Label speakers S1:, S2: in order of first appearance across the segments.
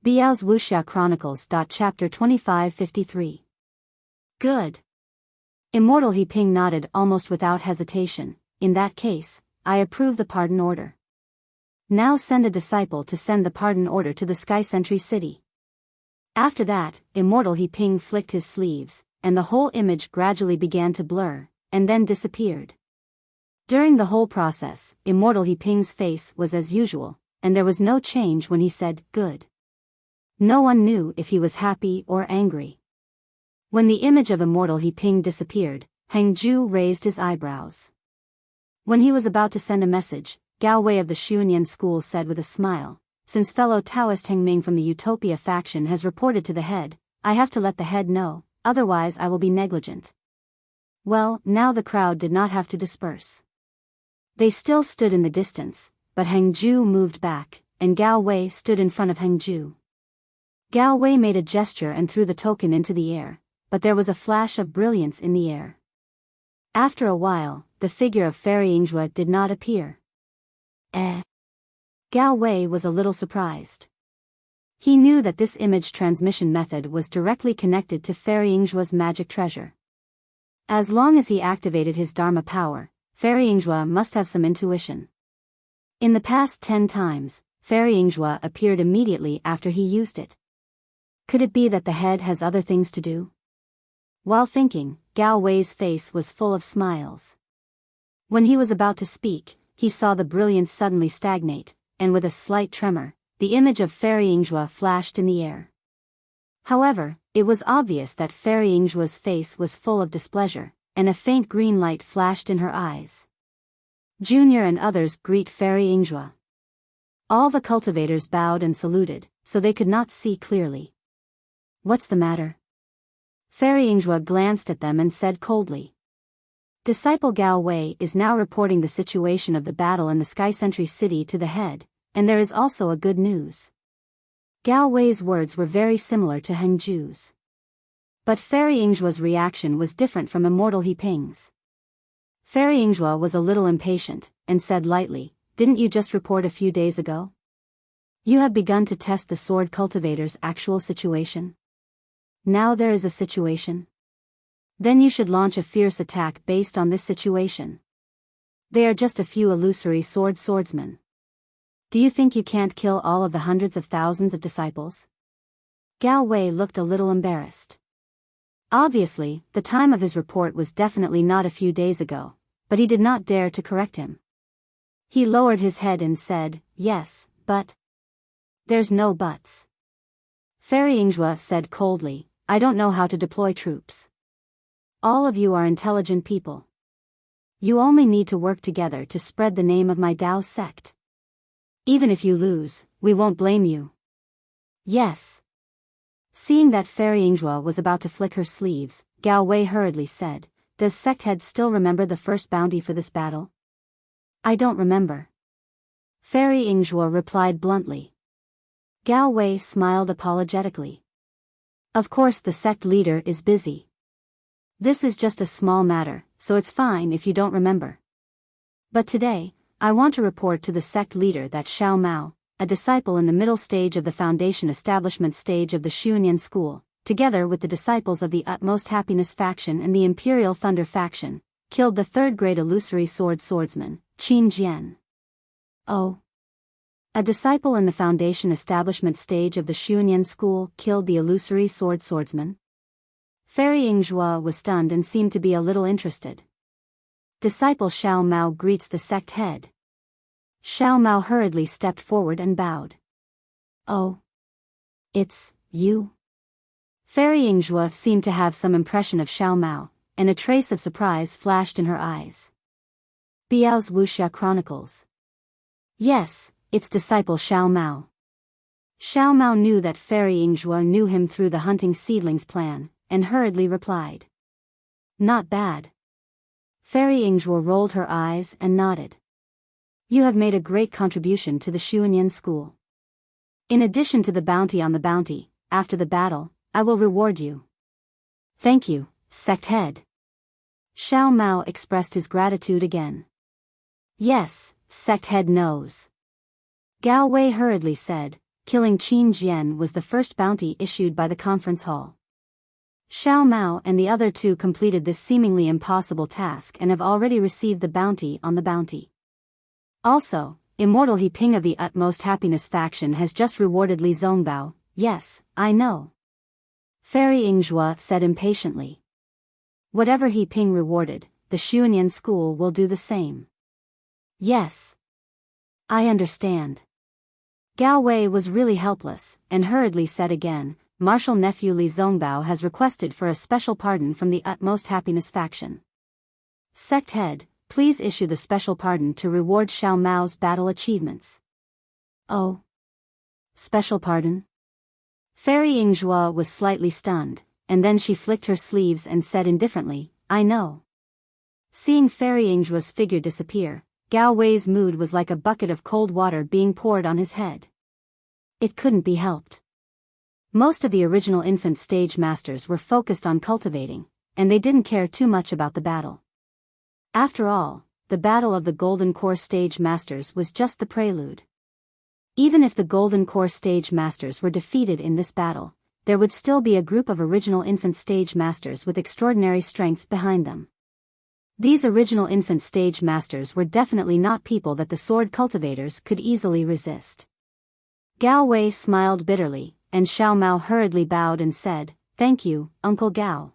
S1: Biyao's Wuxia Chronicles. Chapter 2553. Good. Immortal He Ping nodded almost without hesitation. In that case, I approve the pardon order. Now send a disciple to send the pardon order to the Sky Sentry City. After that, Immortal He Ping flicked his sleeves, and the whole image gradually began to blur, and then disappeared. During the whole process, Immortal He Ping's face was as usual, and there was no change when he said, "Good." No one knew if he was happy or angry. When the image of Immortal He Ping disappeared, Heng Ju raised his eyebrows. When he was about to send a message, Gao Wei of the Xuanyan school said with a smile, "Since fellow Taoist Heng Ming from the Utopia faction has reported to the head, I have to let the head know, otherwise I will be negligent." Well, now the crowd did not have to disperse. They still stood in the distance, but Heng Ju moved back, and Gao Wei stood in front of Heng Ju. Gao Wei made a gesture and threw the token into the air, but there was a flash of brilliance in the air. After a while, the figure of Fairy Yingjue did not appear. Gao Wei was a little surprised. He knew that this image transmission method was directly connected to Fairy Yingjue's magic treasure. As long as he activated his Dharma power, Fairy Yingjue must have some intuition. In the past 10 times, Fairy Yingjue appeared immediately after he used it. Could it be that the head has other things to do? While thinking, Gao Wei's face was full of smiles. When he was about to speak, he saw the brilliance suddenly stagnate, and with a slight tremor, the image of Fairy Yingjue flashed in the air. However, it was obvious that Fairy Yingjue's face was full of displeasure, and a faint green light flashed in her eyes. Junior and others greet Fairy Yingjue. All the cultivators bowed and saluted, so they could not see clearly. "What's the matter?" Fairy Yingjue glanced at them and said coldly. "Disciple Gao Wei is now reporting the situation of the battle in the Sky Sentry City to the head, and there is also a good news." Gao Wei's words were very similar to Heng Ju's. But Fairy Yingjue's reaction was different from Immortal He Ping's. Fairy Yingjue was a little impatient, and said lightly, "Didn't you just report a few days ago? You have begun to test the sword cultivator's actual situation. Now there is a situation. Then you should launch a fierce attack based on this situation. They are just a few illusory swordsmen. Do you think you can't kill all of the hundreds of thousands of disciples?" Gao Wei looked a little embarrassed. Obviously, the time of his report was definitely not a few days ago, but he did not dare to correct him. He lowered his head and said, "Yes, but..." "There's no buts." Fairy Yingjue said coldly, "I don't know how to deploy troops. All of you are intelligent people. You only need to work together to spread the name of my Dao sect. Even if you lose, we won't blame you." "Yes." Seeing that Fairy Yingjue was about to flick her sleeves, Gao Wei hurriedly said, "Does sect head still remember the first bounty for this battle?" "I don't remember." Fairy Yingjue replied bluntly. Gao Wei smiled apologetically. "Of course the sect leader is busy. This is just a small matter, so it's fine if you don't remember. But today, I want to report to the sect leader that Xiao Mao, a disciple in the middle stage of the foundation establishment stage of the Xuanyan school, together with the disciples of the Utmost Happiness faction and the Imperial Thunder faction, killed the third-grade illusory swordsman, Qin Jian." "Oh." A disciple in the foundation establishment stage of the Xuanyan school killed the illusory swordsman? Fairy Yingjue was stunned and seemed to be a little interested. "Disciple Xiao Mao greets the sect head." Xiao Mao hurriedly stepped forward and bowed. "Oh. It's you?" Fairy Yingjue seemed to have some impression of Xiao Mao, and a trace of surprise flashed in her eyes. Biyao's Wuxia Chronicles. "Yes, it's disciple Xiao Mao." Xiao Mao knew that Fairy Yingjue knew him through the hunting seedlings plan, and hurriedly replied. "Not bad." Fairy Yingjue rolled her eyes and nodded. "You have made a great contribution to the Xuanyan school. In addition to the bounty on the bounty, after the battle, I will reward you." "Thank you, sect head." Xiao Mao expressed his gratitude again. "Yes, sect head knows." Gao Wei hurriedly said, killing Qin Jian was the first bounty issued by the conference hall. Xiao Mao and the other two completed this seemingly impossible task and have already received the bounty on the bounty. Also, Immortal He Ping of the Utmost Happiness faction has just rewarded Li Zongbao. Yes, I know. Fairy Yingzhua said impatiently. Whatever He Ping rewarded, the Xuanyan school will do the same. Yes. I understand. Gao Wei was really helpless, and hurriedly said again, Martial Nephew Li Zongbao has requested for a special pardon from the Utmost Happiness faction. Sect Head, please issue the special pardon to reward Xiao Mao's battle achievements. Oh. Special pardon? Fairy Yingzhua was slightly stunned, and then she flicked her sleeves and said indifferently, I know. Seeing Fairy Yingzhua's figure disappear, Gao Wei's mood was like a bucket of cold water being poured on his head. It couldn't be helped. Most of the original infant stage masters were focused on cultivating, and they didn't care too much about the battle. After all, the battle of the Golden Core stage masters was just the prelude. Even if the Golden Core stage masters were defeated in this battle, there would still be a group of original infant stage masters with extraordinary strength behind them. These original infant stage masters were definitely not people that the sword cultivators could easily resist. Gao Wei smiled bitterly, and Xiao Mao hurriedly bowed and said, Thank you, Uncle Gao.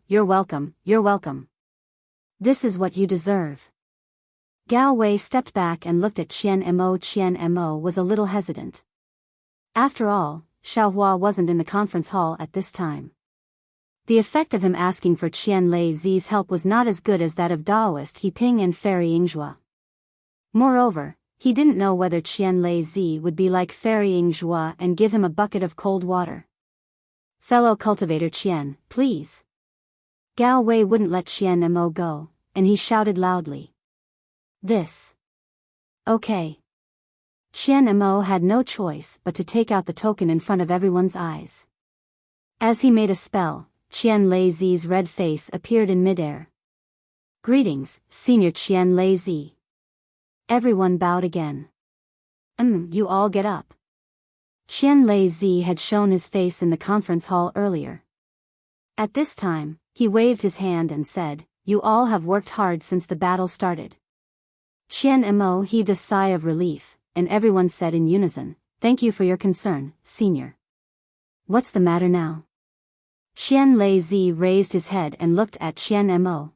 S1: You're welcome, you're welcome. This is what you deserve. Gao Wei stepped back and looked at Qian Mo. Qian Mo was a little hesitant. After all, Xiao Hua wasn't in the conference hall at this time. The effect of him asking for Qian Lei Zi's help was not as good as that of Daoist He Ping and Fairy Yingzhua. Moreover, he didn't know whether Qian Lei Zi would be like Fairy Yingzhua and give him a bucket of cold water. Fellow cultivator Qian, please. Gao Wei wouldn't let Qian Mo go, and he shouted loudly. This. Okay. Qian Mo had no choice but to take out the token in front of everyone's eyes. As he made a spell, Qian Lei Zi's red face appeared in midair. Greetings, Senior Qian Lei Zi. Everyone bowed again. You all get up. Qian Lei Zi had shown his face in the conference hall earlier. At this time, he waved his hand and said, You all have worked hard since the battle started. Qian Mo heaved a sigh of relief, and everyone said in unison, Thank you for your concern, Senior. What's the matter now? Qian Lei Zi raised his head and looked at Qian Mo.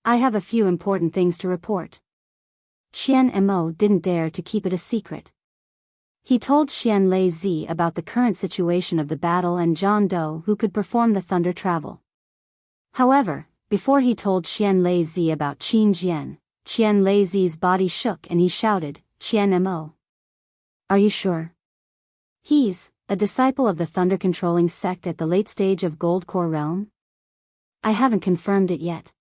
S1: I have a few important things to report. Qian Mo didn't dare to keep it a secret. He told Qian Lei Zi about the current situation of the battle and John Doe who could perform the thunder travel. However, before he told Qian Lei Zi about Qin Jian, Qian Lei Zi's body shook and he shouted, Qian Mo. Are you sure? He's a disciple of the thunder-controlling sect at the late stage of Gold Core Realm? I haven't confirmed it yet.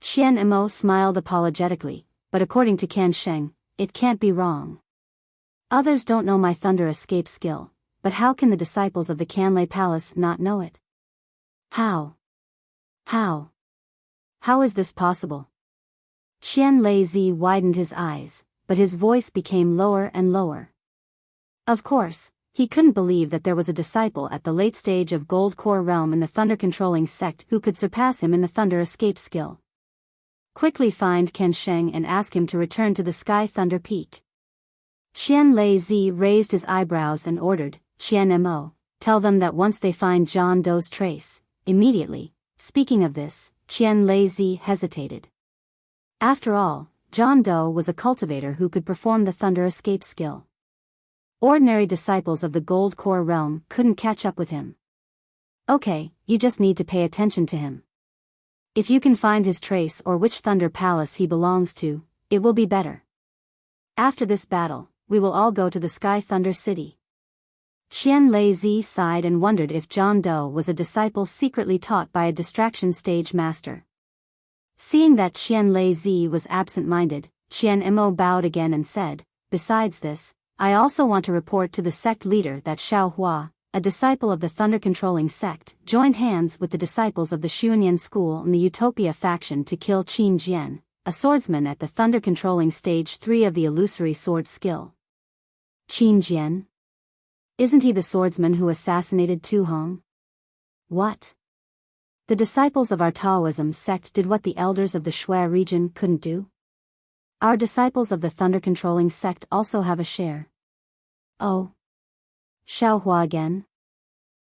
S1: Qian Mo smiled apologetically, but according to Kan Sheng, it can't be wrong. Others don't know my thunder escape skill, but how can the disciples of the Canlei Palace not know it? How? How is this possible? Qian Lei Zi widened his eyes, but his voice became lower and lower. Of course, he couldn't believe that there was a disciple at the late stage of Gold Core Realm in the thunder-controlling sect who could surpass him in the thunder escape skill. Quickly find Kan Sheng and ask him to return to the Sky Thunder Peak. Qian Lei Zi raised his eyebrows and ordered, Qian Mo, tell them that once they find John Doe's trace, immediately. Speaking of this, Qian Lei Zi hesitated. After all, John Doe was a cultivator who could perform the thunder escape skill. Ordinary disciples of the Gold Core Realm couldn't catch up with him. Okay, you just need to pay attention to him. If you can find his trace or which Thunder Palace he belongs to, it will be better. After this battle, we will all go to the Sky Thunder City. Qian Lei Zi sighed and wondered if John Doe was a disciple secretly taught by a distraction stage master. Seeing that Qian Lei Zi was absent-minded, Qian Mo bowed again and said, Besides this, I also want to report to the sect leader that Xiao Hua, a disciple of the thunder-controlling sect, joined hands with the disciples of the Xuanyan school in the Utopia faction to kill Qin Jian, a swordsman at the thunder-controlling stage 3 of the illusory sword skill. Qin Jian? Isn't he the swordsman who assassinated Tu Hong? What? The disciples of our Taoism sect did what the elders of the Shui region couldn't do? Our disciples of the thunder-controlling sect also have a share. Oh. Xiaohua again?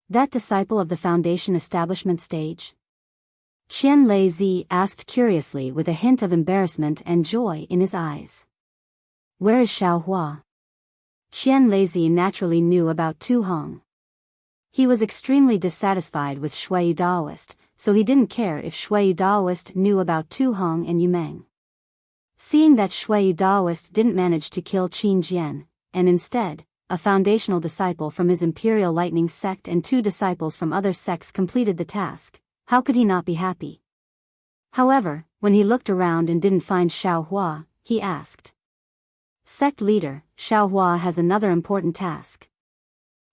S1: That disciple of the foundation establishment stage? Qian Lei asked curiously with a hint of embarrassment and joy in his eyes. Where is Xiaohua? Qian Lei naturally knew about Tu Hong. He was extremely dissatisfied with Shui Daoist, so he didn't care if Shui Daoist knew about Tu Hong and Yumeng. Seeing that Shui Daoist didn't manage to kill Qin Jian, and instead, a foundational disciple from his Imperial Lightning sect and 2 disciples from other sects completed the task, how could he not be happy? However, when he looked around and didn't find Xiaohua, he asked. Sect leader, Xiaohua has another important task.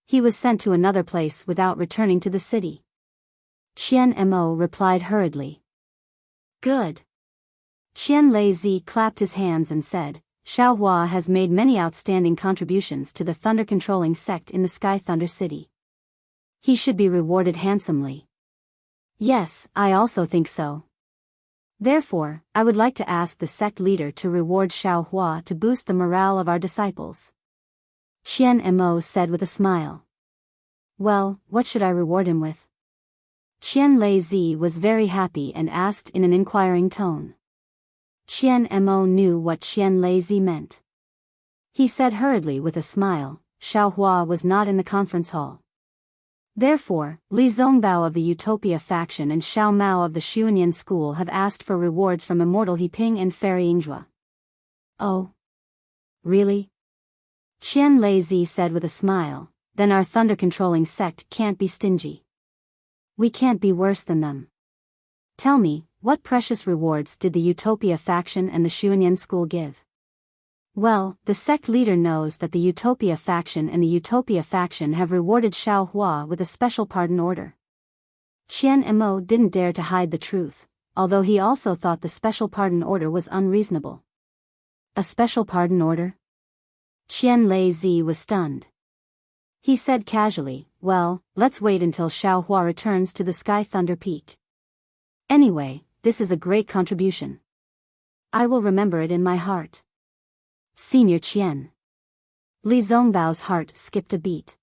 S1: He was sent to another place without returning to the city. Qian Mo replied hurriedly. Good. Qian Lei clapped his hands and said, Xiaohua has made many outstanding contributions to the thunder-controlling sect in the Sky Thunder City. He should be rewarded handsomely. Yes, I also think so. Therefore, I would like to ask the sect leader to reward Xiaohua to boost the morale of our disciples. Qian Mo said with a smile. Well, what should I reward him with? Qian Lei was very happy and asked in an inquiring tone. Qian Mo knew what Qian Lei meant. He said hurriedly with a smile, Xiaohua was not in the conference hall. Therefore, Li Zongbao of the Utopia faction and Xiao Mao of the Xuanyan school have asked for rewards from Immortal Hiping and Fairy Yingjue. Oh? Really? Qian Lei said with a smile, then our thunder-controlling sect can't be stingy. We can't be worse than them. Tell me, what precious rewards did the Utopia faction and the Xuanyan school give? Well, the sect leader knows that the Utopia faction and the Utopia faction have rewarded Xiaohua with a special pardon order. Qian Mo didn't dare to hide the truth, although he also thought the special pardon order was unreasonable. A special pardon order? Qian Lei was stunned. He said casually, well, let's wait until Xiaohua returns to the Sky Thunder Peak. Anyway, this is a great contribution. I will remember it in my heart. Senior Qian. Li Zongbao's heart skipped a beat.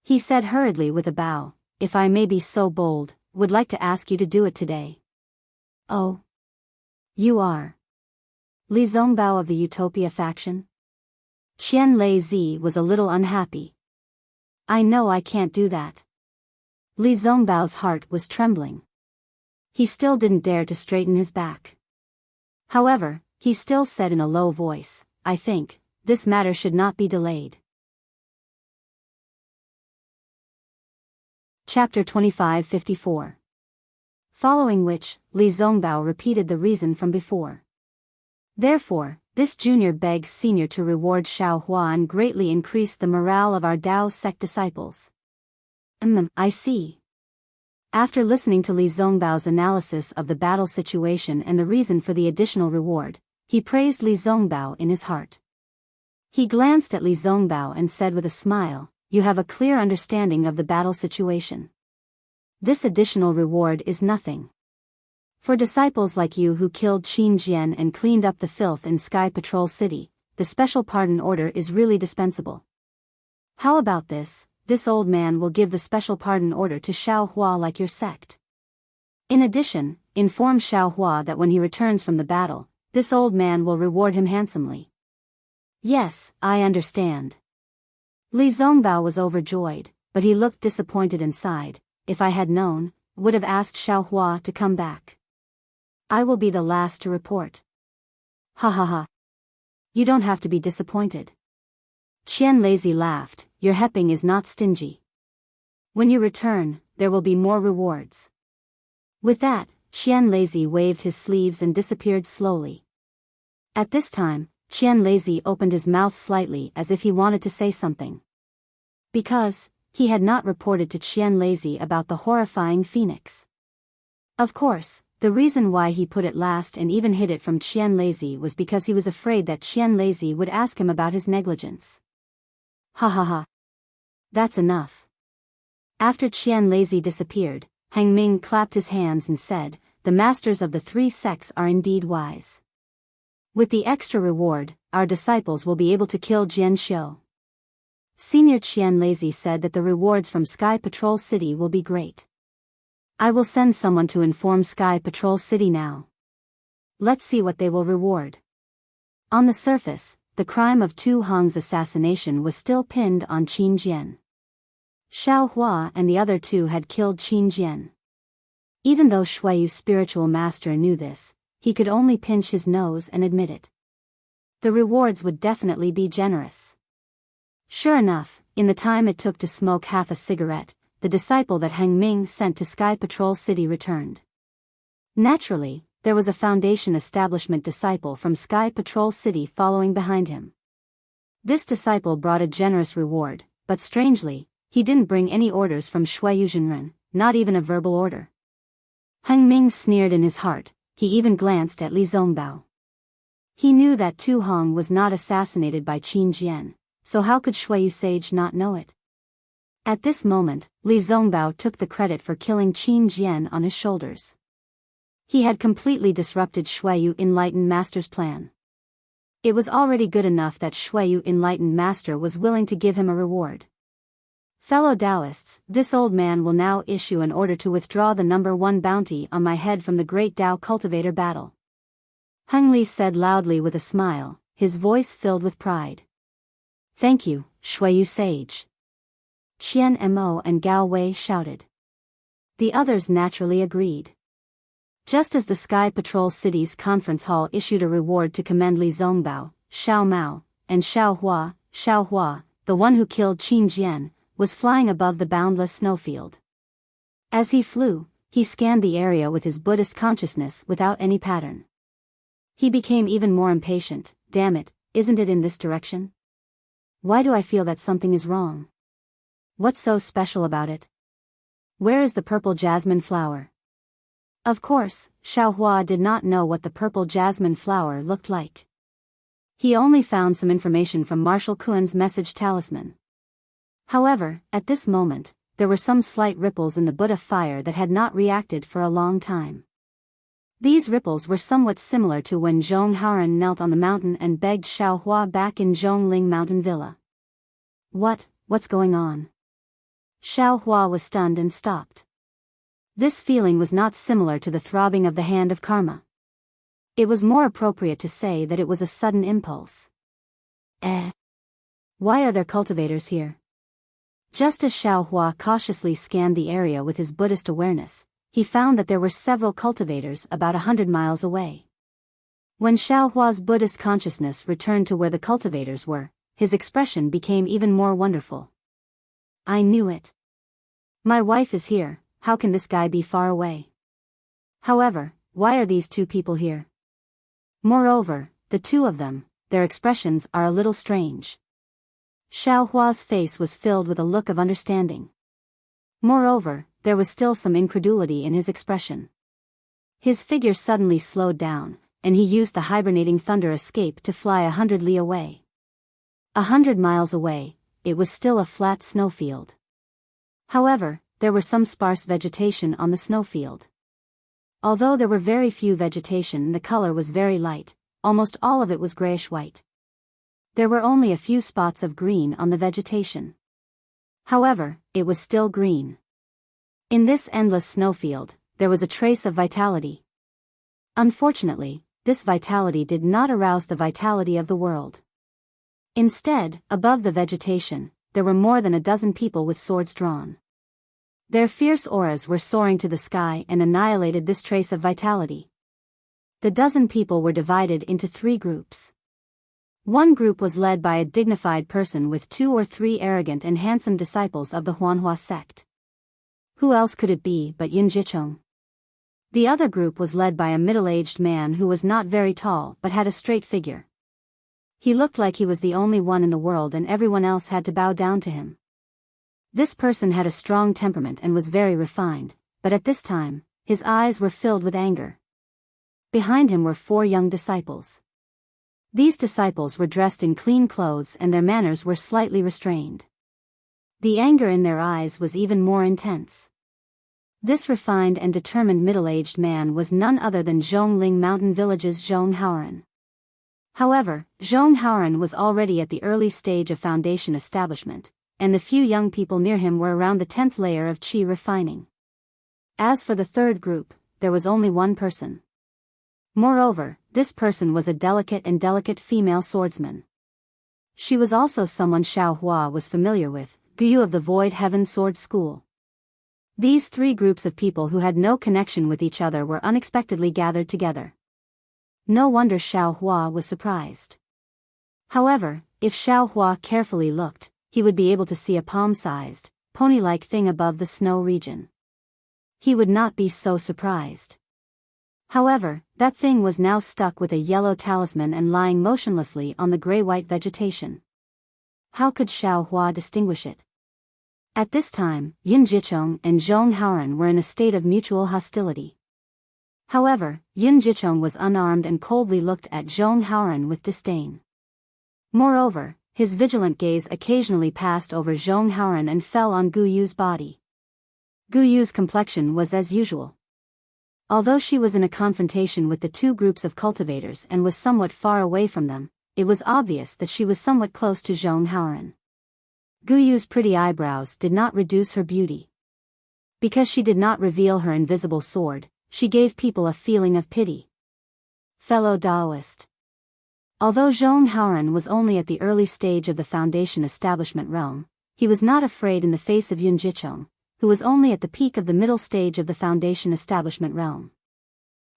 S1: He said hurriedly with a bow, if I may be so bold, would like to ask you to do it today. Oh. You are. Li Zongbao of the Utopia faction? Qian Lei was a little unhappy. I know I can't do that. Li Zongbao's heart was trembling. He still didn't dare to straighten his back. However, he still said in a low voice, I think, this matter should not be delayed. Chapter 2554. Following which, Li Zongbao repeated the reason from before. Therefore, this junior begs senior to reward Xiaohua and greatly increase the morale of our Dao sect disciples. I see. After listening to Li Zongbao's analysis of the battle situation and the reason for the additional reward, he praised Li Zongbao in his heart. He glanced at Li Zongbao and said with a smile, you have a clear understanding of the battle situation. This additional reward is nothing. For disciples like you who killed Qin Jian and cleaned up the filth in Sky Patrol City, the special pardon order is really dispensable. How about this? This old man will give the special pardon order to Xiaohua like your sect. In addition, inform Xiaohua that when he returns from the battle, this old man will reward him handsomely. Yes, I understand. Li Zongbao was overjoyed, but he looked disappointed and sighed. If I had known, would have asked Xiaohua to come back. I will be the last to report. Ha ha ha. You don't have to be disappointed. Qian Lei laughed, your heping is not stingy. When you return, there will be more rewards. With that, Qian Lei waved his sleeves and disappeared slowly. At this time, Qian Lei opened his mouth slightly as if he wanted to say something. Because, he had not reported to Qian Lei about the horrifying phoenix. Of course, the reason why he put it last and even hid it from Qian Lei was because he was afraid that Qian Lei would ask him about his negligence. Ha ha ha. That's enough. After Qian Lazy disappeared, Hang Ming clapped his hands and said, "The masters of the three sects are indeed wise. With the extra reward, our disciples will be able to kill Jian Xiu." Senior Qian Lazy said that the rewards from Sky Patrol City will be great. "I will send someone to inform Sky Patrol City now. Let's see what they will reward." On the surface, the crime of Tu Hong's assassination was still pinned on Qin Jian. Xiao Hua and the other two had killed Qin Jian. Even though Shuiyu's spiritual master knew this, he could only pinch his nose and admit it. The rewards would definitely be generous. Sure enough, in the time it took to smoke half a cigarette, the disciple that Hang Ming sent to Sky Patrol City returned. Naturally, there was a Foundation establishment disciple from Sky Patrol City following behind him. This disciple brought a generous reward, but strangely, he didn't bring any orders from Shuiyu Zhenren, not even a verbal order. Hang Ming sneered in his heart. He even glanced at Li Zongbao. He knew that Tu Hong was not assassinated by Qin Jian, so how could Shuiyu Sage not know it? At this moment, Li Zongbao took the credit for killing Qin Jian on his shoulders. He had completely disrupted Shuiyu Enlightened Master's plan. It was already good enough that Shuiyu Enlightened Master was willing to give him a reward. "Fellow Taoists, this old man will now issue an order to withdraw the #1 bounty on my head from the Great Tao Cultivator battle." Heng Li said loudly with a smile, his voice filled with pride. "Thank you, Shuiyu Sage." Qian Mo and Gao Wei shouted. The others naturally agreed. Just as the Sky Patrol City's conference hall issued a reward to commend Li Zongbao, Xiao Mao, and Xiao Hua, the one who killed Qin Jian, was flying above the boundless snowfield. As he flew, he scanned the area with his Buddhist consciousness without any pattern. He became even more impatient. Damn it, isn't it in this direction? Why do I feel that something is wrong? What's so special about it? Where is the purple jasmine flower? Of course, Xiao Hua did not know what the purple jasmine flower looked like. He only found some information from Marshal Kuan's message talisman. However, at this moment, there were some slight ripples in the Buddha fire that had not reacted for a long time. These ripples were somewhat similar to when Zhong Haoran knelt on the mountain and begged Xiao Hua back in Zhongling Mountain Villa. What's going on? Xiao Hua was stunned and stopped. This feeling was not similar to the throbbing of the hand of karma. It was more appropriate to say that it was a sudden impulse. Why are there cultivators here? Just as Xiao Hua cautiously scanned the area with his Buddhist awareness, he found that there were several cultivators about 100 miles away. When Xiao Hua's Buddhist consciousness returned to where the cultivators were, his expression became even more wonderful. I knew it. My wife is here, how can this guy be far away? However, why are these two people here? Moreover, the two of them, their expressions are a little strange. Xiao Hua's face was filled with a look of understanding. Moreover, there was still some incredulity in his expression. His figure suddenly slowed down, and he used the hibernating thunder escape to fly 100 li away. 100 miles away, it was still a flat snowfield. However, there were some sparse vegetation on the snowfield. Although there were very few vegetation, the color was very light, almost all of it was grayish-white. There were only a few spots of green on the vegetation. However, it was still green. In this endless snowfield, there was a trace of vitality. Unfortunately, this vitality did not arouse the vitality of the world. Instead, above the vegetation, there were more than a dozen people with swords drawn. Their fierce auras were soaring to the sky and annihilated this trace of vitality. The dozen people were divided into 3 groups. One group was led by a dignified person with 2 or 3 arrogant and handsome disciples of the Huanhua sect. Who else could it be but Yin Jicheng? The other group was led by a middle-aged man who was not very tall but had a straight figure. He looked like he was the only one in the world and everyone else had to bow down to him. This person had a strong temperament and was very refined, but at this time, his eyes were filled with anger. Behind him were 4 young disciples. These disciples were dressed in clean clothes and their manners were slightly restrained. The anger in their eyes was even more intense. This refined and determined middle-aged man was none other than Zhongling Mountain Village's Zhong Haoran. However, Zhong Haoran was already at the early stage of foundation establishment, and the few young people near him were around the 10th layer of qi refining. As for the third group, there was only one person. Moreover, this person was a delicate female swordsman. She was also someone Xiao Hua was familiar with, Guyu of the Void Heaven Sword School. These three groups of people who had no connection with each other were unexpectedly gathered together. No wonder Xiao Hua was surprised. However, if Xiao Hua carefully looked, he would be able to see a palm-sized, pony-like thing above the snow region. He would not be so surprised. However, that thing was now stuck with a yellow talisman and lying motionlessly on the gray-white vegetation. How could Xiao Hua distinguish it? At this time, Yin Jicheng and Zhong Haoran were in a state of mutual hostility. However, Yin Jicheng was unarmed and coldly looked at Zhong Haoran with disdain. Moreover, his vigilant gaze occasionally passed over Zhong Haoran and fell on Guyu's body. Guyu's complexion was as usual. Although she was in a confrontation with the two groups of cultivators and was somewhat far away from them, it was obvious that she was somewhat close to Zhong Haoran. Guyu's pretty eyebrows did not reduce her beauty. Because she did not reveal her invisible sword, she gave people a feeling of pity. Fellow Taoist. Although Zhong Haoran was only at the early stage of the foundation establishment realm, he was not afraid in the face of Yin Jicheng, who was only at the peak of the middle stage of the foundation establishment realm.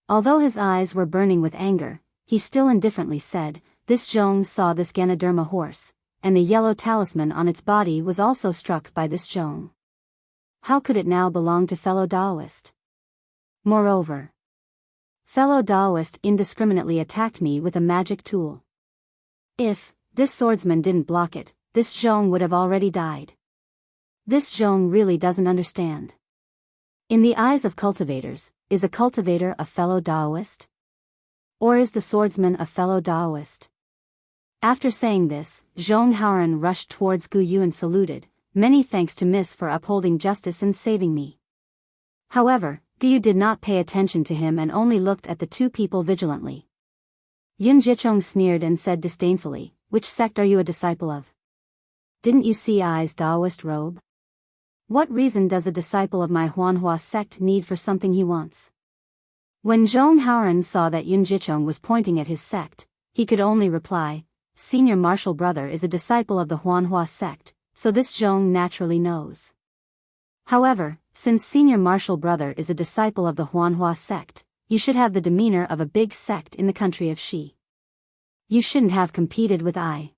S1: Although his eyes were burning with anger, he still indifferently said, "This Zhong saw this Ganoderma horse, and the yellow talisman on its body was also struck by this Zhong. How could it now belong to fellow Taoist? Moreover, fellow Taoist indiscriminately attacked me with a magic tool. If this swordsman didn't block it, this Zhong would have already died. This Zhong really doesn't understand." In the eyes of cultivators, is a cultivator a fellow Taoist? Or is the swordsman a fellow Taoist? After saying this, Zhong Haoran rushed towards Guyu and saluted, "Many thanks to Miss for upholding justice and saving me." However, Guyu did not pay attention to him and only looked at the two people vigilantly. Yin Jicheng sneered and said disdainfully, "Which sect are you a disciple of? Didn't you see I's Taoist robe? What reason does a disciple of my Huanhua sect need for something he wants?" When Zhong Haoran saw that Yin Jicheng was pointing at his sect, he could only reply, "Senior Martial Brother is a disciple of the Huanhua sect, so this Zhong naturally knows." However, since Senior Martial Brother is a disciple of the Huanhua sect, you should have the demeanor of a big sect in the country of Xi. You shouldn't have competed with I.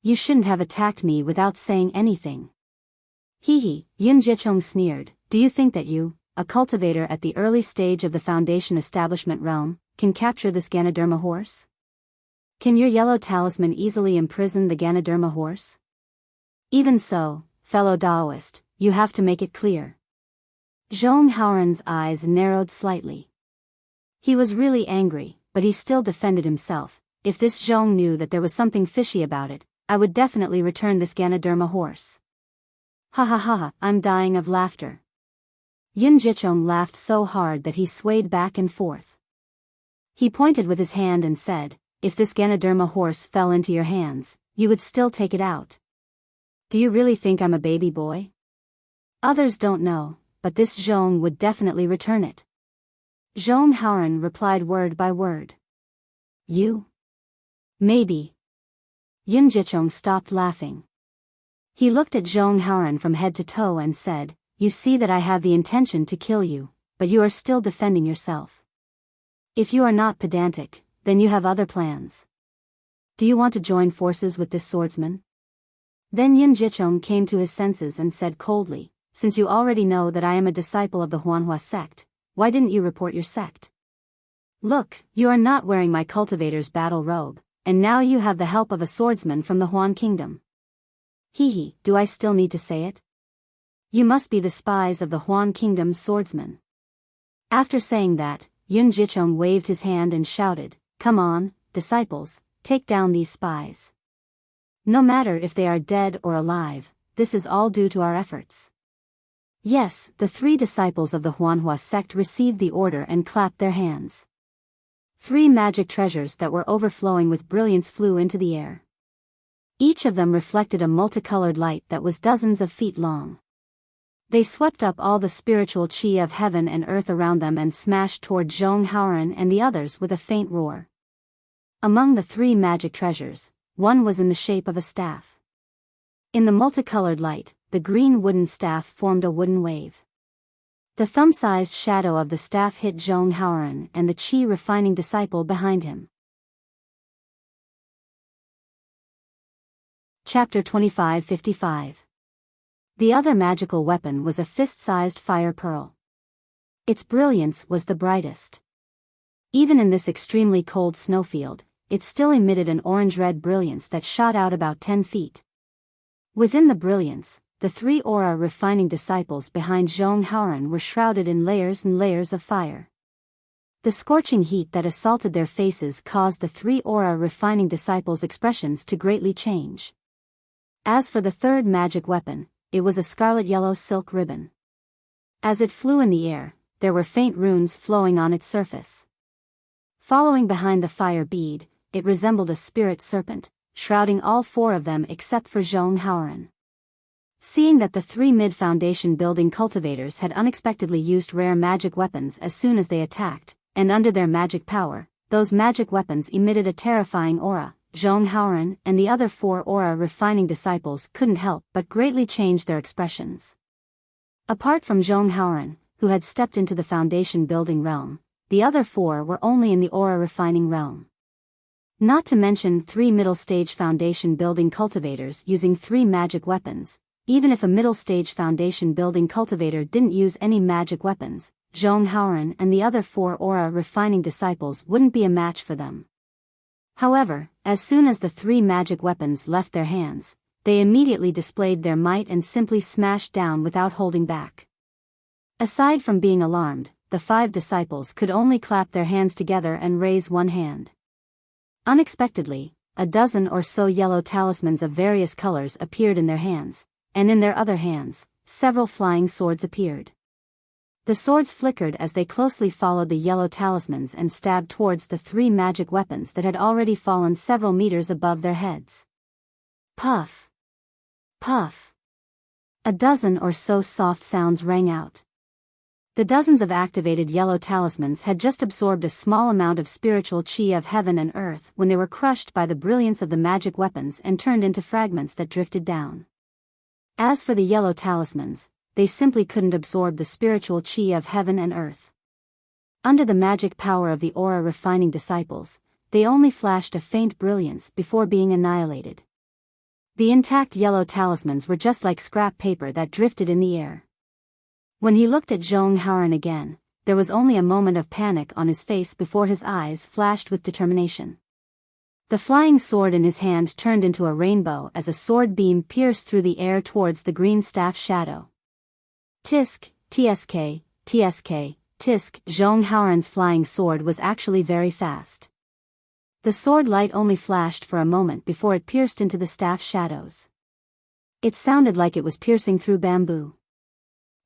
S1: You shouldn't have attacked me without saying anything. Hee, Yin Jicheng sneered, "Do you think that you, a cultivator at the early stage of the foundation establishment realm, can capture this Ganoderma horse? Can your yellow talisman easily imprison the Ganoderma horse? Even so, fellow Taoist, you have to make it clear." Zhong Haoran's eyes narrowed slightly. He was really angry, but he still defended himself. "If this Zhong knew that there was something fishy about it, I would definitely return this Ganoderma horse." "Ha ha ha ha, I'm dying of laughter." Yin Jicheng laughed so hard that he swayed back and forth. He pointed with his hand and said, "If this Ganoderma horse fell into your hands, you would still take it out. Do you really think I'm a baby boy? Others don't know, but this Zhong would definitely return it." Zhong Haoran replied word by word. "You? Maybe." Yin Jicheng stopped laughing. He looked at Zhong Haoran from head to toe and said, "You see that I have the intention to kill you, but you are still defending yourself. If you are not pedantic, then you have other plans. Do you want to join forces with this swordsman?" Then Yin Jicheng came to his senses and said coldly, "Since you already know that I am a disciple of the Huanhua sect, why didn't you report your sect? Look, you are not wearing my cultivator's battle robe, and now you have the help of a swordsman from the Huan kingdom. Hee, do I still need to say it? You must be the spies of the Huan kingdom's swordsman." After saying that, Yin Jicheng waved his hand and shouted, "Come on, disciples, take down these spies. No matter if they are dead or alive, this is all due to our efforts." Yes, the 3 disciples of the Huanhua sect received the order and clapped their hands. 3 magic treasures that were overflowing with brilliance flew into the air. Each of them reflected a multicolored light that was dozens of feet long. They swept up all the spiritual qi of heaven and earth around them and smashed toward Zhong Haoran and the others with a faint roar. Among the 3 magic treasures, one was in the shape of a staff. In the multicolored light, the green wooden staff formed a wooden wave. The thumb-sized shadow of the staff hit Zhong Haoran and the qi-refining disciple behind him. Chapter 2555. The other magical weapon was a fist-sized fire pearl. Its brilliance was the brightest. Even in this extremely cold snowfield, it still emitted an orange-red brilliance that shot out about 10 feet. Within the brilliance, the 3 aura refining disciples behind Zhong Haoran were shrouded in layers and layers of fire. The scorching heat that assaulted their faces caused the 3 aura refining disciples' expressions to greatly change. As for the third magic weapon, it was a scarlet-yellow silk ribbon. As it flew in the air, there were faint runes flowing on its surface. Following behind the fire bead, it resembled a spirit serpent, shrouding all 4 of them except for Zhong Haoran. Seeing that the 3 mid-foundation building cultivators had unexpectedly used rare magic weapons as soon as they attacked, and under their magic power, those magic weapons emitted a terrifying aura, Zhong Haoran and the other 4 aura refining disciples couldn't help but greatly change their expressions. Apart from Zhong Haoran, who had stepped into the foundation building realm, the other 4 were only in the aura refining realm. Not to mention 3 middle-stage foundation building cultivators using 3 magic weapons. Even if a middle-stage foundation building cultivator didn't use any magic weapons, Zhong Haoran and the other 4 aura refining disciples wouldn't be a match for them. However, as soon as the 3 magic weapons left their hands, they immediately displayed their might and simply smashed down without holding back. Aside from being alarmed, the 5 disciples could only clap their hands together and raise one hand. Unexpectedly, a dozen or so yellow talismans of various colors appeared in their hands, and in their other hands, several flying swords appeared. The swords flickered as they closely followed the yellow talismans and stabbed towards the 3 magic weapons that had already fallen several meters above their heads. Puff! Puff! A dozen or so soft sounds rang out. The dozens of activated yellow talismans had just absorbed a small amount of spiritual qi of heaven and earth when they were crushed by the brilliance of the magic weapons and turned into fragments that drifted down. As for the yellow talismans, they simply couldn't absorb the spiritual qi of heaven and earth. Under the magic power of the aura refining disciples, they only flashed a faint brilliance before being annihilated. The intact yellow talismans were just like scrap paper that drifted in the air. When he looked at Zhong Haoran again, there was only a moment of panic on his face before his eyes flashed with determination. The flying sword in his hand turned into a rainbow as a sword beam pierced through the air towards the green staff shadow. Tisk, tsk, tsk, tisk. Zhong Haoran's flying sword was actually very fast. The sword light only flashed for a moment before it pierced into the staff shadows. It sounded like it was piercing through bamboo.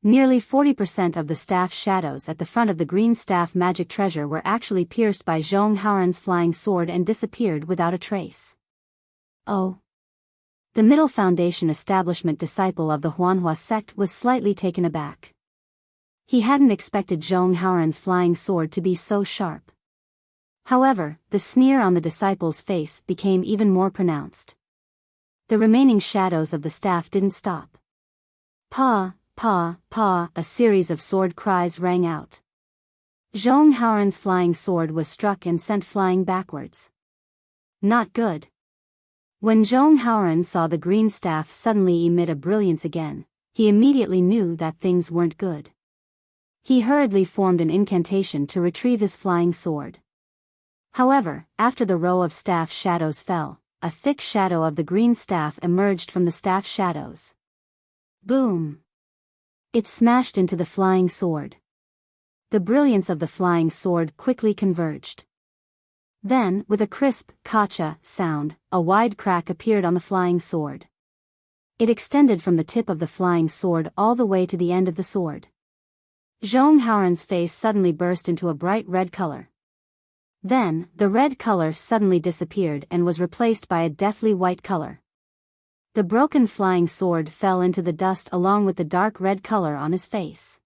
S1: Nearly 40% of the staff shadows at the front of the green staff magic treasure were actually pierced by Zhong Haoran's flying sword and disappeared without a trace. Oh! The middle foundation establishment disciple of the Huanhua sect was slightly taken aback. He hadn't expected Zhong Haoran's flying sword to be so sharp. However, the sneer on the disciple's face became even more pronounced. The remaining shadows of the staff didn't stop. Pa! Pa, pa, a series of sword cries rang out. Zhong Haoran's flying sword was struck and sent flying backwards. Not good. When Zhong Haoran saw the green staff suddenly emit a brilliance again, he immediately knew that things weren't good. He hurriedly formed an incantation to retrieve his flying sword. However, after the row of staff shadows fell, a thick shadow of the green staff emerged from the staff shadows. Boom! It smashed into the flying sword. The brilliance of the flying sword quickly converged. Then, with a crisp, kacha sound, a wide crack appeared on the flying sword. It extended from the tip of the flying sword all the way to the end of the sword. Zhong Haoran's face suddenly burst into a bright red color. Then, the red color suddenly disappeared and was replaced by a deathly white color. The broken flying sword fell into the dust along with the dark red color on his face.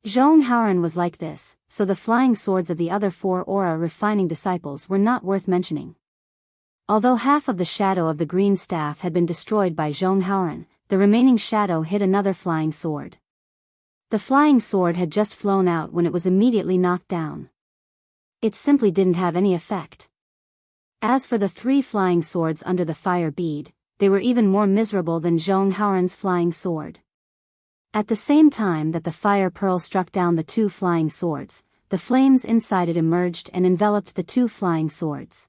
S1: Zhong Haoran was like this, so the flying swords of the other 4 aura refining disciples were not worth mentioning. Although half of the shadow of the green staff had been destroyed by Zhong Haoran, the remaining shadow hit another flying sword. The flying sword had just flown out when it was immediately knocked down. It simply didn't have any effect. As for the 3 flying swords under the fire bead, they were even more miserable than Zhong Haoran's flying sword. At the same time that the fire pearl struck down the 2 flying swords, the flames inside it emerged and enveloped the 2 flying swords.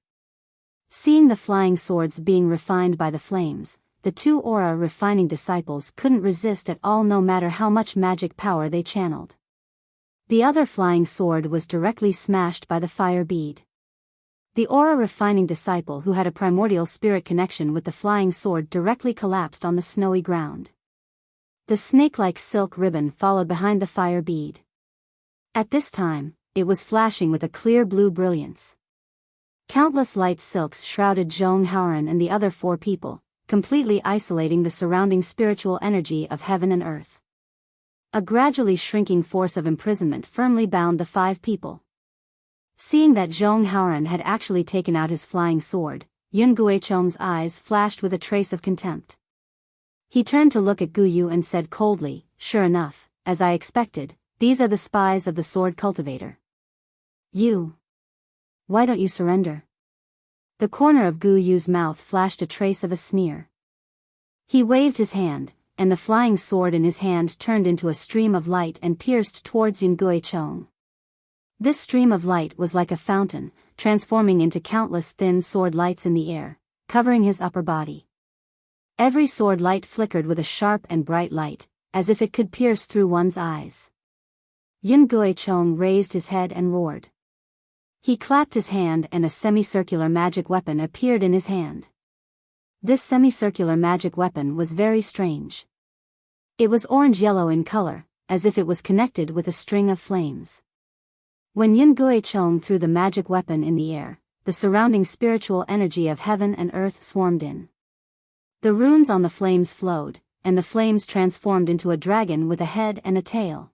S1: Seeing the flying swords being refined by the flames, the 2 aura refining disciples couldn't resist at all no matter how much magic power they channeled. The other flying sword was directly smashed by the fire bead. The aura refining disciple who had a primordial spirit connection with the flying sword directly collapsed on the snowy ground. The snake-like silk ribbon followed behind the fire bead. At this time, it was flashing with a clear blue brilliance. Countless light silks shrouded Zhong Haoran and the other 4 people, completely isolating the surrounding spiritual energy of heaven and earth. A gradually shrinking force of imprisonment firmly bound the 5 people. Seeing that Zhong Haoran had actually taken out his flying sword, Yun Guicheng's eyes flashed with a trace of contempt. He turned to look at Gu Yu and said coldly, "Sure enough, as I expected, these are the spies of the sword cultivator. You. Why don't you surrender?" The corner of Gu Yu's mouth flashed a trace of a sneer. He waved his hand, and the flying sword in his hand turned into a stream of light and pierced towards Yun Guicheng. This stream of light was like a fountain, transforming into countless thin sword lights in the air, covering his upper body. Every sword light flickered with a sharp and bright light, as if it could pierce through one's eyes. Yun Guicheng raised his head and roared. He clapped his hand and a semicircular magic weapon appeared in his hand. This semicircular magic weapon was very strange. It was orange-yellow in color, as if it was connected with a string of flames. When Yun Guicheng threw the magic weapon in the air, the surrounding spiritual energy of heaven and earth swarmed in. The runes on the flames flowed, and the flames transformed into a dragon with a head and a tail.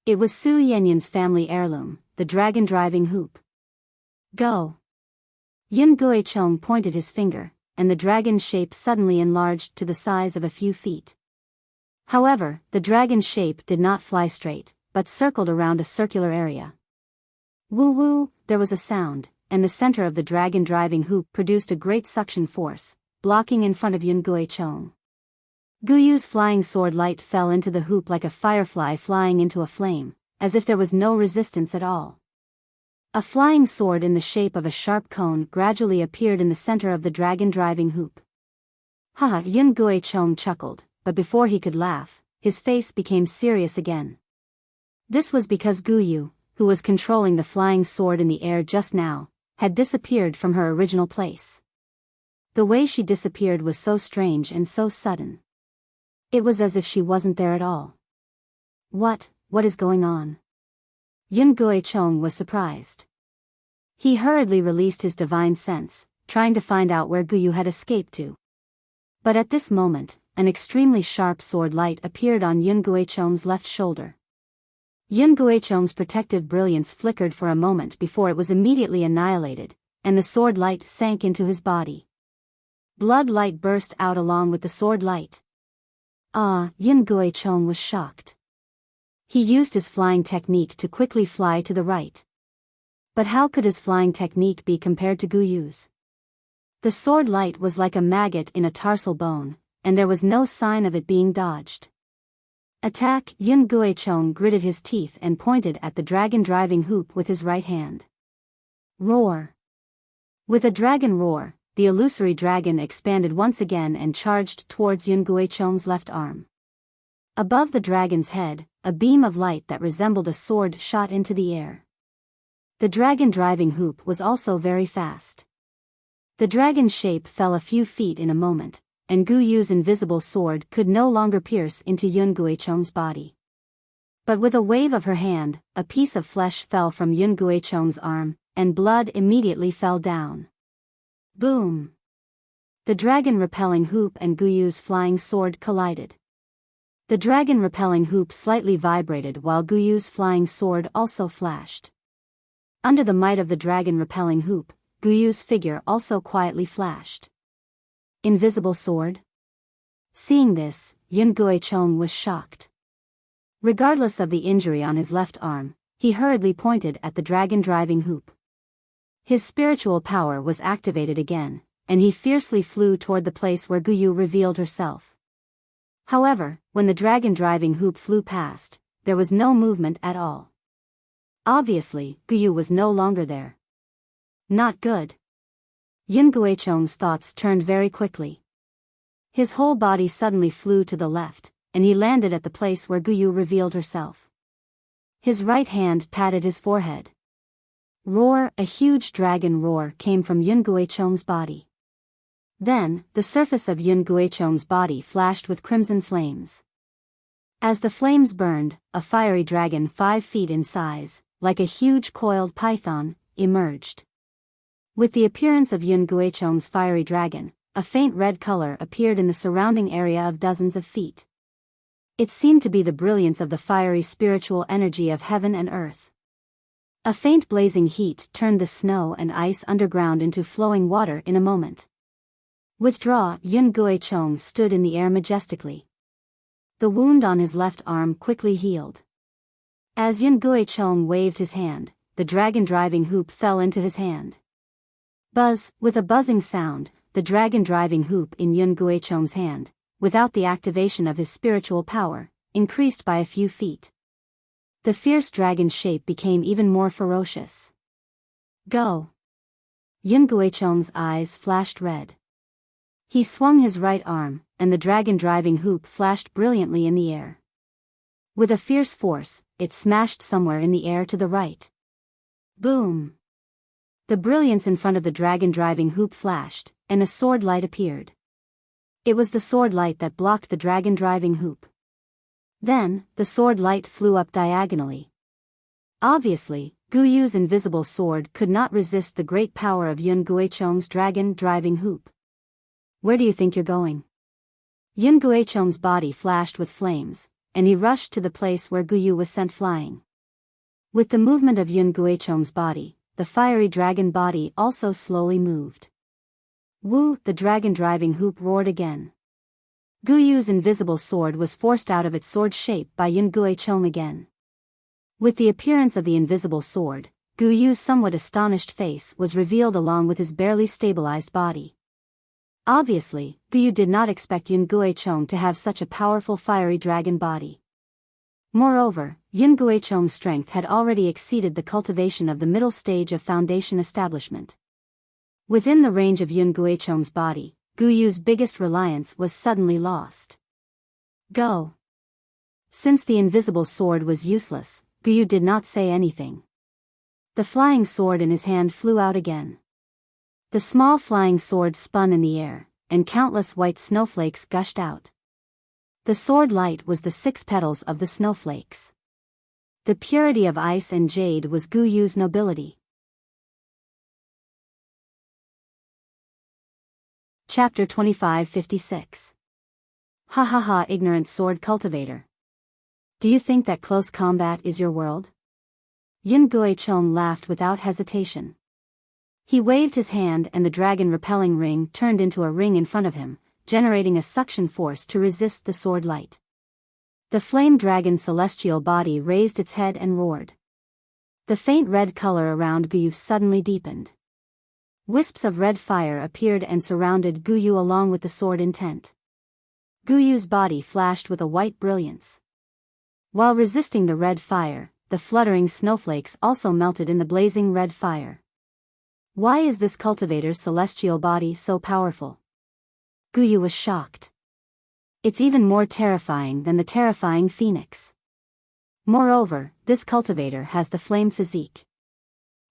S1: It was Su Yanyan's family heirloom, the dragon-driving hoop. Go! Yun Guicheng pointed his finger, and the dragon's shape suddenly enlarged to the size of a few feet. However, the dragon's shape did not fly straight, but circled around a circular area. Woo-woo, there was a sound, and the center of the dragon-driving hoop produced a great suction force, blocking in front of Yun Guicheng. Gu Yu's flying sword light fell into the hoop like a firefly flying into a flame, as if there was no resistance at all. A flying sword in the shape of a sharp cone gradually appeared in the center of the dragon-driving hoop. Haha, Yun Guicheng chuckled, but before he could laugh, his face became serious again. This was because Gu Yu, who was controlling the flying sword in the air just now, had disappeared from her original place. The way she disappeared was so strange and so sudden. It was as if she wasn't there at all. What is going on? Yun Guicheng was surprised. He hurriedly released his divine sense, trying to find out where Gu Yu had escaped to. But at this moment, an extremely sharp sword light appeared on Yun Guicheng's left shoulder. Yun Guicheng's protective brilliance flickered for a moment before it was immediately annihilated, and the sword light sank into his body. Blood light burst out along with the sword light. Yun Guicheng was shocked. He used his flying technique to quickly fly to the right. But how could his flying technique be compared to Gu Yu's? The sword light was like a maggot in a tarsal bone, and there was no sign of it being dodged. Attack! Yun Guicheng gritted his teeth and pointed at the dragon-driving hoop with his right hand. Roar! With a dragon roar, the illusory dragon expanded once again and charged towards Yun Guicheng's left arm. Above the dragon's head, a beam of light that resembled a sword shot into the air. The dragon driving hoop was also very fast. The dragon's shape fell a few feet in a moment, and Gu Yu's invisible sword could no longer pierce into Yun Guicheng's body. But with a wave of her hand, a piece of flesh fell from Yun Guicheng's arm, and blood immediately fell down. Boom! The dragon-repelling hoop and Gu Yu's flying sword collided. The dragon-repelling hoop slightly vibrated while Gu Yu's flying sword also flashed. Under the might of the dragon-repelling hoop, Gu Yu's figure also quietly flashed. Invisible sword? Seeing this, Yun Guicheng was shocked. Regardless of the injury on his left arm, he hurriedly pointed at the dragon-driving hoop. His spiritual power was activated again, and he fiercely flew toward the place where Gu Yu revealed herself. However, when the dragon-driving hoop flew past, there was no movement at all. Obviously, Gu Yu was no longer there. Not good. Yun Guicheng's thoughts turned very quickly. His whole body suddenly flew to the left, and he landed at the place where Gu Yu revealed herself. His right hand patted his forehead. Roar! A huge dragon roar came from Yun Guicheng's body. Then, the surface of Yun Guicheng's body flashed with crimson flames. As the flames burned, a fiery dragon 5 feet in size, like a huge coiled python, emerged. With the appearance of Yun Guicheng's fiery dragon, a faint red color appeared in the surrounding area of dozens of feet. It seemed to be the brilliance of the fiery spiritual energy of heaven and earth. A faint blazing heat turned the snow and ice underground into flowing water in a moment. Withdraw! Yun Guicheng stood in the air majestically. The wound on his left arm quickly healed. As Yun Guicheng waved his hand, the dragon-driving hoop fell into his hand. Buzz! With a buzzing sound, the dragon-driving hoop in Yun Guicheng's hand, without the activation of his spiritual power, increased by a few feet. The fierce dragon's shape became even more ferocious. Go! Yun Guicheng's eyes flashed red. He swung his right arm, and the dragon-driving hoop flashed brilliantly in the air. With a fierce force, it smashed somewhere in the air to the right. Boom! The brilliance in front of the dragon-driving hoop flashed, and a sword light appeared. It was the sword light that blocked the dragon-driving hoop. Then, the sword light flew up diagonally. Obviously, Gu Yu's invisible sword could not resist the great power of Yun Guicheng's dragon-driving hoop. Where do you think you're going? Yun Guicheng's body flashed with flames, and he rushed to the place where Gu Yu was sent flying. With the movement of Yun Guicheng's body, the fiery dragon body also slowly moved. Woo! The dragon-driving hoop roared again. Gu Yu's invisible sword was forced out of its sword shape by Yun Guicheng again. With the appearance of the invisible sword, Gu Yu's somewhat astonished face was revealed along with his barely stabilized body. Obviously, Gu Yu did not expect Yun Guicheng to have such a powerful fiery dragon body. Moreover, Yun Guicheng's strength had already exceeded the cultivation of the middle stage of foundation establishment. Within the range of Yun Guicheng's body, Gu Yu's biggest reliance was suddenly lost. Go! Since the invisible sword was useless, Gu Yu did not say anything. The flying sword in his hand flew out again. The small flying sword spun in the air, and countless white snowflakes gushed out. The sword light was the 6 petals of the snowflakes. The purity of ice and jade was Gu Yu's nobility. Chapter 2556. Ha ha ha! Ignorant sword cultivator. Do you think that close combat is your world? Yun Guicheng laughed without hesitation. He waved his hand and the dragon-repelling ring turned into a ring in front of him, generating a suction force to resist the sword light. The flame dragon's celestial body raised its head and roared. The faint red color around Gu Yu suddenly deepened. Wisps of red fire appeared and surrounded Gu Yu along with the sword intent. Gu Yu's body flashed with a white brilliance. While resisting the red fire, the fluttering snowflakes also melted in the blazing red fire. Why is this cultivator's celestial body so powerful? Gu Yu was shocked. It's even more terrifying than the terrifying phoenix. Moreover, this cultivator has the flame physique.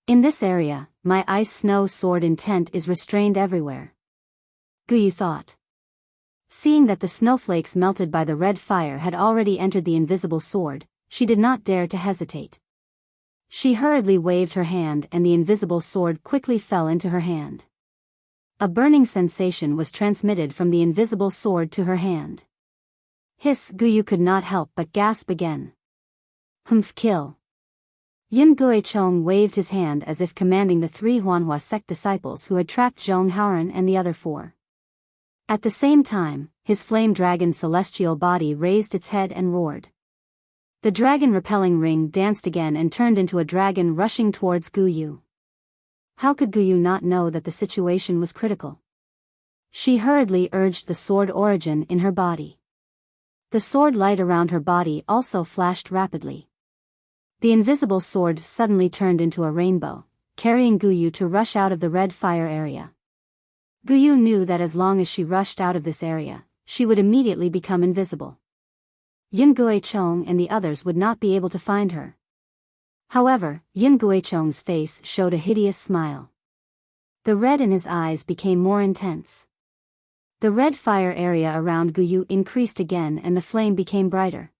S1: In this area, my ice snow sword intent is restrained everywhere. Guyu thought. Seeing that the snowflakes melted by the red fire had already entered the invisible sword, she did not dare to hesitate. She hurriedly waved her hand and the invisible sword quickly fell into her hand. A burning sensation was transmitted from the invisible sword to her hand. Hiss! Guyu could not help but gasp again. Humph! Kill! Yin Guichong waved his hand as if commanding the 3 Huanhua sect disciples who had trapped Zhong Haoren and the other 4. At the same time, his flame dragon celestial body raised its head and roared. The dragon repelling ring danced again and turned into a dragon rushing towards Guyu. How could Guyu not know that the situation was critical? She hurriedly urged the sword origin in her body. The sword light around her body also flashed rapidly. The invisible sword suddenly turned into a rainbow, carrying Guyu to rush out of the red fire area. Guyu knew that as long as she rushed out of this area, she would immediately become invisible. Yin Guichong and the others would not be able to find her. However, Yin Guichong's face showed a hideous smile. The red in his eyes became more intense. The red fire area around Guyu increased again and the flame became brighter.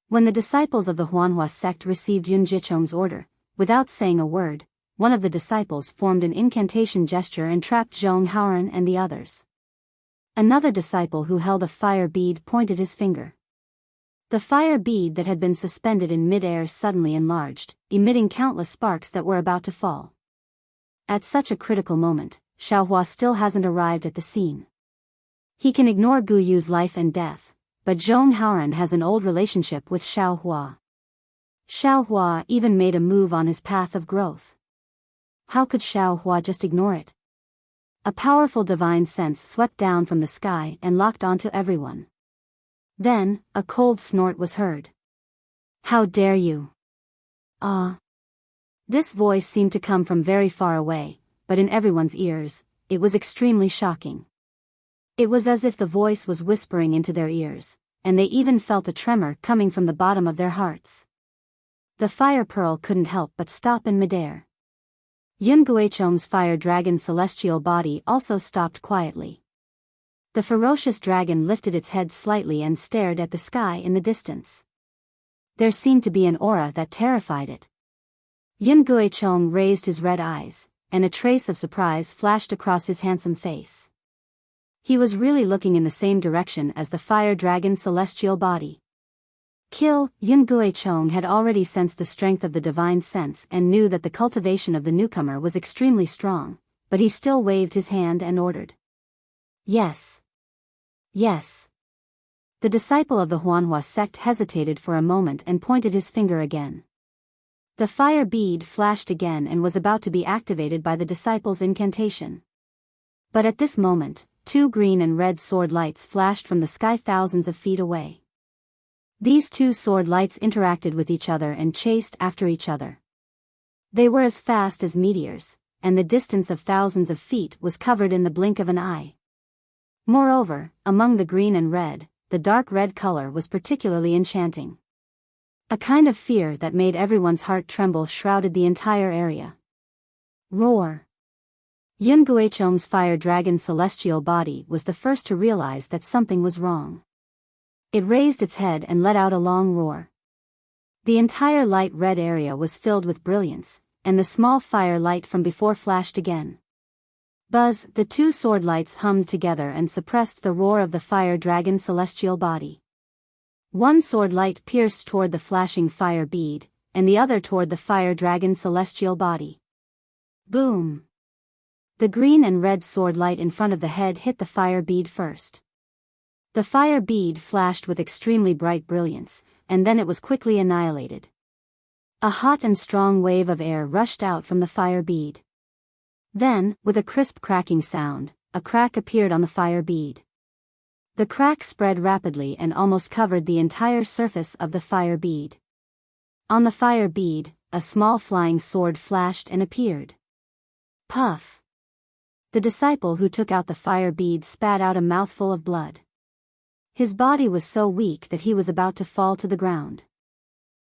S1: When the disciples of the Huanhua sect received Yin Guichong's order, without saying a word, one of the disciples formed an incantation gesture and trapped Zhong Haoren and the others. Another disciple who held a fire bead pointed his finger. The fire bead that had been suspended in mid-air suddenly enlarged, emitting countless sparks that were about to fall. At such a critical moment, Xiaohua still hasn't arrived at the scene. He can ignore Guyu's life and death, but Zhong Haoren has an old relationship with Xiaohua. Xiaohua even made a move on his path of growth. How could Xiaohua just ignore it? A powerful divine sense swept down from the sky and locked onto everyone. Then, a cold snort was heard. How dare you? Ah! This voice seemed to come from very far away, but in everyone's ears, it was extremely shocking. It was as if the voice was whispering into their ears, and they even felt a tremor coming from the bottom of their hearts. The fire pearl couldn't help but stop in midair. Yin Guichong's fire dragon celestial body also stopped quietly. The ferocious dragon lifted its head slightly and stared at the sky in the distance. There seemed to be an aura that terrified it. Yin Guichong raised his red eyes, and a trace of surprise flashed across his handsome face. He was really looking in the same direction as the fire dragon celestial body. Kill! Yin Guichong had already sensed the strength of the divine sense and knew that the cultivation of the newcomer was extremely strong, but he still waved his hand and ordered. Yes. Yes. The disciple of the Huanhua sect hesitated for a moment and pointed his finger again. The fire bead flashed again and was about to be activated by the disciple's incantation. But at this moment, 2 green and red sword lights flashed from the sky thousands of feet away. These 2 sword lights interacted with each other and chased after each other. They were as fast as meteors, and the distance of thousands of feet was covered in the blink of an eye. Moreover, among the green and red, the dark red color was particularly enchanting. A kind of fear that made everyone's heart tremble shrouded the entire area. Roar! Yin Guichong's fire dragon celestial body was the first to realize that something was wrong. It raised its head and let out a long roar. The entire light red area was filled with brilliance, and the small fire light from before flashed again. Buzz! The 2 sword lights hummed together and suppressed the roar of the fire dragon celestial body. One sword light pierced toward the flashing fire bead, and the other toward the fire dragon celestial body. Boom! The green and red sword light in front of the head hit the fire bead first. The fire bead flashed with extremely bright brilliance, and then it was quickly annihilated. A hot and strong wave of air rushed out from the fire bead. Then, with a crisp cracking sound, a crack appeared on the fire bead. The crack spread rapidly and almost covered the entire surface of the fire bead. On the fire bead, a small flying sword flashed and appeared. Puff! The disciple who took out the fire bead spat out a mouthful of blood. His body was so weak that he was about to fall to the ground.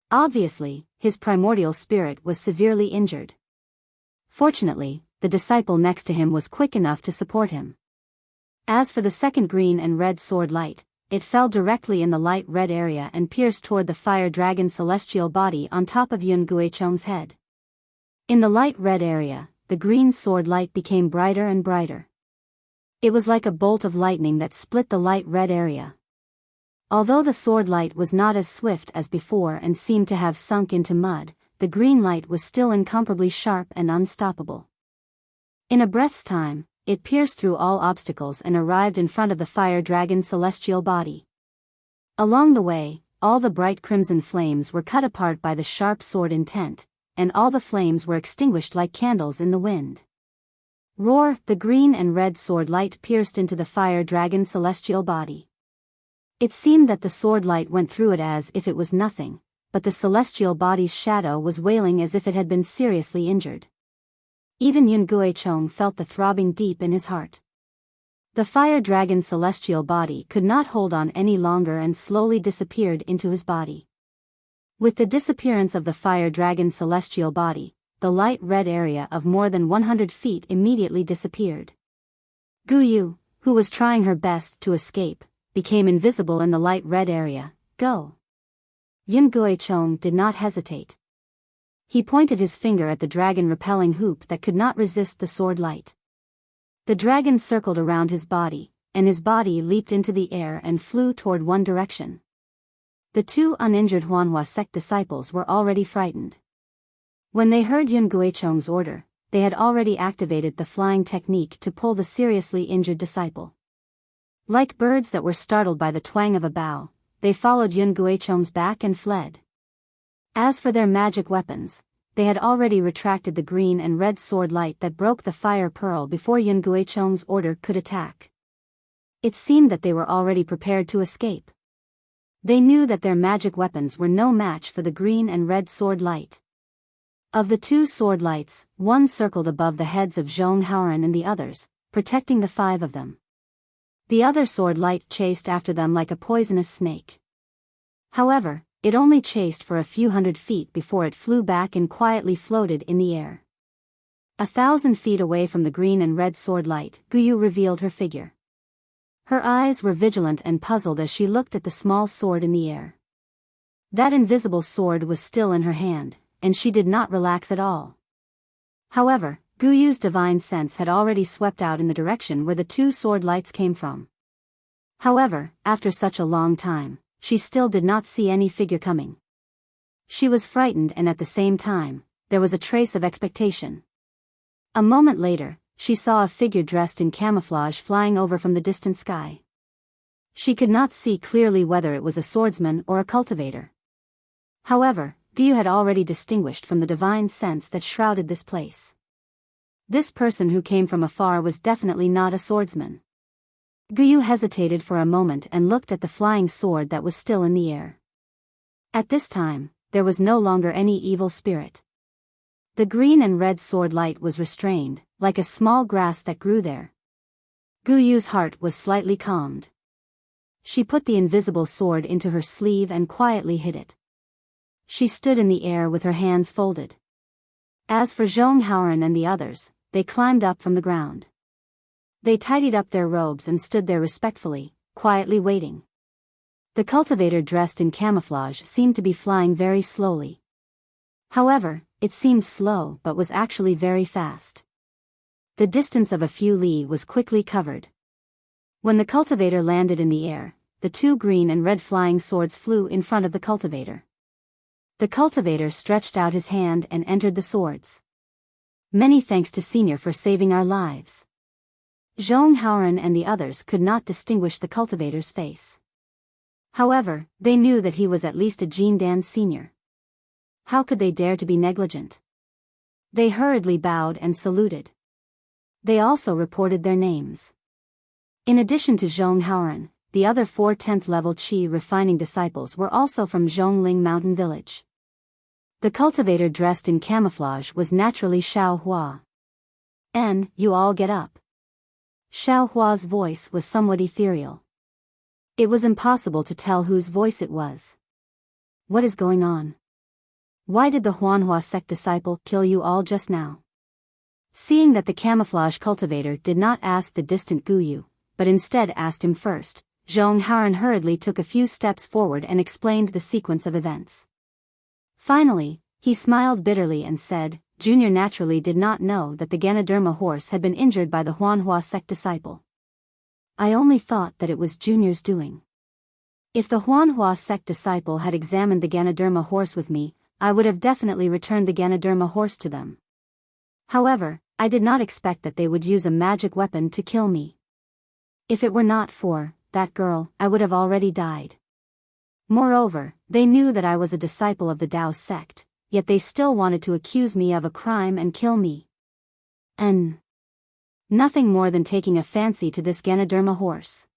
S1: Obviously, his primordial spirit was severely injured. Fortunately, the disciple next to him was quick enough to support him. As for the second green and red sword light, it fell directly in the light red area and pierced toward the fire dragon celestial body on top of Yun Guicheng's head. In the light red area, the green sword light became brighter and brighter. It was like a bolt of lightning that split the light red area. Although the sword light was not as swift as before and seemed to have sunk into mud, the green light was still incomparably sharp and unstoppable. In a breath's time, it pierced through all obstacles and arrived in front of the fire dragon celestial body. Along the way, all the bright crimson flames were cut apart by the sharp sword intent, and all the flames were extinguished like candles in the wind. Roar! The green and red sword light pierced into the fire dragon celestial body. It seemed that the sword light went through it as if it was nothing, but the celestial body's shadow was wailing as if it had been seriously injured. Even Yun Guicheng felt the throbbing deep in his heart. The fire dragon celestial body could not hold on any longer and slowly disappeared into his body. With the disappearance of the fire dragon celestial body, the light red area of more than 100 feet immediately disappeared. Guyu, who was trying her best to escape, became invisible in the light red area. Go! Yun Guicheng did not hesitate. He pointed his finger at the dragon-repelling hoop that could not resist the sword light. The dragon circled around his body, and his body leaped into the air and flew toward one direction. The two uninjured Huanhua sect disciples were already frightened. When they heard Yun Guicheng's order, they had already activated the flying technique to pull the seriously injured disciple. Like birds that were startled by the twang of a bow, they followed Yun Guicheng's back and fled. As for their magic weapons, they had already retracted the green and red sword light that broke the fire pearl before Yun Guicheng's order could attack. It seemed that they were already prepared to escape. They knew that their magic weapons were no match for the green and red sword light. Of the two sword lights, one circled above the heads of Zhong Haoran and the others, protecting the five of them. The other sword light chased after them like a poisonous snake. However, it only chased for a few hundred feet before it flew back and quietly floated in the air. 1,000 feet away from the green and red sword light, Guyu revealed her figure. Her eyes were vigilant and puzzled as she looked at the small sword in the air. That invisible sword was still in her hand, and she did not relax at all. However, Guyu's divine sense had already swept out in the direction where the two sword lights came from. However, after such a long time, she still did not see any figure coming. She was frightened, and at the same time, there was a trace of expectation. A moment later, she saw a figure dressed in camouflage flying over from the distant sky. She could not see clearly whether it was a swordsman or a cultivator. However, Guyu had already distinguished from the divine sense that shrouded this place. This person who came from afar was definitely not a swordsman. Guyu hesitated for a moment and looked at the flying sword that was still in the air. At this time, there was no longer any evil spirit. The green and red sword light was restrained, like a small grass that grew there. Guyu's heart was slightly calmed. She put the invisible sword into her sleeve and quietly hid it. She stood in the air with her hands folded. As for Zhong Haoran and the others, they climbed up from the ground. They tidied up their robes and stood there respectfully, quietly waiting. The cultivator dressed in camouflage seemed to be flying very slowly. However, it seemed slow but was actually very fast. The distance of a few li was quickly covered. When the cultivator landed in the air, the two green and red flying swords flew in front of the cultivator. The cultivator stretched out his hand and entered the swords. Many thanks to Senior for saving our lives. Zhong Haoran and the others could not distinguish the cultivator's face. However, they knew that he was at least a Jindan senior. How could they dare to be negligent? They hurriedly bowed and saluted. They also reported their names. In addition to Zhong Haoran, the other 4 10th level Qi refining disciples were also from Zhongling Mountain Village. The cultivator dressed in camouflage was naturally Xiao Hua. You all get up. Xiao Hua's voice was somewhat ethereal. It was impossible to tell whose voice it was. What is going on? Why did the Huanhua sect disciple kill you all just now? Seeing that the camouflage cultivator did not ask the distant Guyu, but instead asked him first, Zhong Haoran hurriedly took a few steps forward and explained the sequence of events. Finally, he smiled bitterly and said, Junior naturally did not know that the Ganoderma horse had been injured by the Huanhua sect disciple. I only thought that it was Junior's doing. If the Huanhua sect disciple had examined the Ganoderma horse with me, I would have definitely returned the Ganoderma horse to them. However, I did not expect that they would use a magic weapon to kill me. If it were not for that girl, I would have already died. Moreover, they knew that I was a disciple of the Dao sect, yet they still wanted to accuse me of a crime and kill me. And nothing more than taking a fancy to this Ganoderma horse.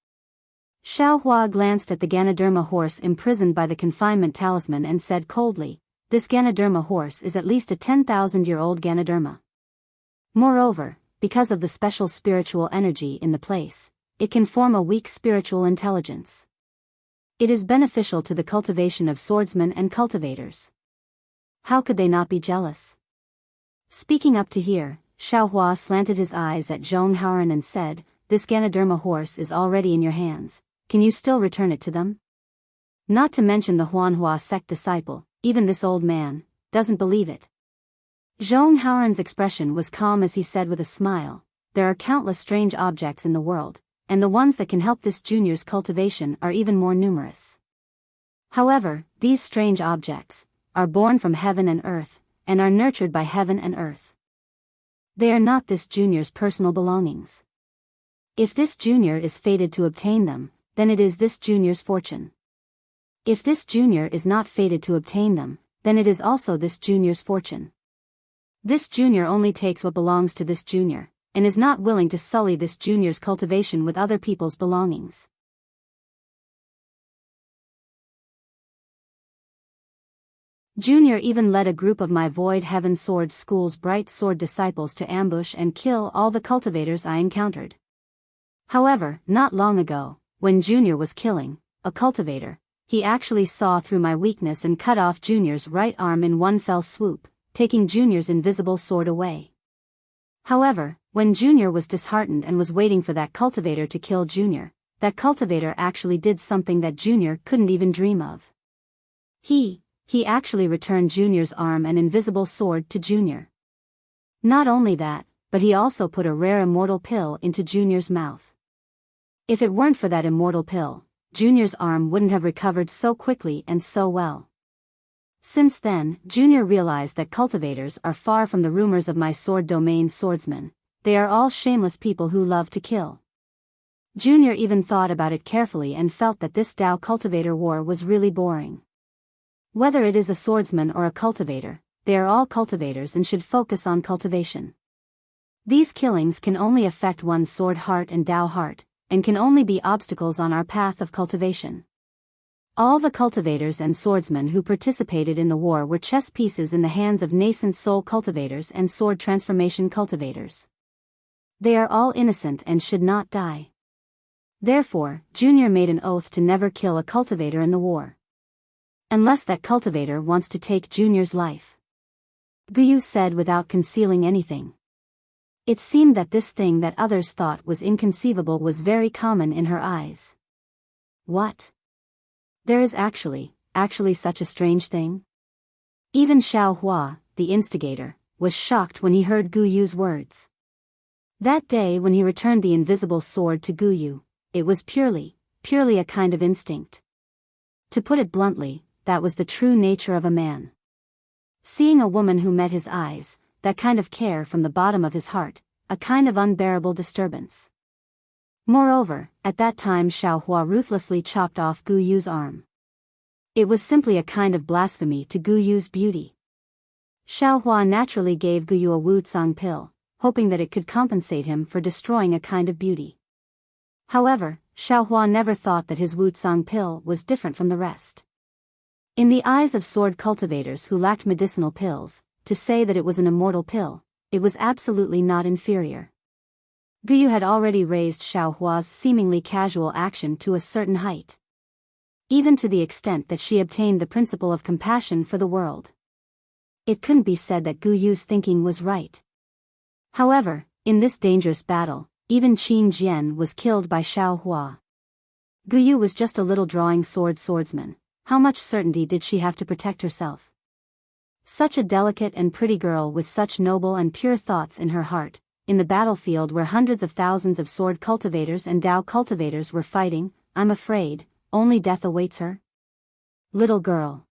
S1: Xiao Hua glanced at the Ganoderma horse imprisoned by the confinement talisman and said coldly, this Ganoderma horse is at least a 10,000-year-old Ganoderma. Moreover, because of the special spiritual energy in the place, it can form a weak spiritual intelligence. It is beneficial to the cultivation of swordsmen and cultivators. How could they not be jealous? Speaking up to here, Xiao Hua slanted his eyes at Zhong Haoran and said, this Ganoderma horse is already in your hands, can you still return it to them? Not to mention the Huanhua sect disciple, even this old man, doesn't believe it. Zhong Haoran's expression was calm as he said with a smile, there are countless strange objects in the world, and the ones that can help this junior's cultivation are even more numerous. However, these strange objects are born from heaven and earth, and are nurtured by heaven and earth. They are not this junior's personal belongings. If this junior is fated to obtain them, then it is this junior's fortune. If this junior is not fated to obtain them, then it is also this junior's fortune. This junior only takes what belongs to this junior, and is not willing to sully this junior's cultivation with other people's belongings. Junior even led a group of my Void Heaven Sword School's bright sword disciples to ambush and kill all the cultivators I encountered. However, not long ago, when Junior was killing a cultivator, he actually saw through my weakness and cut off Junior's right arm in one fell swoop, taking Junior's invisible sword away. However, when Junior was disheartened and was waiting for that cultivator to kill Junior, that cultivator actually did something that Junior couldn't even dream of. He actually returned Junior's arm and invisible sword to Junior. Not only that, but he also put a rare immortal pill into Junior's mouth. If it weren't for that immortal pill, Junior's arm wouldn't have recovered so quickly and so well. Since then, Junior realized that cultivators are far from the rumors of my sword domain swordsmen, they are all shameless people who love to kill. Junior even thought about it carefully and felt that this Dao cultivator war was really boring. Whether it is a swordsman or a cultivator, they are all cultivators and should focus on cultivation. These killings can only affect one's sword heart and Dao heart, and can only be obstacles on our path of cultivation. All the cultivators and swordsmen who participated in the war were chess pieces in the hands of nascent soul cultivators and sword transformation cultivators. They are all innocent and should not die. Therefore, Junior made an oath to never kill a cultivator in the war. Unless that cultivator wants to take Junior's life. Guyu said without concealing anything. It seemed that this thing that others thought was inconceivable was very common in her eyes. What? There is actually such a strange thing? Even Xiao Hua, the instigator, was shocked when he heard Guyu's words. That day when he returned the invisible sword to Guyu, it was purely a kind of instinct. To put it bluntly, that was the true nature of a man. Seeing a woman who met his eyes, that kind of care from the bottom of his heart, a kind of unbearable disturbance. Moreover, at that time Xiao Hua ruthlessly chopped off Guyu's arm. It was simply a kind of blasphemy to Guyu's beauty. Xiao Hua naturally gave Guyu a Wuxia pill, hoping that it could compensate him for destroying a kind of beauty. However, Xiao Hua never thought that his Wuxia pill was different from the rest. In the eyes of sword cultivators who lacked medicinal pills, to say that it was an immortal pill, it was absolutely not inferior. Guyu had already raised Xiao Hua's seemingly casual action to a certain height. Even to the extent that she obtained the principle of compassion for the world. It couldn't be said that Guyu's thinking was right. However, in this dangerous battle, even Qin Jian was killed by Xiao Hua. Guyu was just a little drawing swordsman. How much certainty did she have to protect herself? Such a delicate and pretty girl with such noble and pure thoughts in her heart, in the battlefield where hundreds of thousands of sword cultivators and Dao cultivators were fighting, I'm afraid, only death awaits her. Little girl.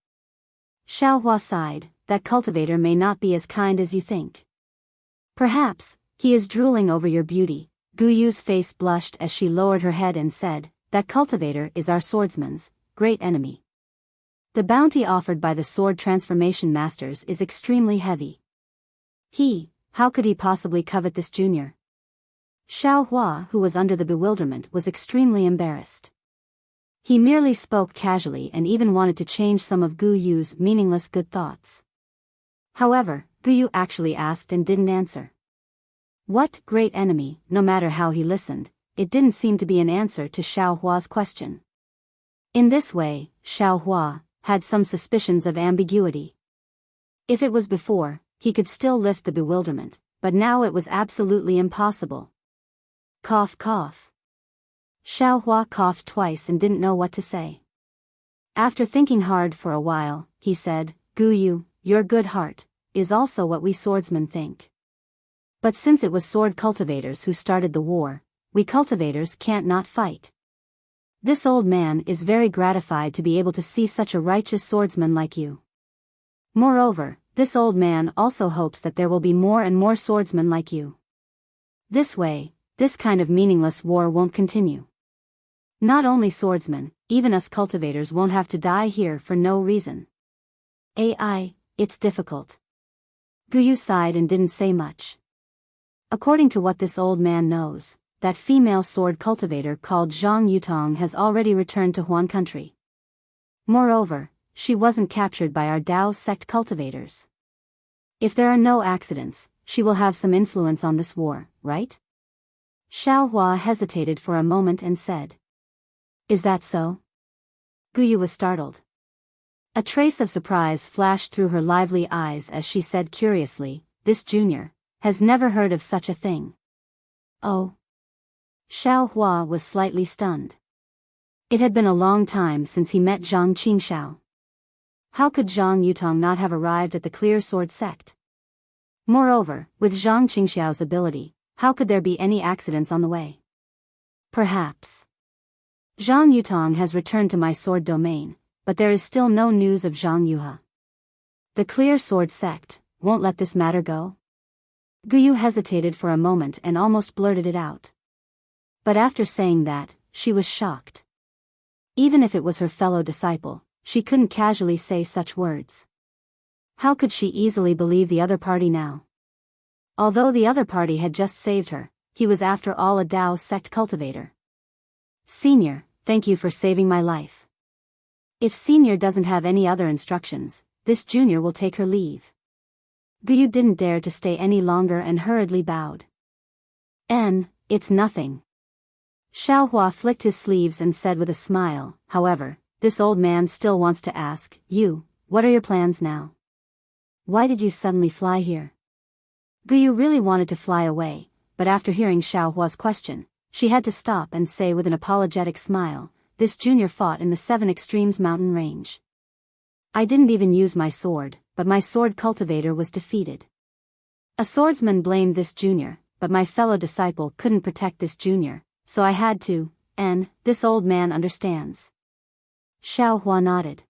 S1: Xiao Hua sighed, that cultivator may not be as kind as you think. Perhaps, he is drooling over your beauty. Guyu's face blushed as she lowered her head and said, that cultivator is our swordsman's great enemy. The bounty offered by the sword transformation masters is extremely heavy. How could he possibly covet this junior? Xiao Hua, who was under the bewilderment, was extremely embarrassed. He merely spoke casually and even wanted to change some of Guyu's meaningless good thoughts. However, Guyu actually asked and didn't answer. What great enemy? No matter how he listened, it didn't seem to be an answer to Xiao Hua's question. In this way, Xiao Hua had some suspicions of ambiguity. If it was before, he could still lift the bewilderment, but now it was absolutely impossible. Cough cough. Xiao Hua coughed twice and didn't know what to say. After thinking hard for a while, he said, Guyu, your good heart is also what we swordsmen think. But since it was sword cultivators who started the war, we cultivators can't not fight. This old man is very gratified to be able to see such a righteous swordsman like you. Moreover, this old man also hopes that there will be more and more swordsmen like you. This way, this kind of meaningless war won't continue. Not only swordsmen, even us cultivators won't have to die here for no reason. It's difficult. Guyu sighed and didn't say much. According to what this old man knows, that female sword cultivator called Zhang Yutong has already returned to Huan country. Moreover, she wasn't captured by our Dao sect cultivators. If there are no accidents, she will have some influence on this war, right? Xiao Hua hesitated for a moment and said. Is that so? Guyu was startled. A trace of surprise flashed through her lively eyes as she said curiously, this junior has never heard of such a thing. Oh. Xiao Hua was slightly stunned. It had been a long time since he met Zhang Qingxiao. How could Zhang Yutong not have arrived at the Clear Sword sect? Moreover, with Zhang Qingxiao's ability, how could there be any accidents on the way? Perhaps. Zhang Yutong has returned to my sword domain, but there is still no news of Zhang Yuha. The Clear Sword sect won't let this matter go? Guyu hesitated for a moment and almost blurted it out. But after saying that, she was shocked. Even if it was her fellow disciple, she couldn't casually say such words. How could she easily believe the other party now? Although the other party had just saved her, he was after all a Dao sect cultivator. Senior, thank you for saving my life. If Senior doesn't have any other instructions, this junior will take her leave. Guyu didn't dare to stay any longer and hurriedly bowed. It's nothing. Xiao Hua flicked his sleeves and said with a smile, however, this old man still wants to ask, what are your plans now? Why did you suddenly fly here? Guyu really wanted to fly away, but after hearing Xiao Hua's question, she had to stop and say with an apologetic smile, this junior fought in the 7 Extremes mountain range. I didn't even use my sword, but my sword cultivator was defeated. A swordsman blamed this junior, but my fellow disciple couldn't protect this junior, so I had to, this old man understands. Xiao Hua nodded.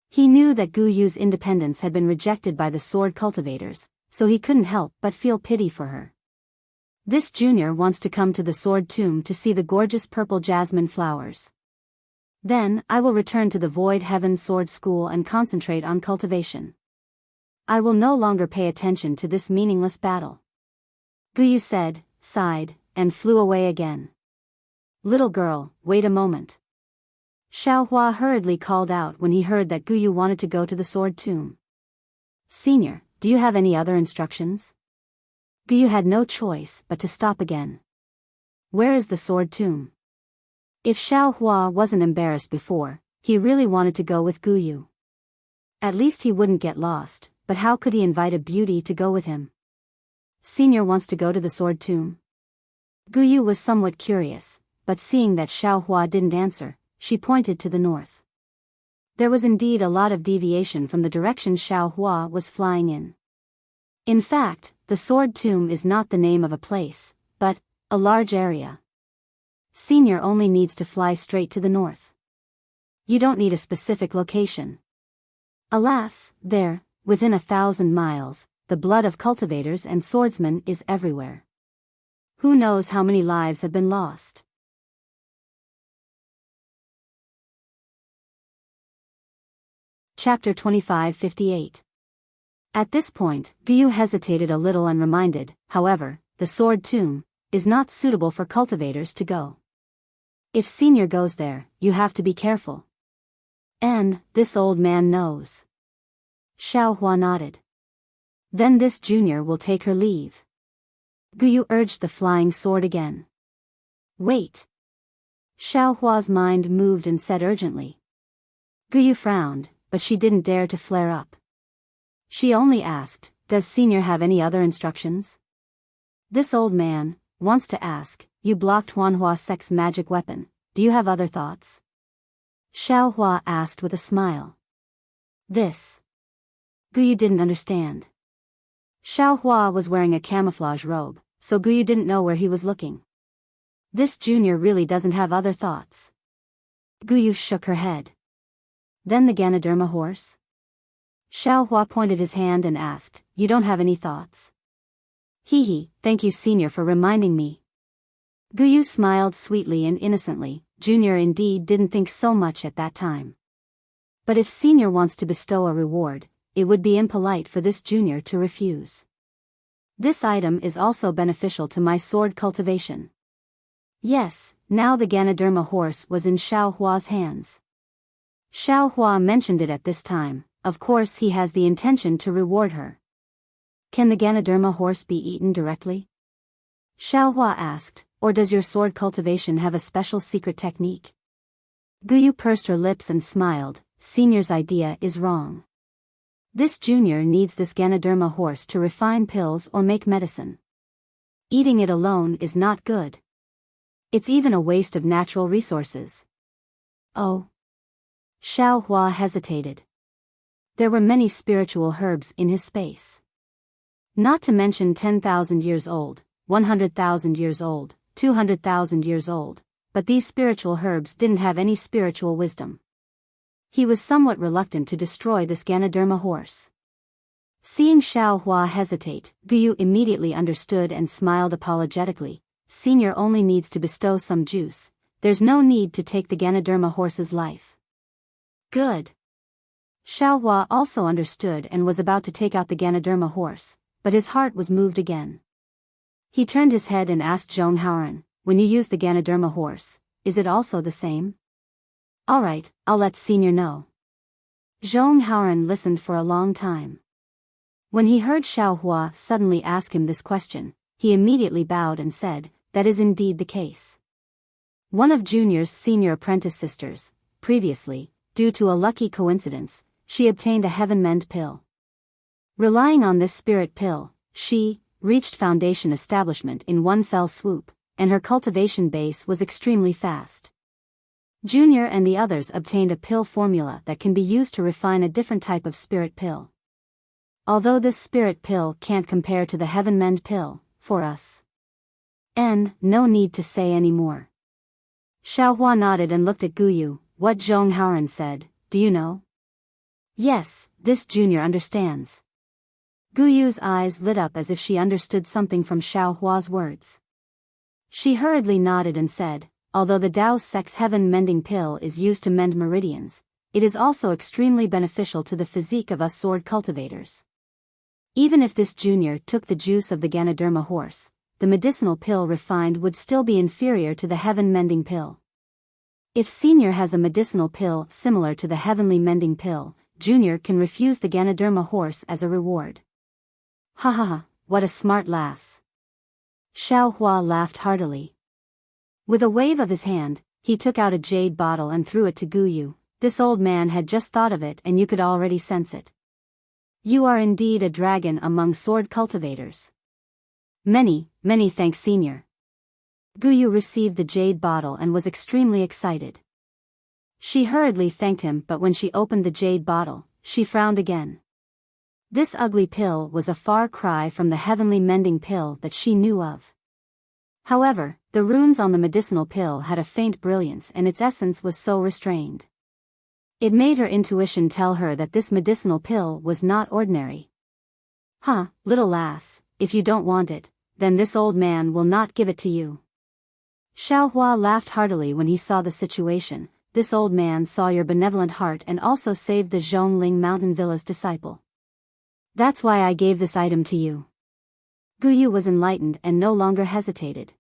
S1: He knew that Guyu's independence had been rejected by the sword cultivators, so he couldn't help but feel pity for her. This junior wants to come to the sword tomb to see the gorgeous purple jasmine flowers. Then, I will return to the Void Heaven Sword School and concentrate on cultivation. I will no longer pay attention to this meaningless battle. Guyu said, sighed, and flew away again. Little girl, wait a moment. Xiao Hua hurriedly called out when he heard that Guyu wanted to go to the sword tomb. Senior, do you have any other instructions? Guyu had no choice but to stop again. Where is the sword tomb? If Xiao Hua wasn't embarrassed before, he really wanted to go with Guyu. At least he wouldn't get lost, but how could he invite a beauty to go with him? Senior wants to go to the sword tomb? Guyu was somewhat curious, but seeing that Xiaohua didn't answer, she pointed to the north. There was indeed a lot of deviation from the direction Xiaohua was flying in. In fact, the sword tomb is not the name of a place, but a large area. Senior only needs to fly straight to the north. You don't need a specific location. Alas, there, within 1,000 miles, the blood of cultivators and swordsmen is everywhere. Who knows how many lives have been lost? Chapter 2558. At this point, Guyu hesitated a little and reminded, however, the sword tomb is not suitable for cultivators to go. If Senior goes there, you have to be careful. And this old man knows. Xiaohua nodded. Then this junior will take her leave. Guyu urged the flying sword again. Wait. Xiaohua's mind moved and said urgently. Guyu frowned, but she didn't dare to flare up. She only asked, does Senior have any other instructions? This old man wants to ask, you blocked Huanhua Sec's magic weapon, do you have other thoughts? Xiaohua asked with a smile. This. Guyu didn't understand. Xiaohua was wearing a camouflage robe, so Guyu didn't know where he was looking. This junior really doesn't have other thoughts. Guyu shook her head. Then the Ganoderma horse? Xiaohua pointed his hand and asked, you don't have any thoughts? Hee, thank you Senior for reminding me. Guyu smiled sweetly and innocently. Junior indeed didn't think so much at that time. But if Senior wants to bestow a reward, it would be impolite for this junior to refuse. This item is also beneficial to my sword cultivation. Yes, now the Ganoderma horse was in Xiaohua's hands. Xiaohua mentioned it at this time, of course he has the intention to reward her. Can the Ganoderma horse be eaten directly? Xiaohua asked, or does your sword cultivation have a special secret technique? Guyu pursed her lips and smiled, Senior's idea is wrong. This junior needs this Ganoderma horse to refine pills or make medicine. Eating it alone is not good. It's even a waste of natural resources. Oh. Xiaohua hesitated. There were many spiritual herbs in his space. Not to mention 10,000 years old, 100,000 years old, 200,000 years old, but these spiritual herbs didn't have any spiritual wisdom. He was somewhat reluctant to destroy this Ganoderma horse. Seeing Xiaohua hesitate, Guyu immediately understood and smiled apologetically. Senior only needs to bestow some juice, there's no need to take the Ganoderma horse's life. Good. Xiaohua also understood and was about to take out the Ganoderma horse, but his heart was moved again. He turned his head and asked Zhong Haoran, when you use the Ganoderma horse, is it also the same? Alright, I'll let Senior know. Zhong Haoran listened for a long time. When he heard Xiaohua suddenly ask him this question, he immediately bowed and said, that is indeed the case. One of Junior's senior apprentice sisters, previously, due to a lucky coincidence, she obtained a heaven mend pill. Relying on this spirit pill, she reached foundation establishment in one fell swoop, and her cultivation base was extremely fast. Junior and the others obtained a pill formula that can be used to refine a different type of spirit pill. Although this spirit pill can't compare to the heaven mend pill, for us. No need to say any more. Xiaohua nodded and looked at Guyu. What Zhong Haoran said, do you know? Yes, this junior understands. Guyu's eyes lit up as if she understood something from Xiaohua's words. She hurriedly nodded and said, although the Dao Sec's heaven mending pill is used to mend meridians, it is also extremely beneficial to the physique of us sword cultivators. Even if this junior took the juice of the Ganoderma horse, the medicinal pill refined would still be inferior to the heaven mending pill. If Senior has a medicinal pill similar to the heavenly mending pill, Junior can refuse the Ganoderma horse as a reward. Ha ha ha, what a smart lass. Xiaohua laughed heartily. With a wave of his hand, he took out a jade bottle and threw it to Guyu. This old man had just thought of it and you could already sense it. You are indeed a dragon among sword cultivators. Many thanks, senior. Guyu received the jade bottle and was extremely excited. She hurriedly thanked him, but when she opened the jade bottle, she frowned again. This ugly pill was a far cry from the heavenly mending pill that she knew of. However, the runes on the medicinal pill had a faint brilliance and its essence was so restrained. It made her intuition tell her that this medicinal pill was not ordinary. Huh, little lass, if you don't want it, then this old man will not give it to you. Xiaohua laughed heartily when he saw the situation. This old man saw your benevolent heart and also saved the Zhongling Mountain Villa's disciple. That's why I gave this item to you. Guyu was enlightened and no longer hesitated.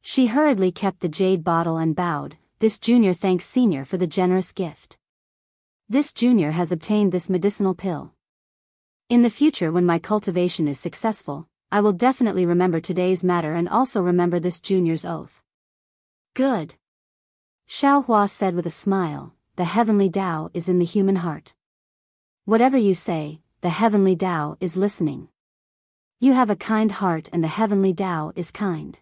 S1: She hurriedly kept the jade bottle and bowed. This junior thanks senior for the generous gift. This junior has obtained this medicinal pill. In the future, when my cultivation is successful, I will definitely remember today's matter and also remember this junior's oath. Good. Xiaohua said with a smile, the heavenly Tao is in the human heart. Whatever you say, the heavenly Tao is listening. You have a kind heart and the heavenly Tao is kind.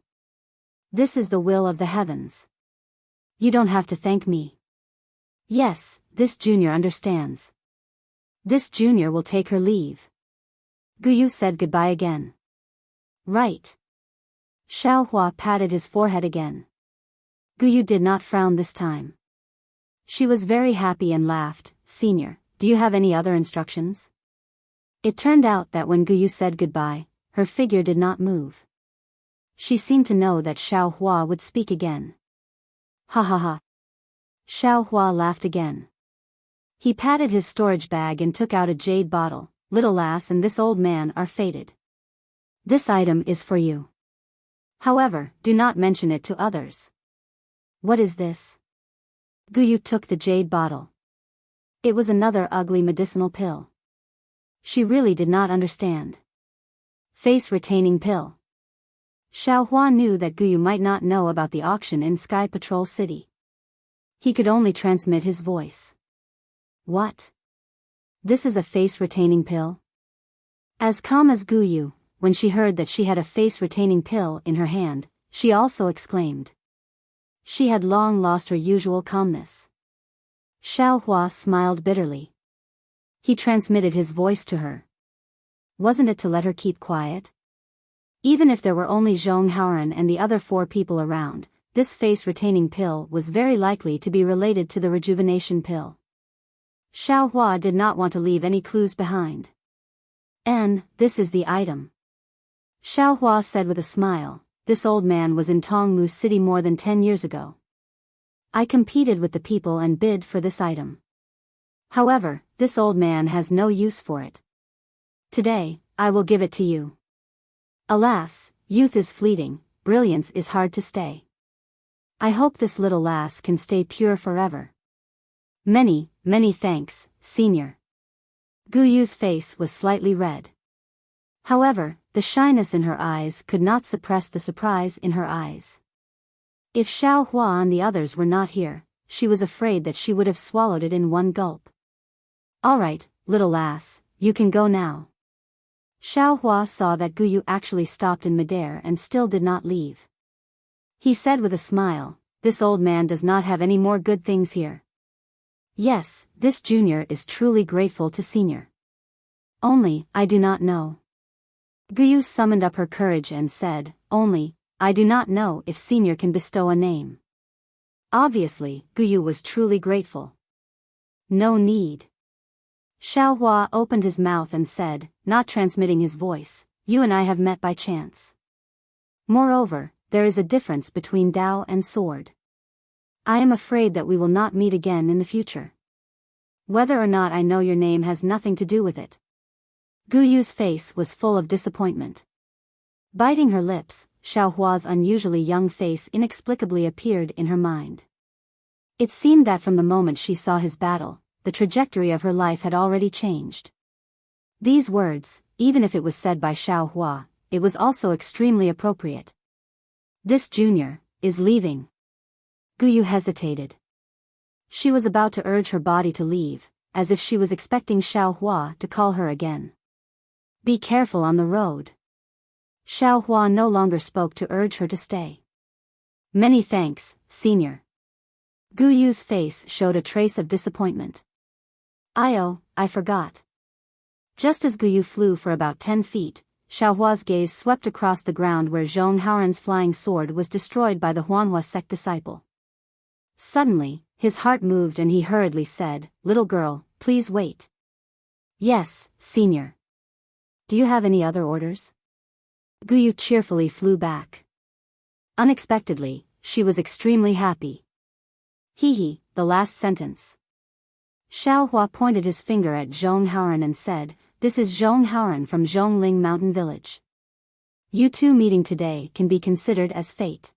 S1: This is the will of the heavens. You don't have to thank me. Yes, this junior understands. This junior will take her leave. Guyu said goodbye again. Right. Xiaohua patted his forehead again. Guyu did not frown this time. She was very happy and laughed. Senior, do you have any other instructions? It turned out that when Guyu said goodbye, her figure did not move. She seemed to know that Xiaohua would speak again. Ha ha ha. Xiaohua laughed again. He patted his storage bag and took out a jade bottle. Little lass and this old man are fated. This item is for you. However, do not mention it to others. What is this? Guyu took the jade bottle. It was another ugly medicinal pill. She really did not understand. Face-retaining pill. Xiaohua knew that Guyu might not know about the auction in Sky Patrol City. He could only transmit his voice. What? This is a face-retaining pill? As calm as Guyu, when she heard that she had a face-retaining pill in her hand, she also exclaimed. She had long lost her usual calmness. Xiaohua smiled bitterly. He transmitted his voice to her. Wasn't it to let her keep quiet? Even if there were only Zhong Haoran and the other 4 people around, this face-retaining pill was very likely to be related to the rejuvenation pill. Xiaohua did not want to leave any clues behind. This is the item. Xiaohua said with a smile, this old man was in Tongmu City more than 10 years ago. I competed with the people and bid for this item. However, this old man has no use for it. Today, I will give it to you. Alas, youth is fleeting, brilliance is hard to stay. I hope this little lass can stay pure forever. Many thanks, senior. Guyu's face was slightly red. However, the shyness in her eyes could not suppress the surprise in her eyes. If Xiaohua and the others were not here, she was afraid that she would have swallowed it in one gulp. All right, little lass, you can go now. Xiaohua saw that Guyu actually stopped in midair and still did not leave. He said with a smile, this old man does not have any more good things here. Yes, this junior is truly grateful to senior. Only, I do not know. Guyu summoned up her courage and said, only, I do not know if senior can bestow a name. Obviously, Guyu was truly grateful. No need. Xiaohua opened his mouth and said, not transmitting his voice, you and I have met by chance. Moreover, there is a difference between Dao and sword. I am afraid that we will not meet again in the future. Whether or not I know your name has nothing to do with it. Guyu's face was full of disappointment. Biting her lips, Xiaohua's unusually young face inexplicably appeared in her mind. It seemed that from the moment she saw his battle, the trajectory of her life had already changed. These words, even if it was said by Xiaohua, it was also extremely appropriate. This junior is leaving. Guyu hesitated. She was about to urge her body to leave, as if she was expecting Xiaohua to call her again. Be careful on the road. Xiao Hua no longer spoke to urge her to stay. Many thanks, senior. Gu Yu's face showed a trace of disappointment. I forgot. Just as Gu Yu flew for about 10 feet, Xiao Hua's gaze swept across the ground where Zhong Haoren's flying sword was destroyed by the Huanhua sect disciple. Suddenly, his heart moved and he hurriedly said, "Little girl, please wait." "Yes, senior." "Do you have any other orders?" Gu Yu cheerfully flew back. Unexpectedly, she was extremely happy. Hee, the last sentence. Xiao Hua pointed his finger at Zhong Haoren and said, "This is Zhong Haoren from Zhongling Mountain Village. You two meeting today can be considered as fate."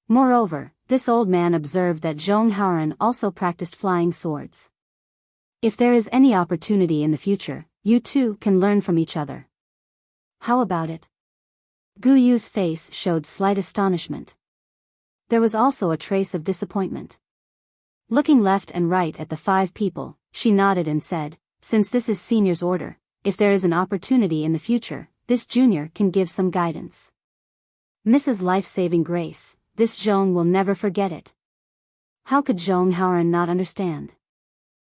S1: Moreover, this old man observed that Zhong Haoren also practiced flying swords. "If there is any opportunity in the future, you two can learn from each other." "How about it?" Gu Yu's face showed slight astonishment. There was also a trace of disappointment. Looking left and right at the 5 people, she nodded and said, "Since this is senior's order, if there is an opportunity in the future, this junior can give some guidance. Mrs. Life-Saving Grace, this Zhong will never forget it." How could Zhong Haoren not understand?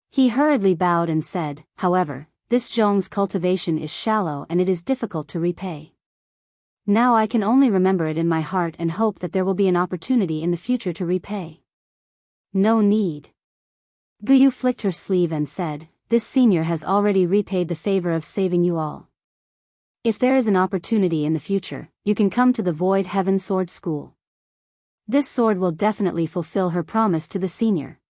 S1: He hurriedly bowed and said, "However, this Zhong's cultivation is shallow and it is difficult to repay. Now I can only remember it in my heart and hope that there will be an opportunity in the future to repay." "No need." Gu Yu flicked her sleeve and said, "This senior has already repaid the favor of saving you all. If there is an opportunity in the future, you can come to the Void Heaven Sword School. This sword will definitely fulfill her promise to the senior."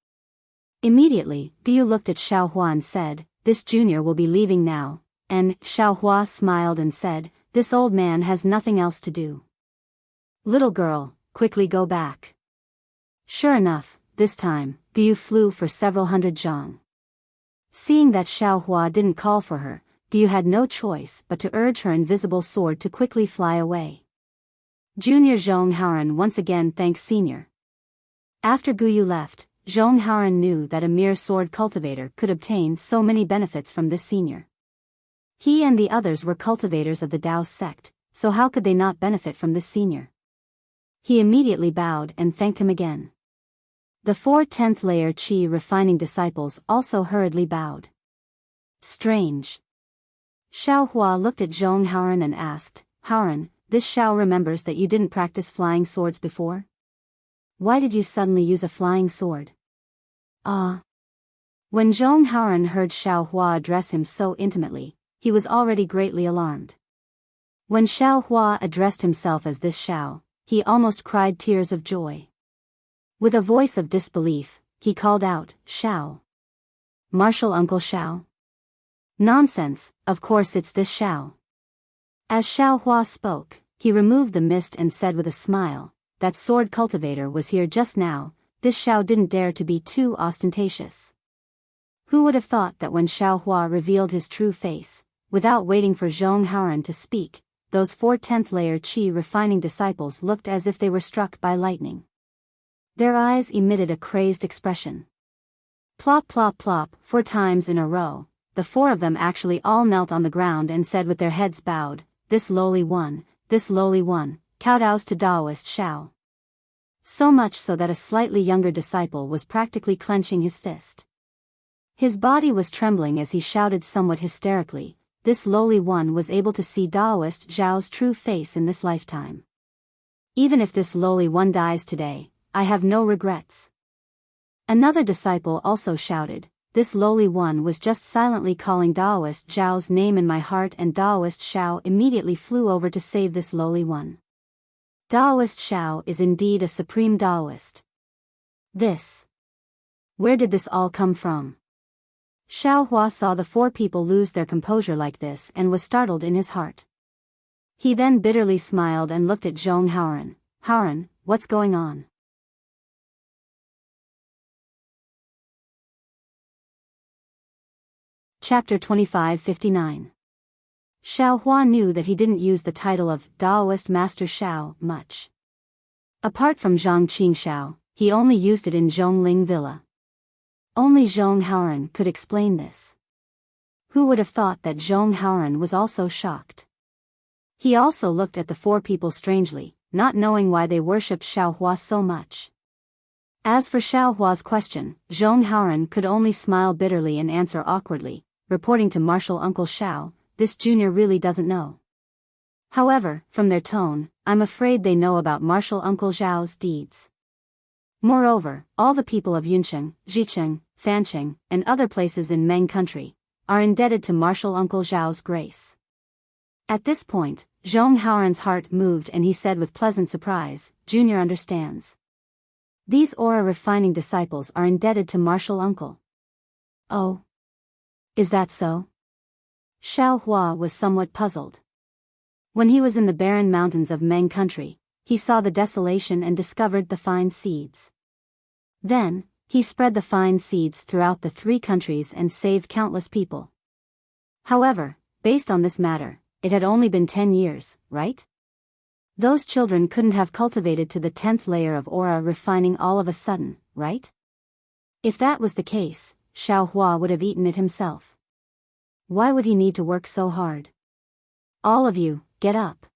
S1: Immediately, Gu Yu looked at Xiao Hua and said, "This junior will be leaving now," and Xiao Hua smiled and said, "This old man has nothing else to do. Little girl, quickly go back." Sure enough, this time, Gu Yu flew for several hundred zhang. Seeing that Xiao Hua didn't call for her, Gu Yu had no choice but to urge her invisible sword to quickly fly away. Junior Zhong Haoren once again thanked senior. After Gu Yu left, Zhong Haoren knew that a mere sword cultivator could obtain so many benefits from this senior. He and the others were cultivators of the Dao sect, so how could they not benefit from this senior? He immediately bowed and thanked him again. The 4 10th layer Qi refining disciples also hurriedly bowed. Strange. Xiao Hua looked at Zhong Haoren and asked, "Haoren, this Xiao remembers that you didn't practice flying swords before? Why did you suddenly use a flying sword?" When Zhong Haoren heard Xiao Hua address him so intimately, he was already greatly alarmed. When Xiao Hua addressed himself as this Xiao, he almost cried tears of joy. With a voice of disbelief, he called out, "Xiao. Martial Uncle Xiao? Nonsense, of course it's this Xiao." As Xiao Hua spoke, he removed the mist and said with a smile, "That sword cultivator was here just now, this Xiao didn't dare to be too ostentatious." Who would have thought that when Xiao Hua revealed his true face, without waiting for Zhong Haoren to speak, those 4 10th layer Qi refining disciples looked as if they were struck by lightning. Their eyes emitted a crazed expression. Plop plop plop, 4 times in a row, the 4 of them actually all knelt on the ground and said with their heads bowed, this lowly one, kowtows to Taoist Xiao." So much so that a slightly younger disciple was practically clenching his fist. His body was trembling as he shouted somewhat hysterically, "This lowly one was able to see Taoist Zhao's true face in this lifetime. Even if this lowly one dies today, I have no regrets." Another disciple also shouted, "This lowly one was just silently calling Taoist Zhao's name in my heart," and Taoist Xiao immediately flew over to save this lowly one. Taoist Xiao is indeed a supreme Taoist. Where did this all come from? Xiao Hua saw the 4 people lose their composure like this and was startled in his heart. He then bitterly smiled and looked at Zhong Haoren. "Haoren, what's going on?" Chapter 2559. Xiao Hua knew that he didn't use the title of Taoist Master Xiao much. Apart from Zhang Qingxiao, he only used it in Zhongling Villa. Only Zhong Haoren could explain this. Who would have thought that Zhong Haoren was also shocked? He also looked at the four people strangely, not knowing why they worshipped Xiaohua so much. As for Xiaohua's question, Zhong Haoran could only smile bitterly and answer awkwardly, reporting to Martial Uncle Xiao, "This junior really doesn't know." However, from their tone, I'm afraid they know about Martial Uncle Zhao's deeds. Moreover, all the people of Yuncheng, Jicheng, Fancheng, and other places in Meng country are indebted to Martial Uncle Zhao's grace. At this point, Zhong Haoran's heart moved and he said with pleasant surprise, "Junior understands. These aura-refining disciples are indebted to Martial Uncle." "Oh. Is that so?" Xiaohua was somewhat puzzled. When he was in the barren mountains of Meng country, he saw the desolation and discovered the fine seeds. Then, he spread the fine seeds throughout the three countries and saved countless people. However, based on this matter, it had only been 10 years, right? Those children couldn't have cultivated to the 10th layer of aura refining all of a sudden, right? If that was the case, Xiaohua would have eaten it himself. Why would he need to work so hard? "All of you, get up."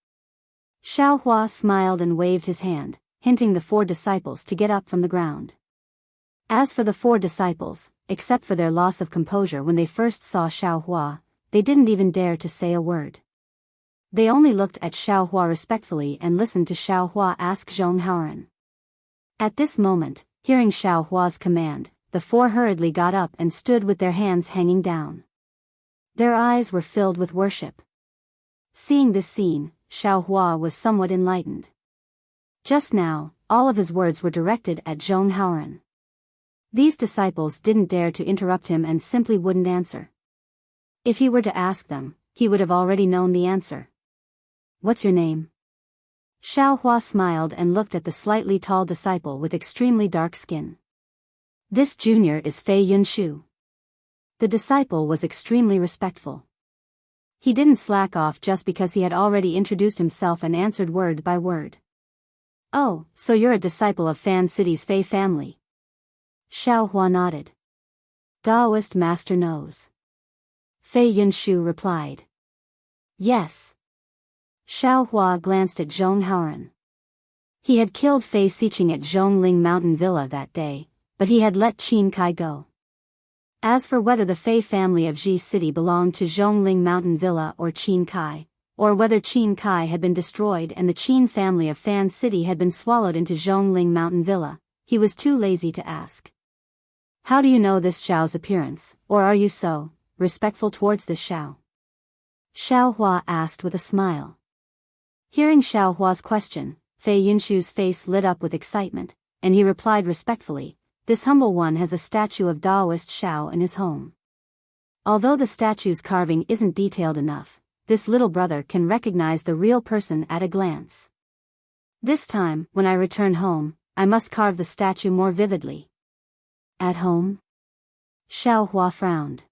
S1: Xiaohua smiled and waved his hand, hinting the four disciples to get up from the ground. As for the four disciples, except for their loss of composure when they first saw Xiaohua, they didn't even dare to say a word. They only looked at Xiaohua respectfully and listened to Xiaohua ask Zhong Haoran. At this moment, hearing Xiaohua's command, the four hurriedly got up and stood with their hands hanging down. Their eyes were filled with worship. Seeing this scene, Xiaohua was somewhat enlightened. Just now, all of his words were directed at Zhong Haoran. These disciples didn't dare to interrupt him and simply wouldn't answer. If he were to ask them, he would have already known the answer. "What's your name?" Xiaohua smiled and looked at the slightly tall disciple with extremely dark skin. "This junior is Fei Yunshu." The disciple was extremely respectful. He didn't slack off just because he had already introduced himself and answered word by word. "Oh, so you're a disciple of Fan City's Fei family?" Xiaohua nodded. "Daoist master knows." Fei Yunshu replied. "Yes." Xiaohua glanced at Zhong Haoran. He had killed Fei Xiqing at Zhongling Mountain Villa that day, but he had let Qin Kai go. As for whether the Fei family of Ji City belonged to Zhongling Mountain Villa or Qin Kai, or whether Qin Kai had been destroyed and the Qin family of Fan City had been swallowed into Zhongling Mountain Villa, he was too lazy to ask. "How do you know this Xiao's appearance, or are you so respectful towards this Xiao?" Xiaohua asked with a smile. Hearing Xiaohua's question, Fei Yunshu's face lit up with excitement, and he replied respectfully, "This humble one has a statue of Daoist Xiao in his home. Although the statue's carving isn't detailed enough, this little brother can recognize the real person at a glance. This time, when I return home, I must carve the statue more vividly." "At home?" Xiaohua frowned.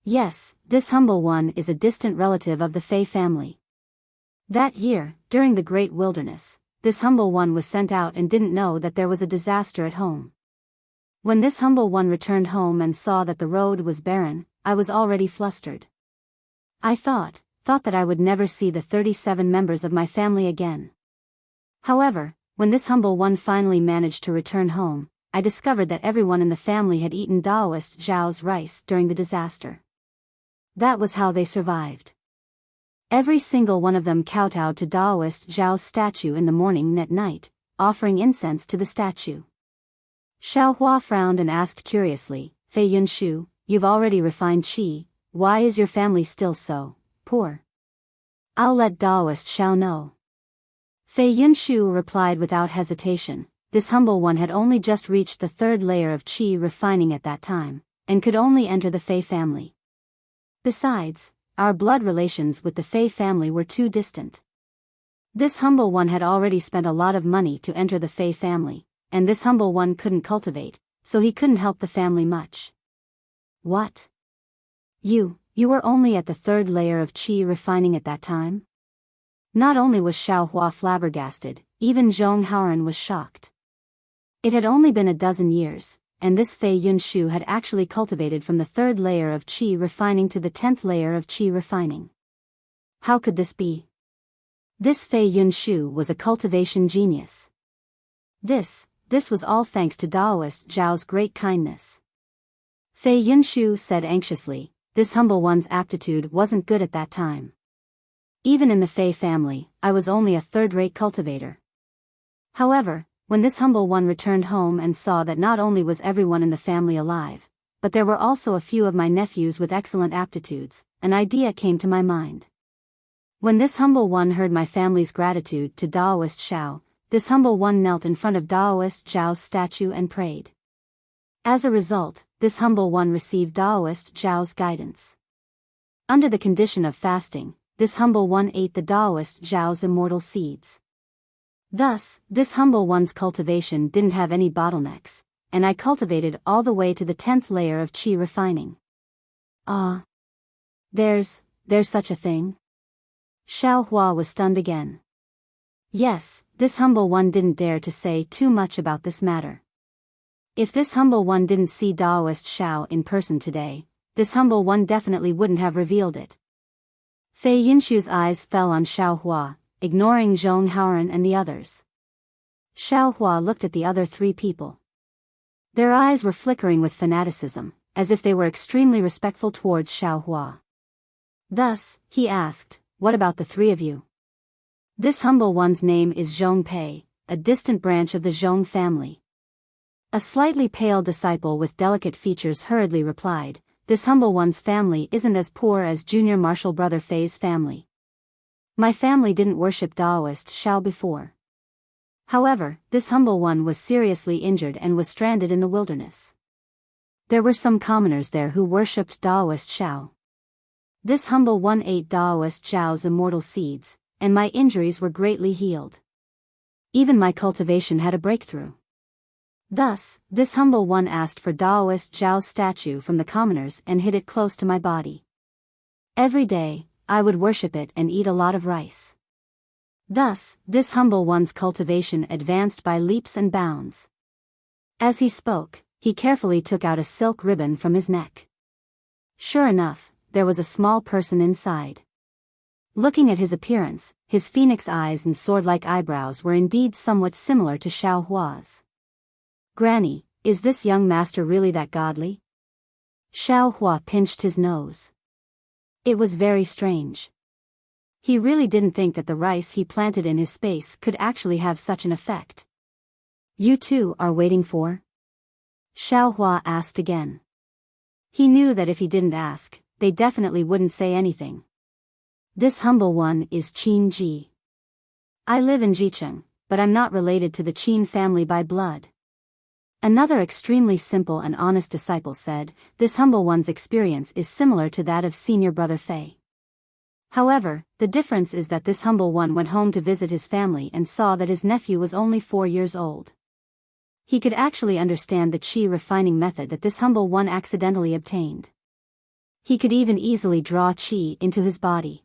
S1: "Yes, this humble one is a distant relative of the Fei family. That year, during the Great Wilderness, this humble one was sent out and didn't know that there was a disaster at home. When this humble one returned home and saw that the road was barren, I was already flustered. I thought that I would never see the 37 members of my family again. However, when this humble one finally managed to return home, I discovered that everyone in the family had eaten Daoist Zhao's rice during the disaster. That was how they survived. Every single one of them kowtowed to Daoist Zhao's statue in the morning and at night, offering incense to the statue." Xiaohua frowned and asked curiously, "Fei Yunshu, you've already refined qi, why is your family still so poor?" "I'll let Daoist Xiao know." Fei Yunshu replied without hesitation. This humble one had only just reached the 3rd layer of qi refining at that time, and could only enter the Fei family. Besides, our blood relations with the Fei family were too distant. This humble one had already spent a lot of money to enter the Fei family, and this humble one couldn't cultivate, so he couldn't help the family much. "What? You were only at the 3rd layer of qi refining at that time?" Not only was Xiaohua flabbergasted, even Zhong Haoran was shocked. It had only been a dozen years, and this Fei Yunshu had actually cultivated from the 3rd layer of qi refining to the 10th layer of qi refining. How could this be? This Fei Yunshu was a cultivation genius. This was all thanks to Daoist Zhao's great kindness. Fei Yunshu said anxiously, this humble one's aptitude wasn't good at that time. Even in the Fei family, I was only a third-rate cultivator. However, when this humble one returned home and saw that not only was everyone in the family alive, but there were also a few of my nephews with excellent aptitudes, an idea came to my mind. When this humble one heard my family's gratitude to Daoist Zhao, this humble one knelt in front of Daoist Zhao's statue and prayed. As a result, this humble one received Daoist Zhao's guidance. Under the condition of fasting, this humble one ate the Daoist Zhao's immortal seeds. Thus, this humble one's cultivation didn't have any bottlenecks, and I cultivated all the way to the 10th layer of qi refining. Ah! There's such a thing? Xiao Hua was stunned again. Yes, this humble one didn't dare to say too much about this matter. If this humble one didn't see Daoist Zhao in person today, this humble one definitely wouldn't have revealed it. Fei Yunshu's eyes fell on Xiao Hua, ignoring Zhong Haoran and the others. Xiao Hua looked at the other three people. Their eyes were flickering with fanaticism, as if they were extremely respectful towards Xiao Hua. Thus, he asked, what about the three of you? This humble one's name is Zhong Pei, a distant branch of the Zhong family. A slightly pale disciple with delicate features hurriedly replied, this humble one's family isn't as poor as junior martial brother Fei's family. My family didn't worship Daoist Zhao before. However, this humble one was seriously injured and was stranded in the wilderness. There were some commoners there who worshipped Daoist Zhao. This humble one ate Daoist Zhao's immortal seeds, and my injuries were greatly healed. Even my cultivation had a breakthrough. Thus, this humble one asked for Daoist Zhao's statue from the commoners and hid it close to my body. Every day, I would worship it and eat a lot of rice. Thus, this humble one's cultivation advanced by leaps and bounds. As he spoke, he carefully took out a silk ribbon from his neck. Sure enough, there was a small person inside. Looking at his appearance, his phoenix eyes and sword-like eyebrows were indeed somewhat similar to Xiao Hua's. Granny, is this young master really that godly? Xiao Hua pinched his nose. It was very strange. He really didn't think that the rice he planted in his space could actually have such an effect. You two are waiting for? Xiao Hua asked again. He knew that if he didn't ask, they definitely wouldn't say anything. This humble one is Qin Ji. I live in Jicheng, but I'm not related to the Qin family by blood. Another extremely simple and honest disciple said, this humble one's experience is similar to that of senior brother Fei. However, the difference is that this humble one went home to visit his family and saw that his nephew was only 4 years old. He could actually understand the qi refining method that this humble one accidentally obtained. He could even easily draw qi into his body.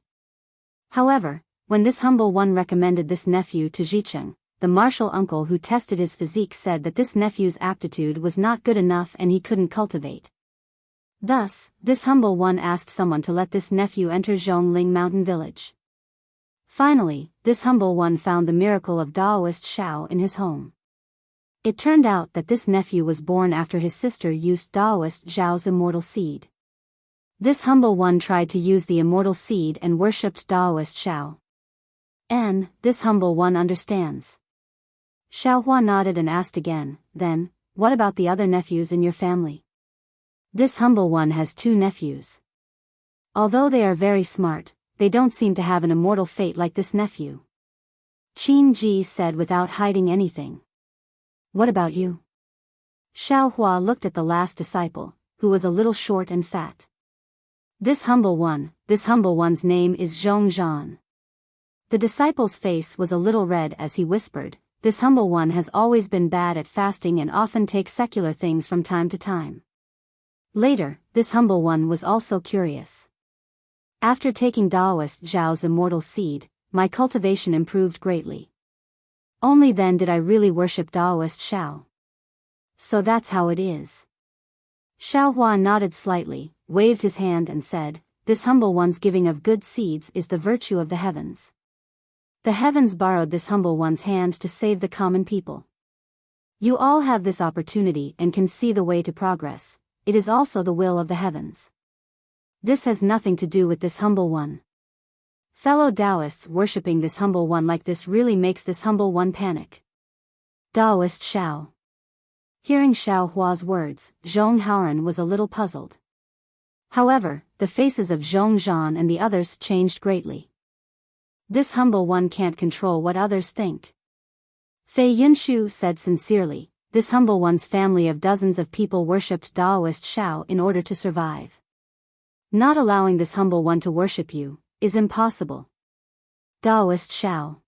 S1: However, when this humble one recommended this nephew to Jicheng, the martial uncle who tested his physique said that this nephew's aptitude was not good enough and he couldn't cultivate. Thus, this humble one asked someone to let this nephew enter Zhongling Mountain Village. Finally, this humble one found the miracle of Daoist Zhao in his home. It turned out that this nephew was born after his sister used Daoist Zhao's immortal seed. This humble one tried to use the immortal seed and worshipped Daoist Zhao. And, this humble one understands. Xiao Hua nodded and asked again, then, what about the other nephews in your family? This humble one has 2 nephews. Although they are very smart, they don't seem to have an immortal fate like this nephew. Qin Ji said without hiding anything. What about you? Xiao Hua looked at the last disciple, who was a little short and fat. This humble one's name is Zhong Zhan. The disciple's face was a little red as he whispered, this humble one has always been bad at fasting and often takes secular things from time to time. Later, this humble one was also curious. After taking Daoist Zhao's immortal seed, my cultivation improved greatly. Only then did I really worship Daoist Zhao. So that's how it is. Xiao Hua nodded slightly, waved his hand and said, this humble one's giving of good seeds is the virtue of the heavens. The heavens borrowed this humble one's hand to save the common people. You all have this opportunity and can see the way to progress. It is also the will of the heavens. This has nothing to do with this humble one. Fellow Taoists worshipping this humble one like this really makes this humble one panic. Taoist Xiao. Hearing Xiao Hua's words, Zhong Haoran was a little puzzled. However, the faces of Zhong Zhan and the others changed greatly. This humble one can't control what others think. Fei Yunshu said sincerely, this humble one's family of dozens of people worshipped Taoist Xiao in order to survive. Not allowing this humble one to worship you is impossible. Taoist Xiao.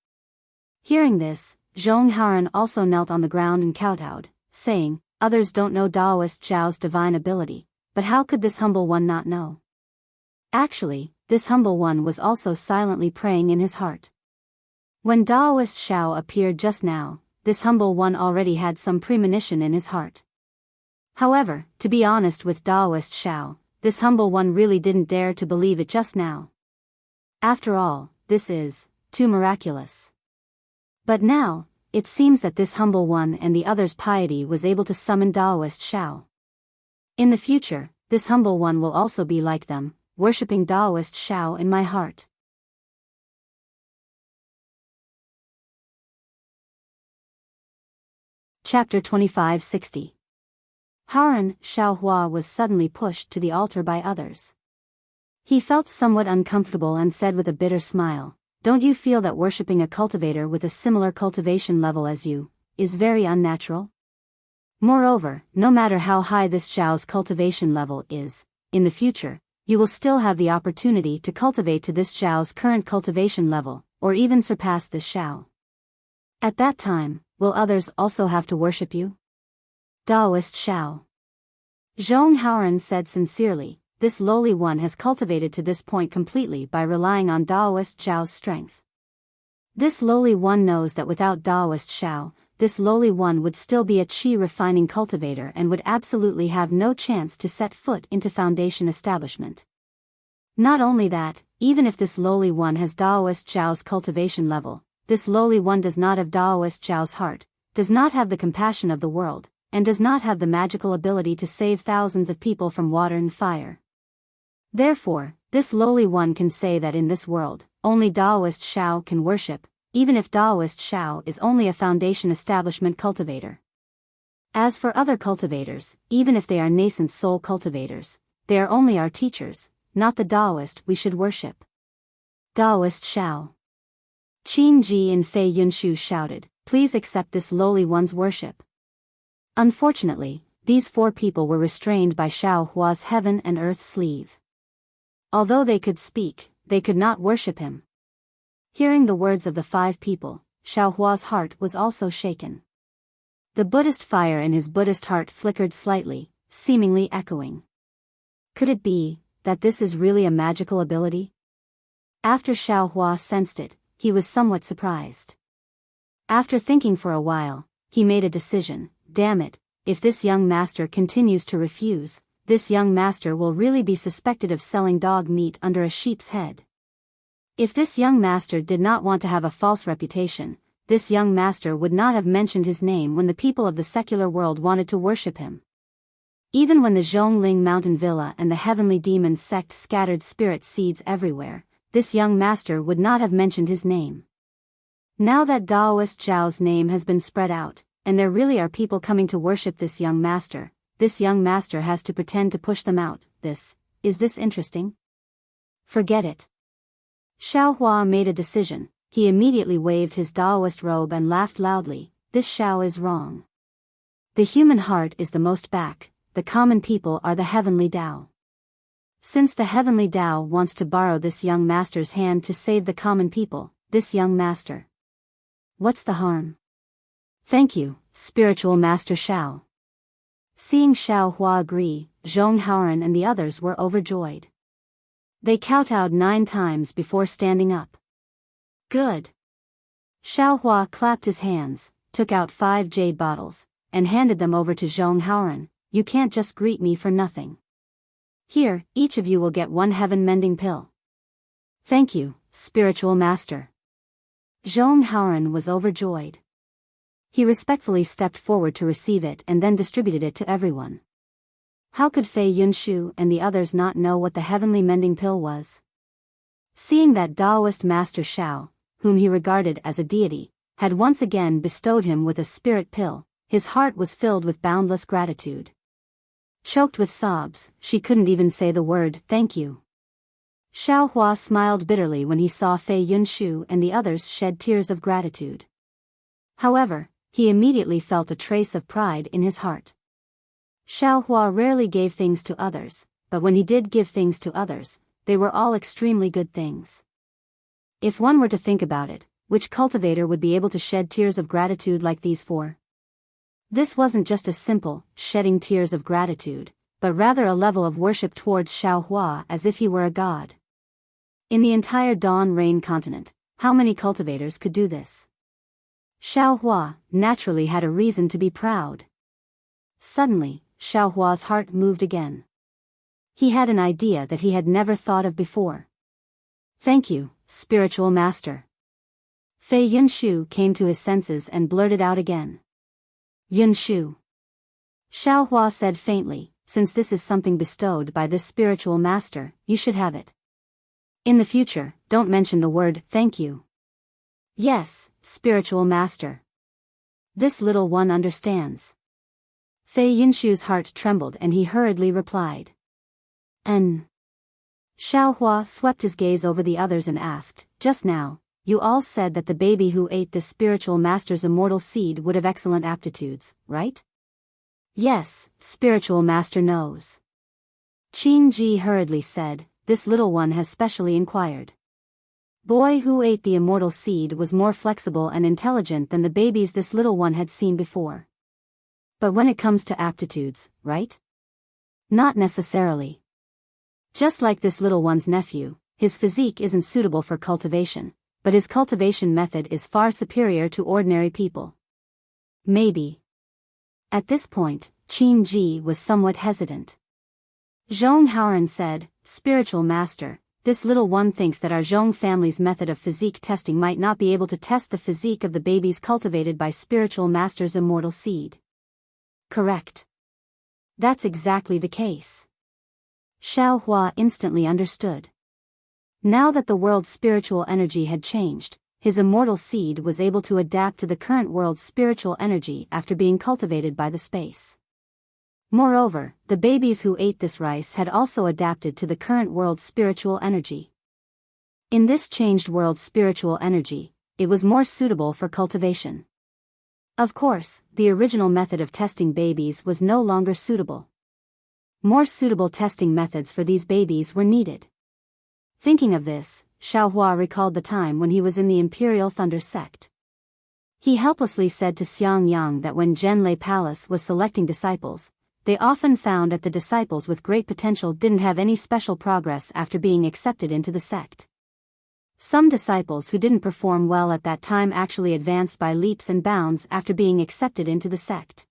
S1: Hearing this, Zhong Haoran also knelt on the ground and kowtowed, saying, others don't know Taoist Xiao's divine ability, but how could this humble one not know? Actually, this humble one was also silently praying in his heart. When Taoist Xiao appeared just now, this humble one already had some premonition in his heart. However, to be honest with Taoist Xiao, this humble one really didn't dare to believe it just now. After all, this is too miraculous. But now, it seems that this humble one and the others' piety was able to summon Taoist Xiao. In the future, this humble one will also be like them, worshipping Taoist Xiao in my heart. Chapter 2560. Haoran, Xiao Hua was suddenly pushed to the altar by others. He felt somewhat uncomfortable and said with a bitter smile, don't you feel that worshipping a cultivator with a similar cultivation level as you is very unnatural? Moreover, no matter how high this Xiao's cultivation level is, in the future, you will still have the opportunity to cultivate to this Xiao's current cultivation level, or even surpass this Xiao. At that time, will others also have to worship you? Taoist Xiao. Zhong Haoran said sincerely, this lowly one has cultivated to this point completely by relying on Taoist Xiao's strength. This lowly one knows that without Taoist Xiao, this lowly one would still be a qi refining cultivator and would absolutely have no chance to set foot into foundation establishment. Not only that, even if this lowly one has Taoist Xiao's cultivation level, this lowly one does not have Taoist Xiao's heart, does not have the compassion of the world, and does not have the magical ability to save thousands of people from water and fire. Therefore, this lowly one can say that in this world, only Taoist Xiao can worship, even if Taoist Xiao is only a foundation establishment cultivator. As for other cultivators, even if they are nascent soul cultivators, they are only our teachers, not the Taoist we should worship. Taoist Xiao. Qin Ji and Fei Yunshu shouted, please accept this lowly one's worship. Unfortunately, these four people were restrained by Xiao Hua's heaven and earth sleeve. Although they could speak, they could not worship him. Hearing the words of the five people, Xiao Hua's heart was also shaken. The Buddhist fire in his Buddhist heart flickered slightly, seemingly echoing. Could it be that this is really a magical ability? After Xiao Hua sensed it, he was somewhat surprised. After thinking for a while, he made a decision, damn it, if this young master continues to refuse, this young master will really be suspected of selling dog meat under a sheep's head. If this young master did not want to have a false reputation, this young master would not have mentioned his name when the people of the secular world wanted to worship him. Even when the Zhongling mountain villa and the heavenly demon sect scattered spirit seeds everywhere, this young master would not have mentioned his name. Now that Taoist Zhao's name has been spread out, and there really are people coming to worship this young master has to pretend to push them out. Is this interesting? Forget it. Xiao Hua made a decision. He immediately waved his Taoist robe and laughed loudly. This Xiao is wrong. The human heart is the most back, the common people are the heavenly Tao. Since the heavenly Tao wants to borrow this young master's hand to save the common people, this young master. What's the harm? Thank you, spiritual master Xiao. Seeing Xiao Hua agree, Zhong Haoran and the others were overjoyed. They kowtowed 9 times before standing up. Good. Xiao Hua clapped his hands, took out 5 jade bottles, and handed them over to Zhong Haoran. You can't just greet me for nothing. Here, each of you will get 1 heaven-mending pill. Thank you, spiritual master. Zhong Haoran was overjoyed. He respectfully stepped forward to receive it and then distributed it to everyone. How could Fei Yunshu and the others not know what the heavenly mending pill was? Seeing that Taoist master Shao, whom he regarded as a deity, had once again bestowed him with a spirit pill, his heart was filled with boundless gratitude. Choked with sobs, she couldn't even say the word "thank you." Xiao Hua smiled bitterly when he saw Fei Yunshu and the others shed tears of gratitude. However, he immediately felt a trace of pride in his heart. Xiao Hua rarely gave things to others, but when he did give things to others, they were all extremely good things. If one were to think about it, which cultivator would be able to shed tears of gratitude like these four? This wasn't just a simple, shedding tears of gratitude, but rather a level of worship towards Xiao Hua as if he were a god. In the entire Dawn Rain continent, how many cultivators could do this? Xiao Hua naturally had a reason to be proud. Suddenly, Xiao Hua's heart moved again. He had an idea that he had never thought of before. "Thank you, spiritual master." Fei Yunshu came to his senses and blurted out again. "Yunshu." Xiao Hua said faintly, "Since this is something bestowed by this spiritual master, you should have it. In the future, don't mention the word "thank you." "Yes, spiritual master. This little one understands." Fei Yunshu's heart trembled and he hurriedly replied. "N." Xiao Hua swept his gaze over the others and asked, "Just now, you all said that the baby who ate this spiritual master's immortal seed would have excellent aptitudes, right?" "Yes, spiritual master knows." Qin Ji hurriedly said, "This little one has specially inquired. Boy who ate the immortal seed was more flexible and intelligent than the babies this little one had seen before. But when it comes to aptitudes, right? Not necessarily. Just like this little one's nephew, his physique isn't suitable for cultivation, but his cultivation method is far superior to ordinary people. Maybe." At this point, Qin Ji was somewhat hesitant. Zhong Haoran said, "Spiritual master, this little one thinks that our Zhong family's method of physique testing might not be able to test the physique of the babies cultivated by spiritual master's immortal seed." "Correct. That's exactly the case." Xiao Hua instantly understood. Now that the world's spiritual energy had changed, his immortal seed was able to adapt to the current world's spiritual energy after being cultivated by the space. Moreover, the babies who ate this rice had also adapted to the current world's spiritual energy. In this changed world's spiritual energy, it was more suitable for cultivation. Of course, the original method of testing babies was no longer suitable. More suitable testing methods for these babies were needed. Thinking of this, Xiao Hua recalled the time when he was in the Imperial Thunder sect. He helplessly said to Xiang Yang that when Zhenlei Palace was selecting disciples, they often found that the disciples with great potential didn't have any special progress after being accepted into the sect. Some disciples who didn't perform well at that time actually advanced by leaps and bounds after being accepted into the sect.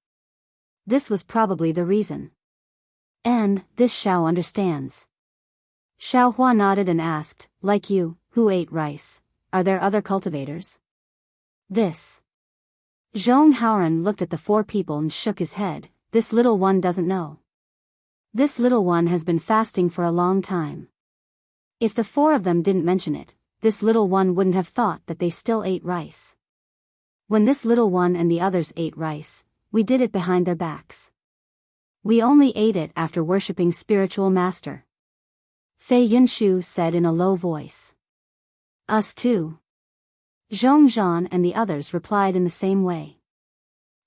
S1: This was probably the reason. "And this Xiao understands." Xiao Hua nodded and asked, "Like you, who ate rice, are there other cultivators?" "This." Zhong Haoran looked at the four people and shook his head. "This little one doesn't know. This little one has been fasting for a long time." If the four of them didn't mention it, this little one wouldn't have thought that they still ate rice. When this little one and the others ate rice, we did it behind their backs. We only ate it after worshipping spiritual master. Fei Yunshu said in a low voice. "Us too." Zhong Zhan and the others replied in the same way.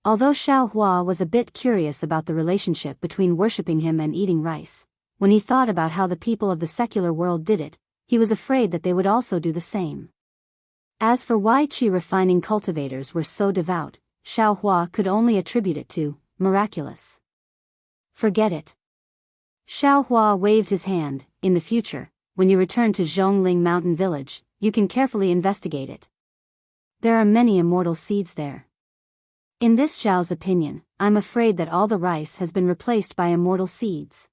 S1: Although Xiao Hua was a bit curious about the relationship between worshipping him and eating rice, when he thought about how the people of the secular world did it, he was afraid that they would also do the same. As for why qi refining cultivators were so devout, Xiao Hua could only attribute it to miraculous. Forget it. Xiao Hua waved his hand. "In the future, when you return to Zhongling Mountain Village, you can carefully investigate it. There are many immortal seeds there. In this Zhao's opinion, I'm afraid that all the rice has been replaced by immortal seeds."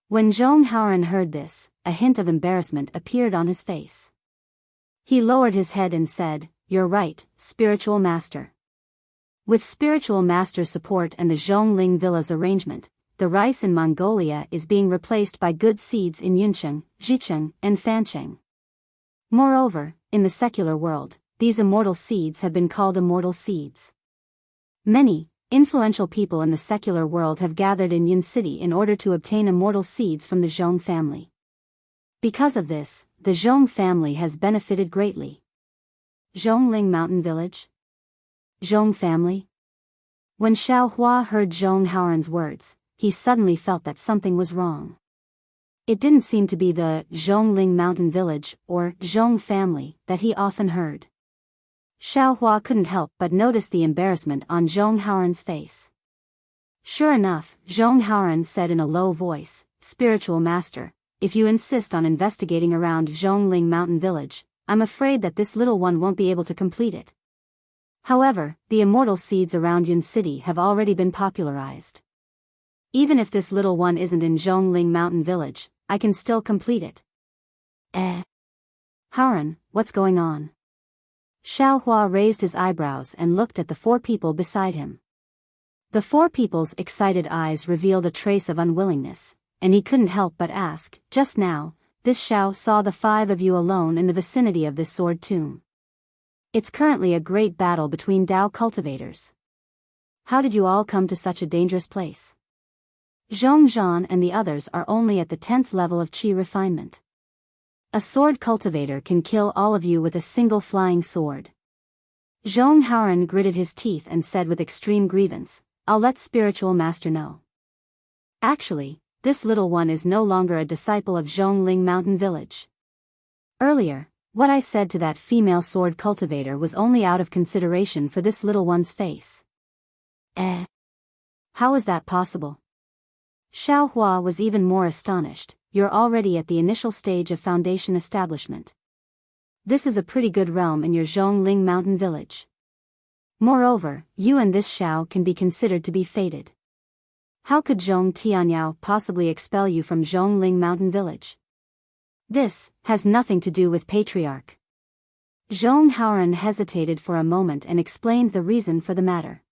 S1: When Zhong Haoran heard this, a hint of embarrassment appeared on his face. He lowered his head and said, you're right, spiritual master. With spiritual master support and the Zhongling Villa's arrangement, the rice in Mongolia is being replaced by good seeds in Yuncheng, Zhicheng, and Fancheng. Moreover, in the secular world, these immortal seeds have been called immortal seeds. Many influential people in the secular world have gathered in Yun City in order to obtain immortal seeds from the Zhong family. Because of this, the Zhong family has benefited greatly. Zhongling Mountain Village? Zhong family? When Xiao Hua heard Zhong Haoran's words, he suddenly felt that something was wrong. It didn't seem to be the Zhongling Mountain Village or Zhong family that he often heard. Xiao Hua couldn't help but notice the embarrassment on Zhong Haoran's face. Sure enough, Zhong Haoran said in a low voice, "Spiritual master, if you insist on investigating around Zhongling Mountain Village, I'm afraid that this little one won't be able to complete it. However, the immortal seeds around Yun City have already been popularized. Even if this little one isn't in Zhongling Mountain Village, I can still complete it." Haoran, what's going on? Xiao Hua raised his eyebrows and looked at the four people beside him. The four people's excited eyes revealed a trace of unwillingness, and he couldn't help but ask, "Just now, this Xiao saw the five of you alone in the vicinity of this sword tomb. It's currently a great battle between Dao cultivators. How did you all come to such a dangerous place? Zhong Zhan and the others are only at the 10th level of qi refinement. A sword cultivator can kill all of you with a single flying sword." Zhong Haoran gritted his teeth and said with extreme grievance, "I'll let spiritual master know. Actually, this little one is no longer a disciple of Zhongling Mountain Village. Earlier, what I said to that female sword cultivator was only out of consideration for this little one's face." How is that possible? Xiao Hua was even more astonished. "You're already at the initial stage of foundation establishment. This is a pretty good realm in your Zhongling Mountain Village. Moreover, you and this Xiao can be considered to be fated. How could Zhong Tianyao possibly expel you from Zhongling Mountain Village? This has nothing to do with Patriarch." Zhong Haoran hesitated for a moment and explained the reason for the matter.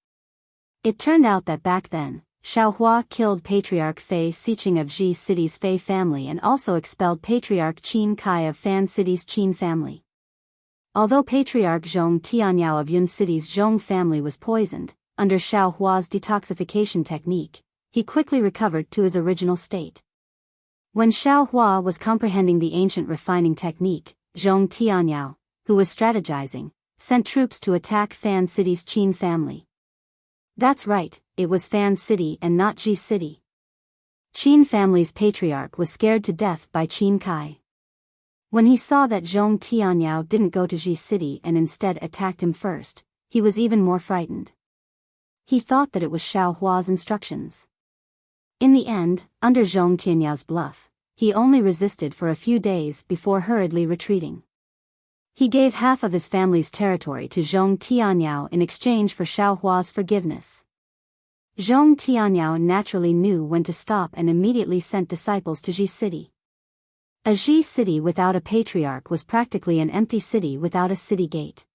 S1: It turned out that back then, Xiao Hua killed Patriarch Fei Xiqing of Ji City's Fei family and also expelled Patriarch Qin Kai of Fan City's Qin family. Although Patriarch Zhong Tianyao of Yun City's Zhong family was poisoned, under Xiao Hua's detoxification technique, he quickly recovered to his original state. When Xiao Hua was comprehending the ancient refining technique, Zhong Tianyao, who was strategizing, sent troops to attack Fan City's Qin family. That's right, it was Fan City and not Ji City. Qin family's patriarch was scared to death by Qin Kai. When he saw that Zhong Tianyao didn't go to Ji City and instead attacked him first, he was even more frightened. He thought that it was Xiao Hua's instructions. In the end, under Zhong Tianyao's bluff, he only resisted for a few days before hurriedly retreating. He gave half of his family's territory to Zhong Tianyao in exchange for Xiao Hua's forgiveness. Zhong Tianyao naturally knew when to stop and immediately sent disciples to Ji City. A Ji City without a patriarch was practically an empty city without a city gate.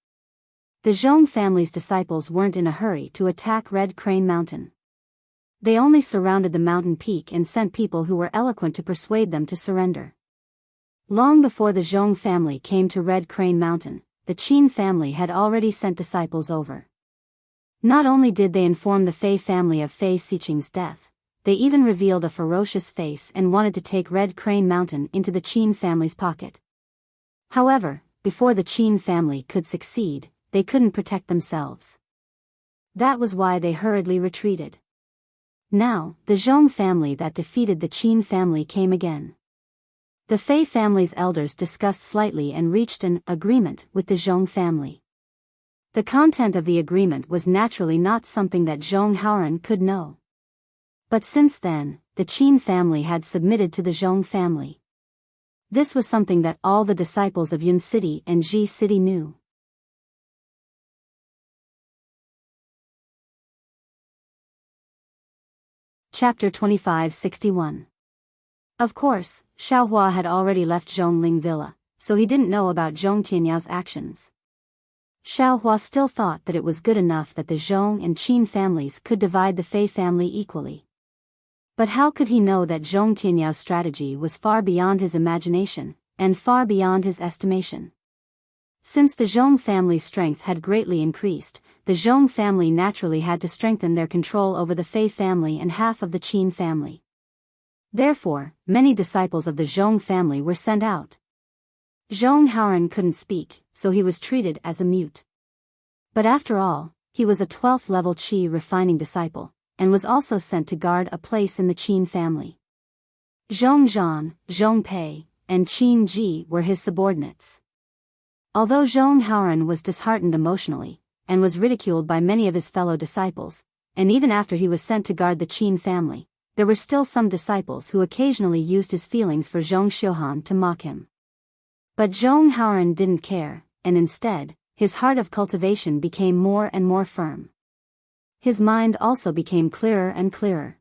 S1: The Zhong family's disciples weren't in a hurry to attack Red Crane Mountain. They only surrounded the mountain peak and sent people who were eloquent to persuade them to surrender. Long before the Zhong family came to Red Crane Mountain, the Qin family had already sent disciples over. Not only did they inform the Fei family of Fei Xiqing's death, they even revealed a ferocious face and wanted to take Red Crane Mountain into the Qin family's pocket. However, before the Qin family could succeed, they couldn't protect themselves. That was why they hurriedly retreated. Now, the Zhong family that defeated the Qin family came again. The Fei family's elders discussed slightly and reached an agreement with the Zhong family. The content of the agreement was naturally not something that Zhong Haoran could know. But since then, the Qin family had submitted to the Zhong family. This was something that all the disciples of Yun City and Ji City knew. Chapter 2561. Of course, Xiao Hua had already left Zhongling Villa, so he didn't know about Zhong Tianyao's actions. Xiaohua still thought that it was good enough that the Zhong and Qin families could divide the Fei family equally. But how could he know that Zhong Tianyao strategy was far beyond his imagination, and far beyond his estimation? Since the Zhong family's strength had greatly increased, the Zhong family naturally had to strengthen their control over the Fei family and half of the Qin family. Therefore, many disciples of the Zhong family were sent out. Zhong Haoran couldn't speak, so he was treated as a mute. But after all, he was a 12th level Qi refining disciple, and was also sent to guard a place in the Qin family. Zhong Zhan, Zhong Pei, and Qin Ji were his subordinates. Although Zhong Haoran was disheartened emotionally, and was ridiculed by many of his fellow disciples, and even after he was sent to guard the Qin family, there were still some disciples who occasionally used his feelings for Zhong Xiuhan to mock him. But Zhong Haoran didn't care, and instead, his heart of cultivation became more and more firm. His mind also became clearer and clearer.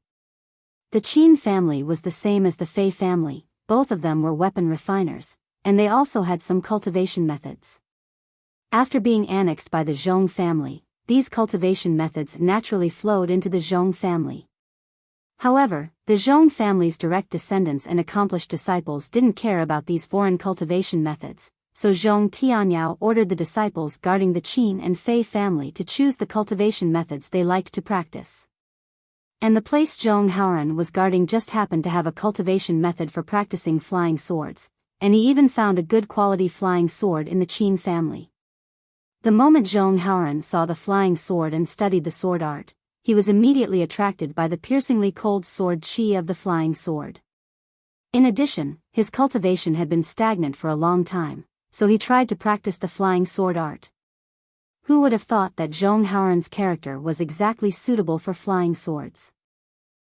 S1: The Qin family was the same as the Fei family, both of them were weapon refiners, and they also had some cultivation methods. After being annexed by the Zhong family, these cultivation methods naturally flowed into the Zhong family. However, the Zhong family's direct descendants and accomplished disciples didn't care about these foreign cultivation methods, so Zhong Tianyao ordered the disciples guarding the Qin and Fei family to choose the cultivation methods they liked to practice. And the place Zhong Haoran was guarding just happened to have a cultivation method for practicing flying swords, and he even found a good quality flying sword in the Qin family. The moment Zhong Haoran saw the flying sword and studied the sword art, he was immediately attracted by the piercingly cold sword qi of the flying sword. In addition, his cultivation had been stagnant for a long time, so he tried to practice the flying sword art. Who would have thought that Zhong Haoran's character was exactly suitable for flying swords?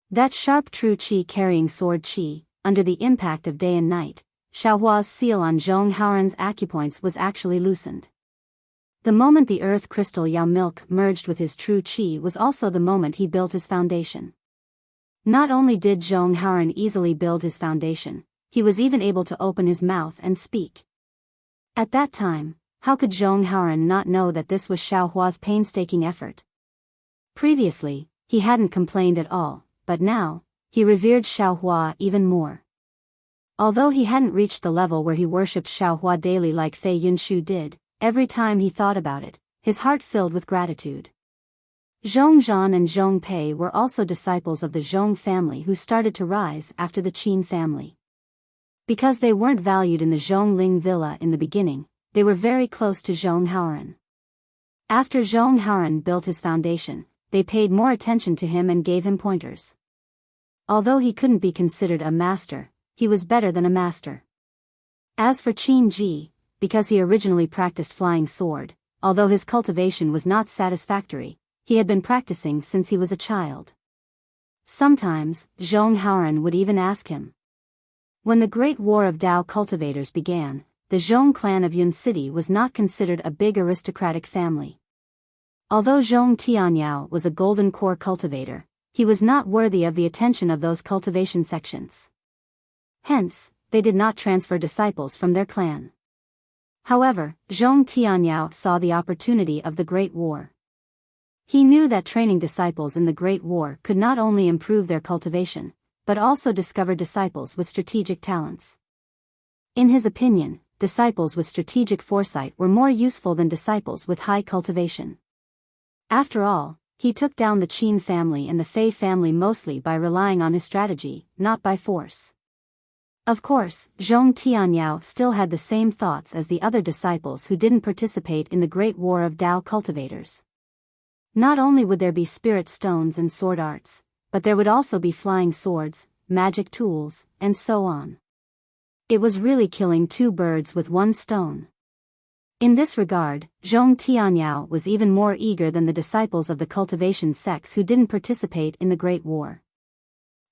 S1: That sharp true qi carrying sword qi, under the impact of day and night, Xiaohua's seal on Zhong Haoran's acupoints was actually loosened. The moment the earth crystal Yao milk merged with his true qi was also the moment he built his foundation. Not only did Zhong Haoran easily build his foundation, he was even able to open his mouth and speak. At that time, how could Zhong Haoran not know that this was Xiaohua's painstaking effort? Previously, he hadn't complained at all, but now, he revered Xiaohua even more. Although he hadn't reached the level where he worshipped Xiaohua daily like Fei Yunshu did, every time he thought about it, his heart filled with gratitude. Zhong Zhan and Zhong Pei were also disciples of the Zhong family who started to rise after the Qin family. Because they weren't valued in the Zhongling villa in the beginning, they were very close to Zhong Haoran. After Zhong Haoran built his foundation, they paid more attention to him and gave him pointers. Although he couldn't be considered a master, he was better than a master. As for Qin Ji, because he originally practiced flying sword, although his cultivation was not satisfactory, he had been practicing since he was a child. Sometimes, Zhong Haoran would even ask him. When the Great War of Dao cultivators began, the Zhong clan of Yun City was not considered a big aristocratic family. Although Zhong Tianyao was a golden core cultivator, he was not worthy of the attention of those cultivation sections. Hence, they did not transfer disciples from their clan. However, Zhong Tianyao saw the opportunity of the Great War. He knew that training disciples in the Great War could not only improve their cultivation, but also discover disciples with strategic talents. In his opinion, disciples with strategic foresight were more useful than disciples with high cultivation. After all, he took down the Qin family and the Fei family mostly by relying on his strategy, not by force. Of course, Zhong Tianyao still had the same thoughts as the other disciples who didn't participate in the Great War of Dao cultivators. Not only would there be spirit stones and sword arts, but there would also be flying swords, magic tools, and so on. It was really killing two birds with one stone. In this regard, Zhong Tianyao was even more eager than the disciples of the cultivation sects who didn't participate in the Great War.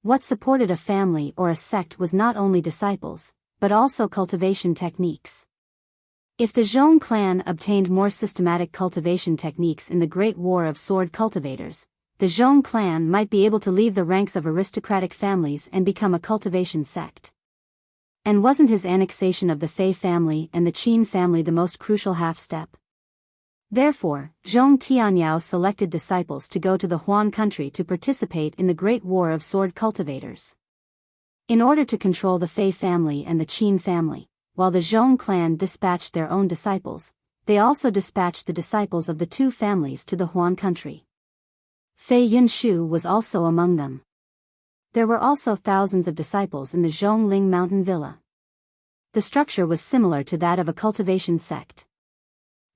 S1: What supported a family or a sect was not only disciples, but also cultivation techniques. If the Zhong clan obtained more systematic cultivation techniques in the Great War of Sword cultivators, the Zhong clan might be able to leave the ranks of aristocratic families and become a cultivation sect. And wasn't his annexation of the Fei family and the Qin family the most crucial half-step? Therefore, Zhong Tianyao selected disciples to go to the Huan country to participate in the Great War of Sword Cultivators. In order to control the Fei family and the Qin family, while the Zhong clan dispatched their own disciples, they also dispatched the disciples of the two families to the Huan country. Fei Yunshu was also among them. There were also thousands of disciples in the Zhongling mountain villa. The structure was similar to that of a cultivation sect.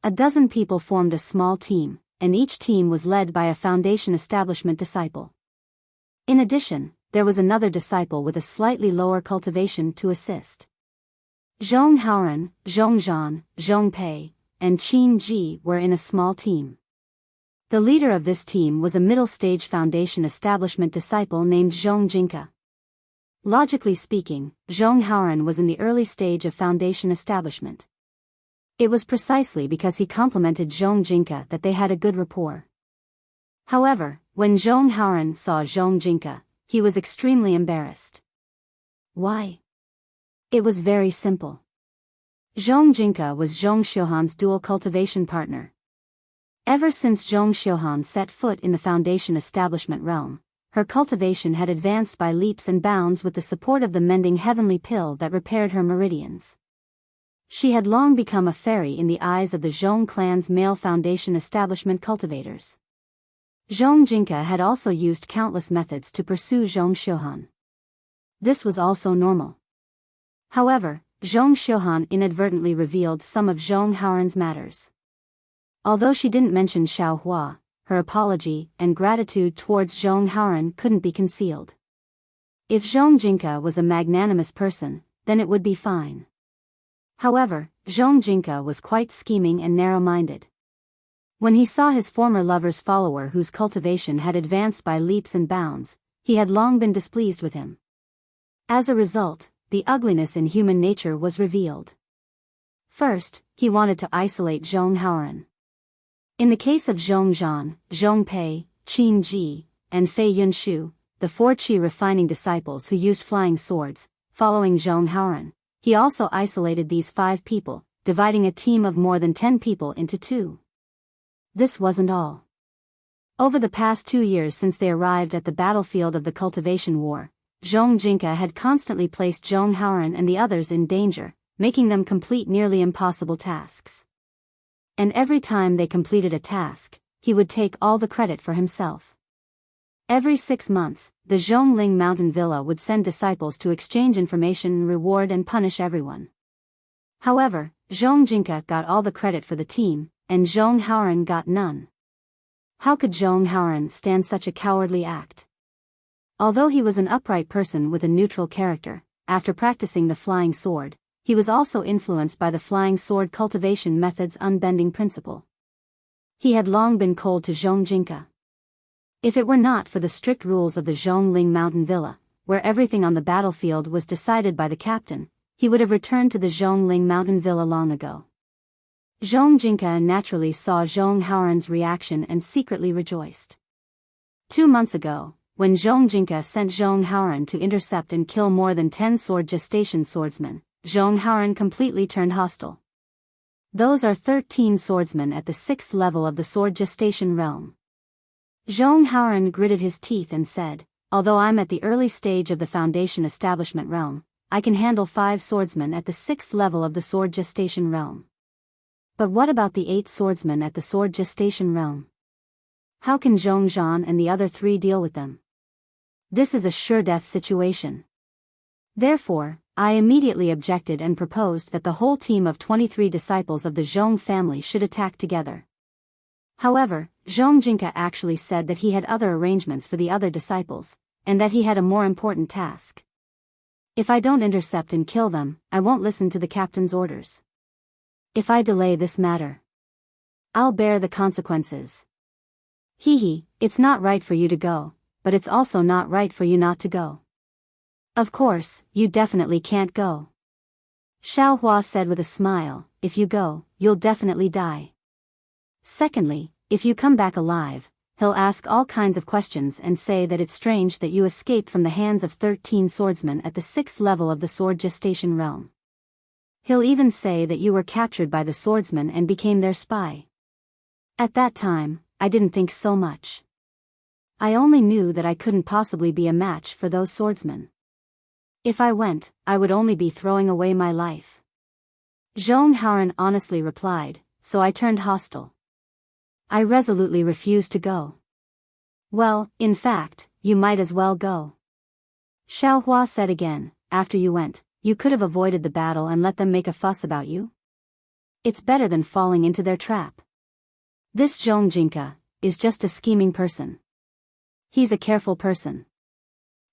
S1: A dozen people formed a small team, and each team was led by a foundation establishment disciple. In addition, there was another disciple with a slightly lower cultivation to assist. Zhong Haoran, Zhong Zhan, Zhong Pei, and Qin Ji were in a small team. The leader of this team was a middle-stage foundation establishment disciple named Zhong Jinka. Logically speaking, Zhong Haoran was in the early stage of foundation establishment. It was precisely because he complimented Zhong Jinka that they had a good rapport. However, when Zhong Haoran saw Zhong Jinka, he was extremely embarrassed. Why? It was very simple. Zhong Jinka was Zhong Xiuhan's dual cultivation partner. Ever since Zhong Xiuhan set foot in the foundation establishment realm, her cultivation had advanced by leaps and bounds with the support of the mending heavenly pill that repaired her meridians. She had long become a fairy in the eyes of the Zhong clan's male foundation establishment cultivators. Zhong Jinka had also used countless methods to pursue Zhong Xiuhan. This was also normal. However, Zhong Xiuhan inadvertently revealed some of Zhong Haoran's matters. Although she didn't mention Xiaohua, her apology and gratitude towards Zhong Haoran couldn't be concealed. If Zhong Jinka was a magnanimous person, then it would be fine. However, Zhong Jinka was quite scheming and narrow-minded. When he saw his former lover's follower whose cultivation had advanced by leaps and bounds, he had long been displeased with him. As a result, the ugliness in human nature was revealed. First, he wanted to isolate Zhong Haoran. In the case of Zhong Zhan, Zhong Pei, Qin Ji, and Fei Yunshu, the four qi refining disciples who used flying swords, following Zhong Haoran, he also isolated these 5 people, dividing a team of more than 10 people into 2. This wasn't all. Over the past 2 years since they arrived at the battlefield of the Cultivation War, Zhong Jinka had constantly placed Zhong Haoran and the others in danger, making them complete nearly impossible tasks. And every time they completed a task, he would take all the credit for himself. Every 6 months, the Zhongling mountain villa would send disciples to exchange information, reward and punish everyone. However, Zhong Jinka got all the credit for the team, and Zhong Haoran got none. How could Zhong Haoran stand such a cowardly act? Although he was an upright person with a neutral character, after practicing the flying sword, he was also influenced by the flying sword cultivation method's unbending principle. He had long been cold to Zhong Jinka. If it were not for the strict rules of the Zhongling mountain villa, where everything on the battlefield was decided by the captain, he would have returned to the Zhongling mountain villa long ago. Zhong Jinka naturally saw Zhong Haoran's reaction and secretly rejoiced. 2 months ago, when Zhong Jinka sent Zhong Haoran to intercept and kill more than 10 sword gestation swordsmen, Zhong Haoran completely turned hostile. Those are 13 swordsmen at the 6th level of the sword gestation realm. Zhong Haoran gritted his teeth and said, "Although I'm at the early stage of the foundation establishment realm, I can handle 5 swordsmen at the 6th level of the sword gestation realm. But what about the 8 swordsmen at the sword gestation realm? How can Zhong Zhan and the other 3 deal with them? This is a sure death situation." Therefore, I immediately objected and proposed that the whole team of 23 disciples of the Zhong family should attack together. However, Zhong Jinka actually said that he had other arrangements for the other disciples, and that he had a more important task. If I don't intercept and kill them, I won't listen to the captain's orders. If I delay this matter, I'll bear the consequences. It's not right for you to go, but it's also not right for you not to go. Of course, you definitely can't go. Xiaohua said with a smile, "If you go, you'll definitely die. Secondly, if you come back alive, he'll ask all kinds of questions and say that it's strange that you escaped from the hands of 13 swordsmen at the 6th level of the sword gestation realm. He'll even say that you were captured by the swordsmen and became their spy. At that time, I didn't think so much. I only knew that I couldn't possibly be a match for those swordsmen. If I went, I would only be throwing away my life. Zhong Haoran honestly replied, so I turned hostile. I resolutely refused to go. Well, in fact, you might as well go. Xiao Hua said again, after you went, you could have avoided the battle and let them make a fuss about you. It's better than falling into their trap. This Zhong Jinka is just a scheming person. He's a careful person.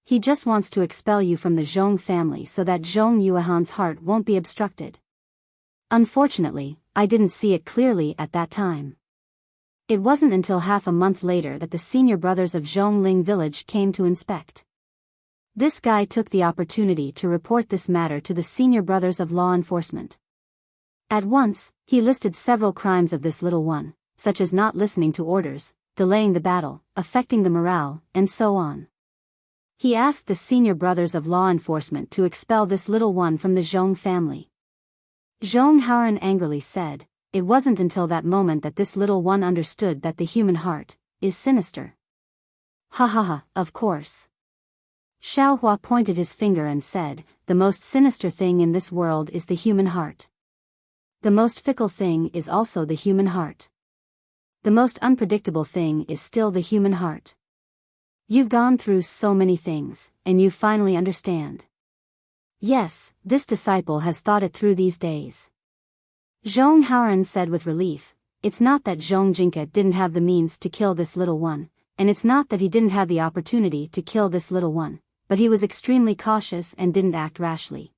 S1: He just wants to expel you from the Zhong family so that Zhong Yuehan's heart won't be obstructed. Unfortunately, I didn't see it clearly at that time. It wasn't until half a month later that the senior brothers of Zhongling village came to inspect. This guy took the opportunity to report this matter to the senior brothers of law enforcement. At once, he listed several crimes of this little one, such as not listening to orders, delaying the battle, affecting the morale, and so on. He asked the senior brothers of law enforcement to expel this little one from the Zhong family. Zhong Haoran angrily said, it wasn't until that moment that this little one understood that the human heart is sinister. Ha ha ha, of course. Xiao Hua pointed his finger and said, the most sinister thing in this world is the human heart. The most fickle thing is also the human heart. The most unpredictable thing is still the human heart. You've gone through so many things, and you finally understand. Yes, this disciple has thought it through these days. Zhong Haoran said with relief, it's not that Zhong Jinka didn't have the means to kill this little one, and it's not that he didn't have the opportunity to kill this little one, but he was extremely cautious and didn't act rashly.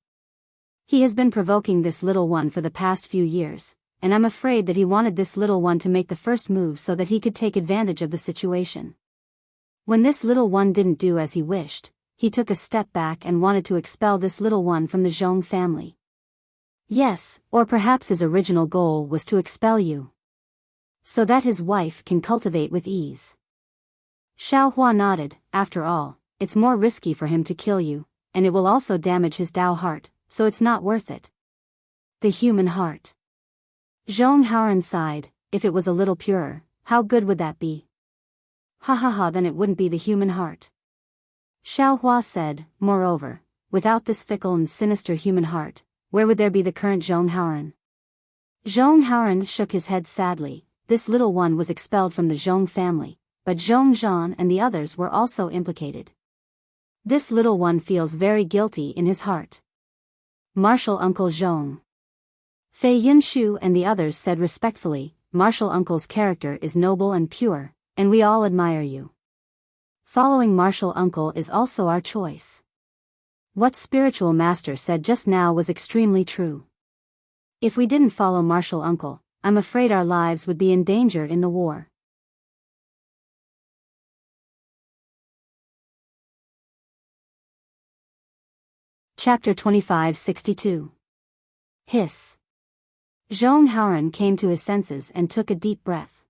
S1: He has been provoking this little one for the past few years, and I'm afraid that he wanted this little one to make the first move so that he could take advantage of the situation. When this little one didn't do as he wished, he took a step back and wanted to expel this little one from the Zhong family. Yes, or perhaps his original goal was to expel you, so that his wife can cultivate with ease. Xiao Hua nodded, after all, it's more risky for him to kill you, and it will also damage his Dao heart, so it's not worth it. The human heart. Zhong Haoran sighed, if it was a little purer, how good would that be? Ha ha ha, then it wouldn't be the human heart. Xiao Hua said, moreover, without this fickle and sinister human heart, where would there be the current Zhong Haoran? Zhong Haoran shook his head sadly, this little one was expelled from the Zhong family, but Zhong Zhan and the others were also implicated. This little one feels very guilty in his heart. Martial Uncle Zhong. Fei Yinshu and the others said respectfully, Martial Uncle's character is noble and pure, and we all admire you. Following Martial Uncle is also our choice. What spiritual master said just now was extremely true. If we didn't follow Martial Uncle, I'm afraid our lives would be in danger in the war. Chapter 2562. Hiss. Zhong Haoran came to his senses and took a deep breath.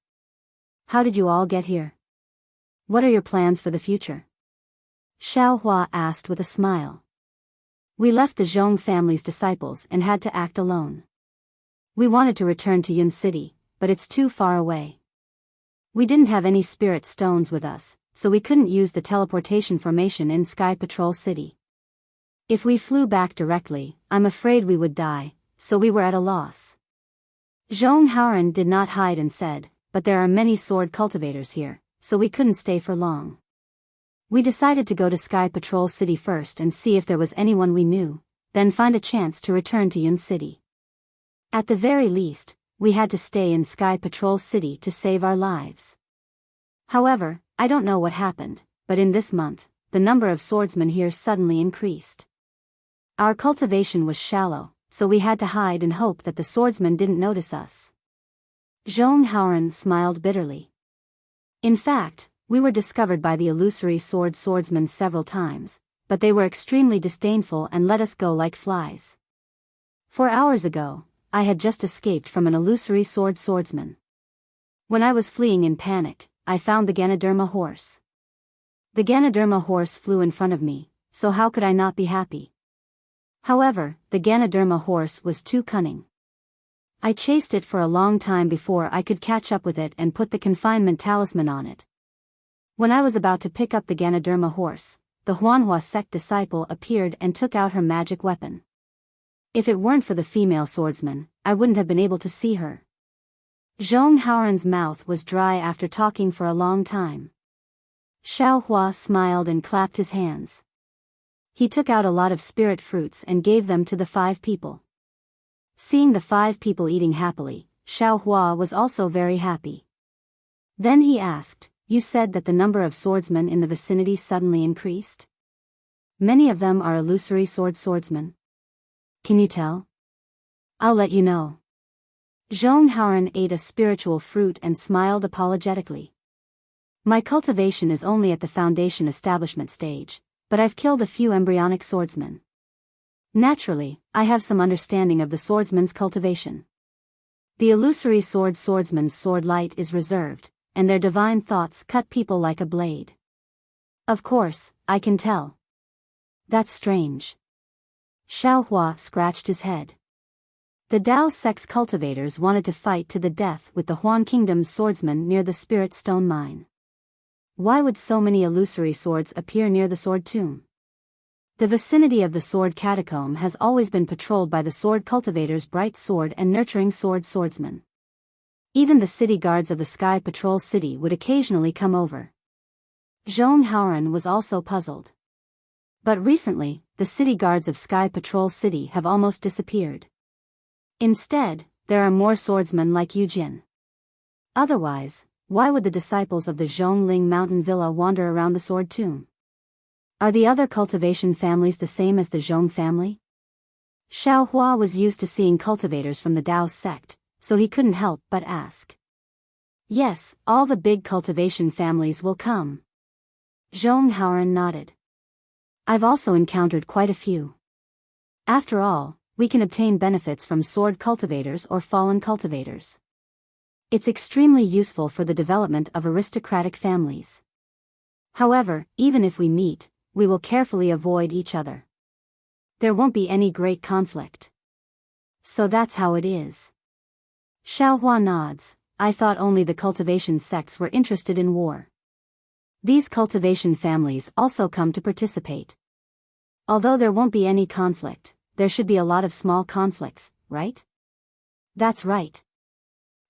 S1: How did you all get here? What are your plans for the future? Xiao Hua asked with a smile. We left the Zhong family's disciples and had to act alone. We wanted to return to Yun City, but it's too far away. We didn't have any spirit stones with us, so we couldn't use the teleportation formation in Sky Patrol City. If we flew back directly, I'm afraid we would die, so we were at a loss. Zhong Haoran did not hide and said, but there are many sword cultivators here, so we couldn't stay for long. We decided to go to Sky Patrol City first and see if there was anyone we knew, then find a chance to return to Yun City. At the very least, we had to stay in Sky Patrol City to save our lives. However, I don't know what happened, but in this month, the number of swordsmen here suddenly increased. Our cultivation was shallow, so we had to hide and hope that the swordsmen didn't notice us. Zhong Haoran smiled bitterly. In fact, we were discovered by the illusory swordsmen several times, but they were extremely disdainful and let us go like flies. 4 hours ago, I had just escaped from an illusory swordsman. When I was fleeing in panic, I found the Ganoderma horse. The Ganoderma horse flew in front of me, so how could I not be happy? However, the Ganoderma horse was too cunning. I chased it for a long time before I could catch up with it and put the confinement talisman on it. When I was about to pick up the Ganoderma horse, the Huanhua sect disciple appeared and took out her magic weapon. If it weren't for the female swordsman, I wouldn't have been able to see her. Zhong Haoran's mouth was dry after talking for a long time. Xiao Hua smiled and clapped his hands. He took out a lot of spirit fruits and gave them to the 5 people. Seeing the 5 people eating happily, Xiao Hua was also very happy. Then he asked, "You said that the number of swordsmen in the vicinity suddenly increased? Many of them are illusory swordsmen. Can you tell? I'll let you know." Zhong Haoran ate a spiritual fruit and smiled apologetically. "My cultivation is only at the foundation establishment stage, but I've killed a few embryonic swordsmen. Naturally, I have some understanding of the swordsman's cultivation. The illusory swordsman's sword light is reserved, and their divine thoughts cut people like a blade. Of course, I can tell." "That's strange." Xiao Hua scratched his head. The Dao sect's cultivators wanted to fight to the death with the Huan Kingdom's swordsmen near the Spirit Stone Mine. Why would so many illusory swords appear near the sword tomb? The vicinity of the sword catacomb has always been patrolled by the sword cultivators' bright sword and nurturing swordsmen. Even the city guards of the Sky Patrol City would occasionally come over. Zhong Haoran was also puzzled. But recently, the city guards of Sky Patrol City have almost disappeared. Instead, there are more swordsmen like Yujin. Otherwise, why would the disciples of the Zhongling Mountain Villa wander around the sword tomb? Are the other cultivation families the same as the Zhong family? Xiao Hua was used to seeing cultivators from the Dao sect, so he couldn't help but ask. "Yes, all the big cultivation families will come." Zhong Haoran nodded. "I've also encountered quite a few. After all, we can obtain benefits from sword cultivators or fallen cultivators. It's extremely useful for the development of aristocratic families. However, even if we meet, we will carefully avoid each other. There won't be any great conflict. So that's how it is." Xiao Hua nods. "I thought only the cultivation sects were interested in war. These cultivation families also come to participate. Although there won't be any conflict, there should be a lot of small conflicts, right?" "That's right."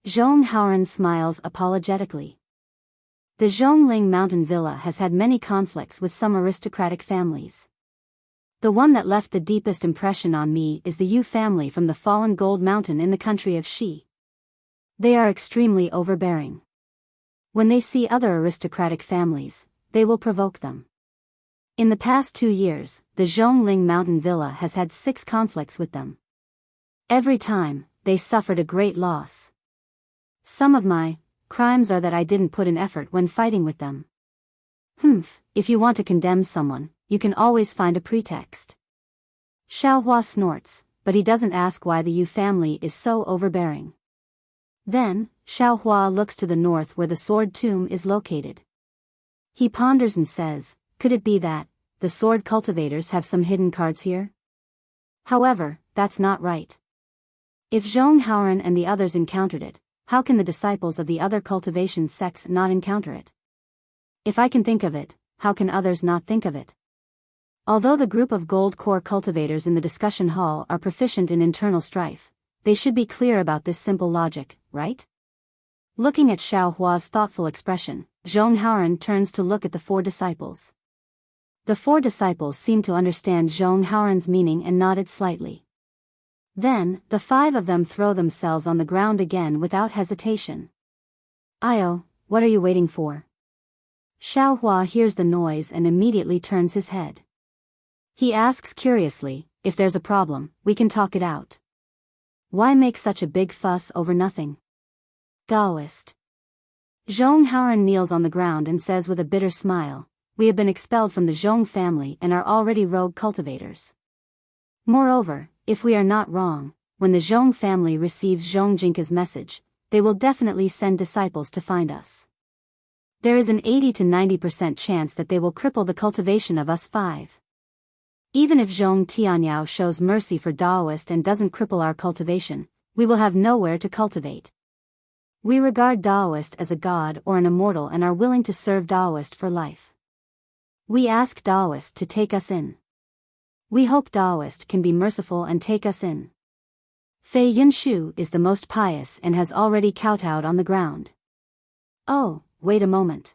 S1: Zhong Haoran smiles apologetically. The Zhongling Mountain Villa has had many conflicts with some aristocratic families. The one that left the deepest impression on me is the Yu family from the fallen Gold Mountain in the country of Shi. They are extremely overbearing. When they see other aristocratic families, they will provoke them. In the past 2 years, the Zhongling Mountain Villa has had 6 conflicts with them. Every time, they suffered a great loss. Some of my crimes are that I didn't put in effort when fighting with them. If you want to condemn someone, you can always find a pretext." Xiao Hua snorts, but he doesn't ask why the Yu family is so overbearing. Then, Xiao Hua looks to the north where the sword tomb is located. He ponders and says, "Could it be that the sword cultivators have some hidden cards here?" However, that's not right. If Zhong Haoran and the others encountered it, how can the disciples of the other cultivation sects not encounter it? If I can think of it, how can others not think of it? Although the group of gold core cultivators in the discussion hall are proficient in internal strife, they should be clear about this simple logic, right? Looking at Xiao Hua's thoughtful expression, Zhong Haoran turns to look at the 4 disciples. The 4 disciples seemed to understand Zhong Haoran's meaning and nodded slightly. Then, the 5 of them throw themselves on the ground again without hesitation. "Io, what are you waiting for?" Xiao Hua hears the noise and immediately turns his head. He asks curiously, "If there's a problem, we can talk it out. Why make such a big fuss over nothing?" Taoist. Zhong Haoran kneels on the ground and says with a bitter smile, "We have been expelled from the Zhong family and are already rogue cultivators. Moreover, if we are not wrong, when the Zhong family receives Zhong Jinka's message, they will definitely send disciples to find us. There is an 80 to 90% chance that they will cripple the cultivation of us 5. Even if Zhong Tianyao shows mercy for Daoist and doesn't cripple our cultivation, we will have nowhere to cultivate. We regard Daoist as a god or an immortal and are willing to serve Daoist for life. We ask Daoist to take us in. We hope Daoist can be merciful and take us in. Fei Yunshu is the most pious and has already kowtowed on the ground. Oh, wait a moment.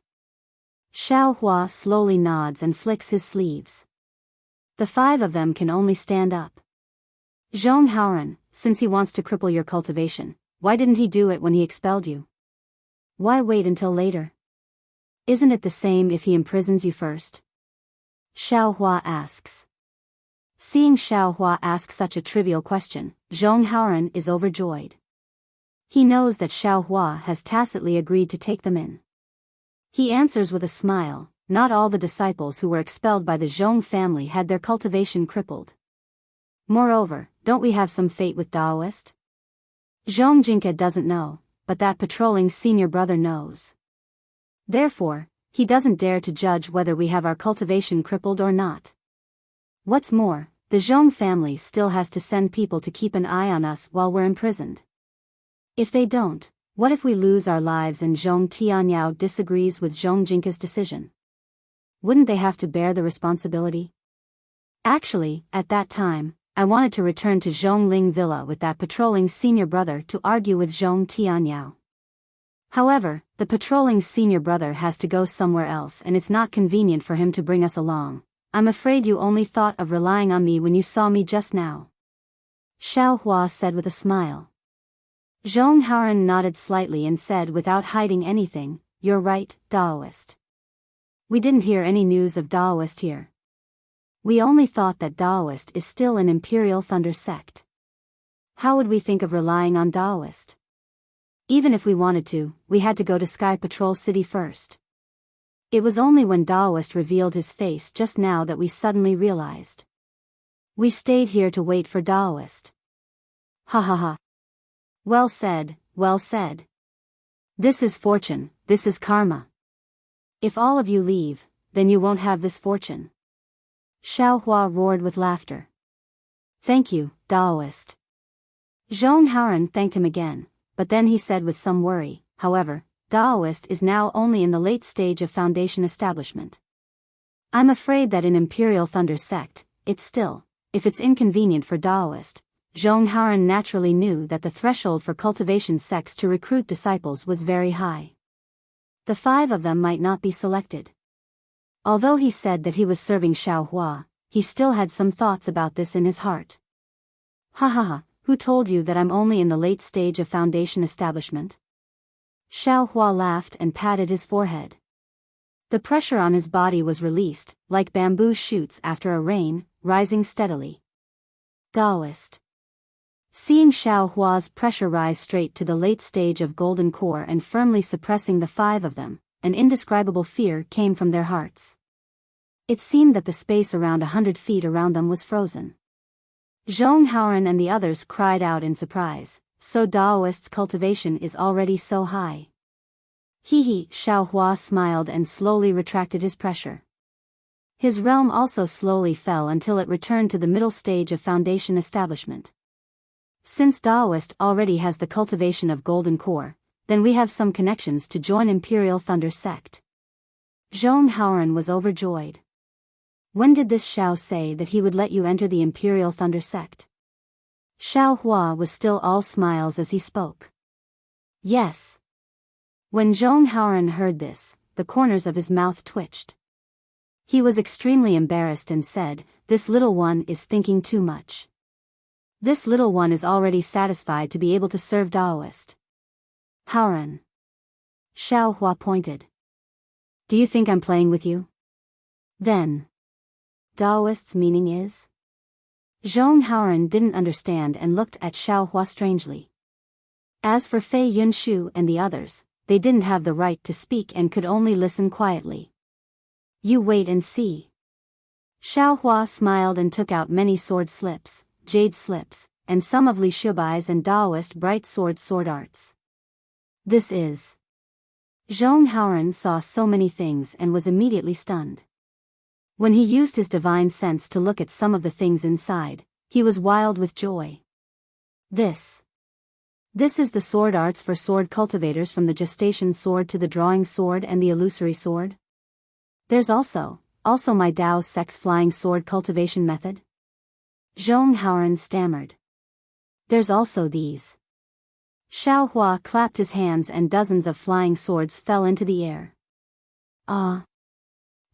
S1: Xiao Hua slowly nods and flicks his sleeves. The 5 of them can only stand up. Zhong Haoran, since he wants to cripple your cultivation, why didn't he do it when he expelled you? Why wait until later? Isn't it the same if he imprisons you first? Xiao Hua asks. Seeing Xiao Hua ask such a trivial question, Zhong Haoran is overjoyed. He knows that Xiao Hua has tacitly agreed to take them in. He answers with a smile, not all the disciples who were expelled by the Zhong family had their cultivation crippled. Moreover, don't we have some fate with Daoist? Zhong Jinke doesn't know, but that patrolling senior brother knows. Therefore, he doesn't dare to judge whether we have our cultivation crippled or not. What's more, the Zhong family still has to send people to keep an eye on us while we're imprisoned. If they don't, what if we lose our lives and Zhong Tianyao disagrees with Zhong Jinke's decision? Wouldn't they have to bear the responsibility? Actually, at that time, I wanted to return to Zhongling Villa with that patrolling senior brother to argue with Zhong Tianyao. However, the patrolling senior brother has to go somewhere else and it's not convenient for him to bring us along. I'm afraid you only thought of relying on me when you saw me just now. Xiao Hua said with a smile. Zhong Haoran nodded slightly and said without hiding anything, "You're right, Daoist. We didn't hear any news of Daoist here. We only thought that Daoist is still an Imperial Thunder sect. How would we think of relying on Daoist? Even if we wanted to, we had to go to Sky Patrol City first. It was only when Daoist revealed his face just now that we suddenly realized. We stayed here to wait for Daoist." Ha ha ha. Well said, well said. This is fortune, this is karma. If all of you leave, then you won't have this fortune. Xiao Hua roared with laughter. Thank you, Daoist. Zhong Haoran thanked him again, but then he said with some worry, however, Daoist is now only in the late stage of foundation establishment. I'm afraid that in Imperial Thunder sect, it's still, if it's inconvenient for Daoist. Zhong Haoran naturally knew that the threshold for cultivation sects to recruit disciples was very high. The 5 of them might not be selected. Although he said that he was serving Xiao Hua, he still had some thoughts about this in his heart. Ha ha ha, who told you that I'm only in the late stage of foundation establishment? Xiao Hua laughed and patted his forehead. The pressure on his body was released, like bamboo shoots after a rain, rising steadily. Daoist. Seeing Xiao Hua's pressure rise straight to the late stage of golden core and firmly suppressing the 5 of them, an indescribable fear came from their hearts. It seemed that the space around 100 feet around them was frozen. Zhong Haoran and the others cried out in surprise, so Daoist's cultivation is already so high. Hee hee, Xiao Hua smiled and slowly retracted his pressure. His realm also slowly fell until it returned to the middle stage of foundation establishment. Since Daoist already has the cultivation of golden core, then we have some connections to join Imperial Thunder sect. Zhong Haoran was overjoyed. When did this Xiao say that he would let you enter the Imperial Thunder sect? Xiao Hua was still all smiles as he spoke. Yes. When Zhong Haoran heard this, the corners of his mouth twitched. He was extremely embarrassed and said, "This little one is thinking too much. This little one is already satisfied to be able to serve Daoist." Haoran. Xiao Hua pointed. Do you think I'm playing with you? Then. Daoist's meaning is? Zhong Haoran didn't understand and looked at Xiao Hua strangely. As for Fei Yunshu and the others, they didn't have the right to speak and could only listen quietly. You wait and see. Xiao Hua smiled and took out many sword slips, jade slips, and some of Li Shubai's and Daoist bright sword arts. This is. Zhong Haoran saw so many things and was immediately stunned. When he used his divine sense to look at some of the things inside, he was wild with joy. This. This is the sword arts for sword cultivators, from the gestation sword to the drawing sword and the illusory sword. There's also my Dao Sect's flying sword cultivation method. Zhong Haoran stammered. There's also these. Xiao Hua clapped his hands and dozens of flying swords fell into the air. Ah!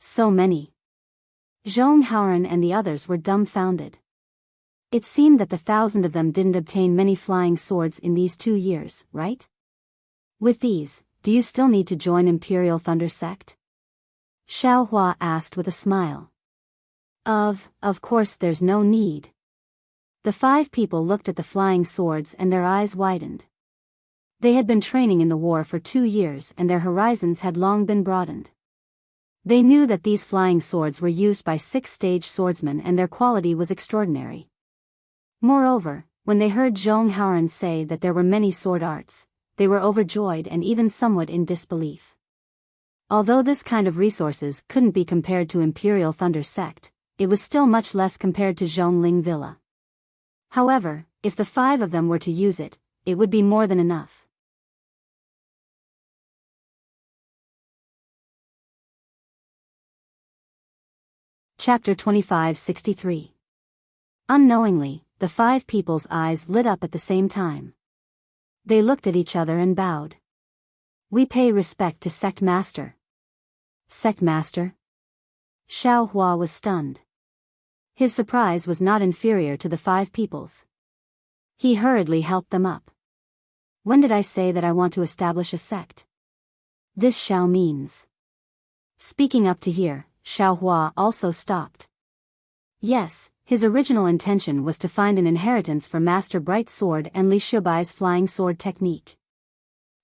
S1: So many. Zhong Haoran and the others were dumbfounded. It seemed that the 1,000 of them didn't obtain many flying swords in these 2 years, right? With these, do you still need to join Imperial Thunder Sect? Xiao Hua asked with a smile. Of course there's no need. The 5 people looked at the flying swords and their eyes widened. They had been training in the war for 2 years and their horizons had long been broadened. They knew that these flying swords were used by 6th-stage swordsmen and their quality was extraordinary. Moreover, when they heard Zhong Haoran say that there were many sword arts, they were overjoyed and even somewhat in disbelief. Although this kind of resources couldn't be compared to Imperial Thunder Sect, it was still much less compared to Zhongling Villa. However, if the 5 of them were to use it, it would be more than enough. Chapter 2563. Unknowingly, the 5 people's eyes lit up at the same time. They looked at each other and bowed. We pay respect to Sect Master. Sect Master? Xiao Hua was stunned. His surprise was not inferior to the 5 people's. He hurriedly helped them up. When did I say that I want to establish a sect? This Xiao means. Speaking up to here, Xiao Hua also stopped. Yes, his original intention was to find an inheritance for Master Bright Sword and Li Shubai's flying sword technique.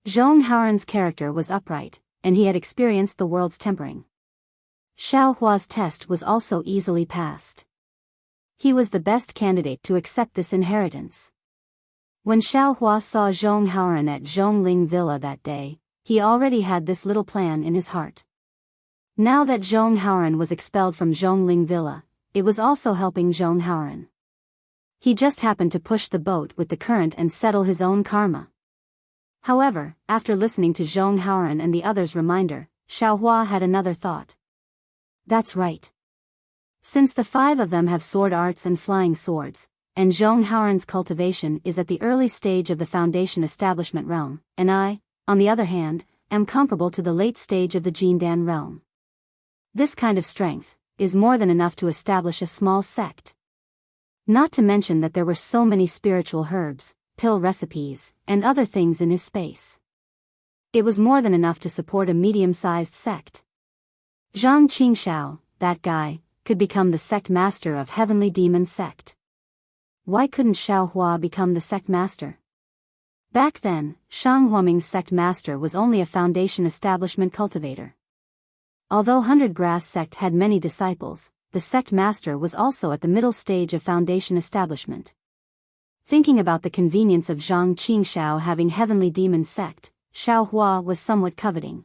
S1: Zhong Haoran's character was upright, and he had experienced the world's tempering. Xiao Hua's test was also easily passed. He was the best candidate to accept this inheritance. When Xiao Hua saw Zhong Haoran at Zhongling Villa that day, he already had this little plan in his heart. Now that Zhong Haoran was expelled from Zhongling Villa, it was also helping Zhong Haoran. He just happened to push the boat with the current and settle his own karma. However, after listening to Zhong Haoran and the others' reminder, Xiao Hua had another thought. That's right. Since the 5 of them have sword arts and flying swords, and Zhong Haoran's cultivation is at the early stage of the Foundation establishment realm, and I, on the other hand, am comparable to the late stage of the Jindan realm. This kind of strength is more than enough to establish a small sect. Not to mention that there were so many spiritual herbs, pill recipes, and other things in his space. It was more than enough to support a medium-sized sect. Zhang Qingxiao, that guy, could become the sect master of Heavenly Demon Sect. Why couldn't Xiao Hua become the sect master? Back then, Shang Huaming's sect master was only a foundation establishment cultivator. Although 100 Grass Sect had many disciples, the sect master was also at the middle stage of foundation establishment. Thinking about the convenience of Zhang Qingxiao having Heavenly Demon Sect, Xiao Hua was somewhat coveting.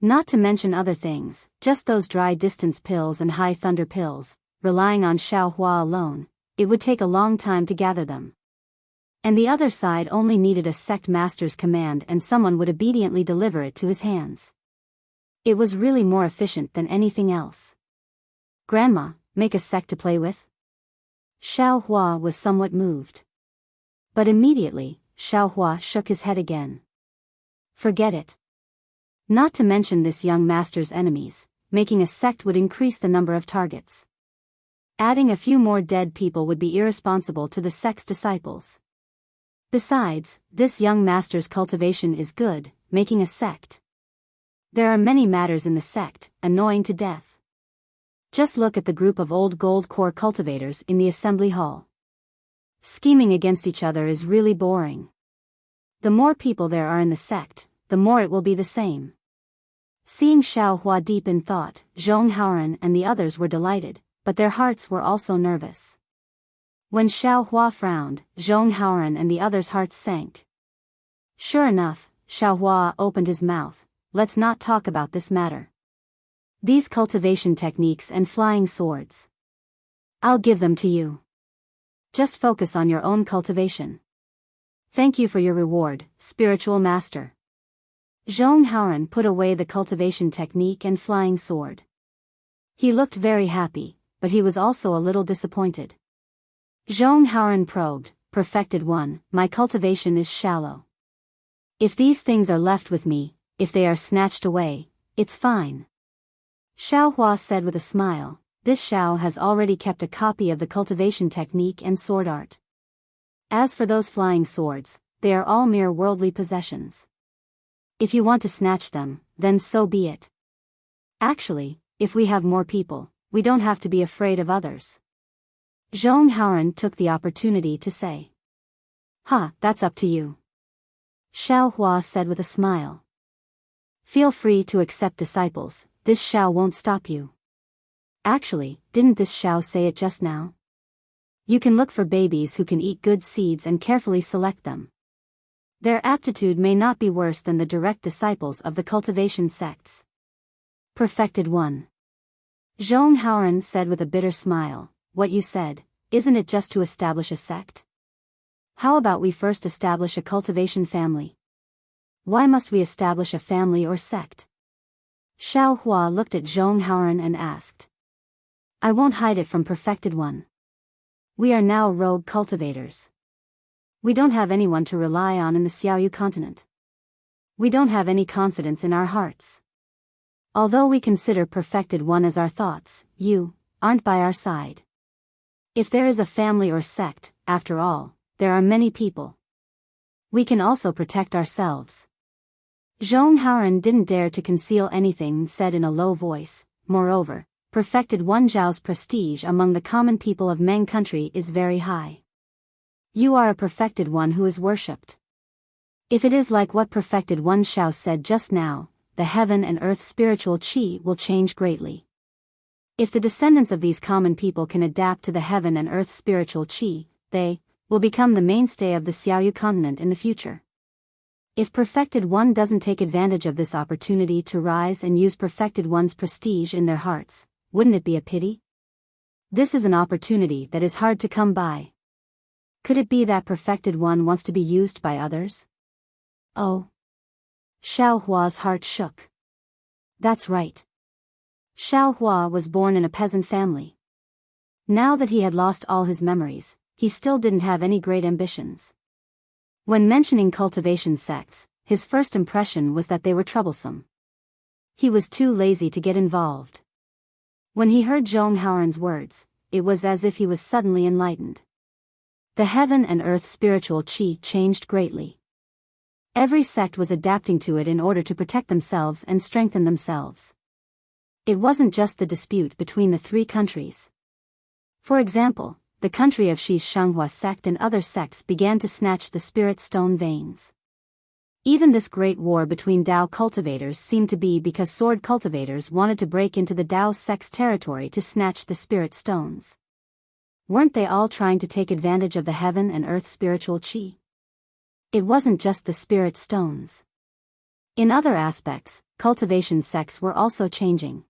S1: Not to mention other things, just those dry distance pills and high thunder pills, relying on Xiao Hua alone, it would take a long time to gather them. And the other side only needed a sect master's command and someone would obediently deliver it to his hands. It was really more efficient than anything else. Grandma, make a sect to play with? Xiao Hua was somewhat moved. But immediately, Xiao Hua shook his head again. Forget it. Not to mention this young master's enemies, making a sect would increase the number of targets. Adding a few more dead people would be irresponsible to the sect's disciples. Besides, this young master's cultivation is good, making a sect. There are many matters in the sect, annoying to death. Just look at the group of old gold core cultivators in the assembly hall. Scheming against each other is really boring. The more people there are in the sect, the more it will be the same. Seeing Xiao Hua deep in thought, Zhong Haoran and the others were delighted, but their hearts were also nervous. When Xiao Hua frowned, Zhong Haoran and the others' hearts sank. Sure enough, Xiao Hua opened his mouth. Let's not talk about this matter. These cultivation techniques and flying swords. I'll give them to you. Just focus on your own cultivation. Thank you for your reward, spiritual master. Zhong Haoran put away the cultivation technique and flying sword. He looked very happy, but he was also a little disappointed. Zhong Haoran probed, Perfected One, my cultivation is shallow. If these things are left with me, if they are snatched away, it's fine. Xiao Hua said with a smile, this Xiao has already kept a copy of the cultivation technique and sword art. As for those flying swords, they are all mere worldly possessions. If you want to snatch them, then so be it. Actually, if we have more people, we don't have to be afraid of others. Zhong Haoran took the opportunity to say. That's up to you. Xiao Hua said with a smile. Feel free to accept disciples, this Xiao won't stop you. Actually, didn't this Xiao say it just now? You can look for babies who can eat good seeds and carefully select them. Their aptitude may not be worse than the direct disciples of the cultivation sects. Perfected One. Zhong Haoran said with a bitter smile, what you said, isn't it just to establish a sect? How about we first establish a cultivation family? Why must we establish a family or sect? Xiao Hua looked at Zhong Haoran and asked. I won't hide it from Perfected One. We are now rogue cultivators. We don't have anyone to rely on in the Xiaoyu continent. We don't have any confidence in our hearts. Although we consider Perfected One as our thoughts, you aren't by our side. If there is a family or sect, after all, there are many people. We can also protect ourselves. Zhong Haoran didn't dare to conceal anything and said in a low voice, moreover, Perfected One Zhao's prestige among the common people of Meng country is very high. You are a Perfected One who is worshipped. If it is like what Perfected One Xiao said just now, the heaven and earth spiritual qi will change greatly. If the descendants of these common people can adapt to the heaven and earth spiritual qi, they will become the mainstay of the Xiaoyu continent in the future. If Perfected One doesn't take advantage of this opportunity to rise and use Perfected One's prestige in their hearts, wouldn't it be a pity? This is an opportunity that is hard to come by. Could it be that Perfected One wants to be used by others? Oh. Xiao Hua's heart shook. That's right. Xiao Hua was born in a peasant family. Now that he had lost all his memories, he still didn't have any great ambitions. When mentioning cultivation sects, his first impression was that they were troublesome. He was too lazy to get involved. When he heard Zhong Haoran's words, it was as if he was suddenly enlightened. The heaven and earth spiritual qi changed greatly. Every sect was adapting to it in order to protect themselves and strengthen themselves. It wasn't just the dispute between the three countries. For example, the country of Shi's Shanghua sect and other sects began to snatch the spirit stone veins. Even this great war between Dao cultivators seemed to be because sword cultivators wanted to break into the Dao sect's territory to snatch the spirit stones. Weren't they all trying to take advantage of the heaven and earth spiritual qi? It wasn't just the spirit stones. In other aspects, cultivation sects were also changing.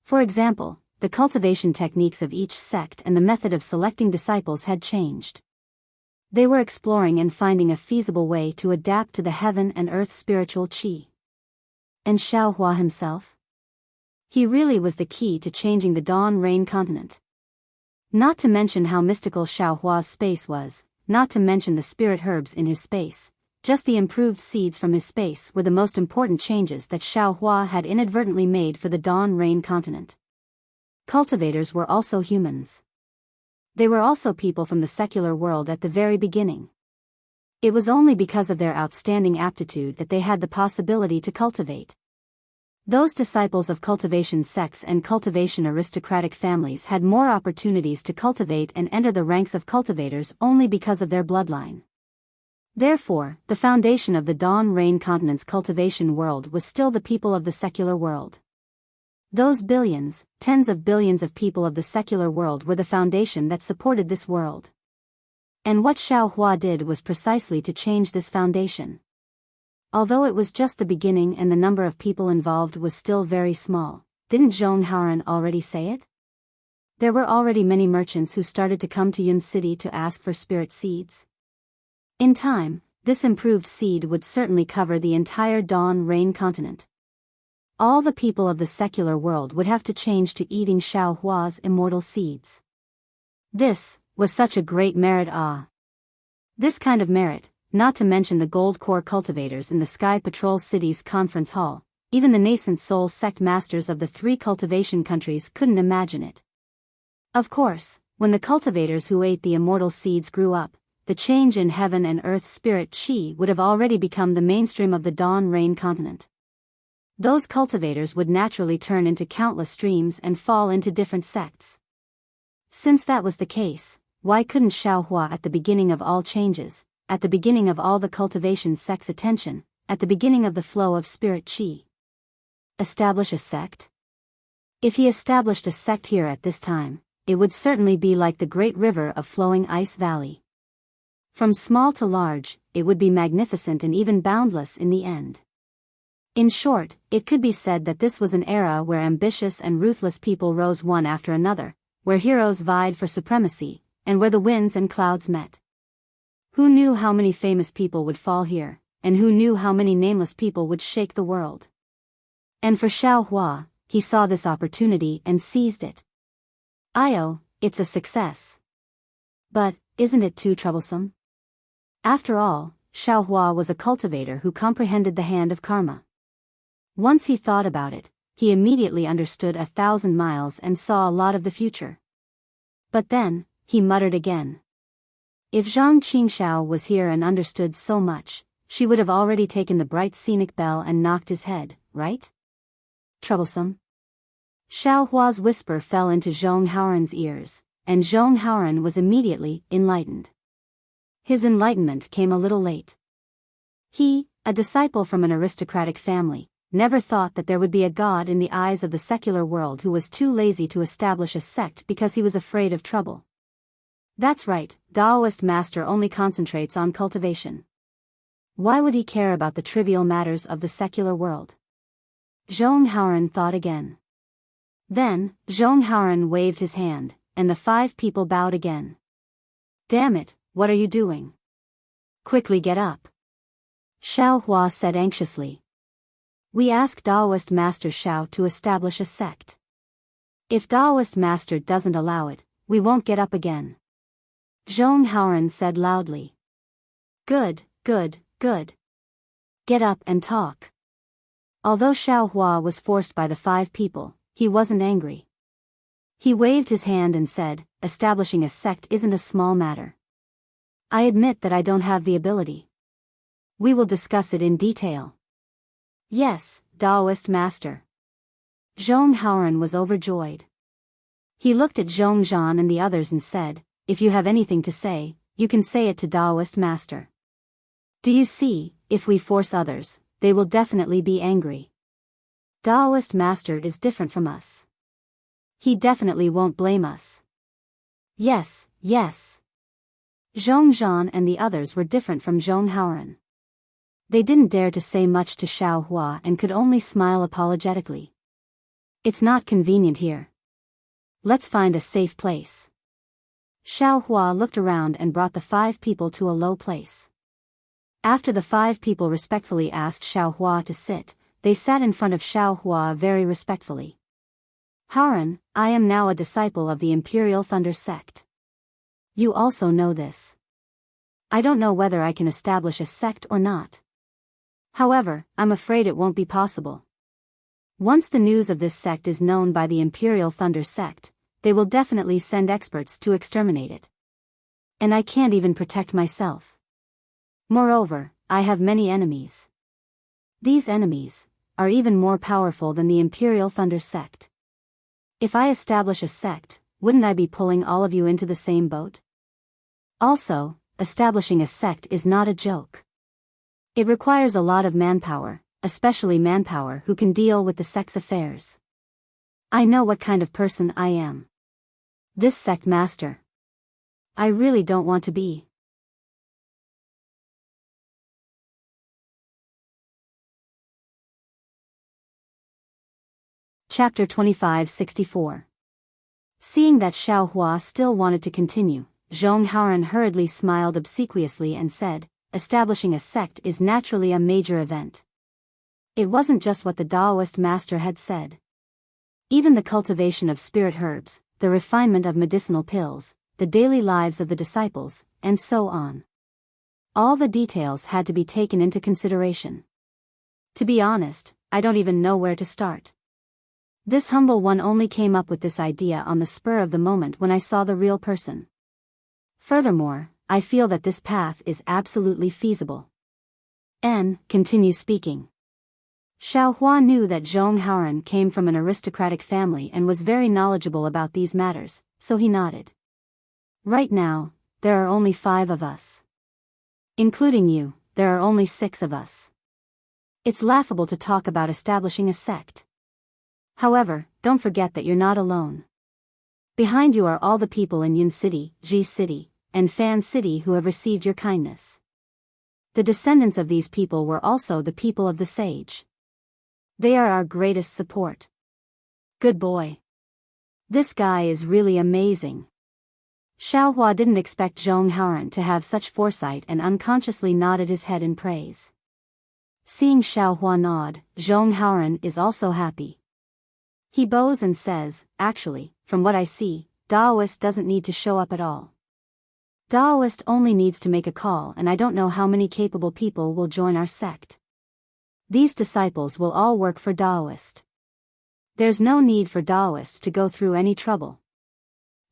S1: For example, the cultivation techniques of each sect and the method of selecting disciples had changed. They were exploring and finding a feasible way to adapt to the heaven and earth spiritual qi. And Xiao Hua himself? He really was the key to changing the Dawn Rain continent. Not to mention how mystical Xiao Hua's space was, not to mention the spirit herbs in his space, just the improved seeds from his space were the most important changes that Xiao Hua had inadvertently made for the Dawn Rain continent. Cultivators were also humans. They were also people from the secular world at the very beginning. It was only because of their outstanding aptitude that they had the possibility to cultivate. Those disciples of cultivation sects and cultivation aristocratic families had more opportunities to cultivate and enter the ranks of cultivators only because of their bloodline. Therefore, the foundation of the Dawn Rain continent's cultivation world was still the people of the secular world. Those billions, tens of billions of people of the secular world were the foundation that supported this world. And what Xiao Hua did was precisely to change this foundation. Although it was just the beginning and the number of people involved was still very small, didn't Zhong Haoran already say it? There were already many merchants who started to come to Yun City to ask for spirit seeds. In time, this improved seed would certainly cover the entire Dawn Rain continent. All the people of the secular world would have to change to eating Xiao Hua's immortal seeds. This was such a great merit. This kind of merit, not to mention the gold core cultivators in the Sky Patrol City's conference hall, even the nascent soul sect masters of the 3 cultivation countries couldn't imagine it. Of course, when the cultivators who ate the immortal seeds grew up, the change in heaven and earth spirit chi would have already become the mainstream of the Dawn Rain continent. Those cultivators would naturally turn into countless streams and fall into different sects. Since that was the case, why couldn't Xiao Hua at the beginning of all changes, at the beginning of all the cultivation sects' attention, at the beginning of the flow of spirit chi, establish a sect? If he established a sect here at this time, it would certainly be like the great river of flowing ice valley. From small to large, it would be magnificent and even boundless in the end. In short, it could be said that this was an era where ambitious and ruthless people rose one after another, where heroes vied for supremacy, and where the winds and clouds met. Who knew how many famous people would fall here, and who knew how many nameless people would shake the world? And for Xiao Hua, he saw this opportunity and seized it. It's a success. But, isn't it too troublesome? After all, Xiao Hua was a cultivator who comprehended the hand of karma. Once he thought about it, he immediately understood 1,000 miles and saw a lot of the future. But then, he muttered again. If Zhang Qingxiao was here and understood so much, she would have already taken the bright scenic bell and knocked his head, right? Troublesome. Xiao Hua's whisper fell into Zhong Haoran's ears, and Zhong Haoran was immediately enlightened. His enlightenment came a little late. He, a disciple from an aristocratic family, never thought that there would be a god in the eyes of the secular world who was too lazy to establish a sect because he was afraid of trouble. That's right, Taoist master only concentrates on cultivation. Why would he care about the trivial matters of the secular world? Zhong Haoran thought again. Then, Zhong Haoran waved his hand, and the 5 people bowed again. Damn it, what are you doing? Quickly get up. Xiao Hua said anxiously. We asked Taoist Master Xiao to establish a sect. If Taoist Master doesn't allow it, we won't get up again. Zhong Haoran said loudly. Good. Get up and talk. Although Xiao Hua was forced by the 5 people, he wasn't angry. He waved his hand and said, establishing a sect isn't a small matter. I admit that I don't have the ability. We will discuss it in detail. Yes, Taoist Master. Zhong Haoran was overjoyed. He looked at Zhong Zhan and the others and said, if you have anything to say, you can say it to Taoist Master. Do you see, if we force others, they will definitely be angry. Taoist Master is different from us. He definitely won't blame us. Yes. Zhong Zhan and the others were different from Zhong Haoran. They didn't dare to say much to Xiao Hua and could only smile apologetically. It's not convenient here. Let's find a safe place. Xiao Hua looked around and brought the 5 people to a low place. After the 5 people respectfully asked Xiao Hua to sit, they sat in front of Xiao Hua very respectfully. Haoran, I am now a disciple of the Imperial Thunder sect. You also know this. I don't know whether I can establish a sect or not. However, I'm afraid it won't be possible. Once the news of this sect is known by the Imperial Thunder sect, they will definitely send experts to exterminate it. And I can't even protect myself. Moreover, I have many enemies. These enemies are even more powerful than the Imperial Thunder sect. If I establish a sect, wouldn't I be pulling all of you into the same boat? Also, establishing a sect is not a joke. It requires a lot of manpower, especially manpower who can deal with the sect's affairs. I know what kind of person I am. This sect master. I really don't want to be. Chapter 2564. Seeing that Xiao Hua still wanted to continue, Zhong Haoran hurriedly smiled obsequiously and said, establishing a sect is naturally a major event. It wasn't just what the Taoist master had said. Even the cultivation of spirit herbs, the refinement of medicinal pills, the daily lives of the disciples, and so on. All the details had to be taken into consideration. To be honest, I don't even know where to start. This humble one only came up with this idea on the spur of the moment when I saw the real person. Furthermore, I feel that this path is absolutely feasible. Continue speaking. Xiao Hua knew that Zhong Haoran came from an aristocratic family and was very knowledgeable about these matters, so he nodded. Right now, there are only 5 of us. Including you, there are only 6 of us. It's laughable to talk about establishing a sect. However, don't forget that you're not alone. Behind you are all the people in Yun City, Ji City, and Fan City who have received your kindness. The descendants of these people were also the people of the sage. They are our greatest support. Good boy. This guy is really amazing. Xiao Hua didn't expect Zhong Haoran to have such foresight and unconsciously nodded his head in praise. Seeing Xiao Hua nod, Zhong Haoran is also happy. He bows and says, actually, from what I see, Taoist doesn't need to show up at all. Taoist only needs to make a call, and I don't know how many capable people will join our sect. These disciples will all work for Taoist. There's no need for Taoist to go through any trouble.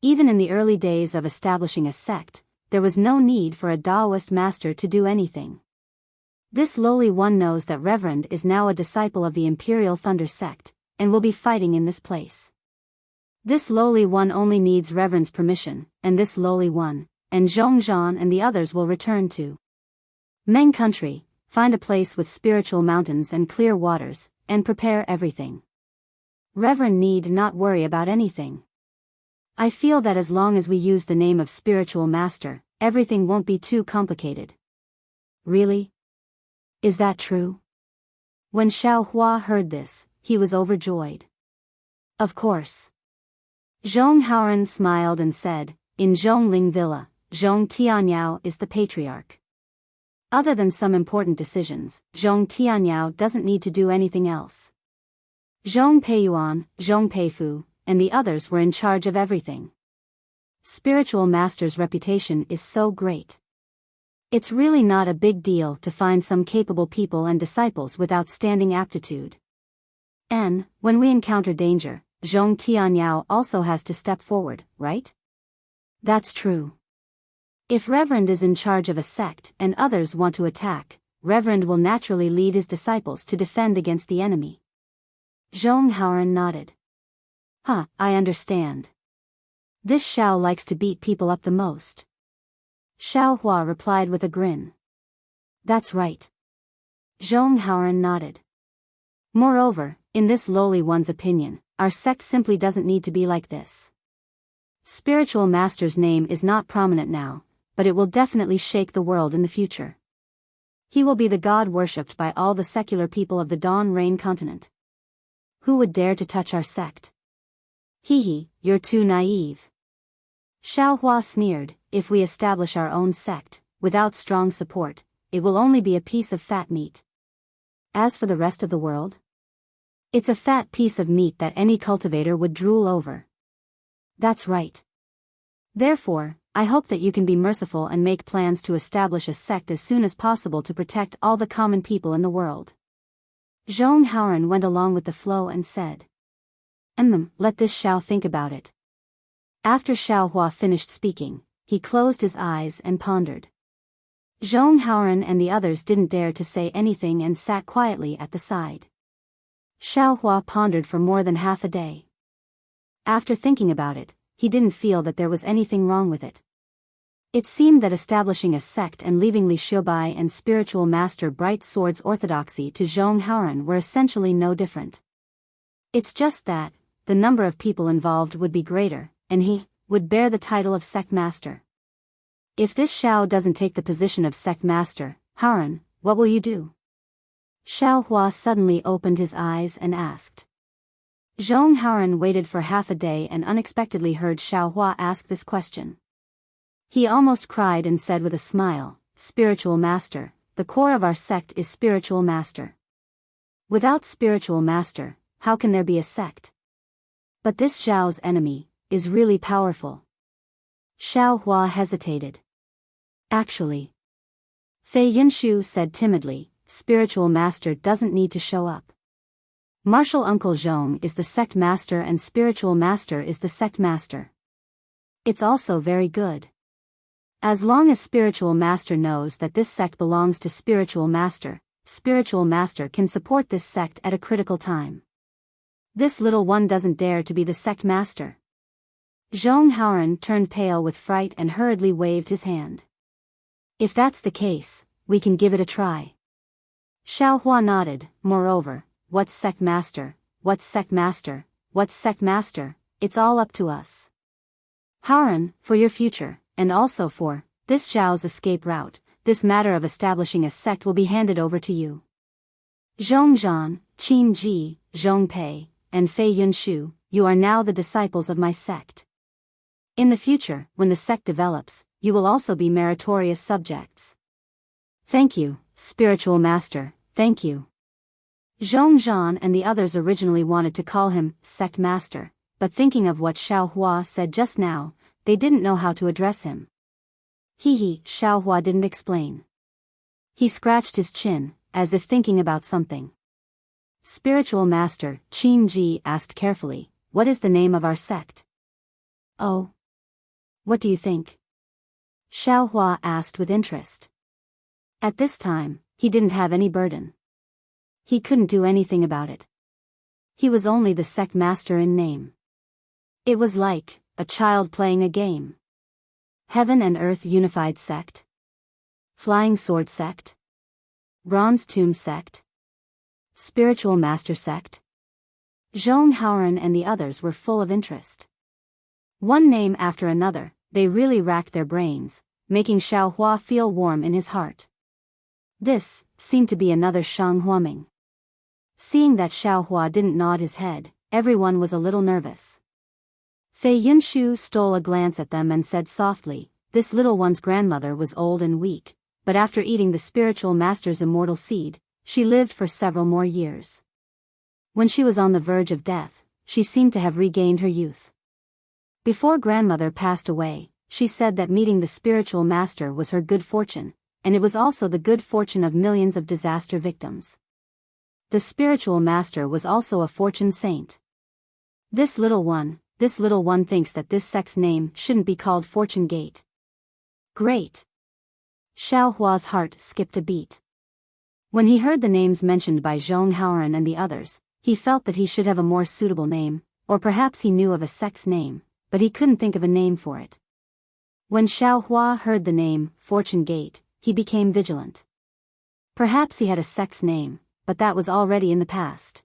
S1: Even in the early days of establishing a sect, there was no need for a Taoist master to do anything. This lowly one knows that Reverend is now a disciple of the Imperial Thunder sect, and will be fighting in this place. This lowly one only needs Reverend's permission, and this lowly one, and Zhongzhan and the others will return to Meng country, find a place with spiritual mountains and clear waters, and prepare everything. Reverend need not worry about anything. I feel that as long as we use the name of spiritual master, everything won't be too complicated. Really? Is that true? When Xiao Hua heard this, he was overjoyed. Of course. Zhong Haoran smiled and said, in Zhongling Villa, Zhong Tianyao is the patriarch. Other than some important decisions, Zhong Tianyao doesn't need to do anything else. Zhong Peiyuan, Zhong Peifu, and the others were in charge of everything. Spiritual master's reputation is so great. It's really not a big deal to find some capable people and disciples with outstanding aptitude. And, when we encounter danger, Zhong Tianyao also has to step forward, right? That's true. If Reverend is in charge of a sect and others want to attack, Reverend will naturally lead his disciples to defend against the enemy. Zhong Haoran nodded. I understand. This Xiao likes to beat people up the most. Xiao Hua replied with a grin. That's right. Zhong Haoran nodded. Moreover, in this lowly one's opinion, our sect simply doesn't need to be like this. Spiritual master's name is not prominent now, but it will definitely shake the world in the future. He will be the god worshipped by all the secular people of the Dawn Rain continent. Who would dare to touch our sect? Hee, you're too naive. Xiao Hua sneered, if we establish our own sect, without strong support, it will only be a piece of fat meat. As for the rest of the world? It's a fat piece of meat that any cultivator would drool over. That's right. Therefore, I hope that you can be merciful and make plans to establish a sect as soon as possible to protect all the common people in the world. Zhong Haoran went along with the flow and said. Let this Xiao think about it. After Xiao Hua finished speaking, he closed his eyes and pondered. Zhong Haoran and the others didn't dare to say anything and sat quietly at the side. Xiao Hua pondered for more than half a day. After thinking about it, he didn't feel that there was anything wrong with it. It seemed that establishing a sect and leaving Li Xiubai and spiritual master Bright Sword's orthodoxy to Zhong Haoran were essentially no different. It's just that, the number of people involved would be greater, and he would bear the title of sect master. If this Xiao doesn't take the position of sect master, Haoran, what will you do? Xiao Hua suddenly opened his eyes and asked. Zhong Haoran waited for half a day and unexpectedly heard Xiao Hua ask this question. He almost cried and said with a smile, "Spiritual master, the core of our sect is spiritual master. Without spiritual master, how can there be a sect? But this Zhao's enemy is really powerful." Xiao Hua hesitated. "Actually," Fei Yinshu said timidly, "spiritual master doesn't need to show up. Martial Uncle Zhong is the sect master and spiritual master is the sect master. It's also very good. As long as spiritual master knows that this sect belongs to spiritual master can support this sect at a critical time. This little one doesn't dare to be the sect master." Zhong Haoran turned pale with fright and hurriedly waved his hand. "If that's the case, we can give it a try." Xiao Hua nodded. "Moreover, what's sect master, what's sect master, what's sect master, it's all up to us. Haoran, for your future, and also for this Zhao's escape route, this matter of establishing a sect will be handed over to you. Zhong Zhan, Qin Ji, Zhong Pei, and Fei Yunshu, you are now the disciples of my sect. In the future, when the sect develops, you will also be meritorious subjects." "Thank you, spiritual master, thank you." Zhong Zhan and the others originally wanted to call him sect master, but thinking of what Xiao Hua said just now, they didn't know how to address him. Xiao Hua didn't explain. He scratched his chin, as if thinking about something. Spiritual master, Qin Ji asked carefully, "What is the name of our sect?" "Oh. What do you think?" Xiao Hua asked with interest. At this time, he didn't have any burden. He couldn't do anything about it. He was only the sect master in name. It was like a child playing a game. Heaven and Earth Unified Sect? Flying Sword Sect? Bronze Tomb Sect? Spiritual Master Sect? Zhong Haoran and the others were full of interest. One name after another, they really racked their brains, making Xiao Hua feel warm in his heart. This seemed to be another Shang Huaming. Seeing that Xiao Hua didn't nod his head, everyone was a little nervous. Fei Yinshu stole a glance at them and said softly, "This little one's grandmother was old and weak, but after eating the spiritual master's immortal seed, she lived for several more years. When she was on the verge of death, she seemed to have regained her youth. Before grandmother passed away, she said that meeting the spiritual master was her good fortune, and it was also the good fortune of millions of disaster victims. The spiritual master was also a fortune saint. This little one thinks that this sect's name shouldn't be called Fortune Gate." "Great." Xiao Hua's heart skipped a beat. When he heard the names mentioned by Zhong Haoran and the others, he felt that he should have a more suitable name, or perhaps he knew of a sect's name, but he couldn't think of a name for it. When Xiao Hua heard the name Fortune Gate, he became vigilant. Perhaps he had a sect's name, but that was already in the past.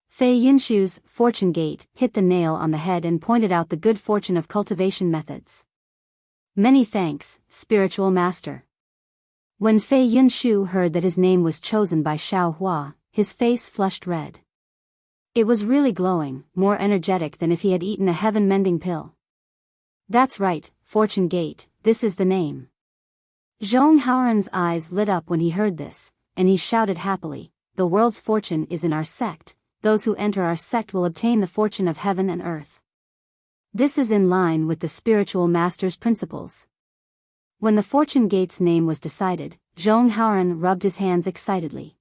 S1: Fei Yinshu's Fortune Gate hit the nail on the head and pointed out the good fortune of cultivation methods. "Many thanks, spiritual master." When Fei Yinshu heard that his name was chosen by Xiao Hua, his face flushed red. It was really glowing, more energetic than if he had eaten a heaven-mending pill. "That's right, Fortune Gate, this is the name." Zhong Haoran's eyes lit up when he heard this, and he shouted happily, "The world's fortune is in our sect. Those who enter our sect will obtain the fortune of heaven and earth. This is in line with the spiritual master's principles." When the Fortune Gate's name was decided, Zhong Haoran rubbed his hands excitedly.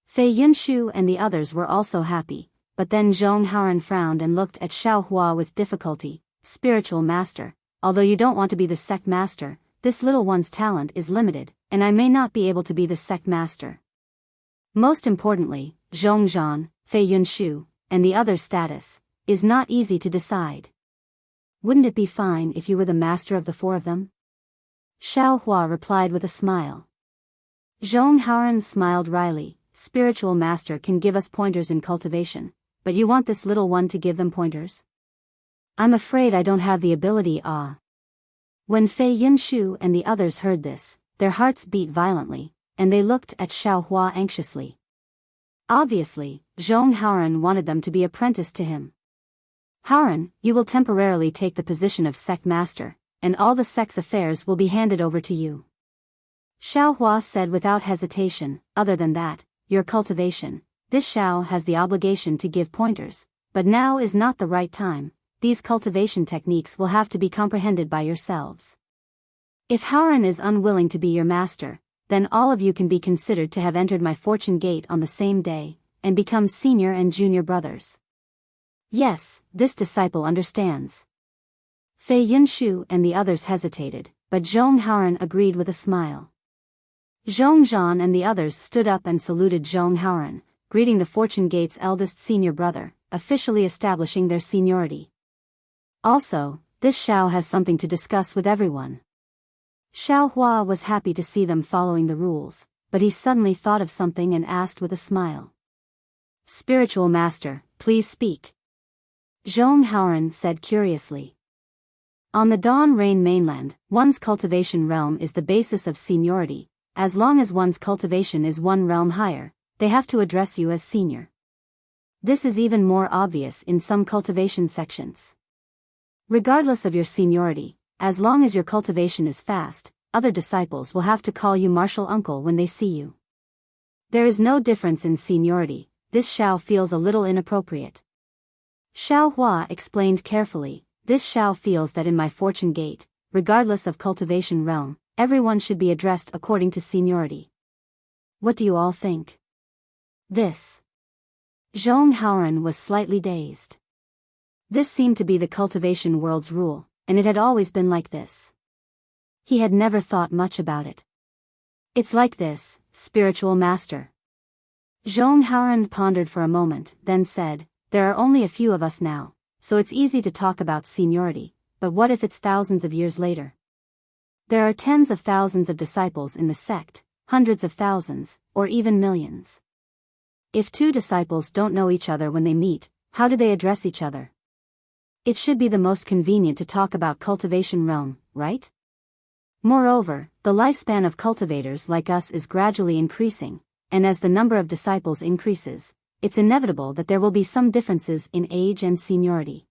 S1: Fei Yinshu and the others were also happy, but then Zhong Haoran frowned and looked at Xiao Hua with difficulty. "Spiritual master, although you don't want to be the sect master, this little one's talent is limited, and I may not be able to be the sect master. Most importantly, Zhong Zhan, Fei Yunshu, and the other's status is not easy to decide. Wouldn't it be fine if you were the master of the four of them?" Xiao Hua replied with a smile. Zhong Haoran smiled wryly. "Spiritual master can give us pointers in cultivation, but you want this little one to give them pointers? I'm afraid I don't have the ability. When Fei Yinshu and the others heard this, their hearts beat violently, and they looked at Xiao Hua anxiously. Obviously, Zhong Haoran wanted them to be apprenticed to him. "Haoran, you will temporarily take the position of sect master, and all the sect's affairs will be handed over to you. Xiao Hua said without hesitation. Other than that, your cultivation, this Xiao has the obligation to give pointers, but now is not the right time. These cultivation techniques will have to be comprehended by yourselves. If Hauran is unwilling to be your master, then all of you can be considered to have entered my fortune gate on the same day, and become senior and junior brothers. Yes, this disciple understands. Fei Yunshu and the others hesitated, but Zhong Hauran agreed with a smile. Zhong Zhan and the others stood up and saluted Zhong Hauran, greeting the fortune gate's eldest senior brother, officially establishing their seniority. Also, this Xiao has something to discuss with everyone. Xiao Hua was happy to see them following the rules, but he suddenly thought of something and asked with a smile. Spiritual Master, please speak. Zhong Hauran said curiously. On the Dawn Rain mainland, one's cultivation realm is the basis of seniority. As long as one's cultivation is one realm higher, they have to address you as senior. This is even more obvious in some cultivation sections. Regardless of your seniority, as long as your cultivation is fast, other disciples will have to call you martial uncle when they see you. There is no difference in seniority. This Xiao feels a little inappropriate. Xiao Hua explained carefully, this Xiao feels that in my fortune gate, regardless of cultivation realm, everyone should be addressed according to seniority. What do you all think? This. Zhong Hauran was slightly dazed. This seemed to be the cultivation world's rule, and it had always been like this. He had never thought much about it. It's like this, spiritual master. Zhong Hauran pondered for a moment, then said, there are only a few of us now, so it's easy to talk about seniority, but what if it's thousands of years later? There are tens of thousands of disciples in the sect, hundreds of thousands, or even millions. If two disciples don't know each other when they meet, how do they address each other? It should be the most convenient to talk about cultivation realm, right? Moreover, the lifespan of cultivators like us is gradually increasing, and as the number of disciples increases, it's inevitable that there will be some differences in age and seniority.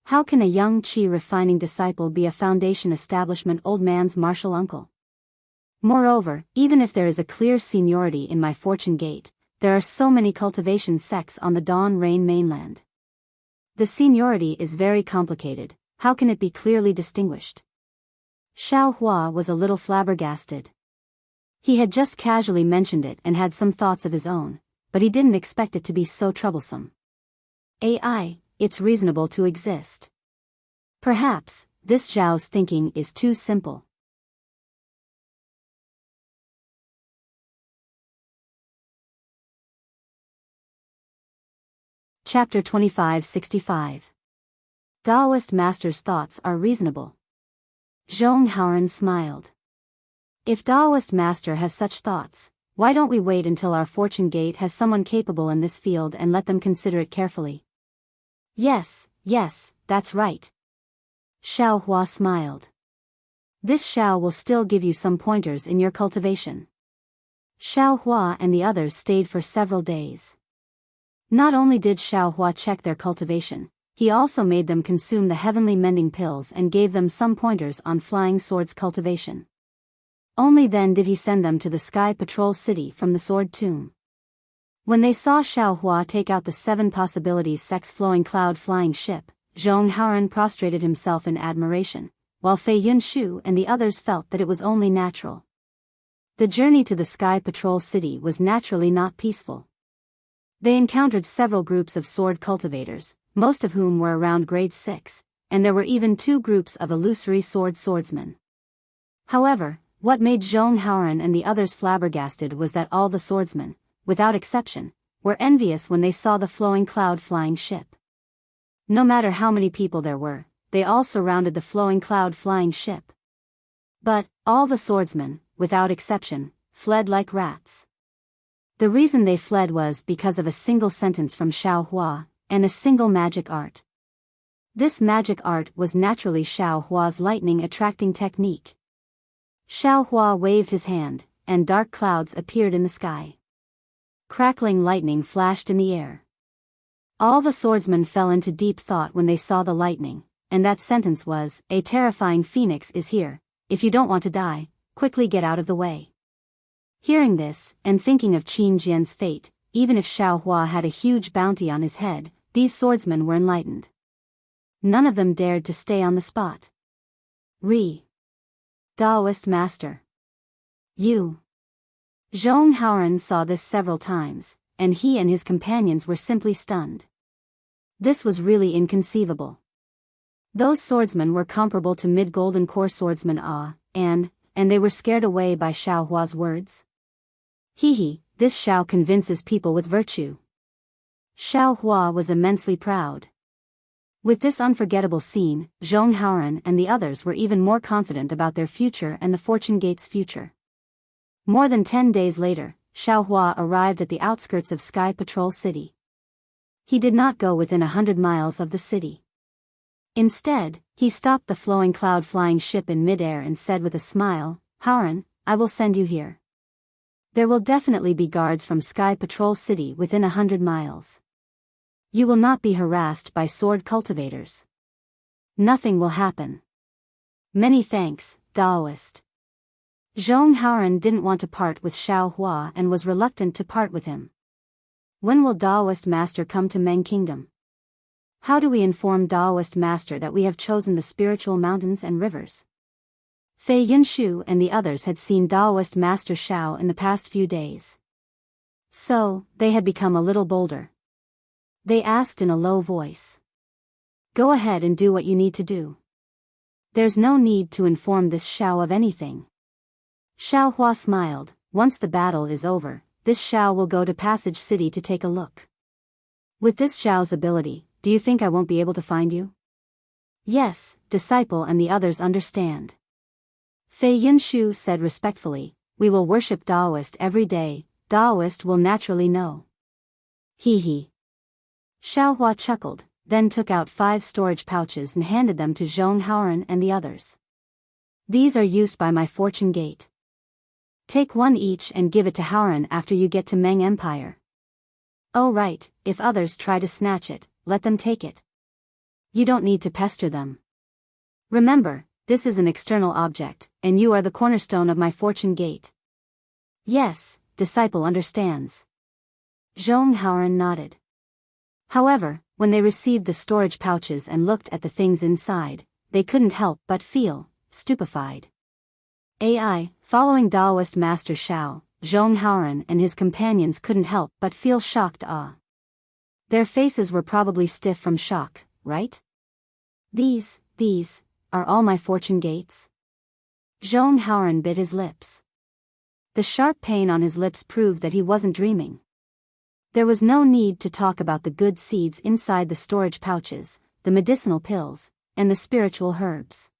S1: How can a young qi refining disciple be a foundation establishment old man's martial uncle? Moreover, even if there is a clear seniority in my fortune gate, there are so many cultivation sects on the Dawn Rain mainland. The seniority is very complicated. How can it be clearly distinguished? Xiao Hua was a little flabbergasted. He had just casually mentioned it and had some thoughts of his own, but he didn't expect it to be so troublesome. It's reasonable to exist. Perhaps, this Zhao's thinking is too simple. Chapter 2565. Taoist Master's thoughts are reasonable. Zhong Hauran smiled. If Taoist Master has such thoughts, why don't we wait until our fortune gate has someone capable in this field and let them consider it carefully? Yes, that's right. Xiao Hua smiled. This Xiao will still give you some pointers in your cultivation. Xiao Hua and the others stayed for several days. Not only did Xiao Hua check their cultivation, he also made them consume the heavenly mending pills and gave them some pointers on flying swords cultivation. Only then did he send them to the Sky Patrol City from the Sword Tomb. When they saw Xiao Hua take out the 7 possibilities sex-flowing cloud flying ship, Zhong Hauran prostrated himself in admiration, while Fei Yunshu and the others felt that it was only natural. The journey to the Sky Patrol City was naturally not peaceful. They encountered several groups of sword cultivators, most of whom were around grade 6, and there were even 2 groups of illusory swordsmen. However, what made Zhong Hauran and the others flabbergasted was that all the swordsmen, without exception, were envious when they saw the flowing cloud flying ship. No matter how many people there were, they all surrounded the flowing cloud flying ship. But, all the swordsmen, without exception, fled like rats. The reason they fled was because of a single sentence from Xiao Hua, and a single magic art. This magic art was naturally Xiao Hua's lightning-attracting technique. Xiao Hua waved his hand, and dark clouds appeared in the sky. Crackling lightning flashed in the air. All the swordsmen fell into deep thought when they saw the lightning, and that sentence was, "A terrifying phoenix is here. If you don't want to die, quickly get out of the way." Hearing this, and thinking of Qin Jian's fate, even if Xiao Hua had a huge bounty on his head, these swordsmen were enlightened. None of them dared to stay on the spot. Daoist Master. You. Zhong Haoran saw this several times, and he and his companions were simply stunned. This was really inconceivable. Those swordsmen were comparable to mid-golden core swordsmen and they were scared away by Xiao Hua's words. This Xiao convinces people with virtue. Xiao Hua was immensely proud. With this unforgettable scene, Zhong Haoran and the others were even more confident about their future and the Fortune Gate's future. More than 10 days later, Xiao Hua arrived at the outskirts of Sky Patrol City. He did not go within 100 miles of the city. Instead, he stopped the flowing cloud-flying ship in midair and said with a smile, "Haoran, I will send you here. There will definitely be guards from Sky Patrol City within 100 miles. You will not be harassed by sword cultivators. Nothing will happen. Many thanks, Daoist." Zhong Haoran didn't want to part with Xiao Hua and was reluctant to part with him. When will Daoist Master come to Meng Kingdom? How do we inform Daoist Master that we have chosen the spiritual mountains and rivers? Fei Yunshu and the others had seen Daoist Master Xiao in the past few days. So, they had become a little bolder. They asked in a low voice. "Go ahead and do what you need to do. There's no need to inform this Xiao of anything." Xiao Hua smiled. "Once the battle is over, this Xiao will go to Passage City to take a look. With this Xiao's ability, do you think I won't be able to find you?" "Yes, disciple and the others understand." Fei Yunshu said respectfully, "We will worship Daoist every day, Daoist will naturally know." Xiao Hua chuckled, then took out 5 storage pouches and handed them to Zhong Haoran and the others. "These are used by my Fortune Gate. Take one each and give it to Haoran after you get to Meng Empire. Oh right, if others try to snatch it, let them take it. You don't need to pester them. Remember, this is an external object, and you are the cornerstone of my Fortune Gate." "Yes, disciple understands." Zhong Haoran nodded. However, when they received the storage pouches and looked at the things inside, they couldn't help but feel stupefied. Following Daoist Master Xiao, Zhong Haoran and his companions couldn't help but feel shocked awe. Their faces were probably stiff from shock, right? These are all my Fortune Gates? Zhong Haoran bit his lips. The sharp pain on his lips proved that he wasn't dreaming. There was no need to talk about the good seeds inside the storage pouches, the medicinal pills, and the spiritual herbs.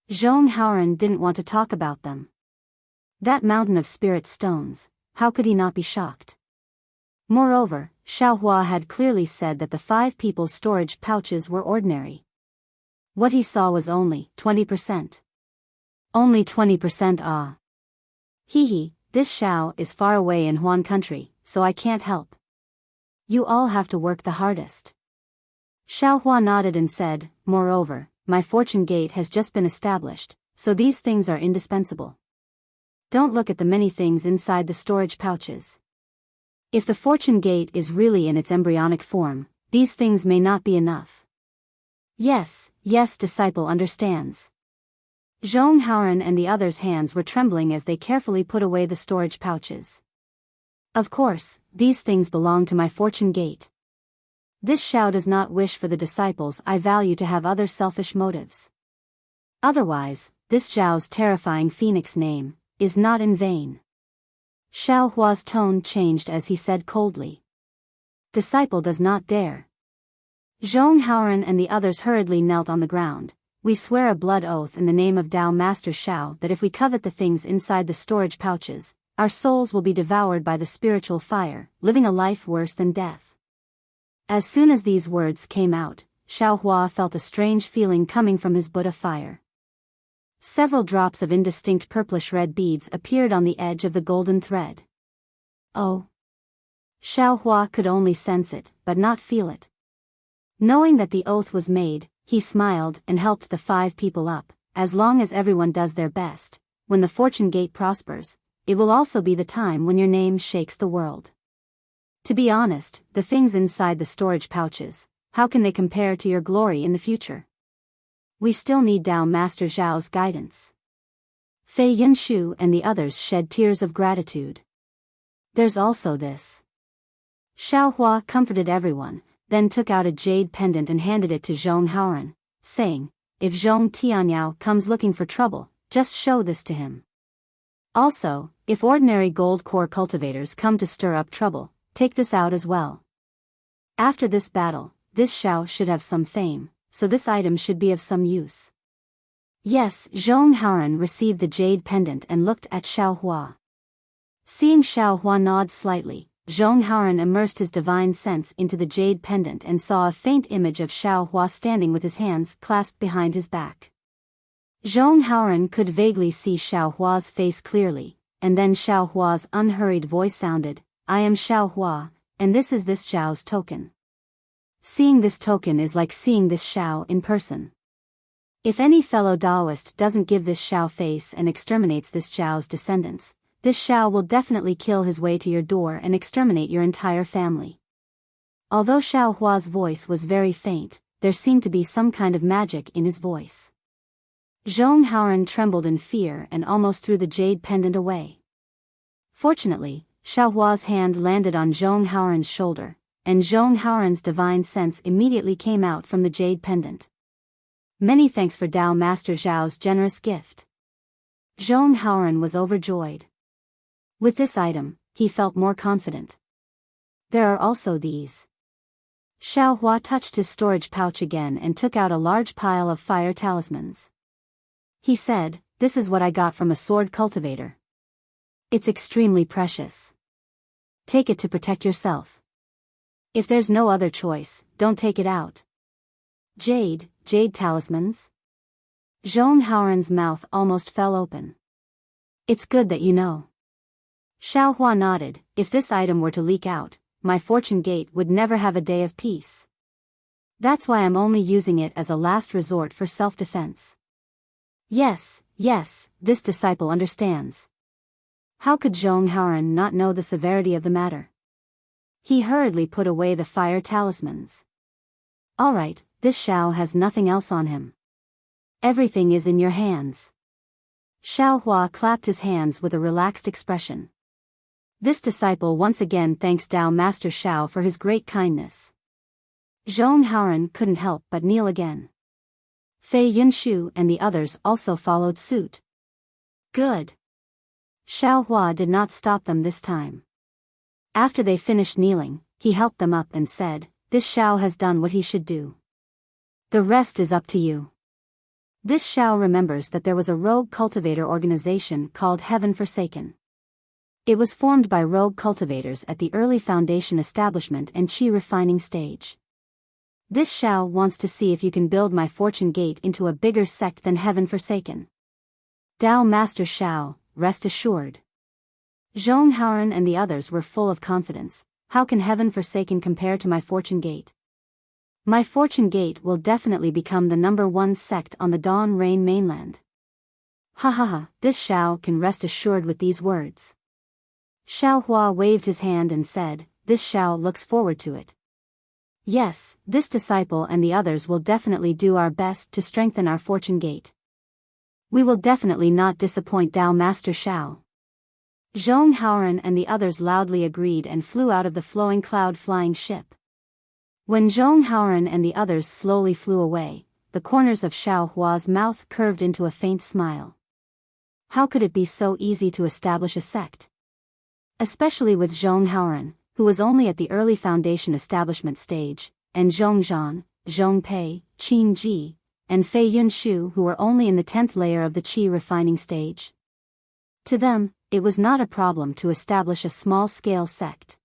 S1: Zhong Haoran didn't want to talk about them. That mountain of spirit stones, how could he not be shocked? Moreover, Xiao Hua had clearly said that the 5 people's storage pouches were ordinary. What he saw was only 20%. Only 20%. This Xiao is far away in Huan country, so I can't help. You all have to work the hardest. Xiao Hua nodded and said, "Moreover, my Fortune Gate has just been established, so these things are indispensable. Don't look at the many things inside the storage pouches. If the Fortune Gate is really in its embryonic form, these things may not be enough." Yes, disciple understands." Zhong Haoran and the others' hands were trembling as they carefully put away the storage pouches. "Of course, these things belong to my Fortune Gate. This Xiao does not wish for the disciples I value to have other selfish motives. Otherwise, this Xiao's terrifying phoenix name is not in vain." Xiao Hua's tone changed as he said coldly, "Disciple does not dare." Zhong Haoran and the others hurriedly knelt on the ground. "We swear a blood oath in the name of Dao Master Xiao that if we covet the things inside the storage pouches, our souls will be devoured by the spiritual fire, living a life worse than death." As soon as these words came out, Xiao Hua felt a strange feeling coming from his Buddha fire. Several drops of indistinct purplish-red beads appeared on the edge of the golden thread. Oh! Xiao Hua could only sense it, but not feel it. Knowing that the oath was made, he smiled and helped the 5 people up. As long as everyone does their best, when the fortune gate prospers, it will also be the time when your name shakes the world. To be honest, the things inside the storage pouches, how can they compare to your glory in the future? We still need Dao Master Zhao's guidance. Fei Yunshu and the others shed tears of gratitude. There's also this. Xiaohua comforted everyone, then took out a jade pendant and handed it to Zhong Haoran, saying, if Zhong Tianyao comes looking for trouble, just show this to him. Also, if ordinary gold core cultivators come to stir up trouble, take this out as well. After this battle, this Xiao should have some fame, so this item should be of some use. Yes, Zhong Haoran received the jade pendant and looked at Xiaohua. Seeing Xiaohua nod slightly, Zhong Haoran immersed his divine sense into the jade pendant and saw a faint image of Xiaohua standing with his hands clasped behind his back. Zhong Haoran could vaguely see Xiaohua's face clearly, and then Xiaohua's unhurried voice sounded, I am Xiaohua, and this is this Xiao's token. Seeing this token is like seeing this Xiao in person. If any fellow Daoist doesn't give this Xiao face and exterminates this Xiao's descendants, this Xiao will definitely kill his way to your door and exterminate your entire family. Although Xiaohua's voice was very faint, there seemed to be some kind of magic in his voice. Zhong Haoran trembled in fear and almost threw the jade pendant away. Fortunately, Xiaohua's hand landed on Zhong Haoran's shoulder, and Zhong Haoran's divine sense immediately came out from the jade pendant. Many thanks for Dao Master Zhao's generous gift. Zhong Haoran was overjoyed. With this item, he felt more confident. There are also these. Xiaohua touched his storage pouch again and took out a large pile of fire talismans. He said, this is what I got from a sword cultivator. It's extremely precious. Take it to protect yourself. If there's no other choice, don't take it out. Jade talismans? Zhong Haoran's mouth almost fell open. It's good that you know. Xiaohua nodded, if this item were to leak out, my fortune gate would never have a day of peace. That's why I'm only using it as a last resort for self-defense. Yes, this disciple understands. How could Zhong Haoran not know the severity of the matter? He hurriedly put away the fire talismans. Alright, this Xiao has nothing else on him. Everything is in your hands. Xiaohua clapped his hands with a relaxed expression. This disciple once again thanks Dao Master Xiao for his great kindness. Zhong Haoran couldn't help but kneel again. Fei Yunshu and the others also followed suit. Good. Xiaohua did not stop them this time. After they finished kneeling, he helped them up and said, this Xiao has done what he should do. The rest is up to you. This Xiao remembers that there was a rogue cultivator organization called Heaven Forsaken. It was formed by rogue cultivators at the early foundation establishment and chi refining stage. This Xiao wants to see if you can build my fortune gate into a bigger sect than Heaven Forsaken. Dao Master Xiao, rest assured. Zhong Haoran and the others were full of confidence. How can Heaven Forsaken compare to my fortune gate? My fortune gate will definitely become the #1 sect on the Dawn Rain mainland. Ha, this Xiao can rest assured with these words. Xiaohua waved his hand and said, this Xiao looks forward to it. Yes, this disciple and the others will definitely do our best to strengthen our fortune gate. We will definitely not disappoint Dao Master Xiao. Zhong Haoran and the others loudly agreed and flew out of the flowing cloud flying ship. When Zhong Haoran and the others slowly flew away, the corners of Xiaohua's mouth curved into a faint smile. How could it be so easy to establish a sect? Especially with Zhong Haoran, who was only at the early foundation establishment stage, and Zhong Zhan, Zhong Pei, Qin Ji, and Fei Yunshu who were only in the 10th layer of the qi refining stage. To them, it was not a problem to establish a small-scale sect.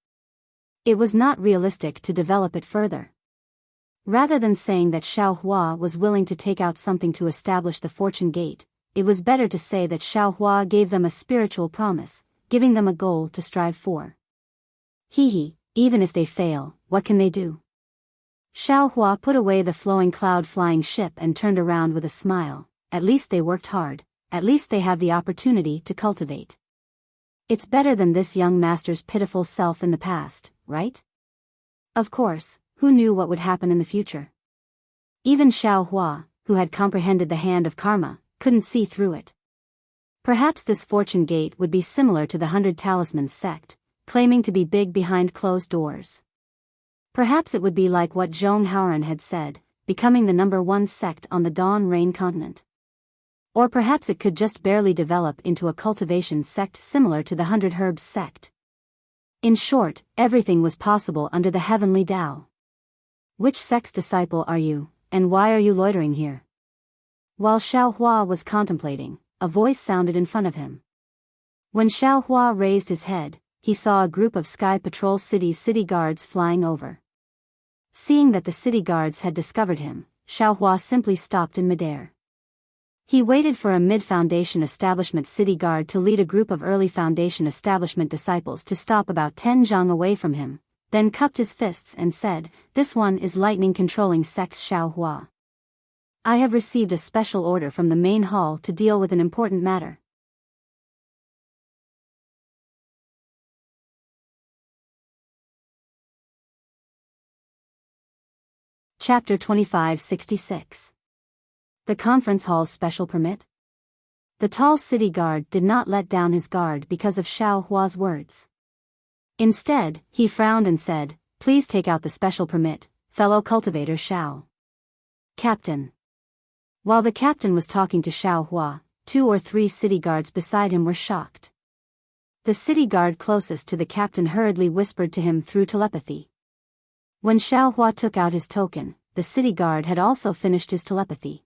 S1: It was not realistic to develop it further. Rather than saying that Xiaohua was willing to take out something to establish the fortune gate, it was better to say that Xiaohua gave them a spiritual promise, giving them a goal to strive for. Even if they fail, what can they do? Xiao Hua put away the flowing cloud-flying ship and turned around with a smile. At least they worked hard, at least they have the opportunity to cultivate. It's better than this young master's pitiful self in the past, right? Of course, who knew what would happen in the future? Even Xiao Hua, who had comprehended the hand of karma, couldn't see through it. Perhaps this fortune gate would be similar to the 100 Talismans sect, claiming to be big behind closed doors. Perhaps it would be like what Zhong Haoran had said, becoming the #1 sect on the Dawn Rain continent. Or perhaps it could just barely develop into a cultivation sect similar to the 100 Herbs sect. In short, everything was possible under the heavenly Tao. Which sect's disciple are you, and why are you loitering here? While Xiao Hua was contemplating, a voice sounded in front of him. When Xiao Hua raised his head, he saw a group of Sky Patrol City's city guards flying over. Seeing that the city guards had discovered him, Xiao Hua simply stopped in midair. He waited for a mid-foundation establishment city guard to lead a group of early foundation establishment disciples to stop about 10 zhang away from him, then cupped his fists and said, "This one is lightning controlling sect Xiao Hua. I have received a special order from the main hall to deal with an important matter." Chapter 2566. The conference hall's special permit? The tall city guard did not let down his guard because of Xiao Hua's words. Instead, he frowned and said, "Please take out the special permit, fellow cultivator Xiao." Captain. While the captain was talking to Xiao Hua, 2 or 3 city guards beside him were shocked. The city guard closest to the captain hurriedly whispered to him through telepathy. When Xiao Hua took out his token, the city guard had also finished his telepathy.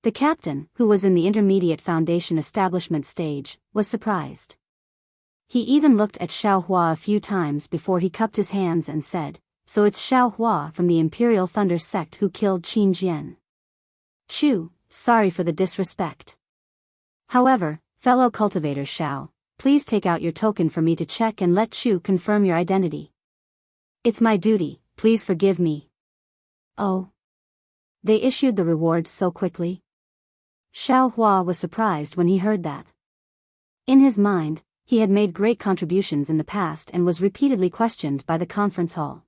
S1: The captain, who was in the intermediate foundation establishment stage, was surprised. He even looked at Xiao Hua a few times before he cupped his hands and said, "So it's Xiao Hua from the Imperial Thunder sect who killed Qin Jian. Chu, sorry for the disrespect. However, fellow cultivator Xiao, please take out your token for me to check and let Chu confirm your identity. It's my duty, please forgive me." Oh. They issued the reward so quickly? Xiao Hua was surprised when he heard that. In his mind, he had made great contributions in the past and was repeatedly questioned by the conference hall.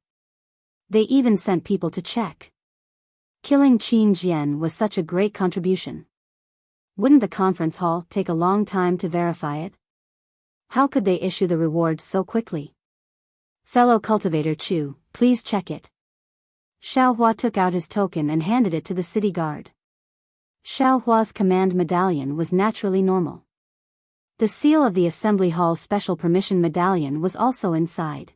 S1: They even sent people to check. Killing Qin Jian was such a great contribution. Wouldn't the conference hall take a long time to verify it? How could they issue the reward so quickly? "Fellow cultivator Chu, please check it." Xiao Hua took out his token and handed it to the city guard. Xiao Hua's command medallion was naturally normal. The seal of the Assembly Hall's special permission medallion was also inside.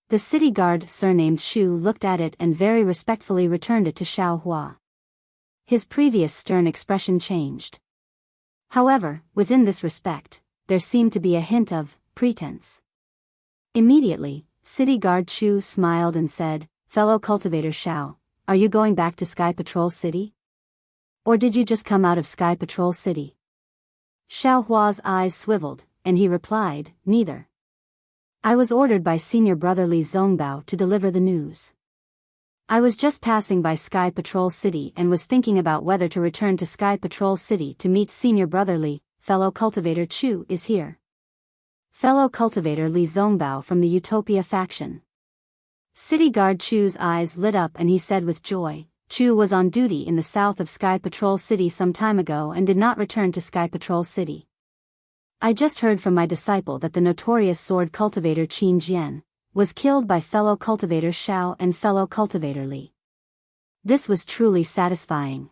S1: The city guard surnamed Shu looked at it and very respectfully returned it to Xiao Hua. His previous stern expression changed. However, within this respect, there seemed to be a hint of pretense. Immediately, city guard Chu smiled and said, "Fellow cultivator Xiao, are you going back to Sky Patrol City? Or did you just come out of Sky Patrol City?" Xiao Hua's eyes swiveled, and he replied, "Neither. I was ordered by Senior Brother Li Zongbao to deliver the news. I was just passing by Sky Patrol City and was thinking about whether to return to Sky Patrol City to meet Senior Brother Li. Fellow cultivator Chu is here. Fellow cultivator Li Zongbao from the Utopia faction." City guard Chu's eyes lit up and he said with joy, "Chu was on duty in the south of Sky Patrol City some time ago and did not return to Sky Patrol City. I just heard from my disciple that the notorious sword cultivator Qin Jian was killed by fellow cultivator Xiao and fellow cultivator Li. This was truly satisfying.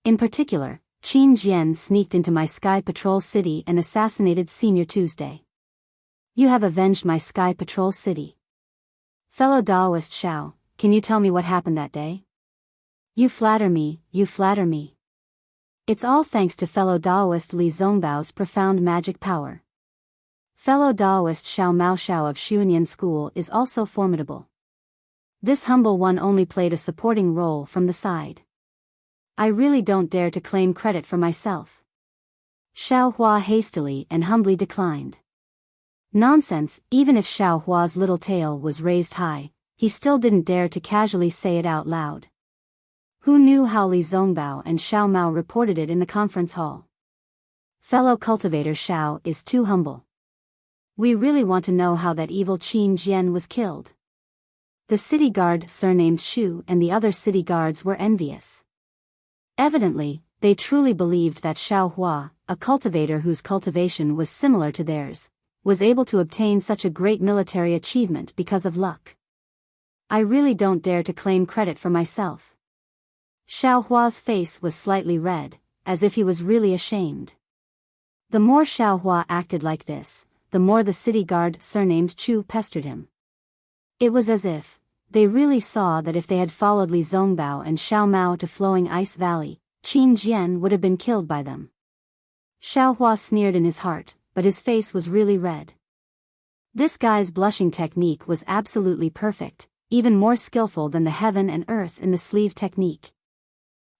S1: In particular, Qin Jian sneaked into my Sky Patrol City and assassinated Senior Tuesday. You have avenged my Sky Patrol City. Fellow Daoist Xiao, can you tell me what happened that day?" You flatter me, you flatter me. It's all thanks to fellow Daoist Li Zongbao's profound magic power. Fellow Daoist Xiao Mao Xiao of Xuanyan School is also formidable. This humble one only played a supporting role from the side. I really don't dare to claim credit for myself. Xiao Hua hastily and humbly declined. Nonsense, even if Xiao Hua's little tail was raised high, he still didn't dare to casually say it out loud. Who knew how Li Zongbao and Xiao Mao reported it in the conference hall? Fellow cultivator Xiao is too humble. We really want to know how that evil Qin Jian was killed. The city guard surnamed Shu and the other city guards were envious. Evidently, they truly believed that Xiao Hua, a cultivator whose cultivation was similar to theirs, was able to obtain such a great military achievement because of luck. I really don't dare to claim credit for myself. Xiao Hua's face was slightly red, as if he was really ashamed. The more Xiao Hua acted like this, the more the city guard surnamed Chu pestered him. It was as if they really saw that if they had followed Li Zongbao and Xiao Mao to Flowing Ice Valley, Qin Jian would have been killed by them. Xiao Hua sneered in his heart, but his face was really red. This guy's blushing technique was absolutely perfect, even more skillful than the heaven and earth in the sleeve technique.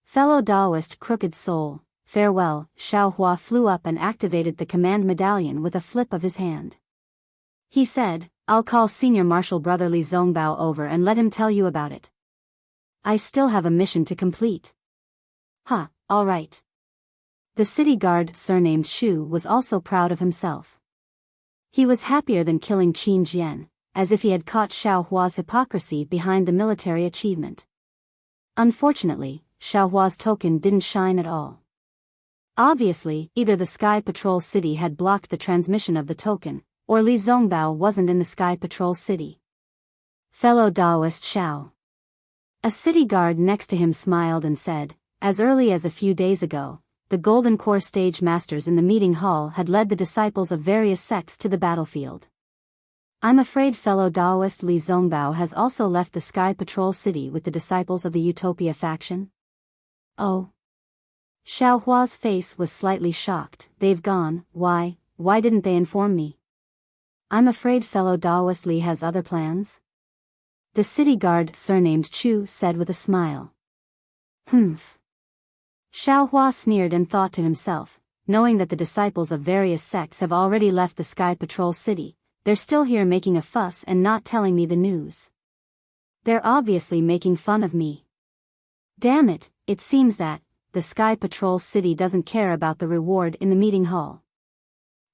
S1: Fellow Taoist crooked soul, farewell. Xiao Hua flew up and activated the command medallion with a flip of his hand. He said, I'll call Senior Marshal Brother Li Zongbao over and let him tell you about it. I still have a mission to complete. All right. The city guard surnamed Shu was also proud of himself. He was happier than killing Qin Jian, as if he had caught Xiao Hua's hypocrisy behind the military achievement. Unfortunately, Xiao Hua's token didn't shine at all. Obviously, either the Sky Patrol City had blocked the transmission of the token, or Li Zongbao wasn't in the Sky Patrol City. Fellow Taoist Xiao. A city guard next to him smiled and said, as early as a few days ago, the Golden Core stage masters in the meeting hall had led the disciples of various sects to the battlefield. I'm afraid fellow Taoist Li Zongbao has also left the Sky Patrol City with the disciples of the Utopia faction. Oh. Xiao Hua's face was slightly shocked. They've gone. Why didn't they inform me? I'm afraid fellow Taoist Li has other plans. The city guard surnamed Chu said with a smile. Humph. Xiao Hua sneered and thought to himself, knowing that the disciples of various sects have already left the Sky Patrol City, they're still here making a fuss and not telling me the news. They're obviously making fun of me. Damn it, it seems that the Sky Patrol City doesn't care about the reward in the meeting hall.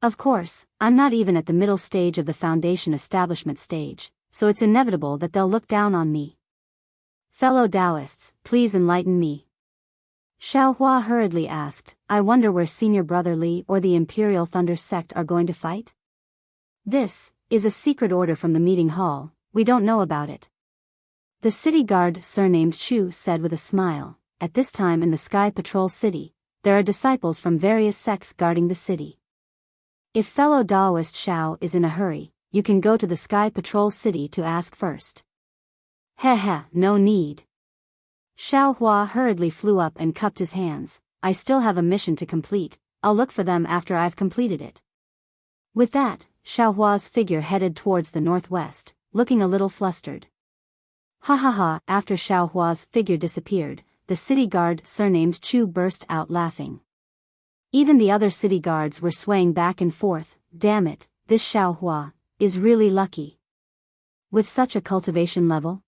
S1: Of course, I'm not even at the middle stage of the Foundation establishment stage, so it's inevitable that they'll look down on me. Fellow Taoists, please enlighten me. Xiao Hua hurriedly asked, I wonder where Senior Brother Li or the Imperial Thunder sect are going to fight? This is a secret order from the meeting hall, we don't know about it. The city guard surnamed Chu said with a smile, at this time in the Sky Patrol City, there are disciples from various sects guarding the city. If fellow Taoist Xiao is in a hurry, you can go to the Sky Patrol City to ask first. No need. Xiao Hua hurriedly flew up and cupped his hands. I still have a mission to complete, I'll look for them after I've completed it. With that, Xiao Hua's figure headed towards the northwest, looking a little flustered. After Xiao Hua's figure disappeared, the city guard surnamed Chu burst out laughing. Even the other city guards were swaying back and forth. Damn it, this Xiao Hua is really lucky. With such a cultivation level?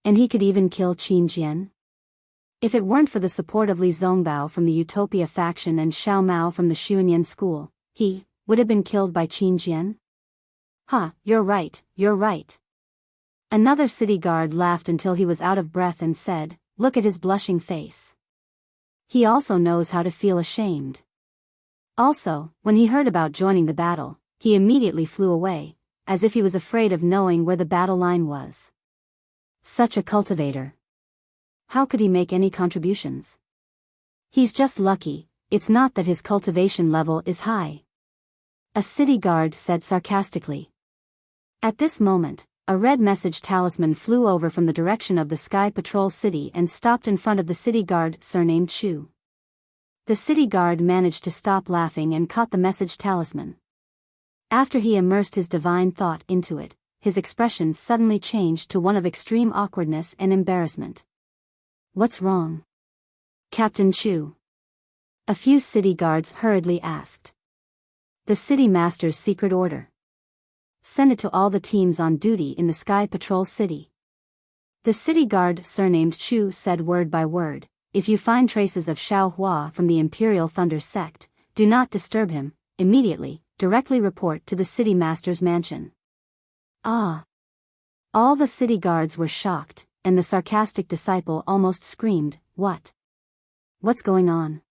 S1: And he could even kill Qin Jian? If it weren't for the support of Li Zongbao from the Utopia faction and Xiao Mao from the Xuanyan school, he would have been killed by Qin Jian? You're right. Another city guard laughed until he was out of breath and said, look at his blushing face. He also knows how to feel ashamed. Also, when he heard about joining the battle, he immediately flew away, as if he was afraid of knowing where the battle line was. Such a cultivator. How could he make any contributions? He's just lucky, it's not that his cultivation level is high. A city guard said sarcastically. At this moment, a red message talisman flew over from the direction of the Sky Patrol City and stopped in front of the city guard surnamed Chu. The city guard managed to stop laughing and caught the message talisman. After he immersed his divine thought into it, his expression suddenly changed to one of extreme awkwardness and embarrassment. What's wrong? Captain Chu. A few city guards hurriedly asked. The city master's secret order. send it to all the teams on duty in the Sky Patrol City. The city guard, surnamed Chu, said word by word, if you find traces of Xiao Hua from the Imperial Thunder sect, do not disturb him, immediately, directly report to the city master's mansion. Ah! All the city guards were shocked, and the sarcastic disciple almost screamed, what? What's going on?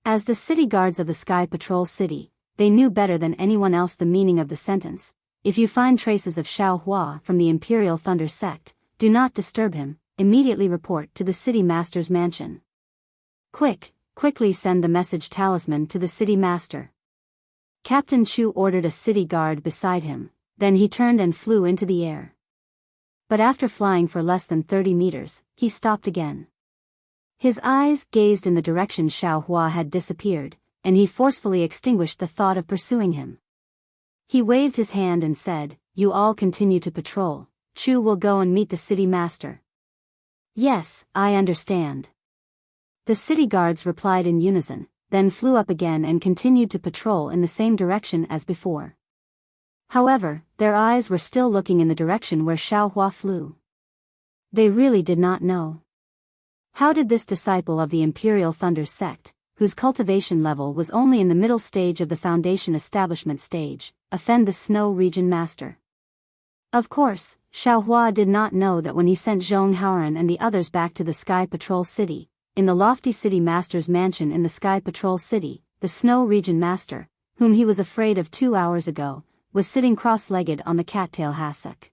S1: As the city guards of the Sky Patrol City, they knew better than anyone else the meaning of the sentence. If you find traces of Xiao Hua from the Imperial Thunder sect, do not disturb him, immediately report to the city master's mansion. Quickly send the message talisman to the city master. Captain Chu ordered a city guard beside him, then he turned and flew into the air. But after flying for less than 30 meters, he stopped again. His eyes gazed in the direction Xiao Hua had disappeared, and he forcefully extinguished the thought of pursuing him. He waved his hand and said, you all continue to patrol, Chu will go and meet the city master. Yes, I understand. The city guards replied in unison, then flew up again and continued to patrol in the same direction as before. However, their eyes were still looking in the direction where Xiao Hua flew. They really did not know. How did this disciple of the Imperial Thunder sect, whose cultivation level was only in the middle stage of the Foundation establishment stage, offend the Snow Region Master? Of course, Xiao Hua did not know that when he sent Zhong Haoran and the others back to the Sky Patrol City, in the lofty city master's mansion in the Sky Patrol City, the Snow Region Master, whom he was afraid of 2 hours ago, was sitting cross-legged on the cattail hassock.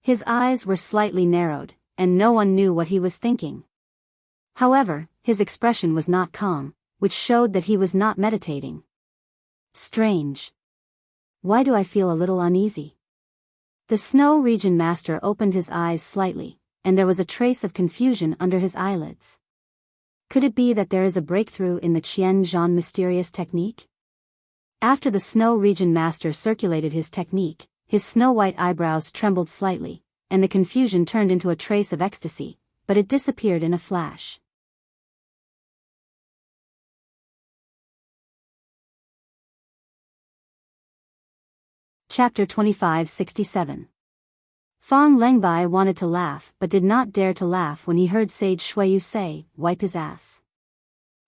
S1: His eyes were slightly narrowed, and no one knew what he was thinking. However, his expression was not calm, which showed that he was not meditating. Strange. Why do I feel a little uneasy? The Snow Region Master opened his eyes slightly, and there was a trace of confusion under his eyelids. Could it be that there is a breakthrough in the Qian Zhan mysterious technique? After the Snow Region Master circulated his technique, his snow-white eyebrows trembled slightly, and the confusion turned into a trace of ecstasy, but it disappeared in a flash. Chapter 2567. Fang Lengbai wanted to laugh but did not dare to laugh when he heard Sage Shuiyu say, wipe his ass.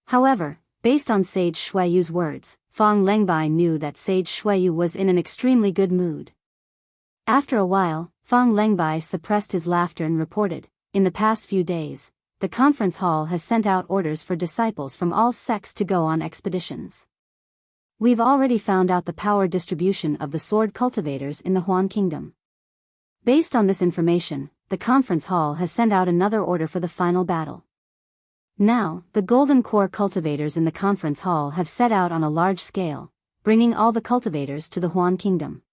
S1: However, based on Sage Shuiyu's words, Fang Lengbai knew that Sage Shuiyu was in an extremely good mood. After a while, Fang Lengbai suppressed his laughter and reported, in the past few days, the conference hall has sent out orders for disciples from all sects to go on expeditions. We've already found out the power distribution of the sword cultivators in the Huan Kingdom. Based on this information, the conference hall has sent out another order for the final battle. Now, the Golden Core cultivators in the conference hall have set out on a large scale, bringing all the cultivators to the Huan Kingdom.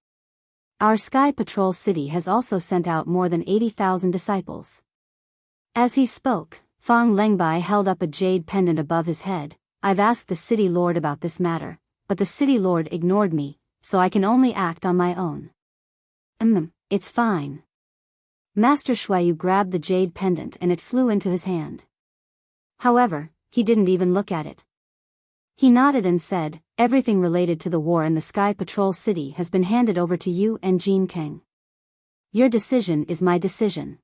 S1: Our Sky Patrol City has also sent out more than 80,000 disciples. As he spoke, Fang Lengbai held up a jade pendant above his head. I've asked the city lord about this matter, but the city lord ignored me, so I can only act on my own. It's fine. Master Shuiyu grabbed the jade pendant and it flew into his hand. However, he didn't even look at it. He nodded and said, everything related to the war in the Sky Patrol City has been handed over to you and Jin Kang. Your decision is my decision.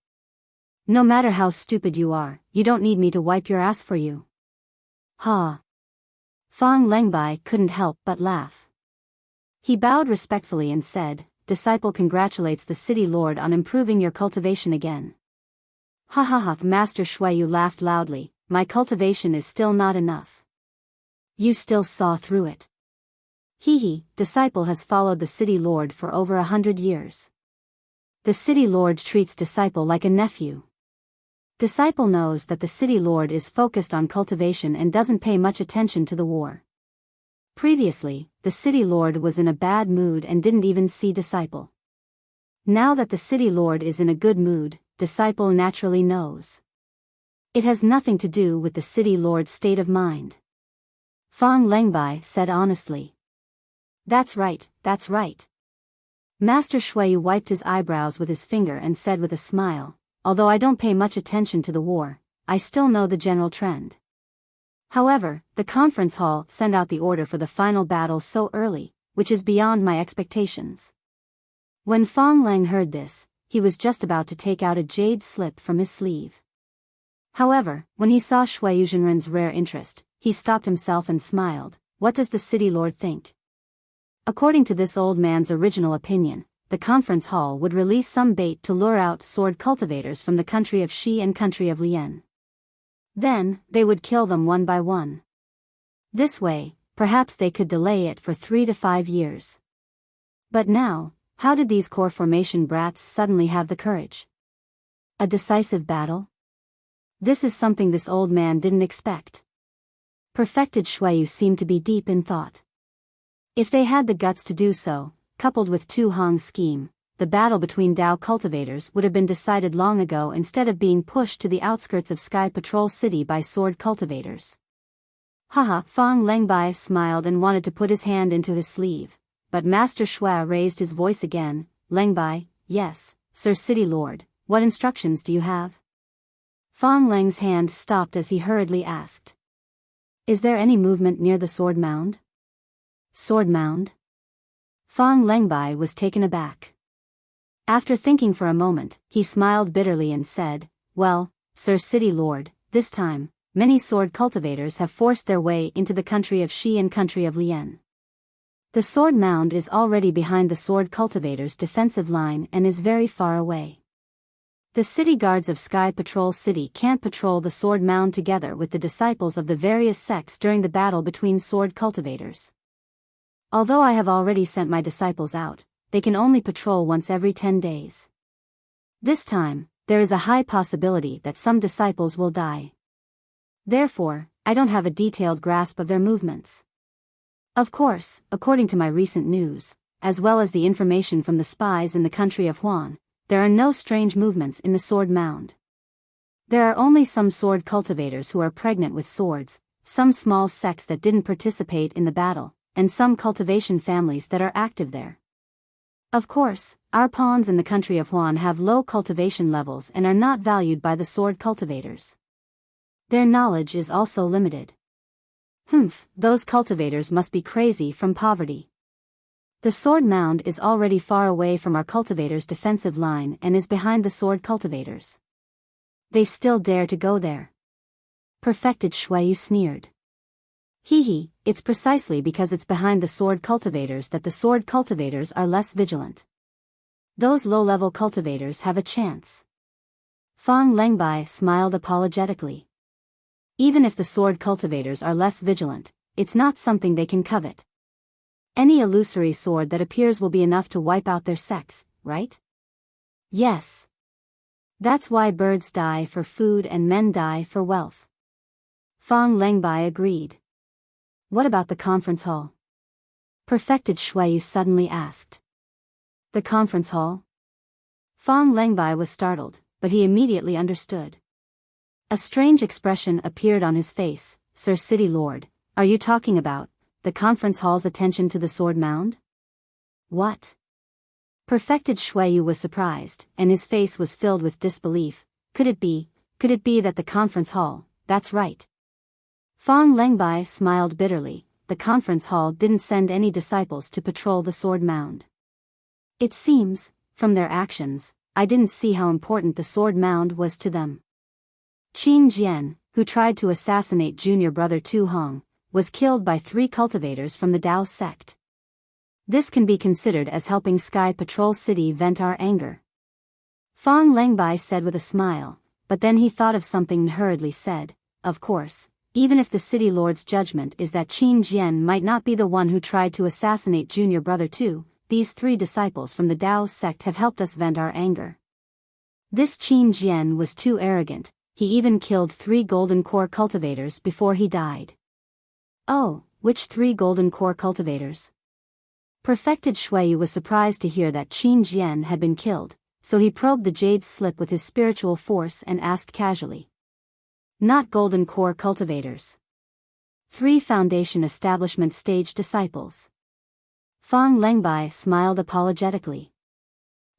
S1: No matter how stupid you are, you don't need me to wipe your ass for you. Ha! Fang Lengbai couldn't help but laugh. He bowed respectfully and said, disciple congratulates the city lord on improving your cultivation again. Ha ha ha! Master Shuiyu laughed loudly, my cultivation is still not enough. You still saw through it. Hee, disciple has followed the city lord for over 100 years. The city lord treats disciple like a nephew. Disciple knows that the city lord is focused on cultivation and doesn't pay much attention to the war. Previously, the city lord was in a bad mood and didn't even see disciple. Now that the city lord is in a good mood, disciple naturally knows. It has nothing to do with the city lord's state of mind. Fang Lengbai said honestly. That's right, that's right. Master Shuiyu wiped his eyebrows with his finger and said with a smile, although I don't pay much attention to the war, I still know the general trend. However, the conference hall sent out the order for the final battle so early, which is beyond my expectations. When Fong Lang heard this, he was just about to take out a jade slip from his sleeve. However, when he saw Shui Yuzhenren's rare interest, he stopped himself and smiled. What does the city lord think? According to this old man's original opinion, the conference hall would release some bait to lure out sword cultivators from the country of Shi and country of Lian. Then, they would kill them one by one. This way, perhaps they could delay it for 3 to 5 years. But now, how did these core formation brats suddenly have the courage? A decisive battle? This is something this old man didn't expect. Perfected Shuiyu seemed to be deep in thought. If they had the guts to do so, coupled with Tu Hong's scheme, the battle between Dao cultivators would have been decided long ago instead of being pushed to the outskirts of Sky Patrol City by sword cultivators. Haha, Fong Lengbai smiled and wanted to put his hand into his sleeve, but Master Shui raised his voice again. Lengbai, yes, Sir City Lord, what instructions do you have? Fong Leng's hand stopped as he hurriedly asked. Is there any movement near the sword mound? Sword mound? Fong Lengbai was taken aback. After thinking for a moment, he smiled bitterly and said, well, Sir City Lord, this time, many sword cultivators have forced their way into the country of Shi and country of Lian. The sword mound is already behind the sword cultivators' defensive line and is very far away. The city guards of Sky Patrol City can't patrol the sword mound together with the disciples of the various sects during the battle between sword cultivators. Although I have already sent my disciples out, they can only patrol once every 10 days. This time, there is a high possibility that some disciples will die. Therefore, I don't have a detailed grasp of their movements. Of course, according to my recent news, as well as the information from the spies in the country of Huan, there are no strange movements in the sword mound. There are only some sword cultivators who are pregnant with swords, some small sects that didn't participate in the battle, and some cultivation families that are active there. Of course, our pawns in the country of Huan have low cultivation levels and are not valued by the sword cultivators. Their knowledge is also limited. Those cultivators must be crazy from poverty. The sword mound is already far away from our cultivators' defensive line and is behind the sword cultivators. They still dare to go there. Perfected Shuiyu sneered. Hee, it's precisely because it's behind the sword cultivators that the sword cultivators are less vigilant. Those low-level cultivators have a chance. Fong Lengbai smiled apologetically. Even if the sword cultivators are less vigilant, it's not something they can covet. Any illusory sword that appears will be enough to wipe out their sects, right? Yes. That's why birds die for food and men die for wealth. Fong Lengbai agreed. What about the conference hall? Perfected Shuiyu suddenly asked. The conference hall? Fong Lengbai was startled, but he immediately understood. A strange expression appeared on his face. Sir City Lord, are you talking about the conference hall's attention to the sword mound? What? Perfected Shuiyu was surprised, and his face was filled with disbelief. Could it be that the conference hall, that's right. Fong Lengbai smiled bitterly. The conference hall didn't send any disciples to patrol the sword mound. It seems, from their actions, I didn't see how important the sword mound was to them. Qin Jian, who tried to assassinate junior brother Tu Hong, was killed by 3 cultivators from the Dao sect. This can be considered as helping Sky Patrol City vent our anger. Fong Lengbai said with a smile, but then he thought of something and hurriedly said, of course, even if the city lord's judgment is that Qin Jian might not be the one who tried to assassinate junior brother Tu, these 3 disciples from the Dao sect have helped us vent our anger. This Qin Jian was too arrogant. He even killed 3 golden core cultivators before he died. Oh, which 3 golden core cultivators? Perfected Shuiyu was surprised to hear that Qin Jian had been killed, so he probed the jade slip with his spiritual force and asked casually. Not golden core cultivators. 3 foundation establishment stage disciples. Fong Lengbai smiled apologetically.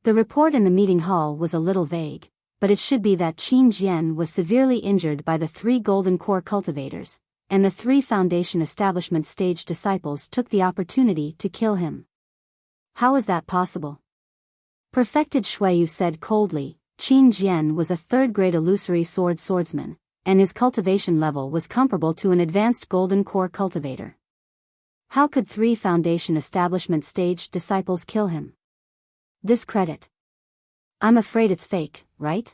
S1: The report in the meeting hall was a little vague, but it should be that Qin Jian was severely injured by the 3 golden core cultivators, and the 3 foundation establishment stage disciples took the opportunity to kill him. How is that possible? Perfected Shuiyu said coldly. Qin Jian was a third-grade illusory swordsman, and his cultivation level was comparable to an advanced golden core cultivator. How could 3 foundation establishment stage disciples kill him? This credit. I'm afraid it's fake, right?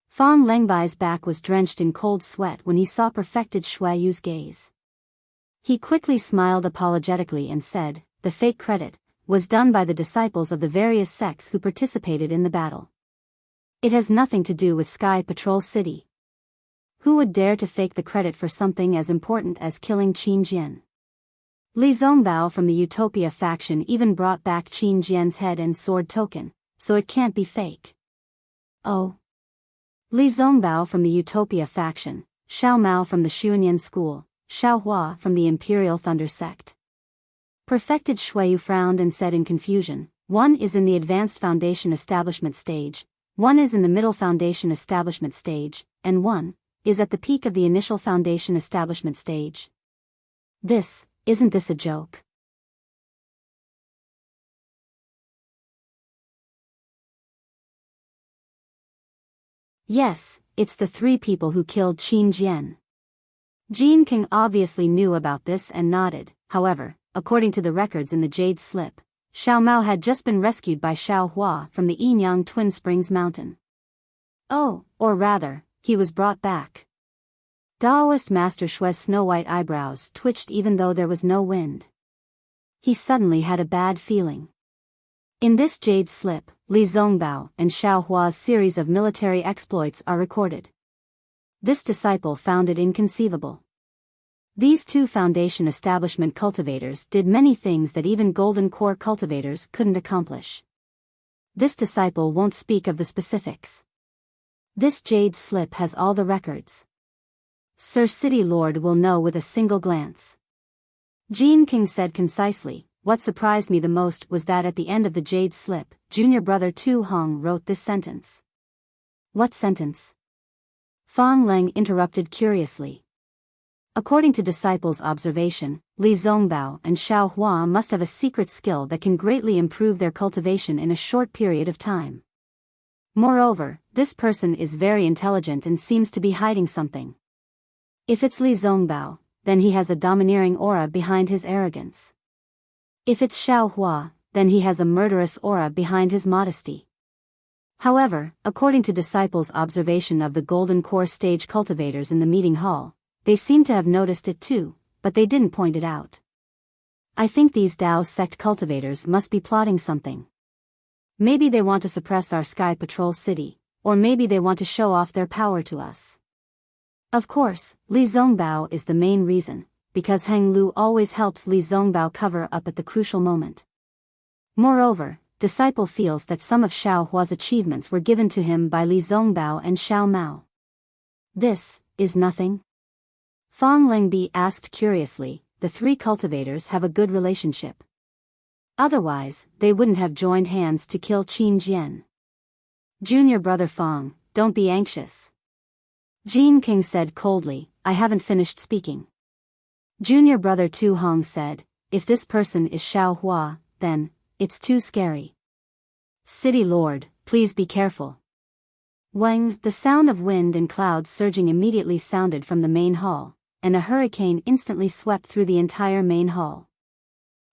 S1: Fang Lengbai's back was drenched in cold sweat when he saw Perfected Shuiyu's gaze. He quickly smiled apologetically and said, the fake credit was done by the disciples of the various sects who participated in the battle. It has nothing to do with Sky Patrol City. Who would dare to fake the credit for something as important as killing Qin Jian? Li Zongbao from the Utopia faction even brought back Qin Jian's head and sword token, so it can't be fake. Oh. Li Zongbao from the Utopia faction, Xiao Mao from the Xuanyan school, Xiao Hua from the Imperial Thunder sect. Perfected Shuiyu frowned and said in confusion, one is in the advanced foundation establishment stage, one is in the middle foundation establishment stage, and one is at the peak of the initial foundation establishment stage. Isn't this a joke? Yes, it's the 3 people who killed Qin Jian. Jin King obviously knew about this and nodded. However, according to the records in the Jade Slip, Xiao Mao had just been rescued by Xiao Hua from the Yinyang Twin Springs mountain. Oh, or rather, he was brought back. Daoist Master Shui's snow-white eyebrows twitched even though there was no wind. He suddenly had a bad feeling. In this Jade Slip, Li Zongbao and Xiao Hua's series of military exploits are recorded. This disciple found it inconceivable. These 2 foundation establishment cultivators did many things that even golden core cultivators couldn't accomplish. This disciple won't speak of the specifics. This Jade Slip has all the records. Sir City Lord will know with a single glance. Jin King said concisely. What surprised me the most was that at the end of the Jade Slip, junior brother Tu Hong wrote this sentence. What sentence? Fang Leng interrupted curiously. According to disciples' observation, Li Zongbao and Xiao Hua must have a secret skill that can greatly improve their cultivation in a short period of time. Moreover, this person is very intelligent and seems to be hiding something. If it's Li Zongbao, then he has a domineering aura behind his arrogance. If it's Xiao Hua, then he has a murderous aura behind his modesty. However, according to disciples' observation of the Golden Core stage cultivators in the meeting hall, they seem to have noticed it too, but they didn't point it out. I think these Dao sect cultivators must be plotting something. Maybe they want to suppress our Sky Patrol City, or maybe they want to show off their power to us. Of course, Li Zongbao is the main reason, because Heng Lu always helps Li Zongbao cover up at the crucial moment. Moreover, disciple feels that some of Xiao Hua's achievements were given to him by Li Zongbao and Xiao Mao. This is nothing? Fang Lengbi asked curiously. The 3 cultivators have a good relationship. Otherwise, they wouldn't have joined hands to kill Qin Jian. Junior brother Fang, don't be anxious. Jin King said coldly, I haven't finished speaking. Junior brother Tu Hong said, if this person is Xiao Hua, then it's too scary. City Lord, please be careful. Wang, the sound of wind and clouds surging immediately sounded from the main hall, and a hurricane instantly swept through the entire main hall.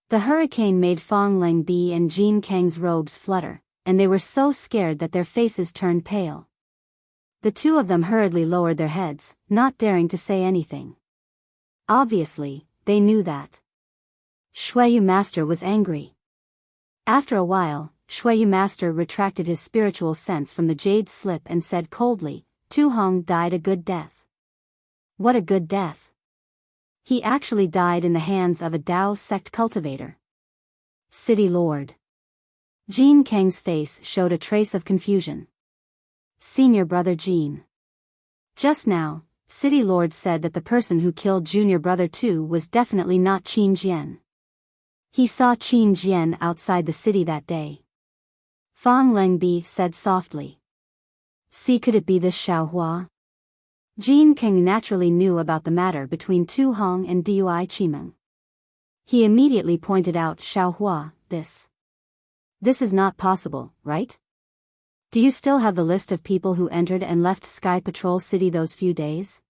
S1: The hurricane made Fang Lengbi and Jin Kang's robes flutter, and they were so scared that their faces turned pale. The 2 of them hurriedly lowered their heads, not daring to say anything. Obviously, they knew that Shuiyu Master was angry. After a while, Shuiyu Master retracted his spiritual sense from the Jade Slip and said coldly, Tu Hong died a good death. What a good death. He actually died in the hands of a Dao sect cultivator. City Lord. Jin Kang's face showed a trace of confusion. Senior brother Jin. Just now, City Lord said that the person who killed junior brother Tu was definitely not Qin Jian. He saw Qin Jian outside the city that day. Fang Lengbi said softly. See, could it be this Xiao Hua? Jin Kang naturally knew about the matter between Tu Hong and Dui Qimeng. He immediately pointed out Xiao Hua, this This is not possible, right? Do you still have the list of people who entered and left Sky Patrol City those few days?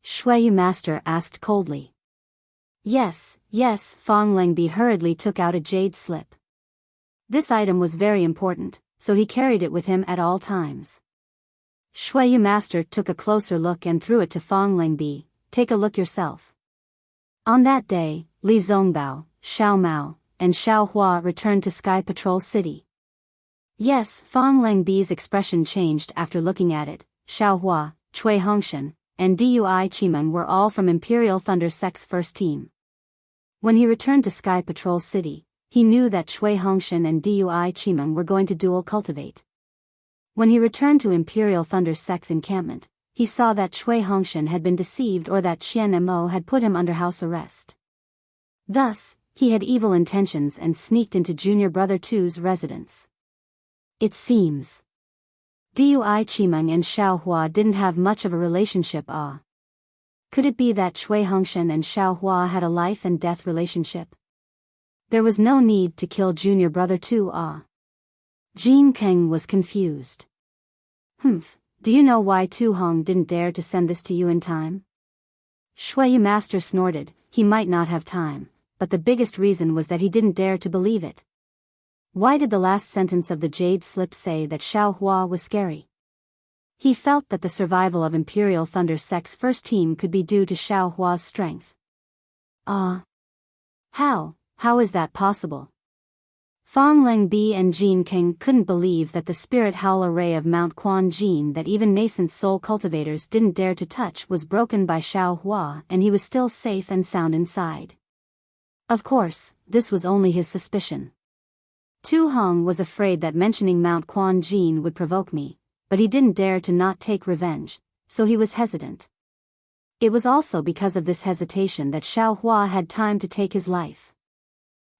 S1: Shui Master asked coldly. Yes, Fong Lengbi hurriedly took out a jade slip. This item was very important, so he carried it with him at all times. Shui Master took a closer look and threw it to Fong Lengbi. Take a look yourself. On that day, Li Zongbao, Xiao Mao, and Xiao Hua returned to Sky Patrol City. Yes, Fong Lengbi's expression changed after looking at it. Xiao Hua, Cui Hongshan, and Dui Qimeng were all from Imperial Thunder Sect's first team. When he returned to Sky Patrol City, he knew that Cui Hongshan and Dui Qimeng were going to duel Cultivate. When he returned to Imperial Thunder Sect's encampment, he saw that Cui Hongshan had been deceived or that Qian Mo had put him under house arrest. Thus, he had evil intentions and sneaked into Junior Brother 2's residence. It seems Dui Qimeng and Xiao Hua didn't have much of a relationship. Could it be that Cui Hongshan and Xiao Hua had a life and death relationship? There was no need to kill Junior Brother 2. Jean Keng was confused. Do you know why Tu Hong didn't dare to send this to you in time? Shui Master snorted. He might not have time, but the biggest reason was that he didn't dare to believe it. Why did the last sentence of the jade slip say that Xiao Hua was scary? He felt that the survival of Imperial Thunder Sect's first team could be due to Xiao Hua's strength. How is that possible? Fong Lengbi and Jean King couldn't believe that the spirit howl array of Mount Quan Jin that even nascent soul cultivators didn't dare to touch was broken by Xiao Hua, and he was still safe and sound inside. Of course, this was only his suspicion. Tu Hong was afraid that mentioning Mount Quan Jin would provoke me, but he didn't dare to not take revenge, so he was hesitant. It was also because of this hesitation that Xiao Hua had time to take his life.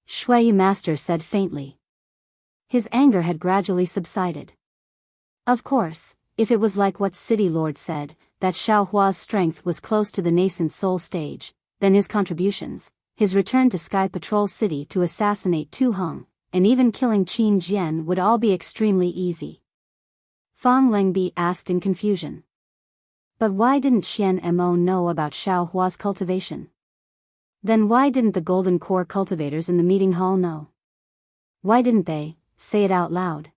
S1: Shui Master said faintly. His anger had gradually subsided. Of course, if it was like what City Lord said, that Xiao Hua's strength was close to the nascent soul stage, then his contributions, his return to Sky Patrol City to assassinate Tu Hong, and even killing Qin Jian would all be extremely easy. Fong Lengbi asked in confusion. But why didn't Qian Mo know about Xiao Hua's cultivation? Then why didn't the Golden Core cultivators in the meeting hall know? Why didn't they say it out loud?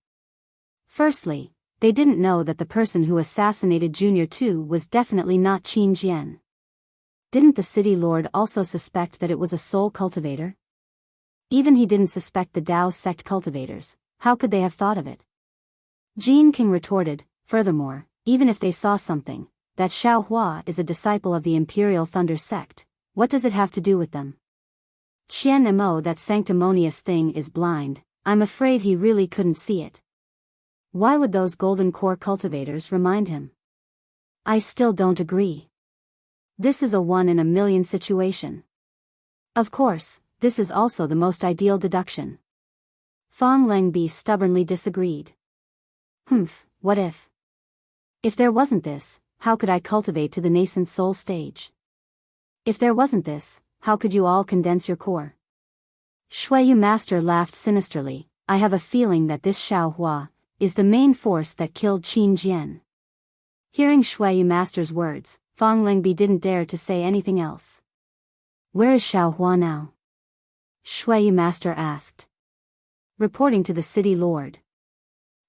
S1: Firstly, they didn't know that the person who assassinated Junior 2 was definitely not Qin Jian. Didn't the City Lord also suspect that it was a soul cultivator? Even he didn't suspect the Dao sect cultivators. How could they have thought of it? Jean King retorted, furthermore, even if they saw something, that Xiao Hua is a disciple of the Imperial Thunder sect, what does it have to do with them? Qian Mo, that sanctimonious thing, is blind. I'm afraid he really couldn't see it. Why would those Golden Core cultivators remind him? I still don't agree. This is a 1 in a million situation. Of course, this is also the most ideal deduction. Fong Lengbi stubbornly disagreed. What if? If there wasn't this, how could I cultivate to the nascent soul stage? If there wasn't this, how could you all condense your core? Shui Master laughed sinisterly. I have a feeling that this Xiao Hua is the main force that killed Qin Jian. Hearing Shui Master's words, Fong Lengbi didn't dare to say anything else. Where is Xiao Hua now? Shui Master asked. Reporting to the City Lord.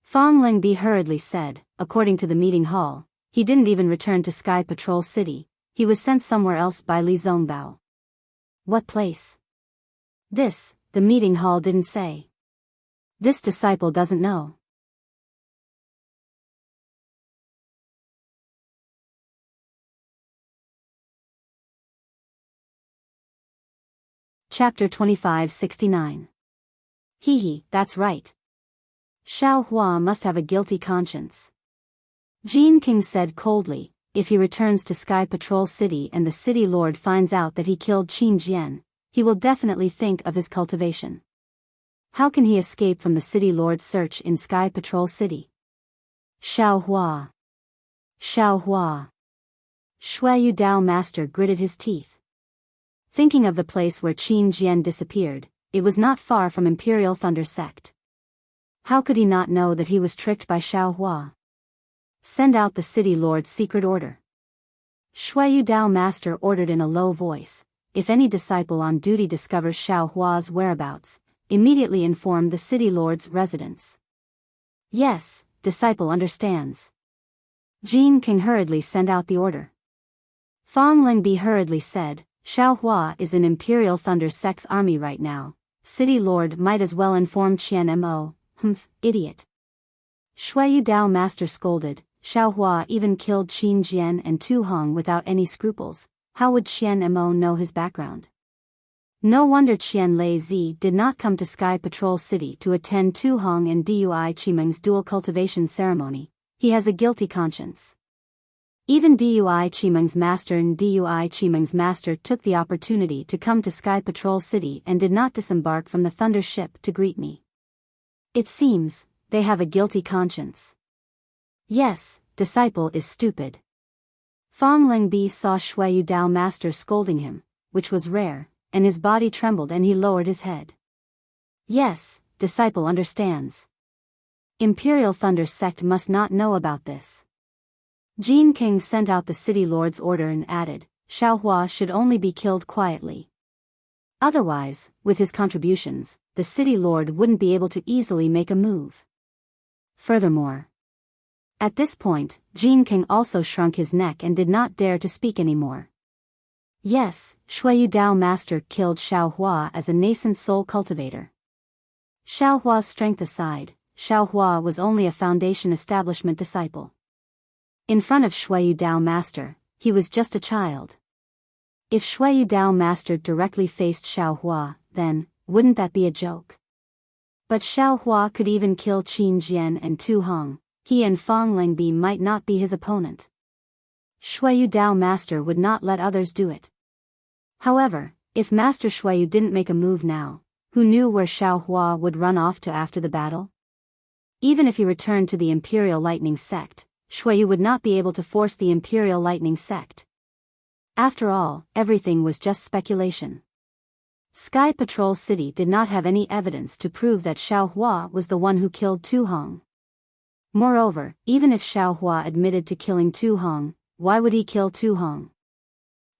S1: Fong Lengbi hurriedly said, according to the meeting hall, he didn't even return to Sky Patrol City. He was sent somewhere else by Li Zongbao. What place? This, the meeting hall didn't say. This disciple doesn't know. Chapter 2569. That's right. Xiao Hua must have a guilty conscience. Jean King said coldly. If he returns to Sky Patrol City and the City Lord finds out that he killed Qin Jian, he will definitely think of his cultivation. How can he escape from the City Lord's search in Sky Patrol City? Xiao Hua. Shui Dao Master gritted his teeth. Thinking of the place where Qin Jian disappeared, it was not far from Imperial Thunder Sect. How could he not know that he was tricked by Xiao Hua? Send out the city lord's secret order. Shui Dao Master ordered in a low voice. If any disciple on duty discovers Xiao Hua's whereabouts, immediately inform the city lord's residence. Yes, disciple understands. Jin King hurriedly sent out the order. Fang Lingbi hurriedly said, Xiao Hua is in Imperial Thunder Sect's army right now. City lord might as well inform Qian Mo. Idiot. Shui Dao Master scolded. Xiao Hua even killed Qin Jian and Tu Hong without any scruples. How would Qian Mo know his background? No wonder Qian Lei did not come to Sky Patrol City to attend Tu Hong and Dui Qimeng's dual cultivation ceremony. He has a guilty conscience. Even Dui Qimeng's master and Dui Qimeng's master took the opportunity to come to Sky Patrol City and did not disembark from the Thunder ship to greet me. It seems, they have a guilty conscience. Yes, disciple is stupid. Fang Lingbi saw Shui Dao Master scolding him, which was rare, and his body trembled and he lowered his head. Yes, disciple understands. Imperial Thunder Sect must not know about this. Jin King sent out the city lord's order and added, Xiao Hua should only be killed quietly. Otherwise, with his contributions, the city lord wouldn't be able to easily make a move. Furthermore, at this point, Jin King also shrunk his neck and did not dare to speak anymore. Yes, Shui Dao Master killed Xiao Hua as a nascent soul cultivator. Xiao Hua's strength aside, Xiao Hua was only a Foundation Establishment disciple. In front of Shui Dao Master, he was just a child. If Shui Dao Master directly faced Xiao Hua, then, wouldn't that be a joke? But Xiao Hua could even kill Qin Jian and Tu Hong. He and Fang Lingbi might not be his opponent. Shui Dao Master would not let others do it. However, if Master Shui didn't make a move now, who knew where Xiao Hua would run off to after the battle? Even if he returned to the Imperial Lightning Sect, Shui would not be able to force the Imperial Lightning Sect. After all, everything was just speculation. Sky Patrol City did not have any evidence to prove that Xiao Hua was the one who killed Tu Hong. Moreover, even if Xiao Hua admitted to killing Tu Hong, why would he kill Tu Hong?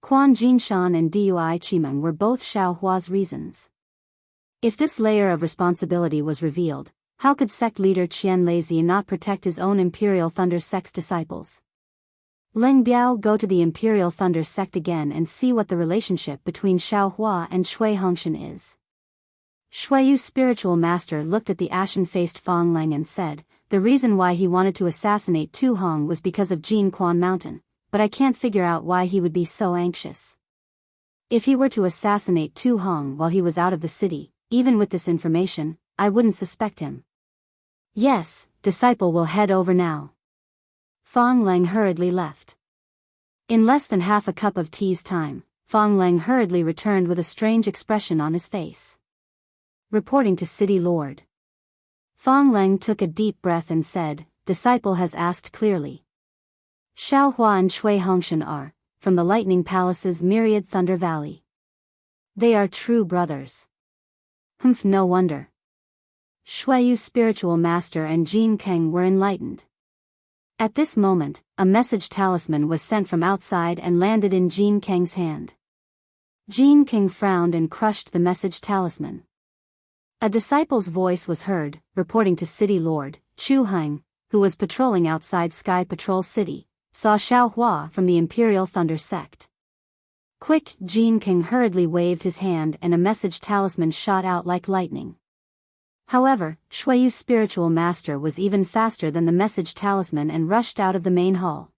S1: Quan Jinshan and Dui Qimeng were both Xiao Hua's reasons. If this layer of responsibility was revealed, how could sect leader Qian Lei not protect his own Imperial Thunder Sect's disciples? Leng Biao, go to the Imperial Thunder Sect again and see what the relationship between Xiao Hua and Shui Hongshan is. Shui's spiritual master looked at the ashen-faced Fang Leng and said, the reason why he wanted to assassinate Tu Hong was because of Jin Quan Mountain, but I can't figure out why he would be so anxious. If he were to assassinate Tu Hong while he was out of the city, even with this information, I wouldn't suspect him. Yes, disciple will head over now. Fang Leng hurriedly left. In less than half a cup of tea's time, Fang Leng hurriedly returned with a strange expression on his face. Reporting to City Lord. Fang Leng took a deep breath and said, disciple has asked clearly. Xiao Hua and Shui Hongshan are, from the Lightning Palace's myriad Thunder Valley. They are true brothers. No wonder. Shui's spiritual master and Jin Kang were enlightened. At this moment, a message talisman was sent from outside and landed in Jin Kang's hand. Jin Kang frowned and crushed the message talisman. A disciple's voice was heard, reporting to City Lord, Chu Heng, who was patrolling outside Sky Patrol City, saw Xiao Hua from the Imperial Thunder Sect. Quick, Jin Kang hurriedly waved his hand and a message talisman shot out like lightning. However, Shui's spiritual master was even faster than the message talisman and rushed out of the main hall.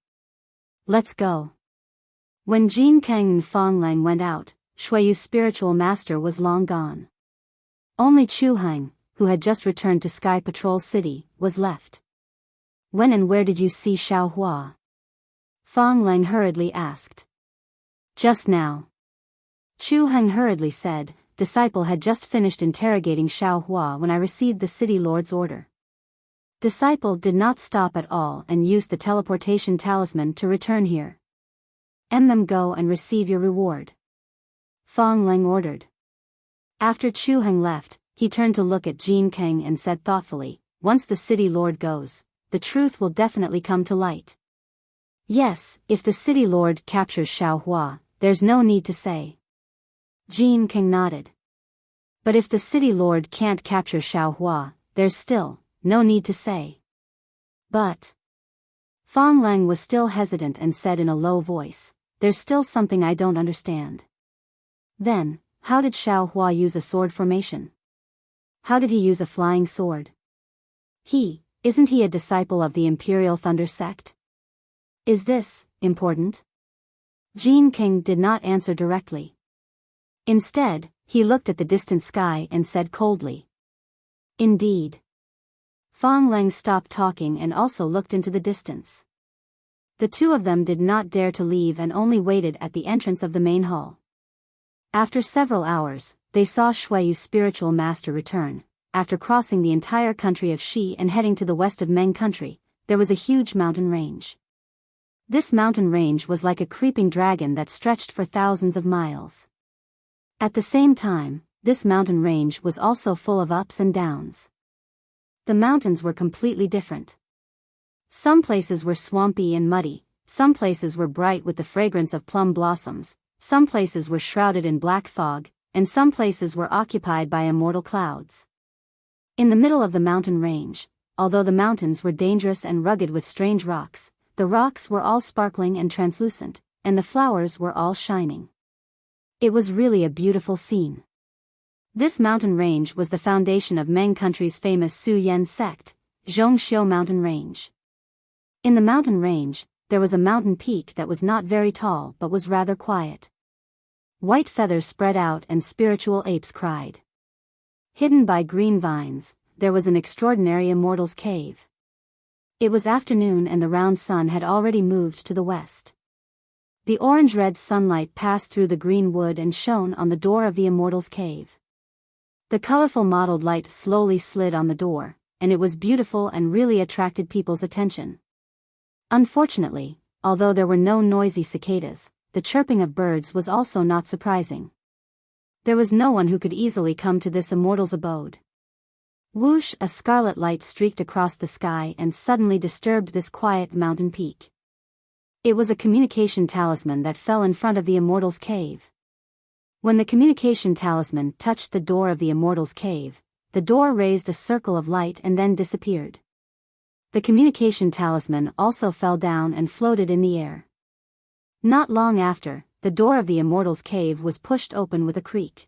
S1: Let's go. When Jin Kang and Fang Leng went out, Shui's spiritual master was long gone. Only Chu Heng, who had just returned to Sky Patrol City, was left. When and where did you see Xiao Hua? Fang Leng hurriedly asked. Just now. Chu Heng hurriedly said, disciple had just finished interrogating Xiao Hua when I received the City Lord's order. Disciple did not stop at all and used the teleportation talisman to return here. Go and receive your reward. Fang Leng ordered. After Chu Heng left, he turned to look at Jin Kang and said thoughtfully, once the city lord goes, the truth will definitely come to light. Yes, if the city lord captures Xiaohua, there's no need to say. Jin King nodded. But if the city lord can't capture Xiaohua, there's still no need to say. But Fang Lang was still hesitant and said in a low voice, "There's still something I don't understand." Then, how did Xiaohua use a sword formation? How did he use a flying sword? Isn't he a disciple of the Imperial Thunder sect? Is this important? Jin King did not answer directly. Instead, he looked at the distant sky and said coldly, "Indeed." Fang Lang stopped talking and also looked into the distance. The two of them did not dare to leave and only waited at the entrance of the main hall. After several hours, they saw Shui's spiritual master return. After crossing the entire country of Shi and heading to the west of Meng country, there was a huge mountain range. This mountain range was like a creeping dragon that stretched for thousands of miles. At the same time, this mountain range was also full of ups and downs. The mountains were completely different. Some places were swampy and muddy, some places were bright with the fragrance of plum blossoms, some places were shrouded in black fog, and some places were occupied by immortal clouds. In the middle of the mountain range, although the mountains were dangerous and rugged with strange rocks, the rocks were all sparkling and translucent, and the flowers were all shining. It was really a beautiful scene. This mountain range was the foundation of Meng country's famous Su Yan sect, Zhongxiu Mountain Range. In the mountain range, there was a mountain peak that was not very tall but was rather quiet. White feathers spread out and spiritual apes cried. Hidden by green vines, there was an extraordinary immortal's cave. It was afternoon and the round sun had already moved to the west. The orange-red sunlight passed through the green wood and shone on the door of the immortal's cave. The colorful mottled light slowly slid on the door, and it was beautiful and really attracted people's attention. Unfortunately, although there were no noisy cicadas, the chirping of birds was also not surprising. There was no one who could easily come to this immortal's abode. Whoosh! A scarlet light streaked across the sky and suddenly disturbed this quiet mountain peak. It was a communication talisman that fell in front of the immortal's cave. When the communication talisman touched the door of the immortal's cave, the door raised a circle of light and then disappeared. The communication talisman also fell down and floated in the air. Not long after, the door of the immortal's cave was pushed open with a creak.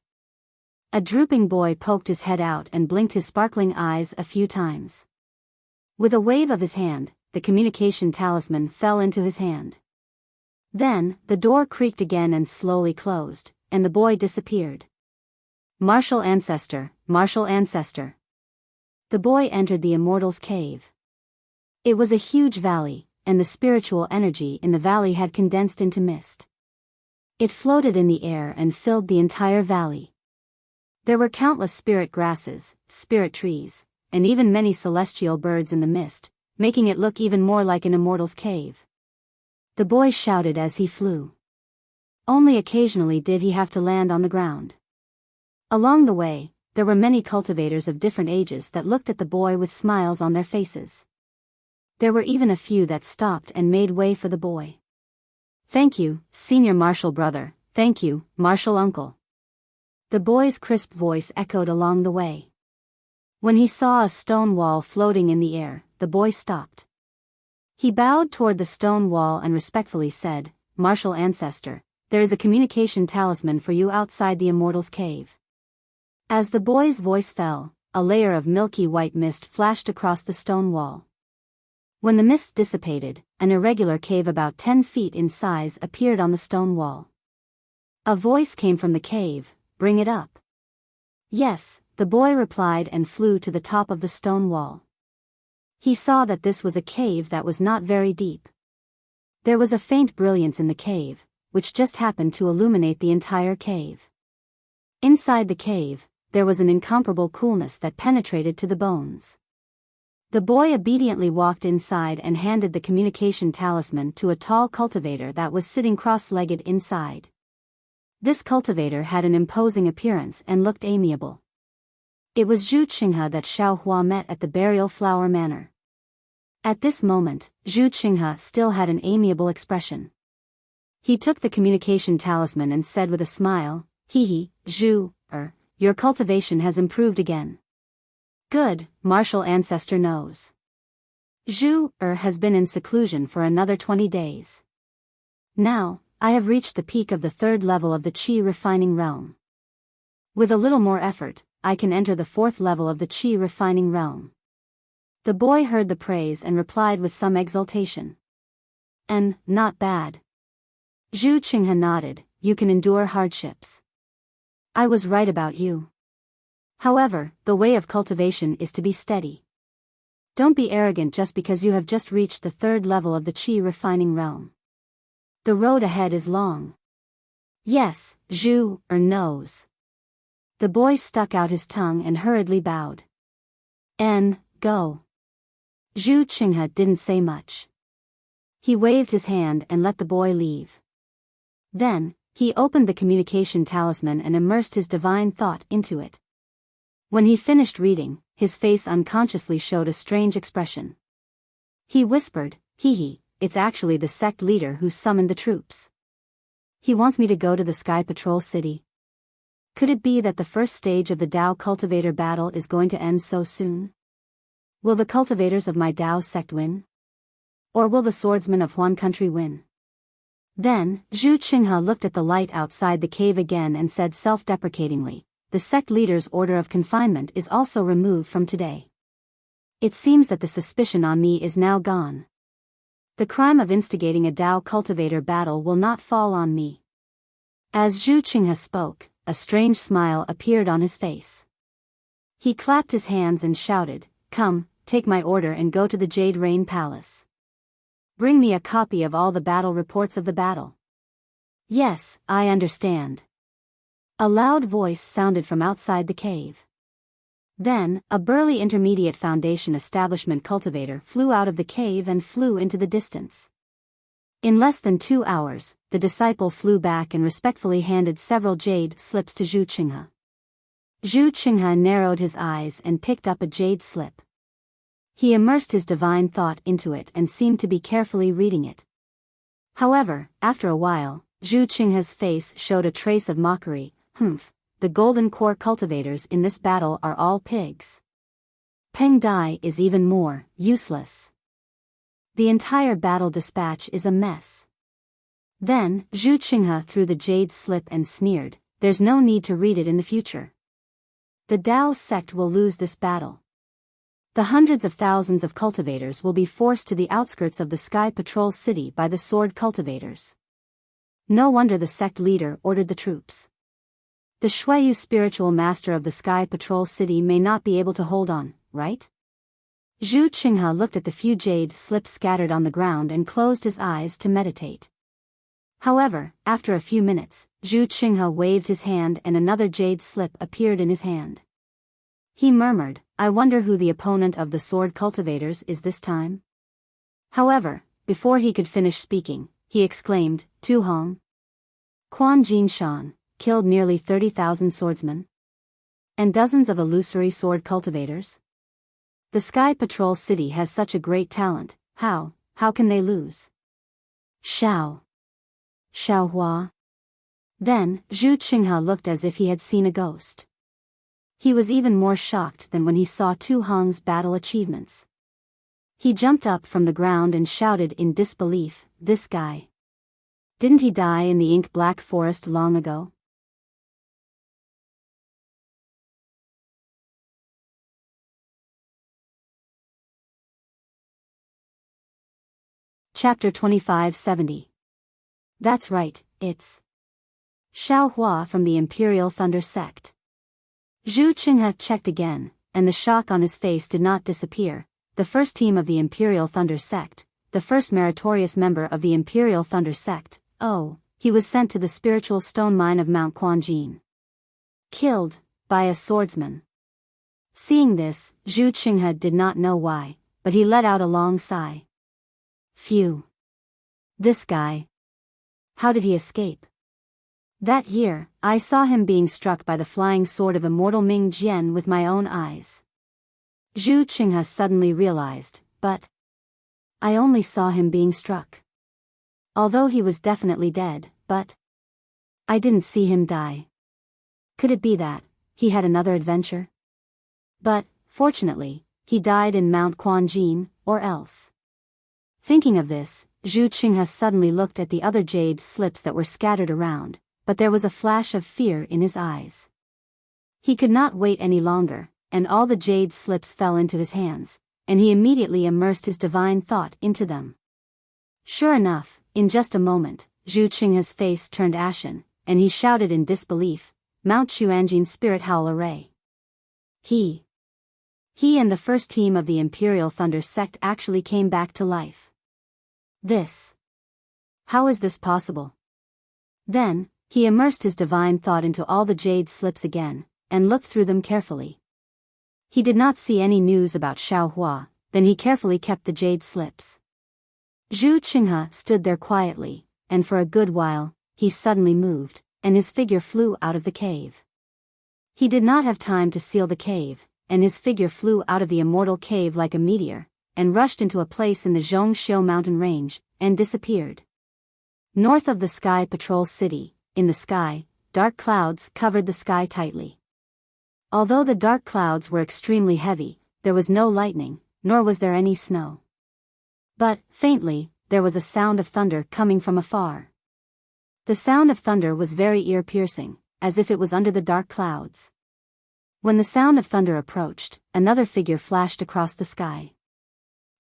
S1: A drooping boy poked his head out and blinked his sparkling eyes a few times. With a wave of his hand, the communication talisman fell into his hand. Then, the door creaked again and slowly closed, and the boy disappeared. Martial ancestor, martial ancestor. The boy entered the immortal's cave. It was a huge valley, and the spiritual energy in the valley had condensed into mist. It floated in the air and filled the entire valley. There were countless spirit grasses, spirit trees, and even many celestial birds in the mist, making it look even more like an immortal's cave. The boy shouted as he flew. Only occasionally did he have to land on the ground. Along the way, there were many cultivators of different ages that looked at the boy with smiles on their faces. There were even a few that stopped and made way for the boy. "Thank you, senior martial brother, thank you, martial uncle." The boy's crisp voice echoed along the way. When he saw a stone wall floating in the air, the boy stopped. He bowed toward the stone wall and respectfully said, "Martial ancestor, there is a communication talisman for you outside the immortal's cave." As the boy's voice fell, a layer of milky white mist flashed across the stone wall. When the mist dissipated, an irregular cave about 10 feet in size appeared on the stone wall. A voice came from the cave, "Bring it up." "Yes," the boy replied and flew to the top of the stone wall. He saw that this was a cave that was not very deep. There was a faint brilliance in the cave, which just happened to illuminate the entire cave. Inside the cave, there was an incomparable coolness that penetrated to the bones. The boy obediently walked inside and handed the communication talisman to a tall cultivator that was sitting cross-legged inside. This cultivator had an imposing appearance and looked amiable. It was Zhu Qinghe that Xiao Hua met at the Burial Flower Manor. At this moment, Zhu Qinghe still had an amiable expression. He took the communication talisman and said with a smile, "Hee, Zhu, your cultivation has improved again. Good, martial ancestor knows. Zhu, has been in seclusion for another 20 days. Now, I have reached the peak of the 3rd level of the Qi refining realm. With a little more effort, I can enter the 4th level of the Qi refining realm." The boy heard the praise and replied with some exultation. "And, not bad." Zhu Qinghe nodded, "You can endure hardships. I was right about you. However, the way of cultivation is to be steady. Don't be arrogant just because you have just reached the 3rd level of the Qi refining realm. The road ahead is long." "Yes, Zhu, knows." The boy stuck out his tongue and hurriedly bowed. Go." Zhu Qinghe didn't say much. He waved his hand and let the boy leave. Then, he opened the communication talisman and immersed his divine thought into it. When he finished reading, his face unconsciously showed a strange expression. He whispered, "Hee, it's actually the sect leader who summoned the troops. He wants me to go to the Sky Patrol City. Could it be that the first stage of the Dao cultivator battle is going to end so soon? Will the cultivators of my Dao sect win? Or will the swordsmen of Huan country win?" Then, Zhu Qinghe looked at the light outside the cave again and said self-deprecatingly, "The sect leader's order of confinement is also removed from today. It seems that the suspicion on me is now gone. The crime of instigating a Dao cultivator battle will not fall on me." As Zhu Qinghe spoke, a strange smile appeared on his face. He clapped his hands and shouted, "Come, take my order and go to the Jade Rain Palace. Bring me a copy of all the battle reports of the battle." "Yes, I understand." A loud voice sounded from outside the cave. Then, a burly intermediate foundation establishment cultivator flew out of the cave and flew into the distance. In less than 2 hours, the disciple flew back and respectfully handed several jade slips to Zhu Qinghe. Zhu Qinghe narrowed his eyes and picked up a jade slip. He immersed his divine thought into it and seemed to be carefully reading it. However, after a while, Zhu Qinghe's face showed a trace of mockery. The golden core cultivators in this battle are all pigs. Peng Dai is even more useless. The entire battle dispatch is a mess." Then, Zhu Qinghe threw the jade slip and sneered, "There's no need to read it in the future. The Dao sect will lose this battle. The hundreds of thousands of cultivators will be forced to the outskirts of the Sky Patrol City by the sword cultivators. No wonder the sect leader ordered the troops. The Shuiyu spiritual master of the Sky Patrol City may not be able to hold on, right?" Zhu Qinghe looked at the few jade slips scattered on the ground and closed his eyes to meditate. However, after a few minutes, Zhu Qinghe waved his hand and another jade slip appeared in his hand. He murmured, "I wonder who the opponent of the sword cultivators is this time?" However, before he could finish speaking, he exclaimed, "Tu Hong. Quan Jinshan killed nearly 30,000 swordsmen and dozens of illusory sword cultivators. The Sky Patrol City has such a great talent, how can they lose?" Xiao Hua. Then, Zhu Qinghe looked as if he had seen a ghost. He was even more shocked than when he saw Tu Hong's battle achievements. He jumped up from the ground and shouted in disbelief, "This guy. Didn't he die in the ink-black forest long ago?" Chapter 2570. That's right, it's Xiao Hua from the Imperial Thunder Sect. Zhu Qinghe checked again, and the shock on his face did not disappear. The first team of the Imperial Thunder Sect, the first meritorious member of the Imperial Thunder Sect, he was sent to the spiritual stone mine of Mount Quanjin. Killed by a swordsman. Seeing this, Zhu Qinghe did not know why, but he let out a long sigh. Phew. This guy. How did he escape? That year, I saw him being struck by the flying sword of Immortal Ming Jian with my own eyes. Zhu Qinghe suddenly realized, but I only saw him being struck. Although he was definitely dead, but I didn't see him die. Could it be that he had another adventure? But, fortunately, he died in Mount Quanjin, or else. Thinking of this, Zhu Qinghe suddenly looked at the other jade slips that were scattered around, but there was a flash of fear in his eyes. He could not wait any longer, and all the jade slips fell into his hands, and he immediately immersed his divine thought into them. Sure enough, in just a moment, Zhu Qinghe's face turned ashen, and he shouted in disbelief, "Mount Xuanjin's spirit howl array." He and the first team of the Imperial Thunder sect actually came back to life. How is this possible? Then, he immersed his divine thought into all the jade slips again, and looked through them carefully. He did not see any news about Xiaohua, then he carefully kept the jade slips. Zhu Qinghe stood there quietly, and for a good while, he suddenly moved, and his figure flew out of the cave. He did not have time to seal the cave, and his figure flew out of the immortal cave like a meteor, and rushed into a place in the Zhongxiu mountain range, and disappeared. North of the Sky Patrol City, in the sky, dark clouds covered the sky tightly. Although the dark clouds were extremely heavy, there was no lightning, nor was there any snow. But, faintly, there was a sound of thunder coming from afar. The sound of thunder was very ear-piercing, as if it was under the dark clouds. When the sound of thunder approached, another figure flashed across the sky.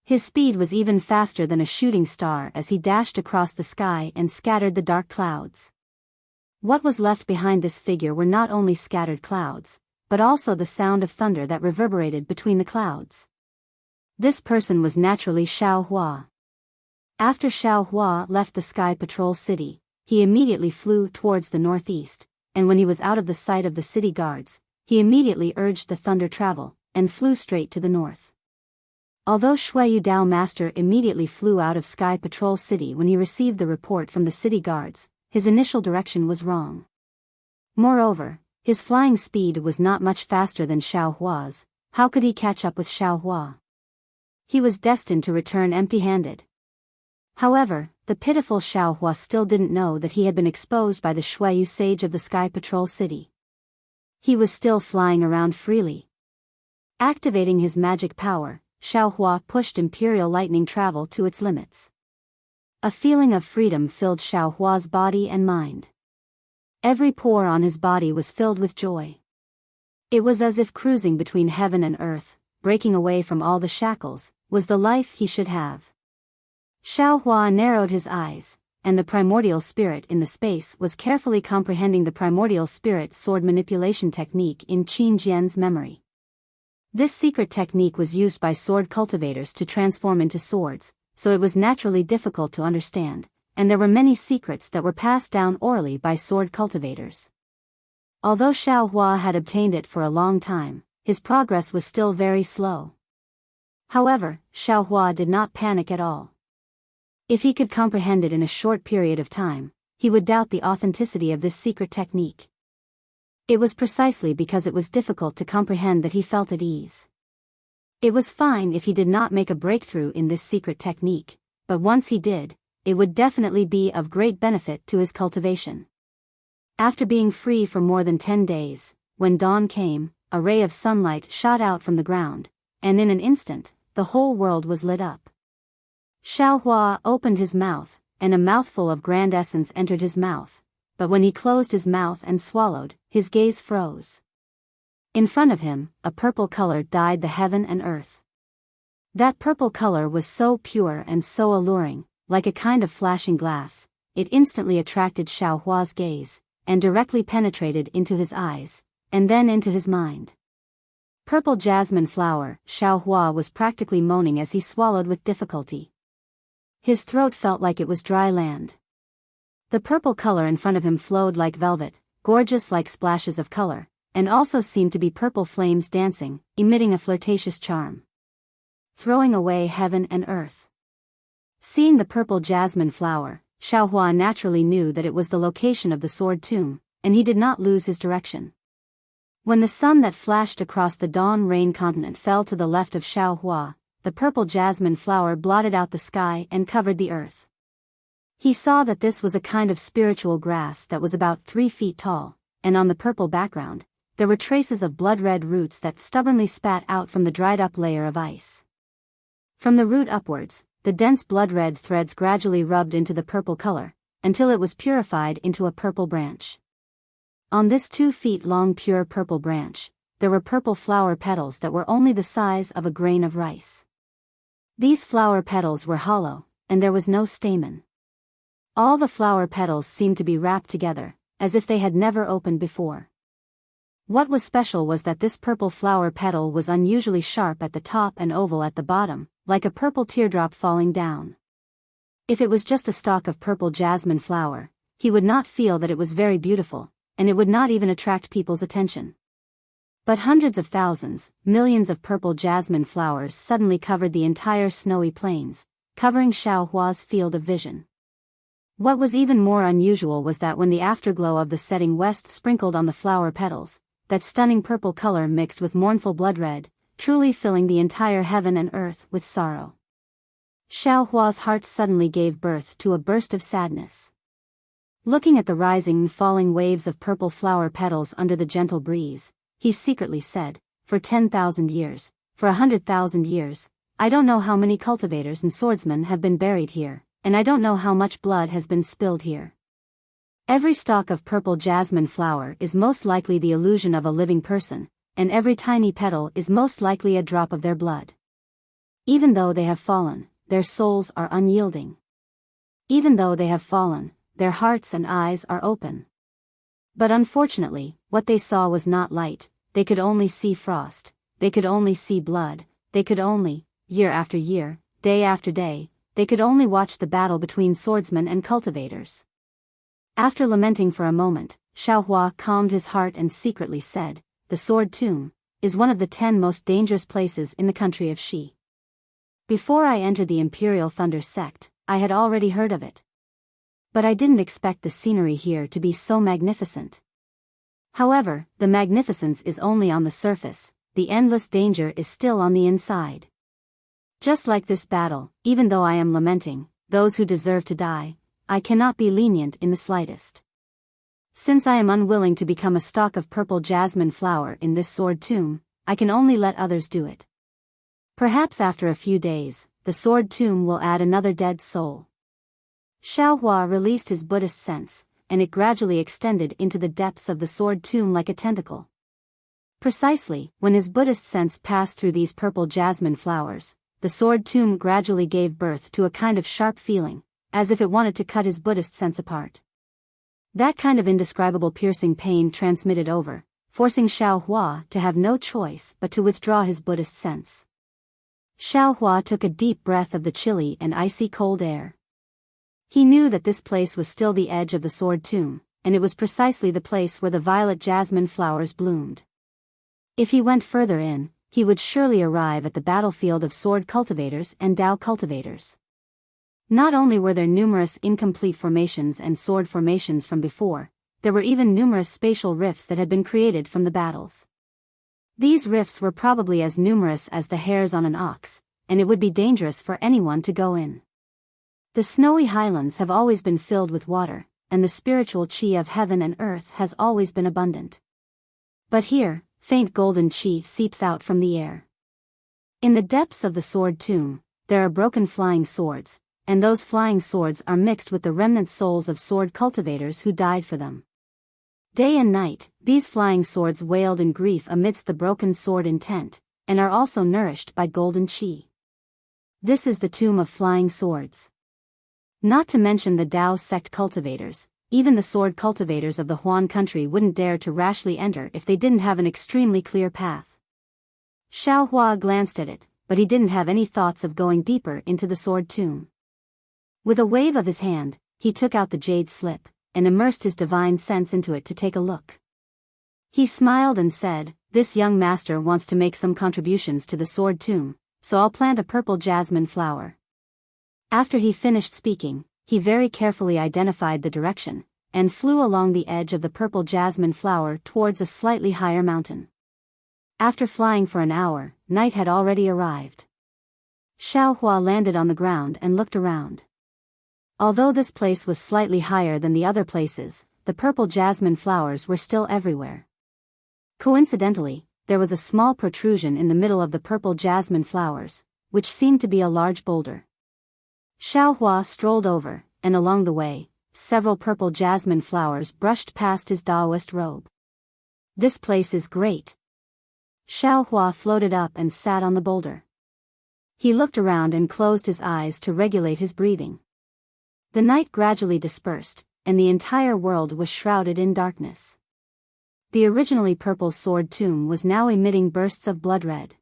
S1: His speed was even faster than a shooting star as he dashed across the sky and scattered the dark clouds. What was left behind this figure were not only scattered clouds, but also the sound of thunder that reverberated between the clouds. This person was naturally Xiaohua. After Xiaohua left the Sky Patrol City, he immediately flew towards the northeast, and when he was out of the sight of the city guards, he immediately urged the thunder travel, and flew straight to the north. Although Shui Dao Master immediately flew out of Sky Patrol City when he received the report from the city guards, his initial direction was wrong. Moreover, his flying speed was not much faster than Xiaohua's. How could he catch up with Xiaohua? He was destined to return empty-handed. However, the pitiful Xiaohua still didn't know that he had been exposed by the Shuiyu sage of the Sky Patrol City. He was still flying around freely. Activating his magic power, Xiaohua pushed Imperial Lightning travel to its limits. A feeling of freedom filled Xiaohua's body and mind. Every pore on his body was filled with joy. It was as if cruising between heaven and earth, breaking away from all the shackles, was the life he should have. Xiaohua narrowed his eyes, and the primordial spirit in the space was carefully comprehending the primordial spirit sword manipulation technique in Qin Jian's memory. This secret technique was used by sword cultivators to transform into swords, so it was naturally difficult to understand, and there were many secrets that were passed down orally by sword cultivators. Although Xiaohua had obtained it for a long time, his progress was still very slow. However, Xiaohua did not panic at all. If he could comprehend it in a short period of time, he would doubt the authenticity of this secret technique. It was precisely because it was difficult to comprehend that he felt at ease. It was fine if he did not make a breakthrough in this secret technique, but once he did, it would definitely be of great benefit to his cultivation. After being free for more than 10 days, when dawn came, a ray of sunlight shot out from the ground, and in an instant, the whole world was lit up. Xiaohua opened his mouth, and a mouthful of grand essence entered his mouth, but when he closed his mouth and swallowed, his gaze froze. In front of him, a purple color dyed the heaven and earth. That purple color was so pure and so alluring, like a kind of flashing glass, it instantly attracted Xiaohua's gaze, and directly penetrated into his eyes, and then into his mind. Purple jasmine flower, Xiaohua was practically moaning as he swallowed with difficulty. His throat felt like it was dry land. The purple color in front of him flowed like velvet, gorgeous like splashes of color, and also seemed to be purple flames dancing, emitting a flirtatious charm. Throwing away heaven and earth. Seeing the purple jasmine flower, Xiaohua naturally knew that it was the location of the sword tomb, and he did not lose his direction. When the sun that flashed across the dawn rain continent fell to the left of Xiaohua, the purple jasmine flower blotted out the sky and covered the earth. He saw that this was a kind of spiritual grass that was about 3 feet tall, and on the purple background, there were traces of blood-red roots that stubbornly spat out from the dried-up layer of ice. From the root upwards, the dense blood-red threads gradually rubbed into the purple color, until it was purified into a purple branch. On this 2 feet long pure purple branch, there were purple flower petals that were only the size of a grain of rice. These flower petals were hollow, and there was no stamen. All the flower petals seemed to be wrapped together, as if they had never opened before. What was special was that this purple flower petal was unusually sharp at the top and oval at the bottom, like a purple teardrop falling down. If it was just a stalk of purple jasmine flower, he would not feel that it was very beautiful, and it would not even attract people's attention. But hundreds of thousands, millions of purple jasmine flowers suddenly covered the entire snowy plains, covering Xiaohua's field of vision. What was even more unusual was that when the afterglow of the setting west sprinkled on the flower petals, that stunning purple color mixed with mournful blood red, truly filling the entire heaven and earth with sorrow. Xiaohua's heart suddenly gave birth to a burst of sadness. Looking at the rising and falling waves of purple flower petals under the gentle breeze, he secretly said, "For 10,000 years, for 100,000 years, I don't know how many cultivators and swordsmen have been buried here, and I don't know how much blood has been spilled here. Every stalk of purple jasmine flower is most likely the illusion of a living person, and every tiny petal is most likely a drop of their blood. Even though they have fallen, their souls are unyielding. Even though they have fallen, their hearts and eyes are open. But unfortunately, what they saw was not light, they could only see frost, they could only see blood, they could only, year after year, day after day, they could only watch the battle between swordsmen and cultivators." After lamenting for a moment, Xiaohua calmed his heart and secretly said, "The sword tomb is one of the 10 most dangerous places in the country of Shi. Before I entered the Imperial Thunder sect, I had already heard of it. But I didn't expect the scenery here to be so magnificent. However, the magnificence is only on the surface, the endless danger is still on the inside. Just like this battle, even though I am lamenting those who deserve to die, I cannot be lenient in the slightest. Since I am unwilling to become a stalk of purple jasmine flower in this sword tomb, I can only let others do it. Perhaps after a few days, the sword tomb will add another dead soul." Xiaohua released his Buddhist sense, and it gradually extended into the depths of the sword tomb like a tentacle. Precisely, when his Buddhist sense passed through these purple jasmine flowers, the sword tomb gradually gave birth to a kind of sharp feeling, as if it wanted to cut his Buddhist sense apart. That kind of indescribable piercing pain transmitted over, forcing Xiaohua to have no choice but to withdraw his Buddhist sense. Xiaohua took a deep breath of the chilly and icy cold air. He knew that this place was still the edge of the sword tomb, and it was precisely the place where the violet jasmine flowers bloomed. If he went further in, he would surely arrive at the battlefield of sword cultivators and Dao cultivators. Not only were there numerous incomplete formations and sword formations from before, there were even numerous spatial rifts that had been created from the battles. These rifts were probably as numerous as the hairs on an ox, and it would be dangerous for anyone to go in. The snowy highlands have always been filled with water, and the spiritual qi of heaven and earth has always been abundant. But here, faint golden qi seeps out from the air. In the depths of the sword tomb, there are broken flying swords, and those flying swords are mixed with the remnant souls of sword cultivators who died for them. Day and night, these flying swords wailed in grief amidst the broken sword intent, and are also nourished by golden qi. This is the tomb of flying swords. Not to mention the Dao sect cultivators, even the sword cultivators of the Huan country wouldn't dare to rashly enter if they didn't have an extremely clear path. Xiaohua glanced at it, but he didn't have any thoughts of going deeper into the sword tomb. With a wave of his hand, he took out the jade slip, and immersed his divine sense into it to take a look. He smiled and said, "This young master wants to make some contributions to the sword tomb, so I'll plant a purple jasmine flower." After he finished speaking, he very carefully identified the direction, and flew along the edge of the purple jasmine flower towards a slightly higher mountain. After flying for an hour, night had already arrived. Xiaohua landed on the ground and looked around. Although this place was slightly higher than the other places, the purple jasmine flowers were still everywhere. Coincidentally, there was a small protrusion in the middle of the purple jasmine flowers, which seemed to be a large boulder. Xiaohua strolled over, and along the way, several purple jasmine flowers brushed past his Taoist robe. This place is great. Xiaohua floated up and sat on the boulder. He looked around and closed his eyes to regulate his breathing. The night gradually dispersed, and the entire world was shrouded in darkness. The originally purple sword tomb was now emitting bursts of blood red.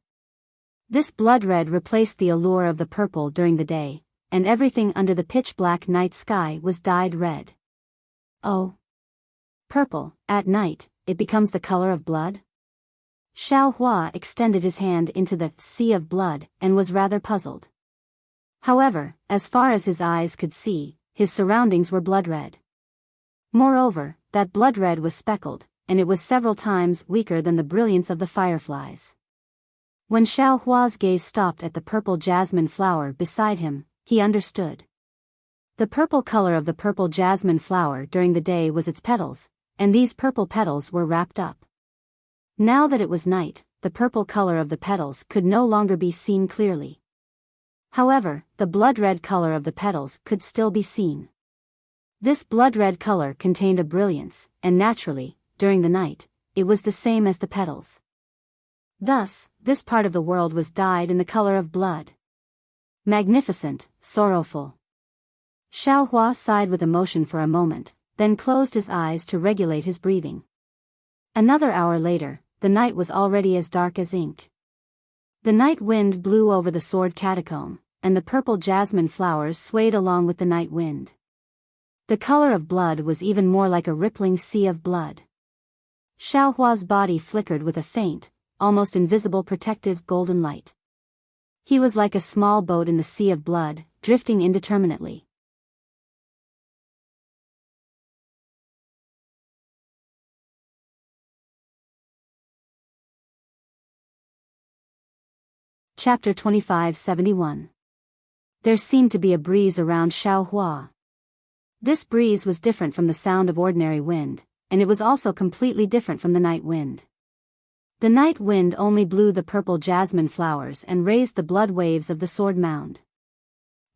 S1: This blood red replaced the allure of the purple during the day, and everything under the pitch-black night sky was dyed red. Oh! Purple, at night, it becomes the color of blood? Xiaohua extended his hand into the sea of blood and was rather puzzled. However, as far as his eyes could see, his surroundings were blood red. Moreover, that blood red was speckled, and it was several times weaker than the brilliance of the fireflies. When Xiaohua's gaze stopped at the purple jasmine flower beside him, he understood. The purple color of the purple jasmine flower during the day was its petals, and these purple petals were wrapped up. Now that it was night, the purple color of the petals could no longer be seen clearly. However, the blood-red color of the petals could still be seen. This blood-red color contained a brilliance, and naturally, during the night, it was the same as the petals. Thus, this part of the world was dyed in the color of blood. Magnificent, sorrowful. Xiaohua sighed with emotion for a moment, then closed his eyes to regulate his breathing. Another hour later, the night was already as dark as ink. The night wind blew over the sword catacomb, and the purple jasmine flowers swayed along with the night wind. The color of blood was even more like a rippling sea of blood. Xiaohua's body flickered with a faint, almost invisible protective golden light. He was like a small boat in the sea of blood, drifting indeterminately. Chapter 2571. There seemed to be a breeze around Xiaohua. This breeze was different from the sound of ordinary wind, and it was also completely different from the night wind. The night wind only blew the purple jasmine flowers and raised the blood waves of the sword mound.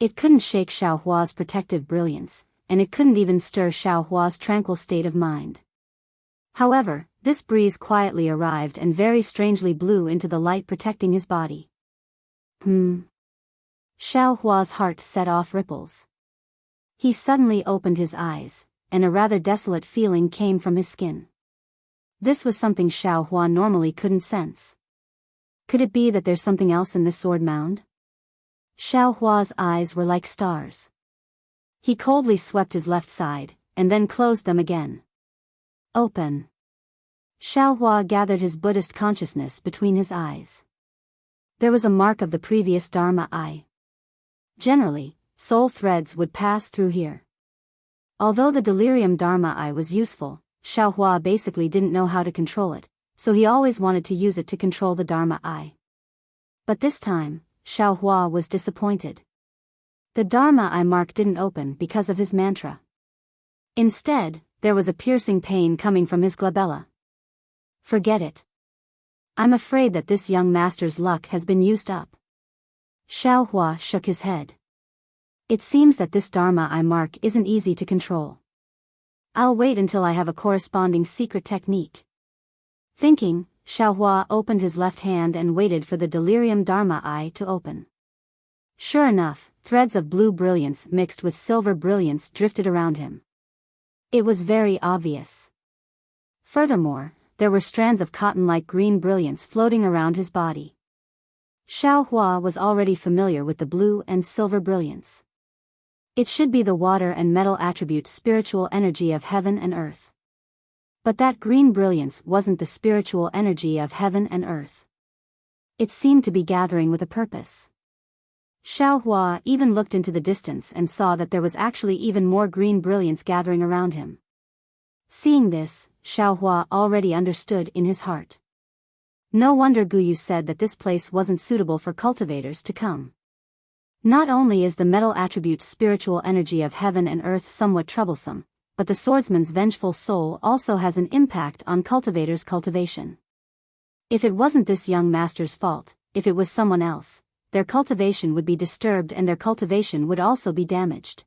S1: It couldn't shake Xiaohua's protective brilliance, and it couldn't even stir Xiaohua's tranquil state of mind. However, this breeze quietly arrived and very strangely blew into the light protecting his body. Xiaohua's heart set off ripples. He suddenly opened his eyes, and a rather desolate feeling came from his skin. This was something Xiaohua normally couldn't sense. Could it be that there's something else in this sword mound? Xiaohua's eyes were like stars. He coldly swept his left side, and then closed them again. Open. Xiaohua gathered his Buddhist consciousness between his eyes. There was a mark of the previous Dharma eye. Generally, soul threads would pass through here. Although the delirium Dharma eye was useful, Xiaohua basically didn't know how to control it, so he always wanted to use it to control the Dharma eye. But this time, Xiaohua was disappointed. The Dharma eye mark didn't open because of his mantra. Instead, there was a piercing pain coming from his glabella. Forget it. I'm afraid that this young master's luck has been used up. Xiaohua shook his head. It seems that this Dharma eye mark isn't easy to control. I'll wait until I have a corresponding secret technique. Thinking, Xiaohua opened his left hand and waited for the delirium Dharma eye to open. Sure enough, threads of blue brilliance mixed with silver brilliance drifted around him. It was very obvious. Furthermore, there were strands of cotton-like green brilliance floating around his body. Xiaohua was already familiar with the blue and silver brilliance. It should be the water and metal attribute spiritual energy of heaven and earth. But that green brilliance wasn't the spiritual energy of heaven and earth. It seemed to be gathering with a purpose. Xiao Hua even looked into the distance and saw that there was actually even more green brilliance gathering around him. Seeing this, Xiao Hua already understood in his heart. No wonder Guyu said that this place wasn't suitable for cultivators to come. Not only is the metal attribute spiritual energy of heaven and earth somewhat troublesome, but the swordsman's vengeful soul also has an impact on cultivators' cultivation. If it wasn't this young master's fault, if it was someone else, their cultivation would be disturbed and their cultivation would also be damaged.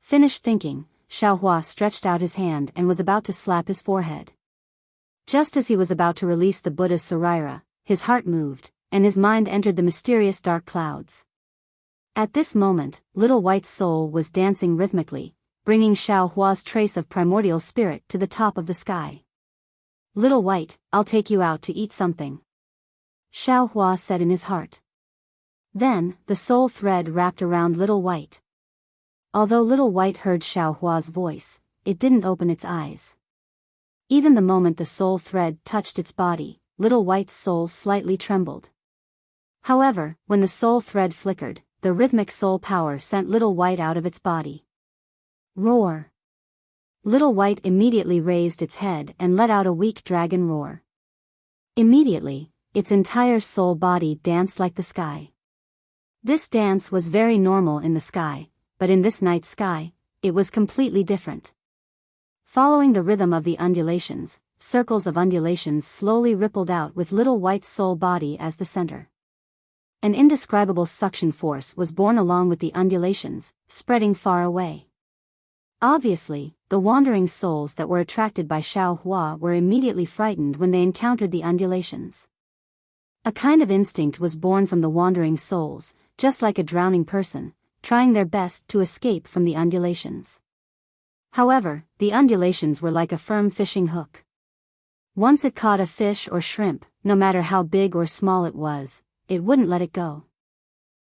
S1: Finished thinking, Xiao Hua stretched out his hand and was about to slap his forehead. Just as he was about to release the Buddha's Saraira, his heart moved, and his mind entered the mysterious dark clouds. At this moment, Little White's soul was dancing rhythmically, bringing Xiao Hua's trace of primordial spirit to the top of the sky. "Little White, I'll take you out to eat something," Xiao Hua said in his heart. Then, the soul thread wrapped around Little White. Although Little White heard Xiao Hua's voice, it didn't open its eyes. Even the moment the soul thread touched its body, Little White's soul slightly trembled. However, when the soul thread flickered, the rhythmic soul power sent Little White out of its body. Roar! Little White immediately raised its head and let out a weak dragon roar. Immediately, its entire soul body danced like the sky. This dance was very normal in the sky, but in this night sky, it was completely different. Following the rhythm of the undulations, circles of undulations slowly rippled out with Little White's soul body as the center. An indescribable suction force was born along with the undulations, spreading far away. Obviously, the wandering souls that were attracted by Xiao Hua were immediately frightened when they encountered the undulations. A kind of instinct was born from the wandering souls, just like a drowning person, trying their best to escape from the undulations. However, the undulations were like a firm fishing hook. Once it caught a fish or shrimp, no matter how big or small it was, it wouldn't let it go.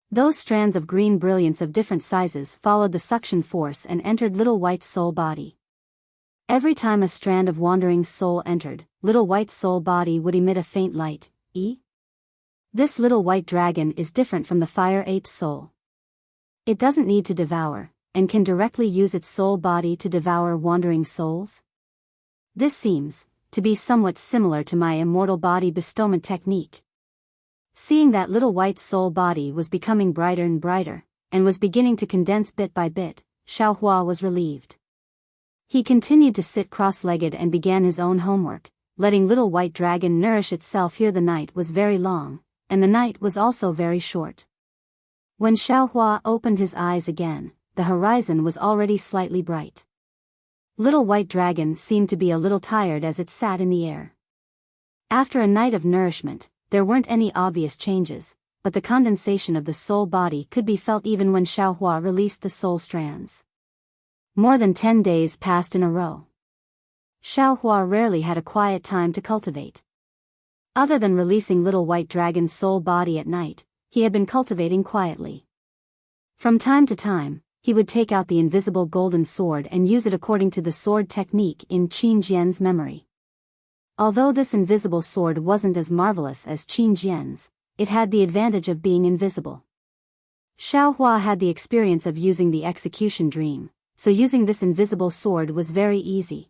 S1: Those strands of green brilliance of different sizes followed the suction force and entered Little White's soul body. Every time a strand of wandering soul entered, Little White's soul body would emit a faint light. This little white dragon is different from the fire ape's soul. It doesn't need to devour, and can directly use its soul body to devour wandering souls. This seems to be somewhat similar to my immortal body bestowment technique. Seeing that Little White's soul body was becoming brighter and brighter, and was beginning to condense bit by bit, Xiao Hua was relieved. He continued to sit cross-legged and began his own homework, letting Little White Dragon nourish itself here. The night was very long, and the night was also very short. When Xiao Hua opened his eyes again, the horizon was already slightly bright. Little White Dragon seemed to be a little tired as it sat in the air. After a night of nourishment, there weren't any obvious changes, but the condensation of the soul body could be felt even when Xiao Hua released the soul strands. More than 10 days passed in a row. Xiao Hua rarely had a quiet time to cultivate. Other than releasing Little White Dragon's soul body at night, he had been cultivating quietly. From time to time, he would take out the invisible golden sword and use it according to the sword technique in Qin Jian's memory. Although this invisible sword wasn't as marvelous as Qin Jian's, it had the advantage of being invisible. Xiao Hua had the experience of using the execution dream, so using this invisible sword was very easy.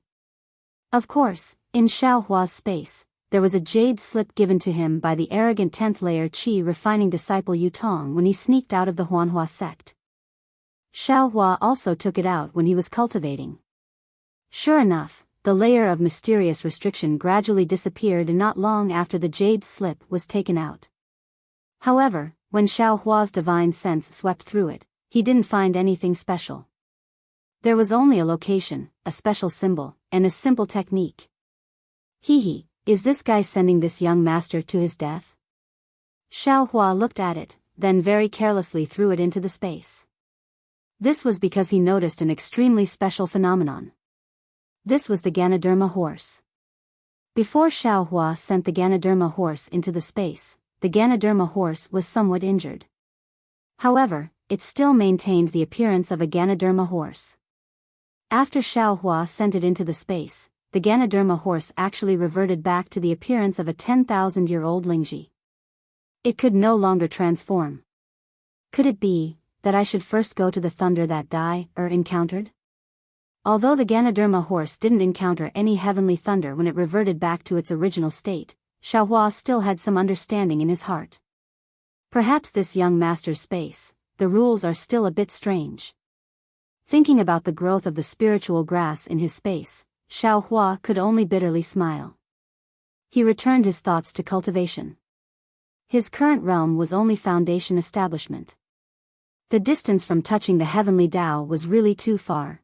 S1: Of course, in Xiao Hua's space, there was a jade slip given to him by the arrogant 10th layer Qi refining disciple Yu Tong when he sneaked out of the Huanhua sect. Xiao Hua also took it out when he was cultivating. Sure enough, the layer of mysterious restriction gradually disappeared not long after the jade slip was taken out. However, when Xiao Hua's divine sense swept through it, he didn't find anything special. There was only a location, a special symbol, and a simple technique. Hee, is this guy sending this young master to his death? Xiao Hua looked at it, then very carelessly threw it into the space. This was because he noticed an extremely special phenomenon. This was the Ganoderma horse. Before Xiao Hua sent the Ganoderma horse into the space, the Ganoderma horse was somewhat injured. However, it still maintained the appearance of a Ganoderma horse. After Xiao Hua sent it into the space, the Ganoderma horse actually reverted back to the appearance of a 10,000-year-old Lingji. It could no longer transform. Could it be that I should first go to the thunder that Dai encountered? Although the Ganoderma horse didn't encounter any heavenly thunder when it reverted back to its original state, Xiaohua still had some understanding in his heart. Perhaps this young master's space, the rules are still a bit strange. Thinking about the growth of the spiritual grass in his space, Xiaohua could only bitterly smile. He returned his thoughts to cultivation. His current realm was only foundation establishment. The distance from touching the heavenly Tao was really too far.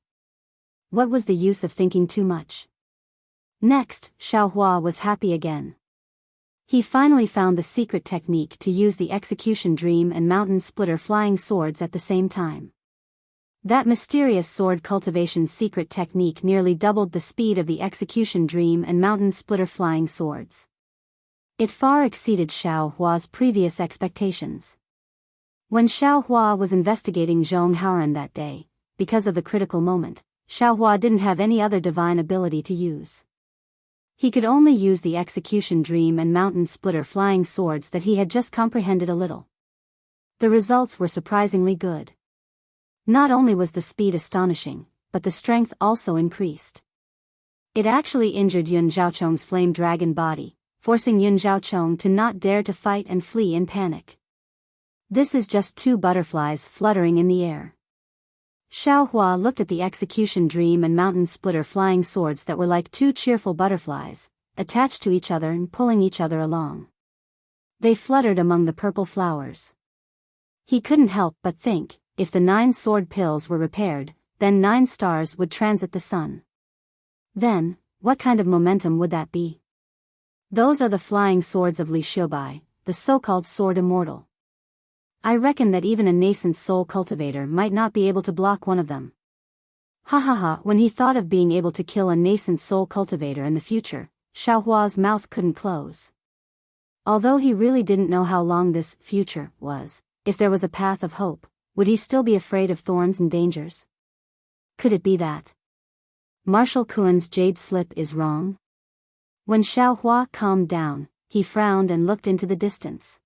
S1: What was the use of thinking too much? Next, Xiaohua was happy again. He finally found the secret technique to use the execution dream and mountain splitter flying swords at the same time. That mysterious sword cultivation secret technique nearly doubled the speed of the execution dream and mountain splitter flying swords. It far exceeded Xiaohua's previous expectations. When Xiaohua was investigating Zhonghaoren that day, because of the critical moment, Xiaohua didn't have any other divine ability to use. He could only use the execution dream and mountain splitter flying swords that he had just comprehended a little. The results were surprisingly good. Not only was the speed astonishing, but the strength also increased. It actually injured Yun Zhaochong's flame dragon body, forcing Yun Zhaochong to not dare to fight and flee in panic. This is just two butterflies fluttering in the air. Xiaohua looked at the execution dream and mountain splitter flying swords that were like two cheerful butterflies, attached to each other and pulling each other along. They fluttered among the purple flowers. He couldn't help but think, if the 9 sword pills were repaired, then 9 stars would transit the sun. Then, what kind of momentum would that be? Those are the flying swords of Li Xiubai, the so-called sword Immortal. I reckon that even a nascent soul cultivator might not be able to block one of them. Ha ha ha. When he thought of being able to kill a nascent soul cultivator in the future, Xiaohua's mouth couldn't close. Although he really didn't know how long this future was, if there was a path of hope, would he still be afraid of thorns and dangers? Could it be that Marshal Kuan's jade slip is wrong? When Xiaohua calmed down, he frowned and looked into the distance.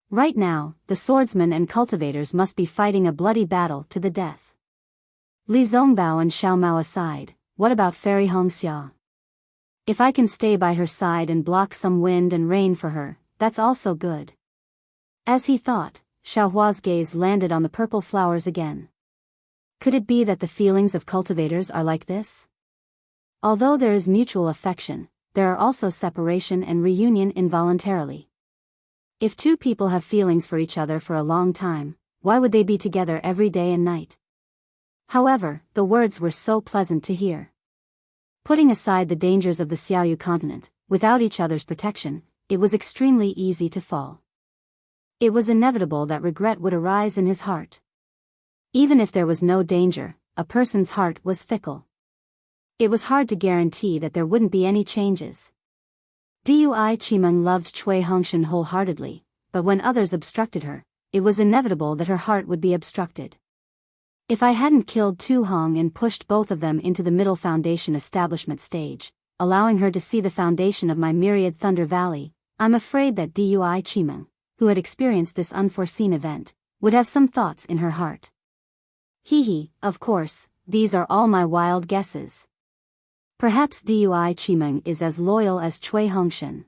S1: Right now, the swordsmen and cultivators must be fighting a bloody battle to the death. Li Zongbao and Xiao Mao aside, what about Fairy Hongxia? If I can stay by her side and block some wind and rain for her, that's also good. As he thought, Xiaohua's gaze landed on the purple flowers again. Could it be that the feelings of cultivators are like this? Although there is mutual affection, there are also separation and reunion involuntarily. If two people have feelings for each other for a long time, why would they be together every day and night? However, the words were so pleasant to hear. Putting aside the dangers of the Xiaoyu continent, without each other's protection, it was extremely easy to fall. It was inevitable that regret would arise in his heart. Even if there was no danger, a person's heart was fickle. It was hard to guarantee that there wouldn't be any changes. Dui Qimeng loved Cui Hongshan wholeheartedly, but when others obstructed her, it was inevitable that her heart would be obstructed. If I hadn't killed Tu Hong and pushed both of them into the middle foundation establishment stage, allowing her to see the foundation of my myriad Thunder Valley, I'm afraid that Dui Qimeng, who had experienced this unforeseen event, would have some thoughts in her heart. Of course, these are all my wild guesses. Perhaps Dui Qimeng is as loyal as Cui Hongshan.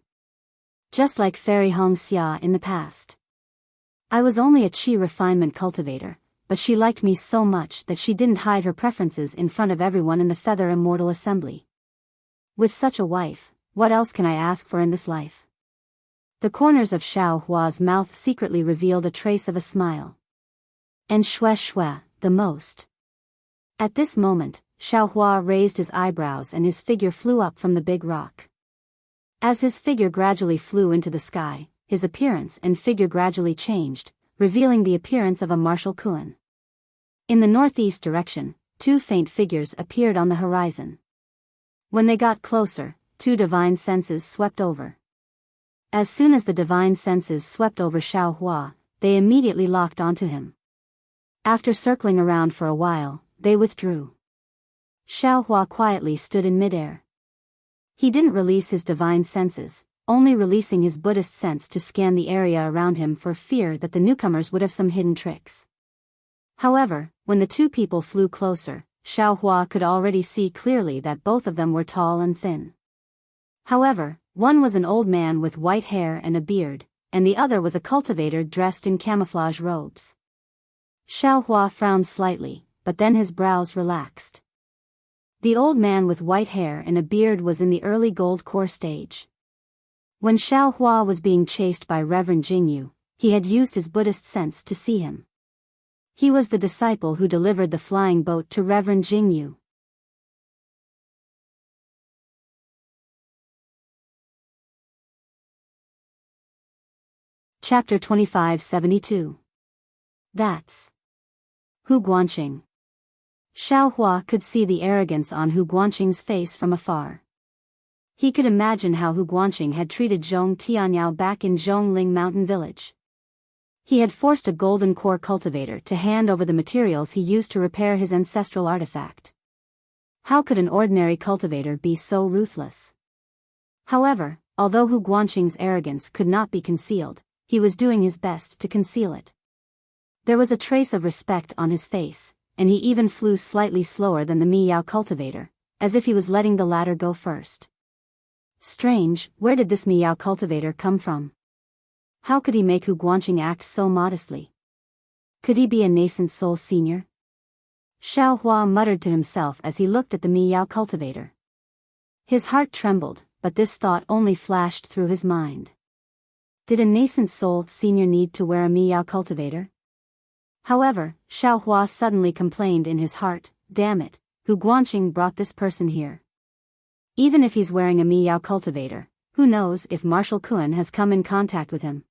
S1: Just like Fairy Hongxia in the past. I was only a qi refinement cultivator, but she liked me so much that she didn't hide her preferences in front of everyone in the Feather Immortal Assembly. With such a wife, what else can I ask for in this life? The corners of Xiaohua's mouth secretly revealed a trace of a smile. And shue, the most. At this moment, Xiaohua raised his eyebrows and his figure flew up from the big rock. As his figure gradually flew into the sky, his appearance and figure gradually changed, revealing the appearance of a Marshal Kuan. In the northeast direction, 2 faint figures appeared on the horizon. When they got closer, 2 divine senses swept over. As soon as the divine senses swept over Xiaohua, they immediately locked onto him. After circling around for a while, they withdrew. Xiaohua quietly stood in midair. He didn't release his divine senses, only releasing his Buddhist sense to scan the area around him for fear that the newcomers would have some hidden tricks. However, when the two people flew closer, Xiaohua could already see clearly that both of them were tall and thin. However, one was an old man with white hair and a beard, and the other was a cultivator dressed in camouflage robes. Xiaohua frowned slightly, but then his brows relaxed. The old man with white hair and a beard was in the early gold core stage. When Xiaohua was being chased by Reverend Jingyu, he had used his Buddhist sense to see him. He was the disciple who delivered the flying boat to Reverend Jingyu. Chapter 2572. That's Hu Guanqing. Xiaohua could see the arrogance on Hu Guanqing's face from afar. He could imagine how Hu Guanqing had treated Zhong Tianyao back in Zhongling Mountain Village. He had forced a golden core cultivator to hand over the materials he used to repair his ancestral artifact. How could an ordinary cultivator be so ruthless? However, although Hu Guanqing's arrogance could not be concealed, he was doing his best to conceal it. There was a trace of respect on his face, and he even flew slightly slower than the Biyao cultivator, as if he was letting the latter go first. Strange, where did this Biyao cultivator come from? How could he make Hu Guanqing act so modestly? Could he be a nascent soul senior? Xiaohua muttered to himself as he looked at the Biyao cultivator. His heart trembled, but this thought only flashed through his mind. Did a nascent soul senior need to wear a Biyao cultivator? However, Xiaohua suddenly complained in his heart, damn it, Hu Guanqing brought this person here. Even if he's wearing a Biyao cultivator, who knows if Marshal Kuan has come in contact with him?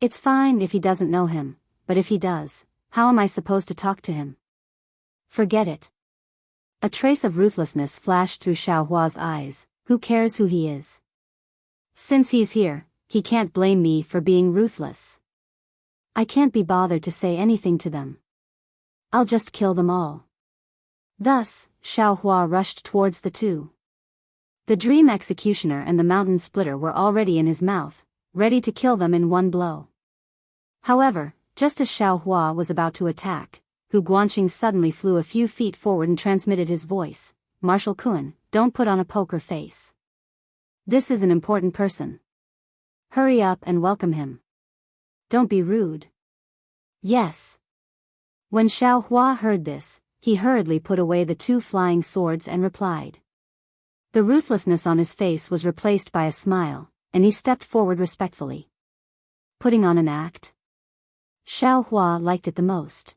S1: It's fine if he doesn't know him, but if he does, how am I supposed to talk to him? Forget it. A trace of ruthlessness flashed through Xiaohua's eyes. Who cares who he is? Since he's here, he can't blame me for being ruthless. I can't be bothered to say anything to them. I'll just kill them all. Thus, Xiaohua rushed towards the two. The dream executioner and the mountain splitter were already in his mouth, ready to kill them in one blow. However, just as Xiaohua was about to attack, Hu Guanqing suddenly flew a few feet forward and transmitted his voice. Marshal Kuan, don't put on a poker face. This is an important person. Hurry up and welcome him. Don't be rude. Yes. When Xiaohua heard this, he hurriedly put away the two flying swords and replied. The ruthlessness on his face was replaced by a smile, and he stepped forward respectfully. Putting on an act? Xiaohua liked it the most.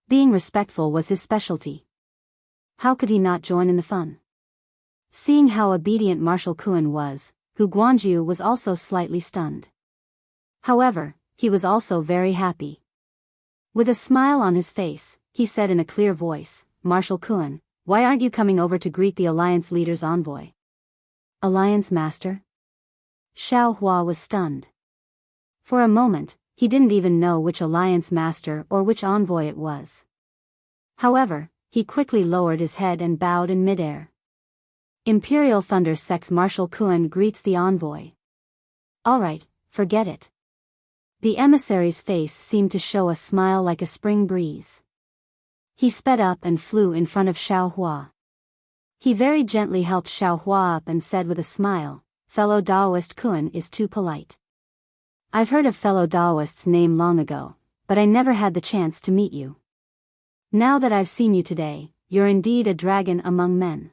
S1: Being respectful was his specialty. How could he not join in the fun? Seeing how obedient Marshal Kuan was, Hu Guanqiu was also slightly stunned. However, he was also very happy. With a smile on his face, he said in a clear voice, Marshal Kuan, why aren't you coming over to greet the Alliance leader's envoy? Alliance Master? Xiaohua was stunned. For a moment, he didn't even know which Alliance Master or which envoy it was. However, he quickly lowered his head and bowed in midair. Imperial Thunder Sect's Marshal Kuan greets the envoy. Alright, forget it. The emissary's face seemed to show a smile like a spring breeze. He sped up and flew in front of Xiaohua. He very gently helped Xiaohua up and said with a smile, fellow Daoist Kuan is too polite. I've heard of fellow Daoist's name long ago, but I never had the chance to meet you. Now that I've seen you today, you're indeed a dragon among men.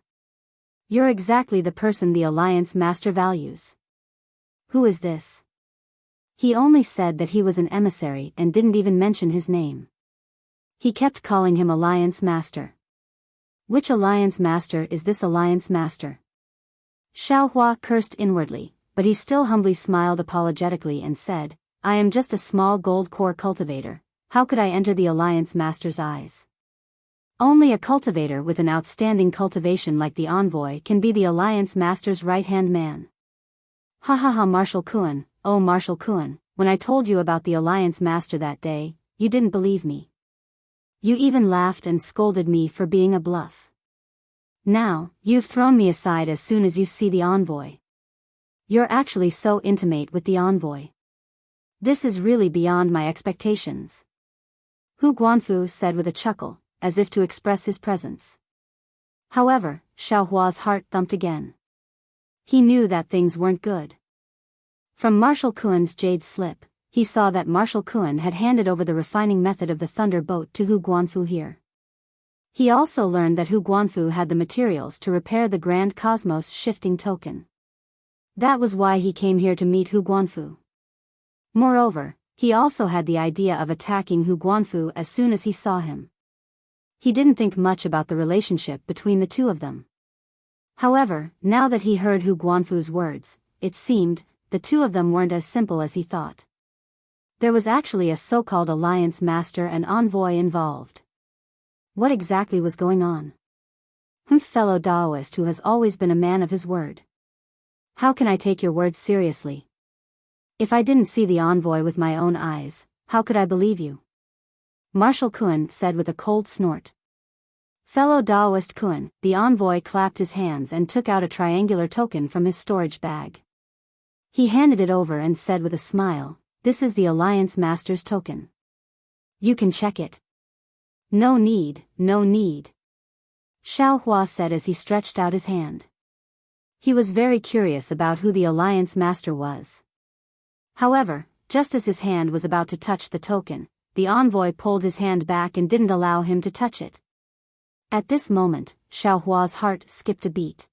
S1: You're exactly the person the Alliance Master values. Who is this? He only said that he was an emissary and didn't even mention his name. He kept calling him Alliance Master. Which Alliance Master is this Alliance Master? Xiaohua cursed inwardly, but he still humbly smiled apologetically and said, I am just a small gold core cultivator, how could I enter the Alliance Master's eyes? Only a cultivator with an outstanding cultivation like the envoy can be the Alliance Master's right-hand man. Ha ha ha Marshal Kuan, oh Marshal Kuan, when I told you about the Alliance Master that day, you didn't believe me. You even laughed and scolded me for being a bluff. Now, you've thrown me aside as soon as you see the envoy. You're actually so intimate with the envoy. This is really beyond my expectations. Hu Guanfu said with a chuckle, as if to express his presence. However, Xiaohua's heart thumped again. He knew that things weren't good. From Marshal Kuan's jade slip, he saw that Marshal Kuan had handed over the refining method of the thunder boat to Hu Guanfu here. He also learned that Hu Guanfu had the materials to repair the Grand Cosmos shifting token. That was why he came here to meet Hu Guanfu. Moreover, he also had the idea of attacking Hu Guanfu as soon as he saw him. He didn't think much about the relationship between the two of them. However, now that he heard Hu Guanfu's words, it seemed, the two of them weren't as simple as he thought. There was actually a so-called alliance master and envoy involved. What exactly was going on? Fellow Daoist who has always been a man of his word. How can I take your words seriously? If I didn't see the envoy with my own eyes, how could I believe you? Marshal Kuan said with a cold snort. Fellow Daoist Kuan, the envoy clapped his hands and took out a triangular token from his storage bag. He handed it over and said with a smile, "This is the Alliance Master's token. You can check it." "No need, no need," Xiaohua said as he stretched out his hand. He was very curious about who the Alliance Master was. However, just as his hand was about to touch the token, the envoy pulled his hand back and didn't allow him to touch it. At this moment, Xiaohua's heart skipped a beat.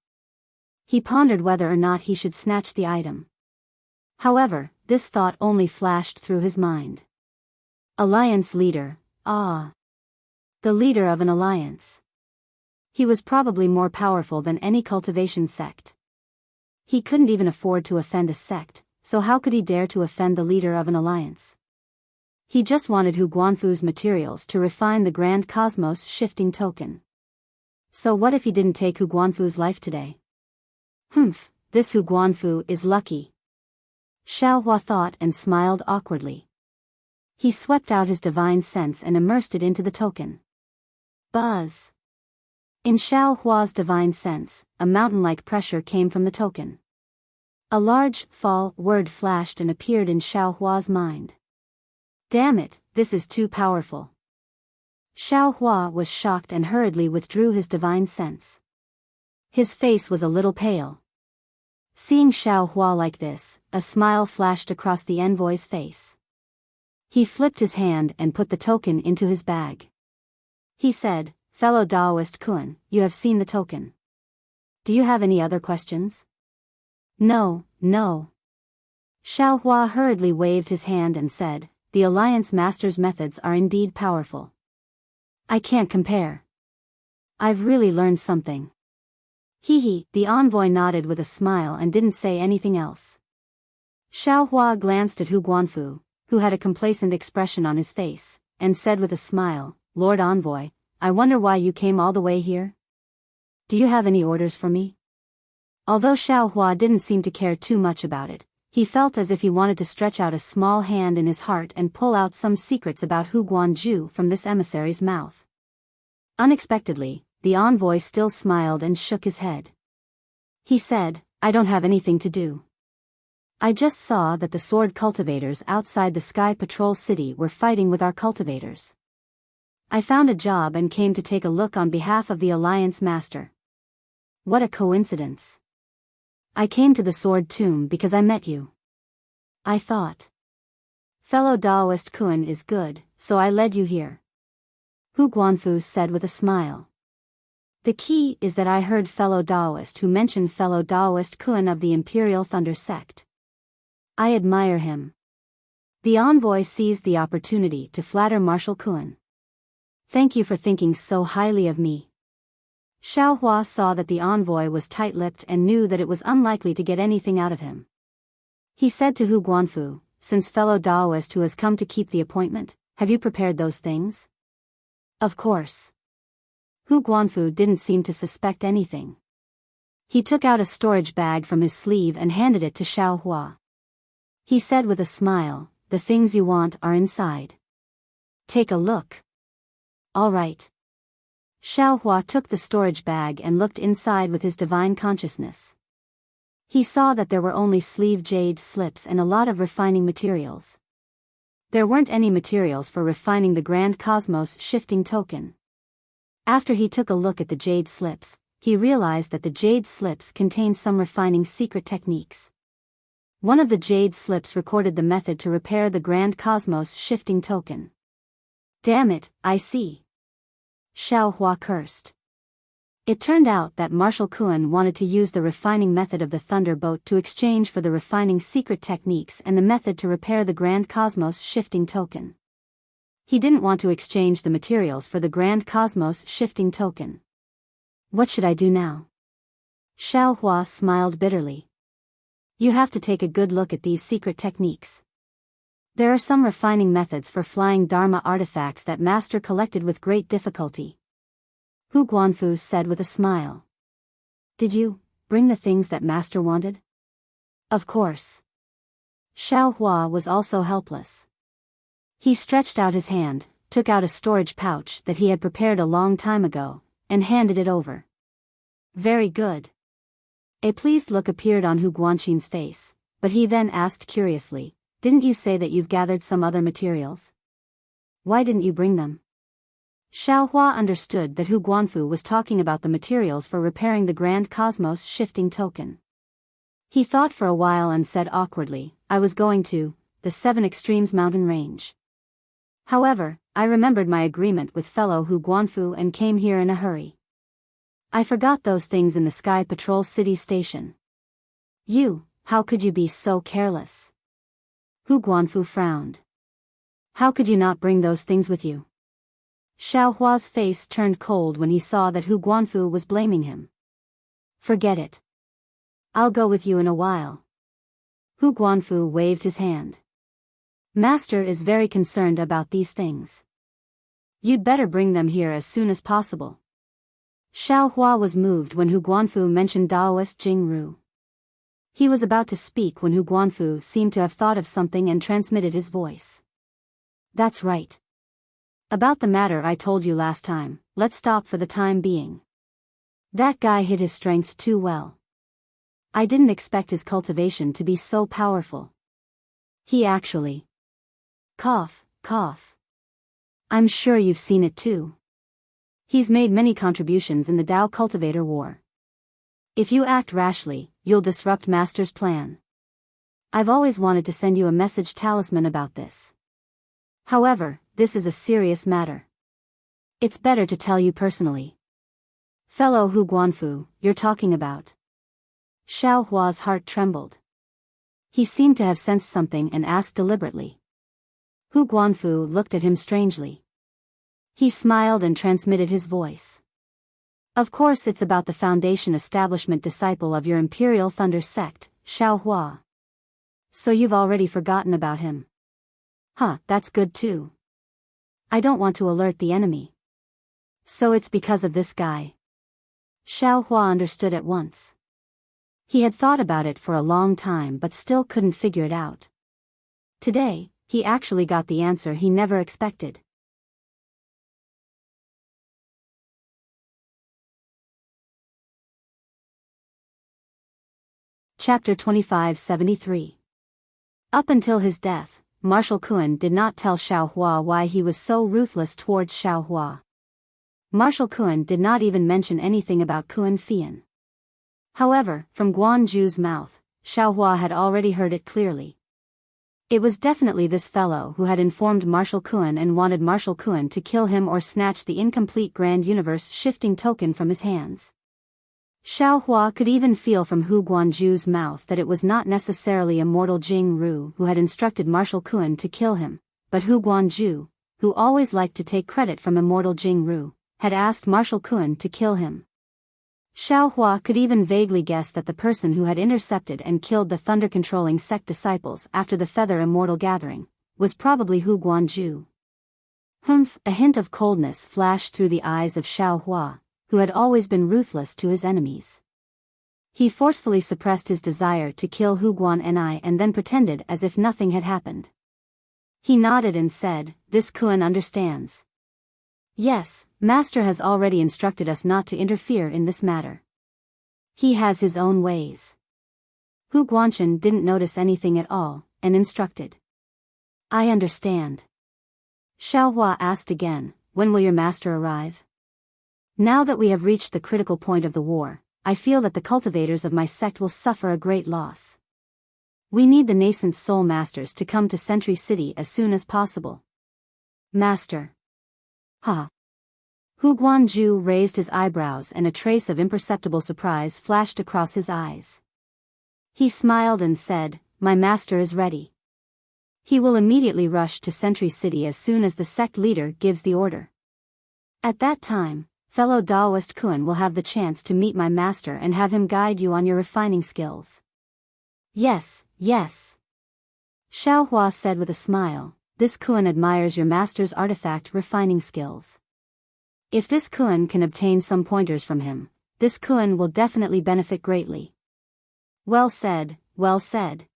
S1: He pondered whether or not he should snatch the item. However, this thought only flashed through his mind. Alliance leader, ah. The leader of an alliance. He was probably more powerful than any cultivation sect. He couldn't even afford to offend a sect, so how could he dare to offend the leader of an alliance? He just wanted Hu Guanfu's materials to refine the Grand Cosmos shifting token. So what if he didn't take Hu Guanfu's life today? This Hu Guanfu is lucky. Xiaohua thought and smiled awkwardly. He swept out his divine sense and immersed it into the token. Buzz. In Xiaohua's divine sense, a mountain-like pressure came from the token. A large fall word flashed and appeared in Xiaohua's mind. Damn it, this is too powerful. Xiaohua was shocked and hurriedly withdrew his divine sense. His face was a little pale. Seeing Xiaohua like this, a smile flashed across the envoy's face. He flipped his hand and put the token into his bag. He said, "Fellow Daoist Kuan, you have seen the token. Do you have any other questions?" No. Xiaohua hurriedly waved his hand and said, "The Alliance Master's methods are indeed powerful. I can't compare. I've really learned something." The envoy nodded with a smile and didn't say anything else. Xiaohua glanced at Hu Guanfu, who had a complacent expression on his face, and said with a smile, "Lord Envoy, I wonder why you came all the way here? Do you have any orders for me?" Although Xiaohua didn't seem to care too much about it, he felt as if he wanted to stretch out a small hand in his heart and pull out some secrets about Hu Guanju from this emissary's mouth. Unexpectedly, the envoy still smiled and shook his head. He said, "I don't have anything to do. I just saw that the sword cultivators outside the Sky Patrol City were fighting with our cultivators. I found a job and came to take a look on behalf of the Alliance Master. What a coincidence. I came to the Sword Tomb because I met you. I thought, fellow Daoist Kuan is good, so I led you here." Hu Guanfu said with a smile. "The key is that I heard fellow Daoist who mentioned fellow Daoist Kuan of the Imperial Thunder Sect. I admire him." The envoy seized the opportunity to flatter Marshal Kuan. "Thank you for thinking so highly of me." Xiaohua saw that the envoy was tight-lipped and knew that it was unlikely to get anything out of him. He said to Hu Guanfu, "Since fellow Daoist who has come to keep the appointment, have you prepared those things?" "Of course." Hu Guanfu didn't seem to suspect anything. He took out a storage bag from his sleeve and handed it to Xiaohua. He said with a smile, "The things you want are inside. Take a look." "All right." Xiaohua took the storage bag and looked inside with his divine consciousness. He saw that there were only sleeve jade slips and a lot of refining materials. There weren't any materials for refining the Grand Cosmos shifting token. After he took a look at the jade slips, he realized that the jade slips contained some refining secret techniques. One of the jade slips recorded the method to repair the Grand Cosmos shifting token. Damn it, I see. Xiao Hua cursed. It turned out that Marshal Kuan wanted to use the refining method of the Thunderbolt to exchange for the refining secret techniques and the method to repair the Grand Cosmos shifting token. He didn't want to exchange the materials for the Grand Cosmos shifting token. What should I do now? Xiao Hua smiled bitterly. You have to take a good look at these secret techniques. There are some refining methods for flying Dharma artifacts that Master collected with great difficulty. Hu Guanfu said with a smile. Did you bring the things that Master wanted? Of course. Xiao Hua was also helpless. He stretched out his hand, took out a storage pouch that he had prepared a long time ago, and handed it over. Very good. A pleased look appeared on Hu Guanqin's face, but he then asked curiously, didn't you say that you've gathered some other materials? Why didn't you bring them? Xiao Hua understood that Hu Guanfu was talking about the materials for repairing the Grand Cosmos shifting token. He thought for a while and said awkwardly, I was going to the 7 Extremes mountain range. However, I remembered my agreement with fellow Hu Guanfu and came here in a hurry. I forgot those things in the Sky Patrol City Station. You, how could you be so careless? Hu Guanfu frowned. How could you not bring those things with you? Xiao Hua's face turned cold when he saw that Hu Guanfu was blaming him. Forget it. I'll go with you in a while. Hu Guanfu waved his hand. Master is very concerned about these things. You'd better bring them here as soon as possible. Xiao Hua was moved when Hu Guanfu mentioned Daoist Jingru. He was about to speak when Hu Guanfu seemed to have thought of something and transmitted his voice. That's right. About the matter I told you last time, let's stop for the time being. That guy hid his strength too well. I didn't expect his cultivation to be so powerful. He actually... Cough, cough. I'm sure you've seen it too. He's made many contributions in the Dao Cultivator War. If you act rashly, you'll disrupt Master's plan. I've always wanted to send you a message talisman about this. However, this is a serious matter. It's better to tell you personally. Fellow Hu Guanfu, you're talking about. Xiao Hua's heart trembled. He seemed to have sensed something and asked deliberately. Hu Guanfu looked at him strangely. He smiled and transmitted his voice. Of course it's about the Foundation establishment disciple of your Imperial Thunder sect, Xiao Hua. So you've already forgotten about him. Huh, that's good too. I don't want to alert the enemy. So it's because of this guy. Xiao Hua understood at once. He had thought about it for a long time but still couldn't figure it out. Today, he actually got the answer he never expected. Chapter 2573. Up until his death, Marshal Kuan did not tell Xiao Hua why he was so ruthless towards Xiao Hua. Marshal Kuan did not even mention anything about Kuan Fian. However, from Guan Zhu's mouth, Xiao Hua had already heard it clearly. It was definitely this fellow who had informed Marshal Kuan and wanted Marshal Kuan to kill him or snatch the incomplete Grand Universe shifting token from his hands. Xiao Hua could even feel from Hu Guanzhu's mouth that it was not necessarily Immortal Jing Ru who had instructed Marshal Kuan to kill him, but Hu Guanzhu, who always liked to take credit from Immortal Jing Ru, had asked Marshal Kuan to kill him. Xiao Hua could even vaguely guess that the person who had intercepted and killed the thunder-controlling sect disciples after the Feather Immortal gathering was probably Hu Guanzhu. Humph! A hint of coldness flashed through the eyes of Xiao Hua, who had always been ruthless to his enemies. He forcefully suppressed his desire to kill Hu Guanni and then pretended as if nothing had happened. He nodded and said, "This Kuan understands. Yes, Master has already instructed us not to interfere in this matter. He has his own ways. Hu Guanchen didn't notice anything at all, and instructed. I understand. Xiao Hua asked again, when will your master arrive? Now that we have reached the critical point of the war, I feel that the cultivators of my sect will suffer a great loss. We need the nascent soul masters to come to Sentry City as soon as possible. Master. Ha. Hu Guanzhu raised his eyebrows and a trace of imperceptible surprise flashed across his eyes. He smiled and said, my master is ready. He will immediately rush to Sentry City as soon as the sect leader gives the order. At that time, fellow Daoist Kun will have the chance to meet my master and have him guide you on your refining skills. Yes, yes. Xiao Hua said with a smile, this Kun admires your master's artifact refining skills. If this Kun can obtain some pointers from him, this Kun will definitely benefit greatly. Well said, well said.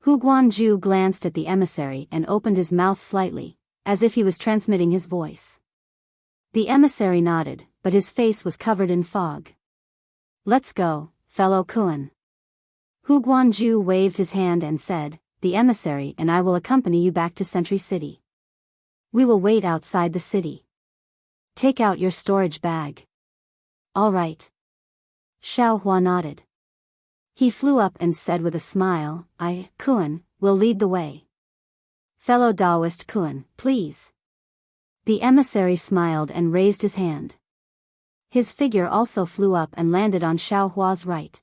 S1: Hu Guanzhu glanced at the emissary and opened his mouth slightly, as if he was transmitting his voice. The emissary nodded, but his face was covered in fog. Let's go, fellow Kun. Hu Guanzhu waved his hand and said, the emissary and I will accompany you back to Sentry City. We will wait outside the city. Take out your storage bag. All right. Xiao Hua nodded. He flew up and said with a smile, I, Kun, will lead the way. Fellow Daoist Kun, please. The emissary smiled and raised his hand. His figure also flew up and landed on Xiao Hua's right.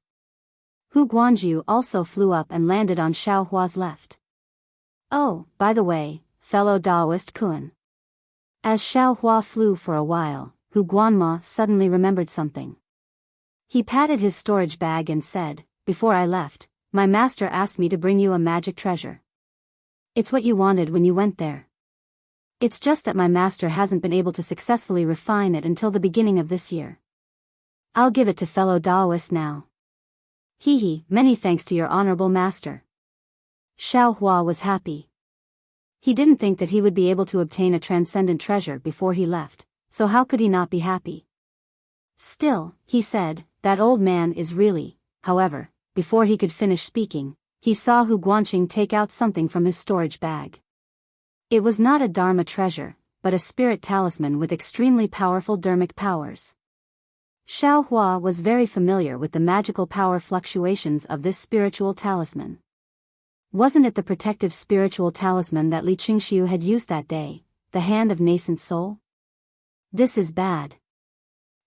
S1: Hu Guanzhu also flew up and landed on Xiao Hua's left. Oh, by the way, fellow Daoist Kun. As Xiao Hua flew for a while, Hu Guanma suddenly remembered something. He patted his storage bag and said, before I left, my master asked me to bring you a magic treasure. It's what you wanted when you went there. It's just that my master hasn't been able to successfully refine it until the beginning of this year. I'll give it to fellow Daoist now. Hee, many thanks to your honorable master. Xiao Hua was happy. He didn't think that he would be able to obtain a transcendent treasure before he left, so how could he not be happy? Still, he said, that old man is really, however, before he could finish speaking, he saw Hu Guanqing take out something from his storage bag. It was not a Dharma treasure, but a spirit talisman with extremely powerful dharmic powers. Xiao Hua was very familiar with the magical power fluctuations of this spiritual talisman. Wasn't it the protective spiritual talisman that Li Qingxiu had used that day, the hand of nascent soul? This is bad.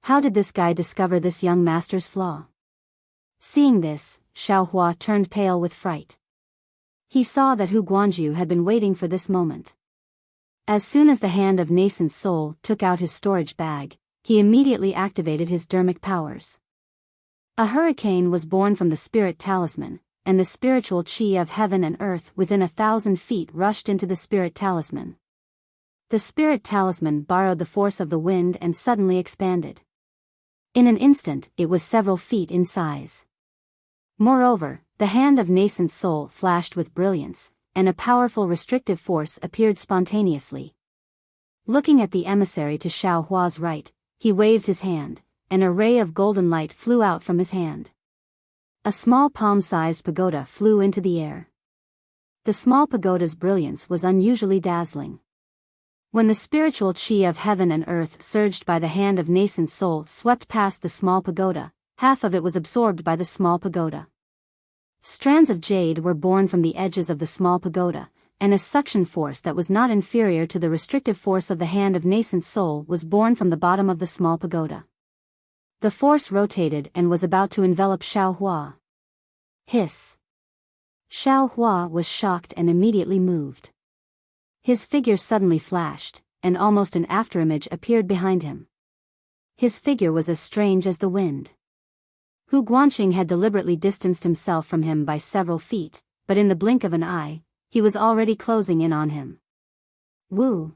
S1: How did this guy discover this young master's flaw? Seeing this, Xiao Hua turned pale with fright. He saw that Hu Guanzhu had been waiting for this moment. As soon as the hand of nascent soul took out his storage bag, he immediately activated his dharmic powers. A hurricane was born from the spirit talisman, and the spiritual chi of heaven and earth within 1,000 feet rushed into the spirit talisman. The spirit talisman borrowed the force of the wind and suddenly expanded. In an instant, it was several feet in size. Moreover, the hand of nascent soul flashed with brilliance, and a powerful restrictive force appeared spontaneously. Looking at the emissary to Xiao Hua's right, he waved his hand, and a ray of golden light flew out from his hand. A small palm-sized pagoda flew into the air. The small pagoda's brilliance was unusually dazzling. When the spiritual chi of heaven and earth surged by the hand of nascent soul swept past the small pagoda, half of it was absorbed by the small pagoda. Strands of jade were born from the edges of the small pagoda, and a suction force that was not inferior to the restrictive force of the hand of nascent soul was born from the bottom of the small pagoda. The force rotated and was about to envelop Xiao Hua. Hiss! Xiao Hua was shocked and immediately moved. His figure suddenly flashed, and almost an afterimage appeared behind him. His figure was as strange as the wind. Hu Guanqing had deliberately distanced himself from him by several feet, but in the blink of an eye, he was already closing in on him. Woo!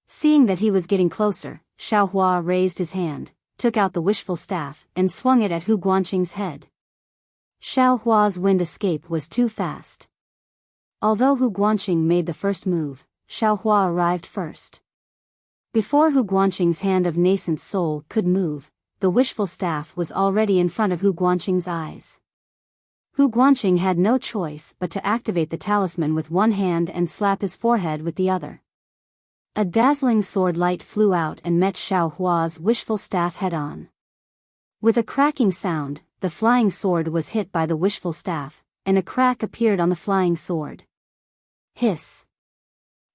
S1: Seeing that he was getting closer, Xiao Hua raised his hand, took out the wishful staff, and swung it at Hu Guanqing's head. Xiao Hua's wind escape was too fast. Although Hu Guanqing made the first move, Xiao Hua arrived first. Before Hu Guanqing's hand of nascent soul could move, the wishful staff was already in front of Hu Guanqing's eyes. Hu Guanqing had no choice but to activate the talisman with one hand and slap his forehead with the other. A dazzling sword light flew out and met Xiao Hua's wishful staff head-on. With a cracking sound, the flying sword was hit by the wishful staff, and a crack appeared on the flying sword. Hiss!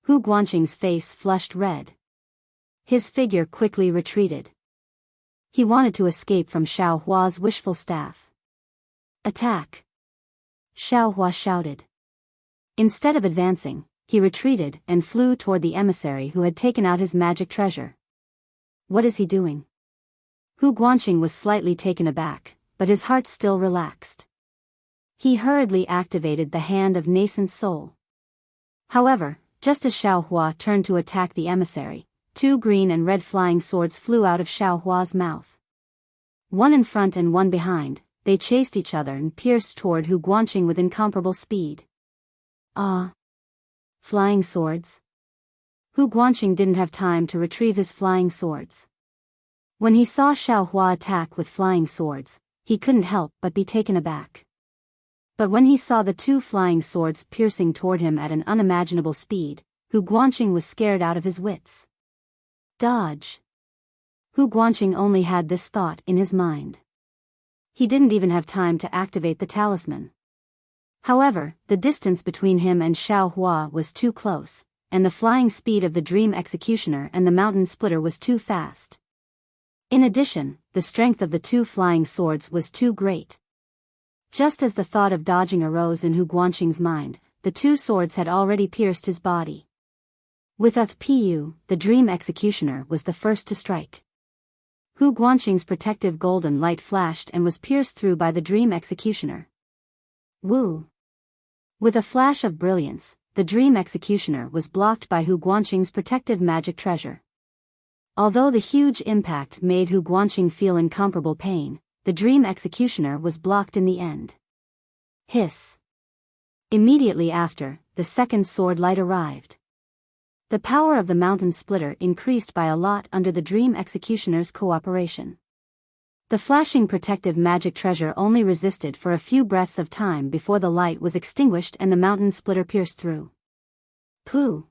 S1: Hu Guanqing's face flushed red. His figure quickly retreated. He wanted to escape from Xiao Hua's wishful staff. Attack! Xiao Hua shouted. Instead of advancing, he retreated and flew toward the emissary who had taken out his magic treasure. What is he doing? Hu Guanqing was slightly taken aback, but his heart still relaxed. He hurriedly activated the Hand of Nascent Soul. However, just as Xiao Hua turned to attack the emissary, two green and red flying swords flew out of Xiao Hua's mouth. One in front and one behind, they chased each other and pierced toward Hu Guanqing with incomparable speed. Ah! Flying swords? Hu Guanqing didn't have time to retrieve his flying swords. When he saw Xiao Hua attack with flying swords, he couldn't help but be taken aback. But when he saw the two flying swords piercing toward him at an unimaginable speed, Hu Guanqing was scared out of his wits. Dodge! Hu Guanqing only had this thought in his mind. He didn't even have time to activate the talisman. However, the distance between him and Xiao Hua was too close, and the flying speed of the Dream Executioner and the Mountain Splitter was too fast. In addition, the strength of the two flying swords was too great. Just as the thought of dodging arose in Hu Guanqing's mind, the two swords had already pierced his body. With Pu, the Dream Executioner was the first to strike. Hu Guanqing's protective golden light flashed and was pierced through by the Dream Executioner. Woo! With a flash of brilliance, the Dream Executioner was blocked by Hu Guanqing's protective magic treasure. Although the huge impact made Hu Guanqing feel incomparable pain, the Dream Executioner was blocked in the end. Hiss! Immediately after, the second sword light arrived. The power of the Mountain Splitter increased by a lot under the Dream Executioner's cooperation. The flashing protective magic treasure only resisted for a few breaths of time before the light was extinguished and the Mountain Splitter pierced through. Pooh!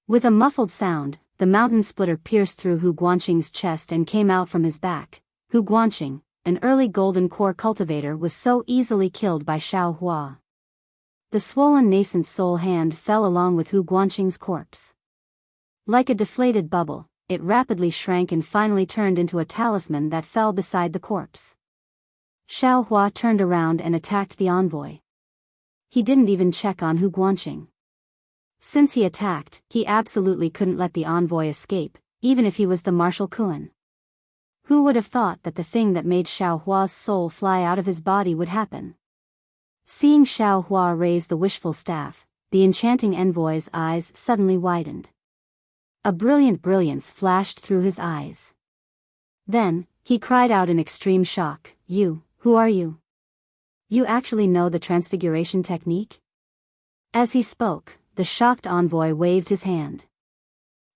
S1: With a muffled sound, the Mountain Splitter pierced through Hu Guanqing's chest and came out from his back. Hu Guanqing, an early golden core cultivator, was so easily killed by Xiao Hua. The swollen nascent soul hand fell along with Hu Guanqing's corpse. Like a deflated bubble, it rapidly shrank and finally turned into a talisman that fell beside the corpse. Xiao Hua turned around and attacked the envoy. He didn't even check on Hu Guanqing. Since he attacked, he absolutely couldn't let the envoy escape, even if he was the Martial Kuan. Who would have thought that the thing that made Xiao Hua's soul fly out of his body would happen? Seeing Xiao Hua raise the wishful staff, the enchanting envoy's eyes suddenly widened. A brilliant brilliance flashed through his eyes. Then, he cried out in extreme shock, Who are you? You actually know the transfiguration technique? As he spoke, the shocked envoy waved his hand.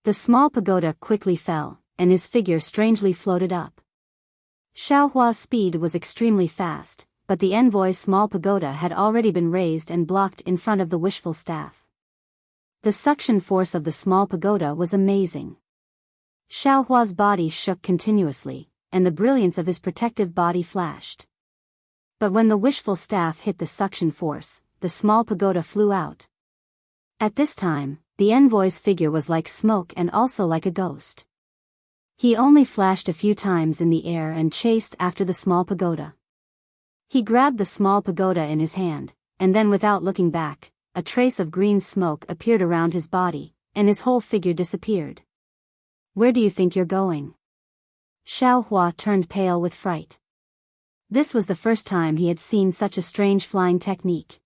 S1: The small pagoda quickly fell, and his figure strangely floated up. Xiao Hua's speed was extremely fast, but the envoy's small pagoda had already been raised and blocked in front of the wishful staff. The suction force of the small pagoda was amazing. Xiao Hua's body shook continuously, and the brilliance of his protective body flashed. But when the wishful staff hit the suction force, the small pagoda flew out. At this time, the envoy's figure was like smoke and also like a ghost. He only flashed a few times in the air and chased after the small pagoda. He grabbed the small pagoda in his hand, and then without looking back, a trace of green smoke appeared around his body, and his whole figure disappeared. Where do you think you're going? Xiao Hua turned pale with fright. This was the first time he had seen such a strange flying technique.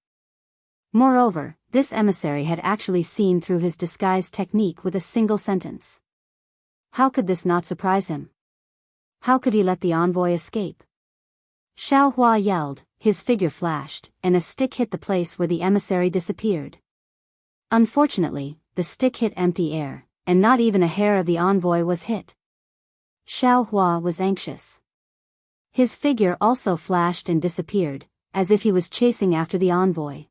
S1: Moreover, this emissary had actually seen through his disguise technique with a single sentence. How could this not surprise him? How could he let the envoy escape? Xiao Hua yelled, his figure flashed, and a stick hit the place where the emissary disappeared. Unfortunately, the stick hit empty air, and not even a hair of the envoy was hit. Xiao Hua was anxious. His figure also flashed and disappeared, as if he was chasing after the envoy.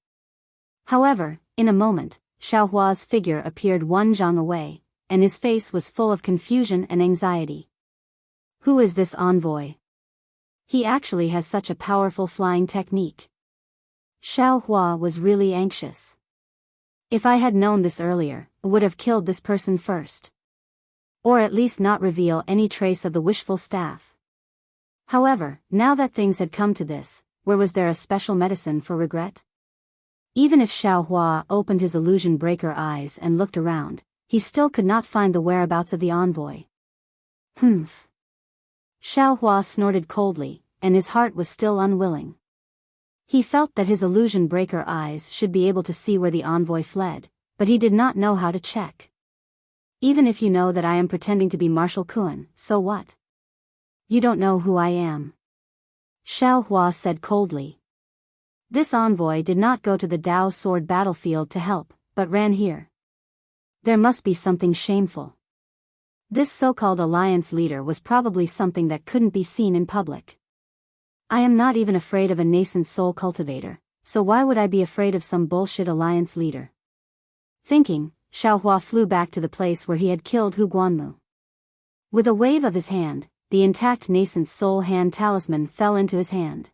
S1: However, in a moment, Xiaohua's figure appeared one zhang away, and his face was full of confusion and anxiety. Who is this envoy? He actually has such a powerful flying technique. Xiaohua was really anxious. If I had known this earlier, I would have killed this person first. Or at least not reveal any trace of the wishful staff. However, now that things had come to this, where was there a special medicine for regret? Even if Xiaohua opened his illusion breaker eyes and looked around, he still could not find the whereabouts of the envoy. Humph. Xiaohua snorted coldly, and his heart was still unwilling. He felt that his illusion breaker eyes should be able to see where the envoy fled, but he did not know how to check. Even if you know that I am pretending to be Marshal Kun, so what? You don't know who I am. Xiaohua said coldly. This envoy did not go to the Dao Sword battlefield to help, but ran here. There must be something shameful. This so-called alliance leader was probably something that couldn't be seen in public. I am not even afraid of a nascent soul cultivator, so why would I be afraid of some bullshit alliance leader? Thinking, Xiaohua flew back to the place where he had killed Hu Guanmu. With a wave of his hand, the intact nascent soul hand talisman fell into his hand.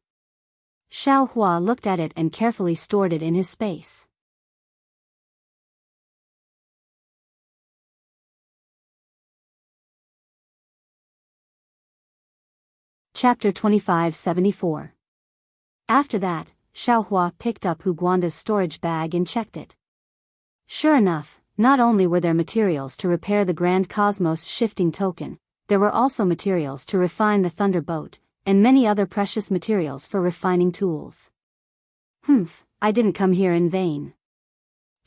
S1: Xiaohua looked at it and carefully stored it in his space. Chapter 2574. After that, Xiaohua picked up Hu Guanda's storage bag and checked it. Sure enough, not only were there materials to repair the Grand Cosmos shifting token, there were also materials to refine the Thunderbolt, and many other precious materials for refining tools. Humph, I didn't come here in vain.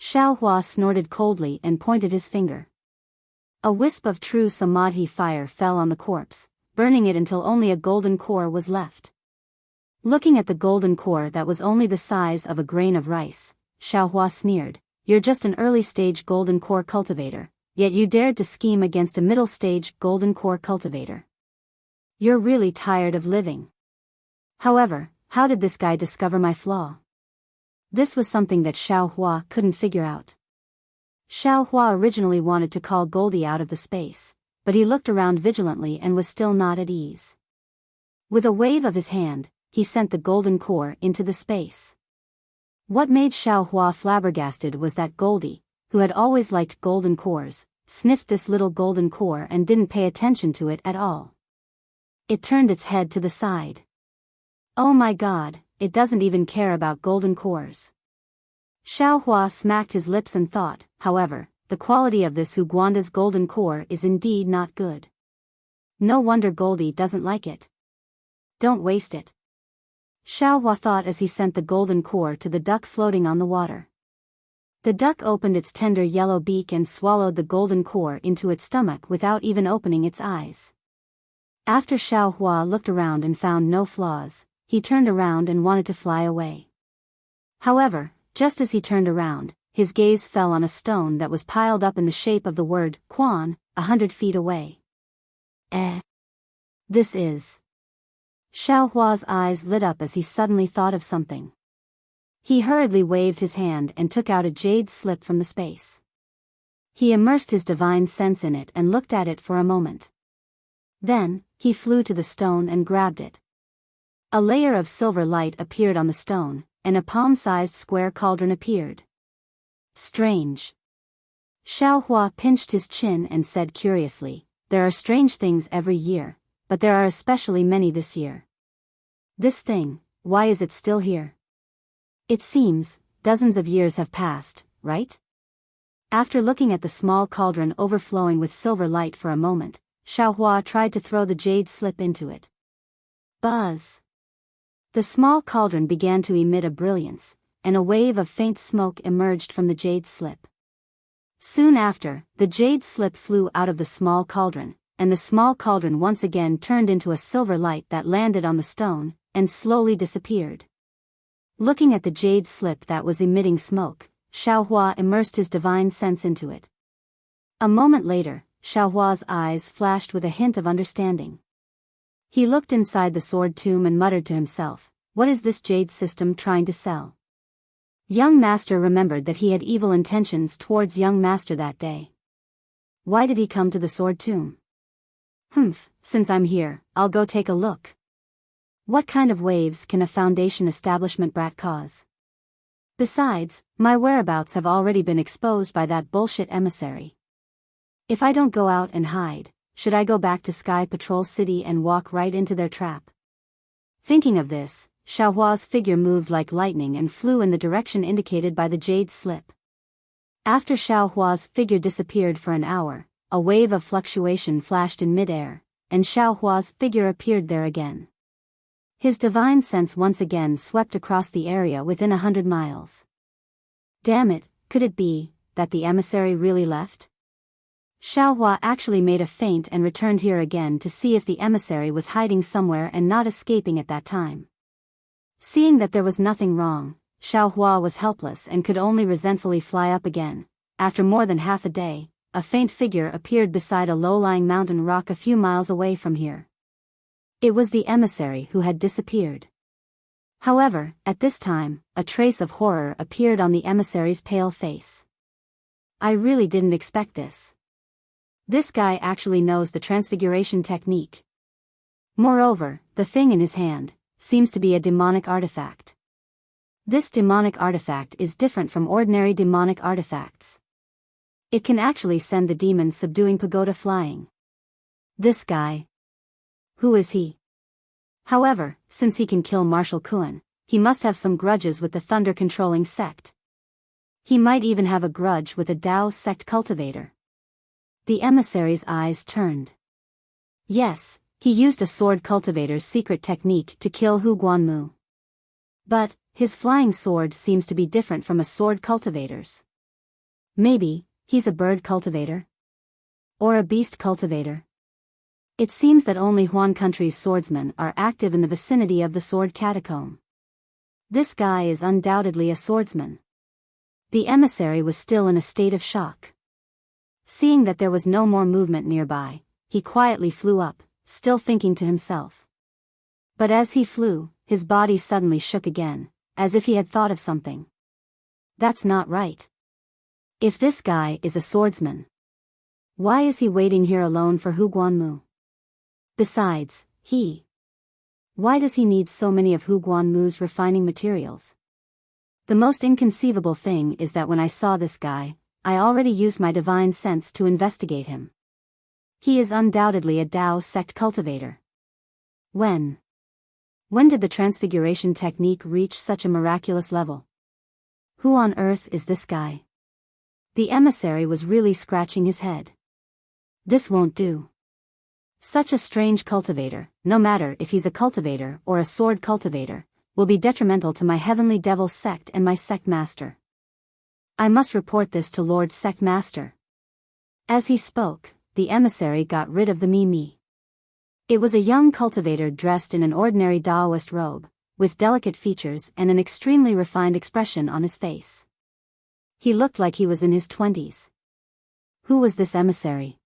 S1: Xiaohua snorted coldly and pointed his finger. A wisp of true samadhi fire fell on the corpse, burning it until only a golden core was left. Looking at the golden core that was only the size of a grain of rice, Xiaohua sneered, "You're just an early-stage golden core cultivator, yet you dared to scheme against a middle-stage golden core cultivator. You're really tired of living." However, how did this guy discover my flaw? This was something that Xiaohua couldn't figure out. Xiaohua originally wanted to call Goldie out of the space, but he looked around vigilantly and was still not at ease. With a wave of his hand, he sent the golden core into the space. What made Xiaohua flabbergasted was that Goldie, who had always liked golden cores, sniffed this little golden core and didn't pay attention to it at all. It turned its head to the side. Oh my god, it doesn't even care about golden cores. Xiaohua smacked his lips and thought, however, the quality of this Hu Guanda's golden core is indeed not good. No wonder Goldie doesn't like it. Don't waste it. Xiaohua thought as he sent the golden core to the duck floating on the water. The duck opened its tender yellow beak and swallowed the golden core into its stomach without even opening its eyes. After Xiaohua looked around and found no flaws, he turned around and wanted to fly away. However, just as he turned around, his gaze fell on a stone that was piled up in the shape of the word Quan, 100 feet away. This is... Xiaohua's eyes lit up as he suddenly thought of something. He hurriedly waved his hand and took out a jade slip from the space. He immersed his divine sense in it and looked at it for a moment. Then, he flew to the stone and grabbed it. A layer of silver light appeared on the stone, and a palm-sized square cauldron appeared. Strange. Xiaohua pinched his chin and said curiously, "There are strange things every year, but there are especially many this year. This thing, why is it still here? It seems, dozens of years have passed, right?" After looking at the small cauldron overflowing with silver light for a moment, Xiaohua tried to throw the jade slip into it. Buzz! The small cauldron began to emit a brilliance, and a wave of faint smoke emerged from the jade slip. Soon after, the jade slip flew out of the small cauldron, and the small cauldron once again turned into a silver light that landed on the stone, and slowly disappeared. Looking at the jade slip that was emitting smoke, Xiaohua immersed his divine sense into it. A moment later, Xiaohua's eyes flashed with a hint of understanding. He looked inside the sword tomb and muttered to himself, What is this jade system trying to sell? Young master remembered that he had evil intentions towards young master that day. Why did he come to the sword tomb? Since I'm here, I'll go take a look. What kind of waves can a foundation establishment brat cause? Besides, my whereabouts have already been exposed by that bullshit emissary. If I don't go out and hide, should I go back to Sky Patrol City and walk right into their trap? Thinking of this, Xiaohua's figure moved like lightning and flew in the direction indicated by the jade slip. After Xiaohua's figure disappeared for an hour, a wave of fluctuation flashed in midair, and Xiaohua's figure appeared there again. His divine sense once again swept across the area within 100 miles. Damn it, could it be that the emissary really left? Xiaohua actually made a feint and returned here again to see if the emissary was hiding somewhere and not escaping at that time. Seeing that there was nothing wrong, Xiaohua was helpless and could only resentfully fly up again. After more than half a day, a faint figure appeared beside a low-lying mountain rock a few miles away from here. It was the emissary who had disappeared. However, at this time, a trace of horror appeared on the emissary's pale face. I really didn't expect this. This guy actually knows the transfiguration technique. Moreover, the thing in his hand seems to be a demonic artifact. This demonic artifact is different from ordinary demonic artifacts. It can actually send the demons subduing pagoda flying. This guy. Who is he? However, since he can kill Marshal Kuan, he must have some grudges with the thunder-controlling sect. He might even have a grudge with a Dao sect cultivator. The emissary's eyes turned. Yes, he used a sword cultivator's secret technique to kill Hu Guanmu. But his flying sword seems to be different from a sword cultivator's. Maybe he's a bird cultivator? Or a beast cultivator? It seems that only Huan country's swordsmen are active in the vicinity of the sword catacomb. This guy is undoubtedly a swordsman. The emissary was still in a state of shock. Seeing that there was no more movement nearby, he quietly flew up, still thinking to himself. But as he flew, his body suddenly shook again, as if he had thought of something. That's not right. If this guy is a swordsman, why is he waiting here alone for Hu Guanmu? Besides, why does he need so many of Hu Guanmu's refining materials? The most inconceivable thing is that when I saw this guy, I already used my divine sense to investigate him. He is undoubtedly a Dao sect cultivator. When did the transfiguration technique reach such a miraculous level? Who on earth is this guy? The emissary was really scratching his head. This won't do. Such a strange cultivator, no matter if he's a cultivator or a sword cultivator, will be detrimental to my heavenly devil sect and my sect master. I must report this to Lord Sect Master. As he spoke, the emissary got rid of the me. It was a young cultivator dressed in an ordinary Taoist robe, with delicate features and an extremely refined expression on his face. He looked like he was in his 20s. Who was this emissary?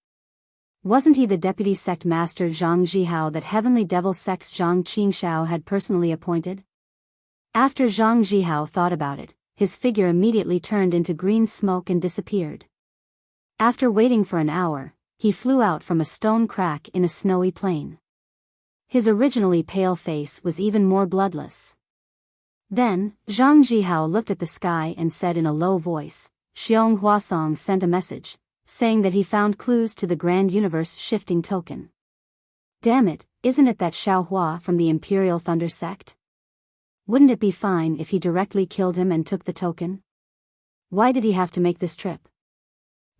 S1: Wasn't he the deputy sect master Zhang Zhihao that Heavenly Devil Sect's Zhang Qingshao had personally appointed? After Zhang Zhihao thought about it, his figure immediately turned into green smoke and disappeared. After waiting for an hour, he flew out from a stone crack in a snowy plain. His originally pale face was even more bloodless. Then, Zhang Zhihao looked at the sky and said in a low voice, Xiong Huasong sent a message, saying that he found clues to the Grand Universe Shifting Token. Damn it, isn't it that Xiao Hua from the Imperial Thunder Sect? Wouldn't it be fine if he directly killed him and took the token? Why did he have to make this trip?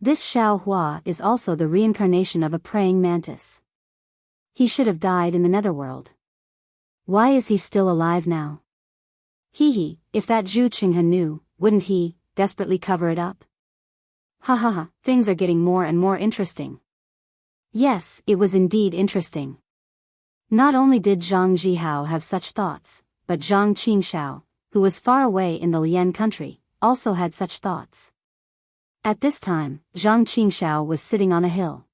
S1: This Xiao Hua is also the reincarnation of a praying mantis. He should have died in the netherworld. Why is he still alive now? If that Zhu Qinghe knew, wouldn't he desperately cover it up? Ha ha ha, things are getting more and more interesting. Yes, it was indeed interesting. Not only did Zhang Zhihao have such thoughts, but Zhang Qingshao, who was far away in the Lian country, also had such thoughts. At this time, Zhang Qingshao was sitting on a hill.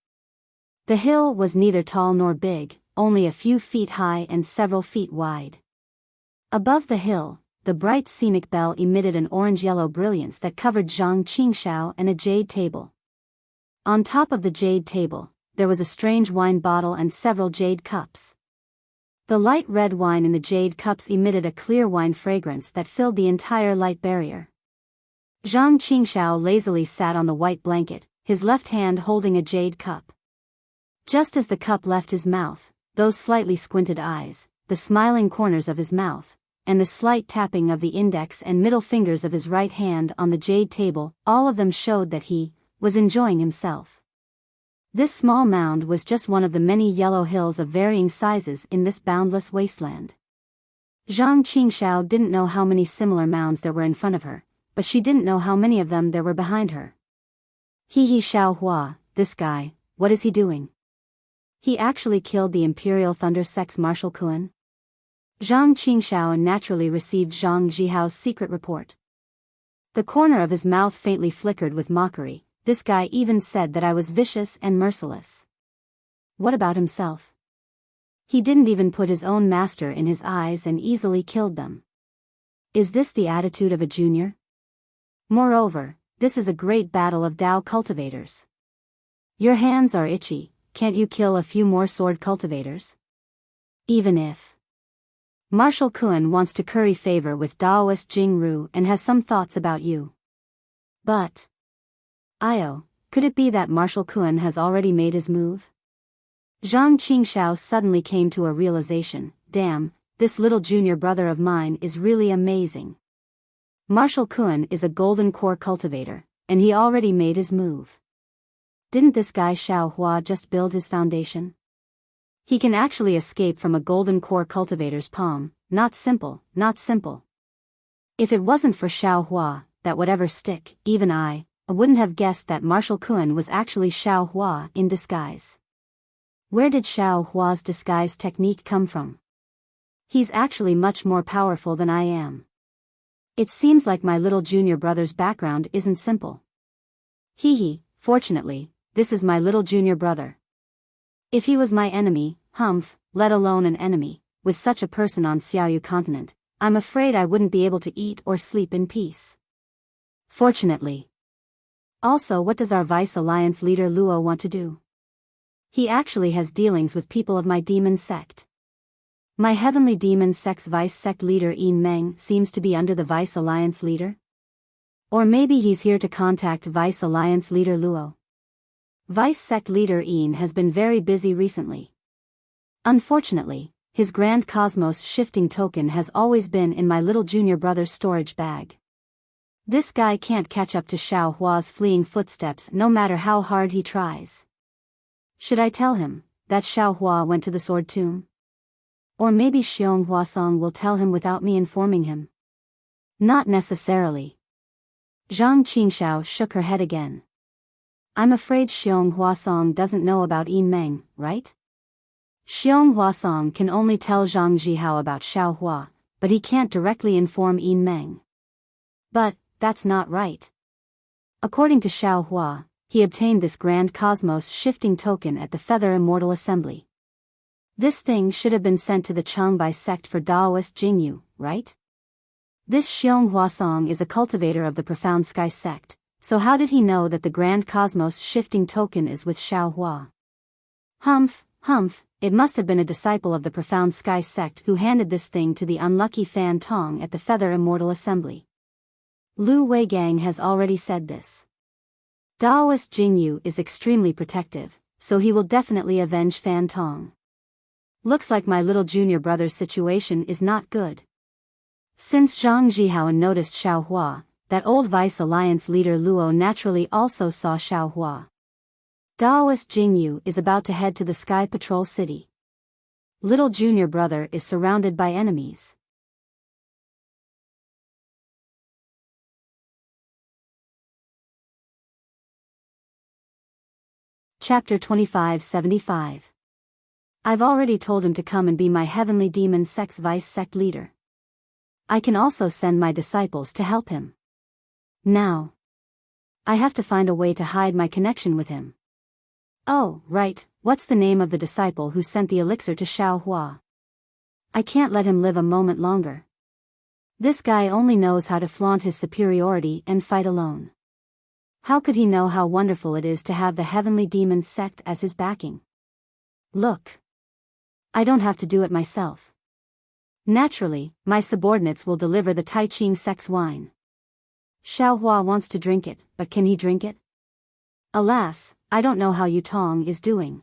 S1: The hill was neither tall nor big, only a few feet high and several feet wide. Above the hill, the bright scenic bell emitted an orange-yellow brilliance that covered Zhang Qingshao and a jade table. On top of the jade table, there was a strange wine bottle and several jade cups. The light red wine in the jade cups emitted a clear wine fragrance that filled the entire light barrier. Zhang Qingshao lazily sat on the white blanket, his left hand holding a jade cup. Just as the cup left his mouth, those slightly squinted eyes, the smiling corners of his mouth, and the slight tapping of the index and middle fingers of his right hand on the jade table, all of them showed that he was enjoying himself. This small mound was just one of the many yellow hills of varying sizes in this boundless wasteland. Zhang Qingshao didn't know how many similar mounds there were in front of her, but she didn't know how many of them there were behind her. He Xiao Hua, this guy, what is he doing? He actually killed the Imperial Thunder Sect's Marshal Kuan? Zhang Qingshao naturally received Zhang Jihao's secret report. The corner of his mouth faintly flickered with mockery. This guy even said that I was vicious and merciless. What about himself? He didn't even put his own master in his eyes and easily killed them. Is this the attitude of a junior? Moreover, this is a great battle of Dao cultivators. Your hands are itchy, can't you kill a few more sword cultivators? Even if Marshal Kuan wants to curry favor with Daoist Jing Ru and has some thoughts about you. But could it be that Marshal Kuan has already made his move? Zhang Qingshao suddenly came to a realization, damn, this little junior brother of mine is really amazing. Marshal Kuan is a golden core cultivator, and he already made his move. Didn't this guy Xiao Hua just build his foundation? He can actually escape from a golden core cultivator's palm, not simple, not simple. If it wasn't for Xiao Hua, that would ever stick, even I wouldn't have guessed that Marshal Kuan was actually Xiao Hua in disguise. Where did Xiao Hua's disguise technique come from? He's actually much more powerful than I am. It seems like my little junior brother's background isn't simple. Fortunately, this is my little junior brother. If he was my enemy, let alone an enemy, with such a person on Xiaoyu continent, I'm afraid I wouldn't be able to eat or sleep in peace. Fortunately. Also, what does our Vice Alliance leader Luo want to do? He actually has dealings with people of my demon sect. My heavenly demon sect's vice sect leader Yin Meng seems to be under the Vice Alliance leader? Or maybe he's here to contact Vice Alliance leader Luo. Vice sect leader Yin has been very busy recently. Unfortunately, his Grand Cosmos shifting token has always been in my little junior brother's storage bag. This guy can't catch up to Xiao Hua's fleeing footsteps no matter how hard he tries. Should I tell him that Xiao Hua went to the sword tomb? Or maybe Xiong Huasong will tell him without me informing him? Not necessarily. Zhang Qingshao shook her head again. I'm afraid Xiong Huasong doesn't know about Yin Meng, right? Xiong Huasong can only tell Zhang Jihao about Xiao Hua, but he can't directly inform Yin Meng. But that's not right. According to Xiao Hua, he obtained this Grand Cosmos shifting token at the Feather Immortal Assembly. This thing should have been sent to the Changbai sect for Daoist Jingyu, right? This Xiong Huasong is a cultivator of the Profound Sky sect, so how did he know that the Grand Cosmos shifting token is with Xiao Hua? It must have been a disciple of the Profound Sky sect who handed this thing to the unlucky Fan Tong at the Feather Immortal Assembly. Lu Weigang has already said this. Daoist Jingyu is extremely protective, so he will definitely avenge Fan Tong. Looks like my little junior brother's situation is not good. Since Zhang Jihao noticed Xiao Hua, that old Vice Alliance leader Luo naturally also saw Xiao Hua. Daoist Jingyu is about to head to the Sky Patrol City. Little junior brother is surrounded by enemies. Chapter 2575. I've already told him to come and be my heavenly demon sect's vice sect leader. I can also send my disciples to help him. Now, I have to find a way to hide my connection with him. Oh, right, what's the name of the disciple who sent the elixir to Xiao Hua? I can't let him live a moment longer. This guy only knows how to flaunt his superiority and fight alone. How could he know how wonderful it is to have the Heavenly Demon sect as his backing? Look. I don't have to do it myself. Naturally, my subordinates will deliver the Tai Ching sect's wine. Xiaohua wants to drink it, but can he drink it? Alas, I don't know how Yutong is doing.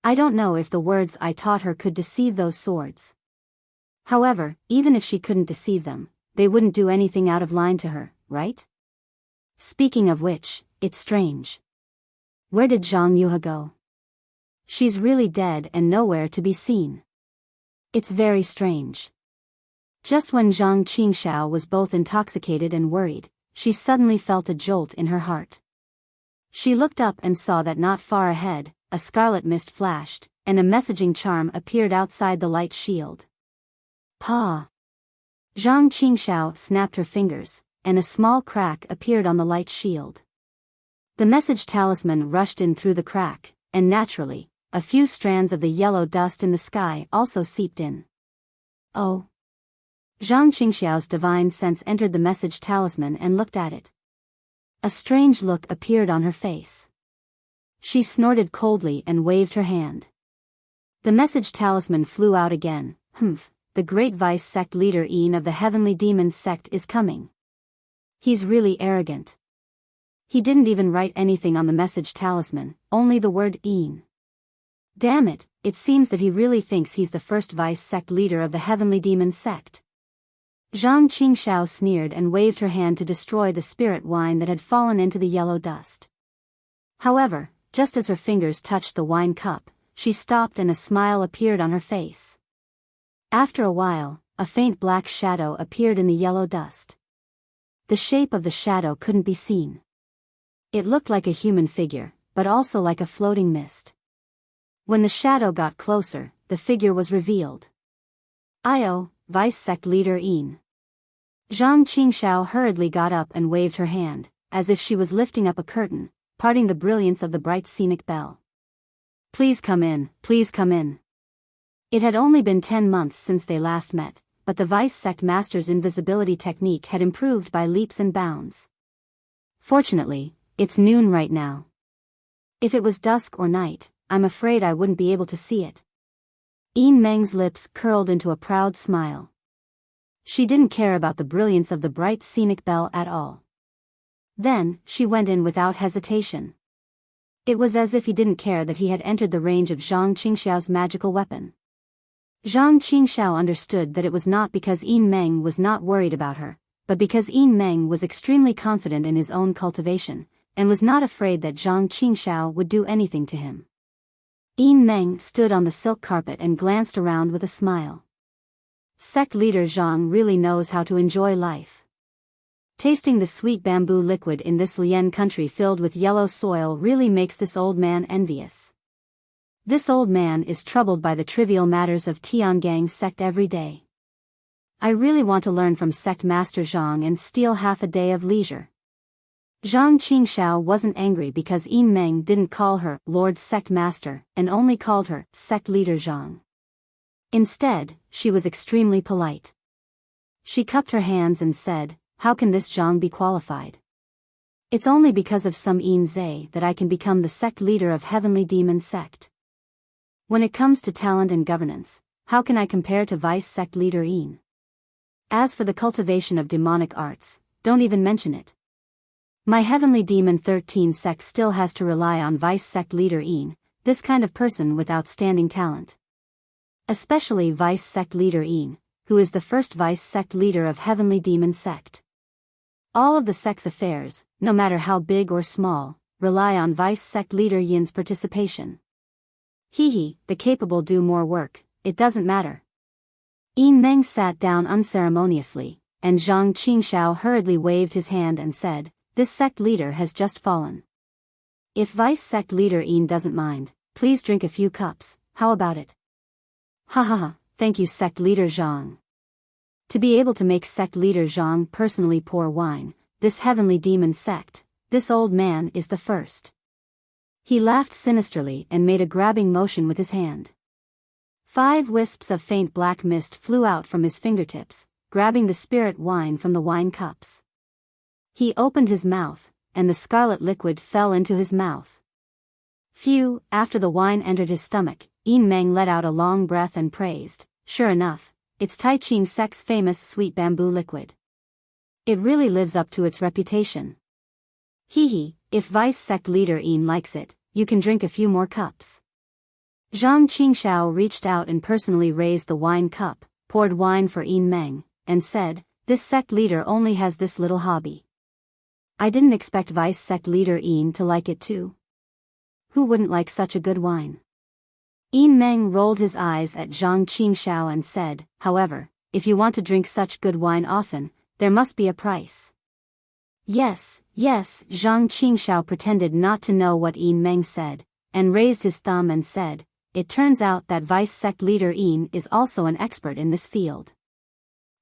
S1: I don't know if the words I taught her could deceive those swords. However, even if she couldn't deceive them, they wouldn't do anything out of line to her, right? Speaking of which, it's strange. Where did Zhang Yuha go? She's really dead and nowhere to be seen. It's very strange. Just when Zhang Qingxiao was both intoxicated and worried, she suddenly felt a jolt in her heart. She looked up and saw that not far ahead, a scarlet mist flashed, and a messaging charm appeared outside the light shield. Pa! Zhang Qingxiao snapped her fingers, and a small crack appeared on the light shield. The message talisman rushed in through the crack, and naturally, a few strands of the yellow dust in the sky also seeped in. Oh! Zhang Qingxiao's divine sense entered the message talisman and looked at it. A strange look appeared on her face. She snorted coldly and waved her hand. The message talisman flew out again. Humph, the great vice sect leader Yin of the Heavenly Demon sect is coming. He's really arrogant. He didn't even write anything on the message talisman, only the word Yin. Damn it, it seems that he really thinks he's the first vice sect leader of the Heavenly Demon sect. Zhang Qingxiao sneered and waved her hand to destroy the spirit wine that had fallen into the yellow dust. However, just as her fingers touched the wine cup, she stopped and a smile appeared on her face. After a while, a faint black shadow appeared in the yellow dust. The shape of the shadow couldn't be seen. It looked like a human figure, but also like a floating mist. When the shadow got closer, the figure was revealed. Io, Vice Sect Leader Yin. Zhang Qingxiao hurriedly got up and waved her hand, as if she was lifting up a curtain, parting the brilliance of the bright scenic bell. Please come in, please come in. It had only been 10 months since they last met, but the Vice Sect Master's invisibility technique had improved by leaps and bounds. Fortunately, it's noon right now. If it was dusk or night, I'm afraid I wouldn't be able to see it. Yin Meng's lips curled into a proud smile. She didn't care about the brilliance of the bright scenic bell at all. Then, she went in without hesitation. It was as if he didn't care that he had entered the range of Zhang Qingxiao's magical weapon. Zhang Qingxiao understood that it was not because Yin Meng was not worried about her, but because Yin Meng was extremely confident in his own cultivation, and was not afraid that Zhang Qingxiao would do anything to him. Yin Meng stood on the silk carpet and glanced around with a smile. Sect leader Zhang really knows how to enjoy life. Tasting the sweet bamboo liquid in this Lian country filled with yellow soil really makes this old man envious. This old man is troubled by the trivial matters of Tiangang sect every day. I really want to learn from Sect Master Zhang and steal half a day of leisure. Zhang Qingxiao wasn't angry because Yin Meng didn't call her Lord Sect Master and only called her Sect Leader Zhang. Instead, she was extremely polite. She cupped her hands and said, "How can this Zhang be qualified? It's only because of some Yin Zhe that I can become the sect leader of Heavenly Demon sect. When it comes to talent and governance, how can I compare to Vice Sect Leader Yin? As for the cultivation of demonic arts, don't even mention it. My Heavenly Demon 13 sect still has to rely on Vice Sect Leader Yin, this kind of person with outstanding talent. Especially Vice Sect Leader Yin, who is the first Vice Sect Leader of Heavenly Demon sect. All of the sect's affairs, no matter how big or small, rely on Vice Sect Leader Yin's participation. He, the capable do more work, it doesn't matter." Yin Meng sat down unceremoniously, and Zhang Qingxiao hurriedly waved his hand and said, "This sect leader has just fallen. If Vice Sect Leader Yin doesn't mind, please drink a few cups, how about it?" "Ha ha ha, thank you Sect Leader Zhang." To be able to make Sect Leader Zhang personally pour wine, this Heavenly Demon sect, this old man is the first. He laughed sinisterly and made a grabbing motion with his hand. 5 wisps of faint black mist flew out from his fingertips, grabbing the spirit wine from the wine cups. He opened his mouth, and the scarlet liquid fell into his mouth. Phew! After the wine entered his stomach, Yin Meng let out a long breath and praised, "Sure enough, it's Tai Ching sect's famous sweet bamboo liquid. It really lives up to its reputation. Hee, if Vice sect leader Yin likes it, you can drink a few more cups." Zhang Qingshao reached out and personally raised the wine cup, poured wine for Yin Meng, and said, "This sect leader only has this little hobby. I didn't expect Vice sect leader Yin to like it too. Who wouldn't like such a good wine?" Yin Meng rolled his eyes at Zhang Qingshao and said, "However, if you want to drink such good wine often, there must be a price." Yes, Zhang Qingshao pretended not to know what Yin Meng said, and raised his thumb and said, "It turns out that Vice sect leader Yin is also an expert in this field.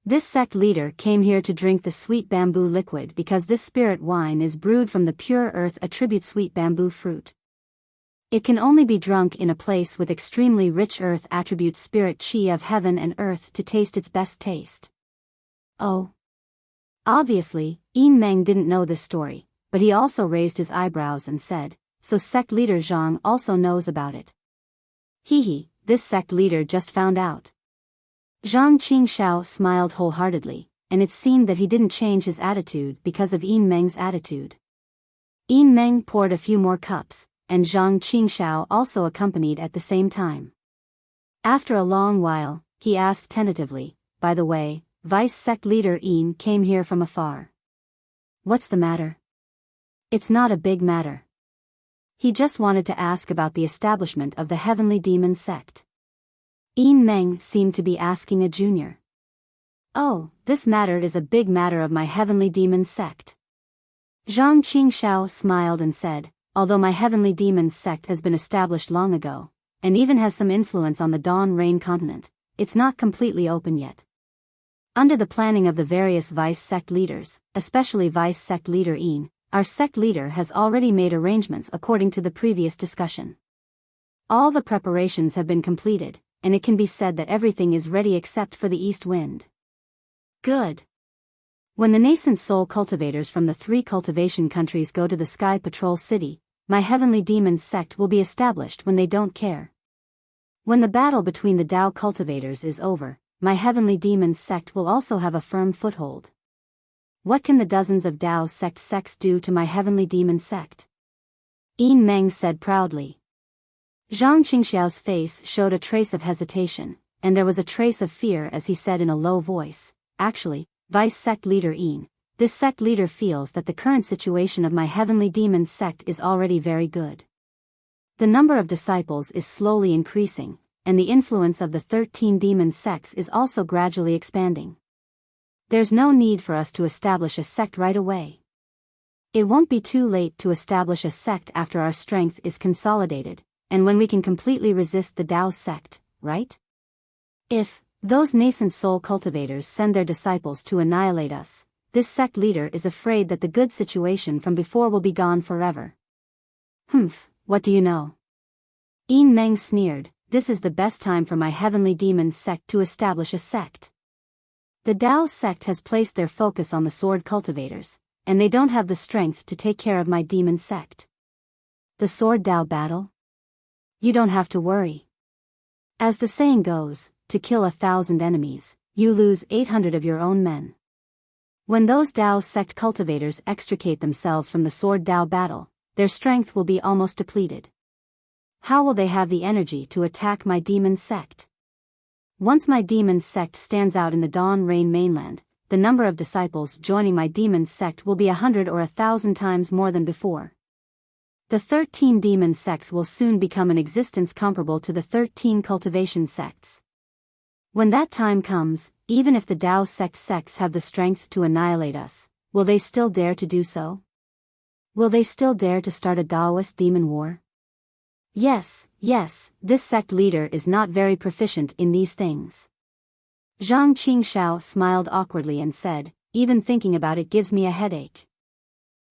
S1: This sect leader came here to drink the sweet bamboo liquid because this spirit wine is brewed from the pure earth attribute sweet bamboo fruit. It can only be drunk in a place with extremely rich earth attribute spirit chi of heaven and earth to taste its best taste." Oh. Obviously, Yin Meng didn't know this story, but he also raised his eyebrows and said, "So sect leader Zhang also knows about it." Hee, this sect leader just found out. Zhang Qingshao smiled wholeheartedly, and it seemed that he didn't change his attitude because of Yin Meng's attitude. Yin Meng poured a few more cups, and Zhang Qingshao also accompanied at the same time. After a long while, he asked tentatively, "By the way, Vice sect leader Yin came here from afar. What's the matter?" "It's not a big matter. He just wanted to ask about the establishment of the Heavenly Demon sect." Yin Meng seemed to be asking a junior. "Oh, this matter is a big matter of my Heavenly Demon sect." Zhang Qingshao smiled and said, "Although my Heavenly Demon sect has been established long ago, and even has some influence on the Dawn Rain continent, it's not completely open yet. Under the planning of the various Vice sect leaders, especially Vice sect leader Yin, our sect leader has already made arrangements according to the previous discussion. All the preparations have been completed, and it can be said that everything is ready except for the east wind." Good. When the nascent soul cultivators from the 3 cultivation countries go to the Sky Patrol City, my Heavenly Demon sect will be established when they don't care. When the battle between the Tao cultivators is over, my Heavenly Demon sect will also have a firm foothold. What can the dozens of Tao sects do to my Heavenly Demon sect?" Yin Meng said proudly. Zhang Qingxiao's face showed a trace of hesitation, and there was a trace of fear as he said in a low voice, "Actually, Vice sect leader Yin, this sect leader feels that the current situation of my Heavenly Demon sect is already very good. The number of disciples is slowly increasing, and the influence of the 13 demon sects is also gradually expanding. There's no need for us to establish a sect right away. It won't be too late to establish a sect after our strength is consolidated, and when we can completely resist the Tao sect, right? If those nascent soul cultivators send their disciples to annihilate us, this sect leader is afraid that the good situation from before will be gone forever." "Humph, what do you know?" Yin Meng sneered, "This is the best time for my Heavenly Demon sect to establish a sect. The Tao sect has placed their focus on the sword cultivators, and they don't have the strength to take care of my demon sect. The sword Tao battle? You don't have to worry. As the saying goes, to kill 1,000 enemies, you lose 800 of your own men. When those Tao sect cultivators extricate themselves from the sword Tao battle, their strength will be almost depleted. How will they have the energy to attack my demon sect? Once my demon sect stands out in the Dawn Rain mainland, the number of disciples joining my demon sect will be 100 or 1,000 times more than before. The 13 demon sects will soon become an existence comparable to the 13 cultivation sects. When that time comes, even if the Tao sects have the strength to annihilate us, will they still dare to do so? Will they still dare to start a Taoist demon war? Yes, this sect leader is not very proficient in these things." Zhang Qingshao smiled awkwardly and said, "Even thinking about it gives me a headache.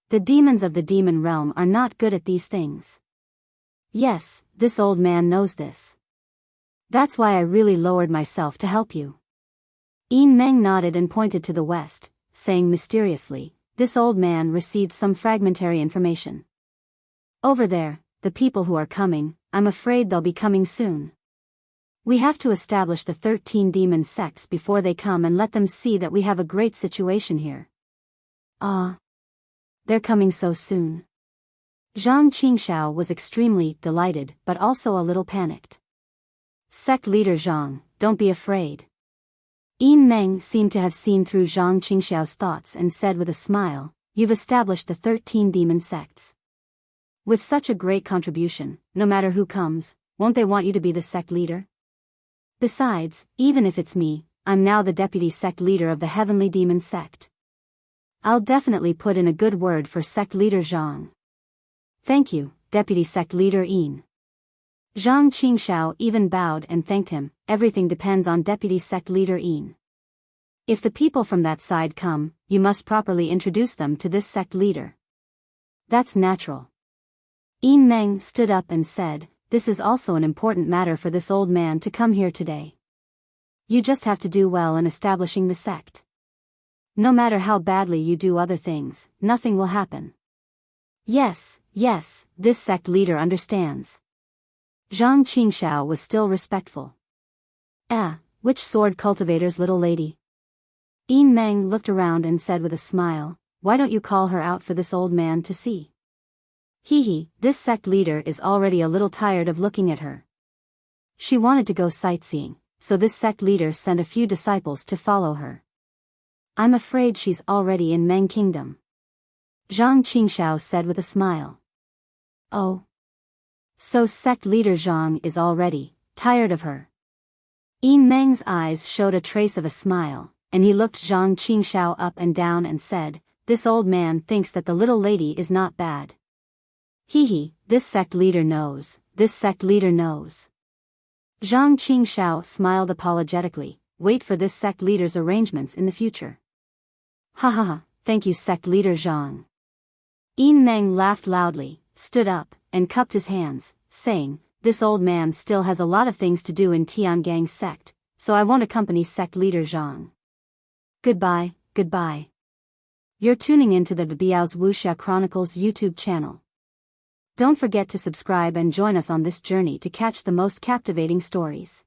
S1: The demons of the demon realm are not good at these things." "Yes, this old man knows this. That's why I really lowered myself to help you." Yin Meng nodded and pointed to the west, saying mysteriously, "This old man received some fragmentary information. Over there, the people who are coming, I'm afraid they'll be coming soon. We have to establish the 13 demon sects before they come and let them see that we have a great situation here." "Ah. They're coming so soon." Zhang Qingxiao was extremely delighted but also a little panicked. "Sect leader Zhang, don't be afraid." Yin Meng seemed to have seen through Zhang Qingxiao's thoughts and said with a smile, "You've established the 13 demon sects. With such a great contribution, no matter who comes, won't they want you to be the sect leader? Besides, even if it's me, I'm now the deputy sect leader of the Heavenly Demon Sect. I'll definitely put in a good word for sect leader Zhang." "Thank you, deputy sect leader Yin." Zhang Qingxiao even bowed and thanked him. "Everything depends on deputy sect leader Yin. If the people from that side come, you must properly introduce them to this sect leader." "That's natural." Yin Meng stood up and said, "This is also an important matter for this old man to come here today. You just have to do well in establishing the sect. No matter how badly you do other things, nothing will happen." Yes, this sect leader understands." Zhang Qingxiao was still respectful. Which sword cultivator's little lady?" Yin Meng looked around and said with a smile, "Why don't you call her out for this old man to see?" This sect leader is already a little tired of looking at her. She wanted to go sightseeing, so this sect leader sent a few disciples to follow her. "I'm afraid she's already in Meng Kingdom," Zhang Qingxiao said with a smile. "Oh. So sect leader Zhang is already tired of her." Yin Meng's eyes showed a trace of a smile, and he looked Zhang Qingxiao up and down and said, "This old man thinks that the little lady is not bad. This sect leader knows, this sect leader knows." Zhang Qingxiao smiled apologetically. "Wait for this sect leader's arrangements in the future." "Ha, thank you sect leader Zhang." Yin Meng laughed loudly, stood up, and cupped his hands, saying, "This old man still has a lot of things to do in Tiangang sect, so I won't accompany sect leader Zhang. Goodbye. You're tuning into the Biyao's Wuxia Chronicles YouTube channel. Don't forget to subscribe and join us on this journey to catch the most captivating stories.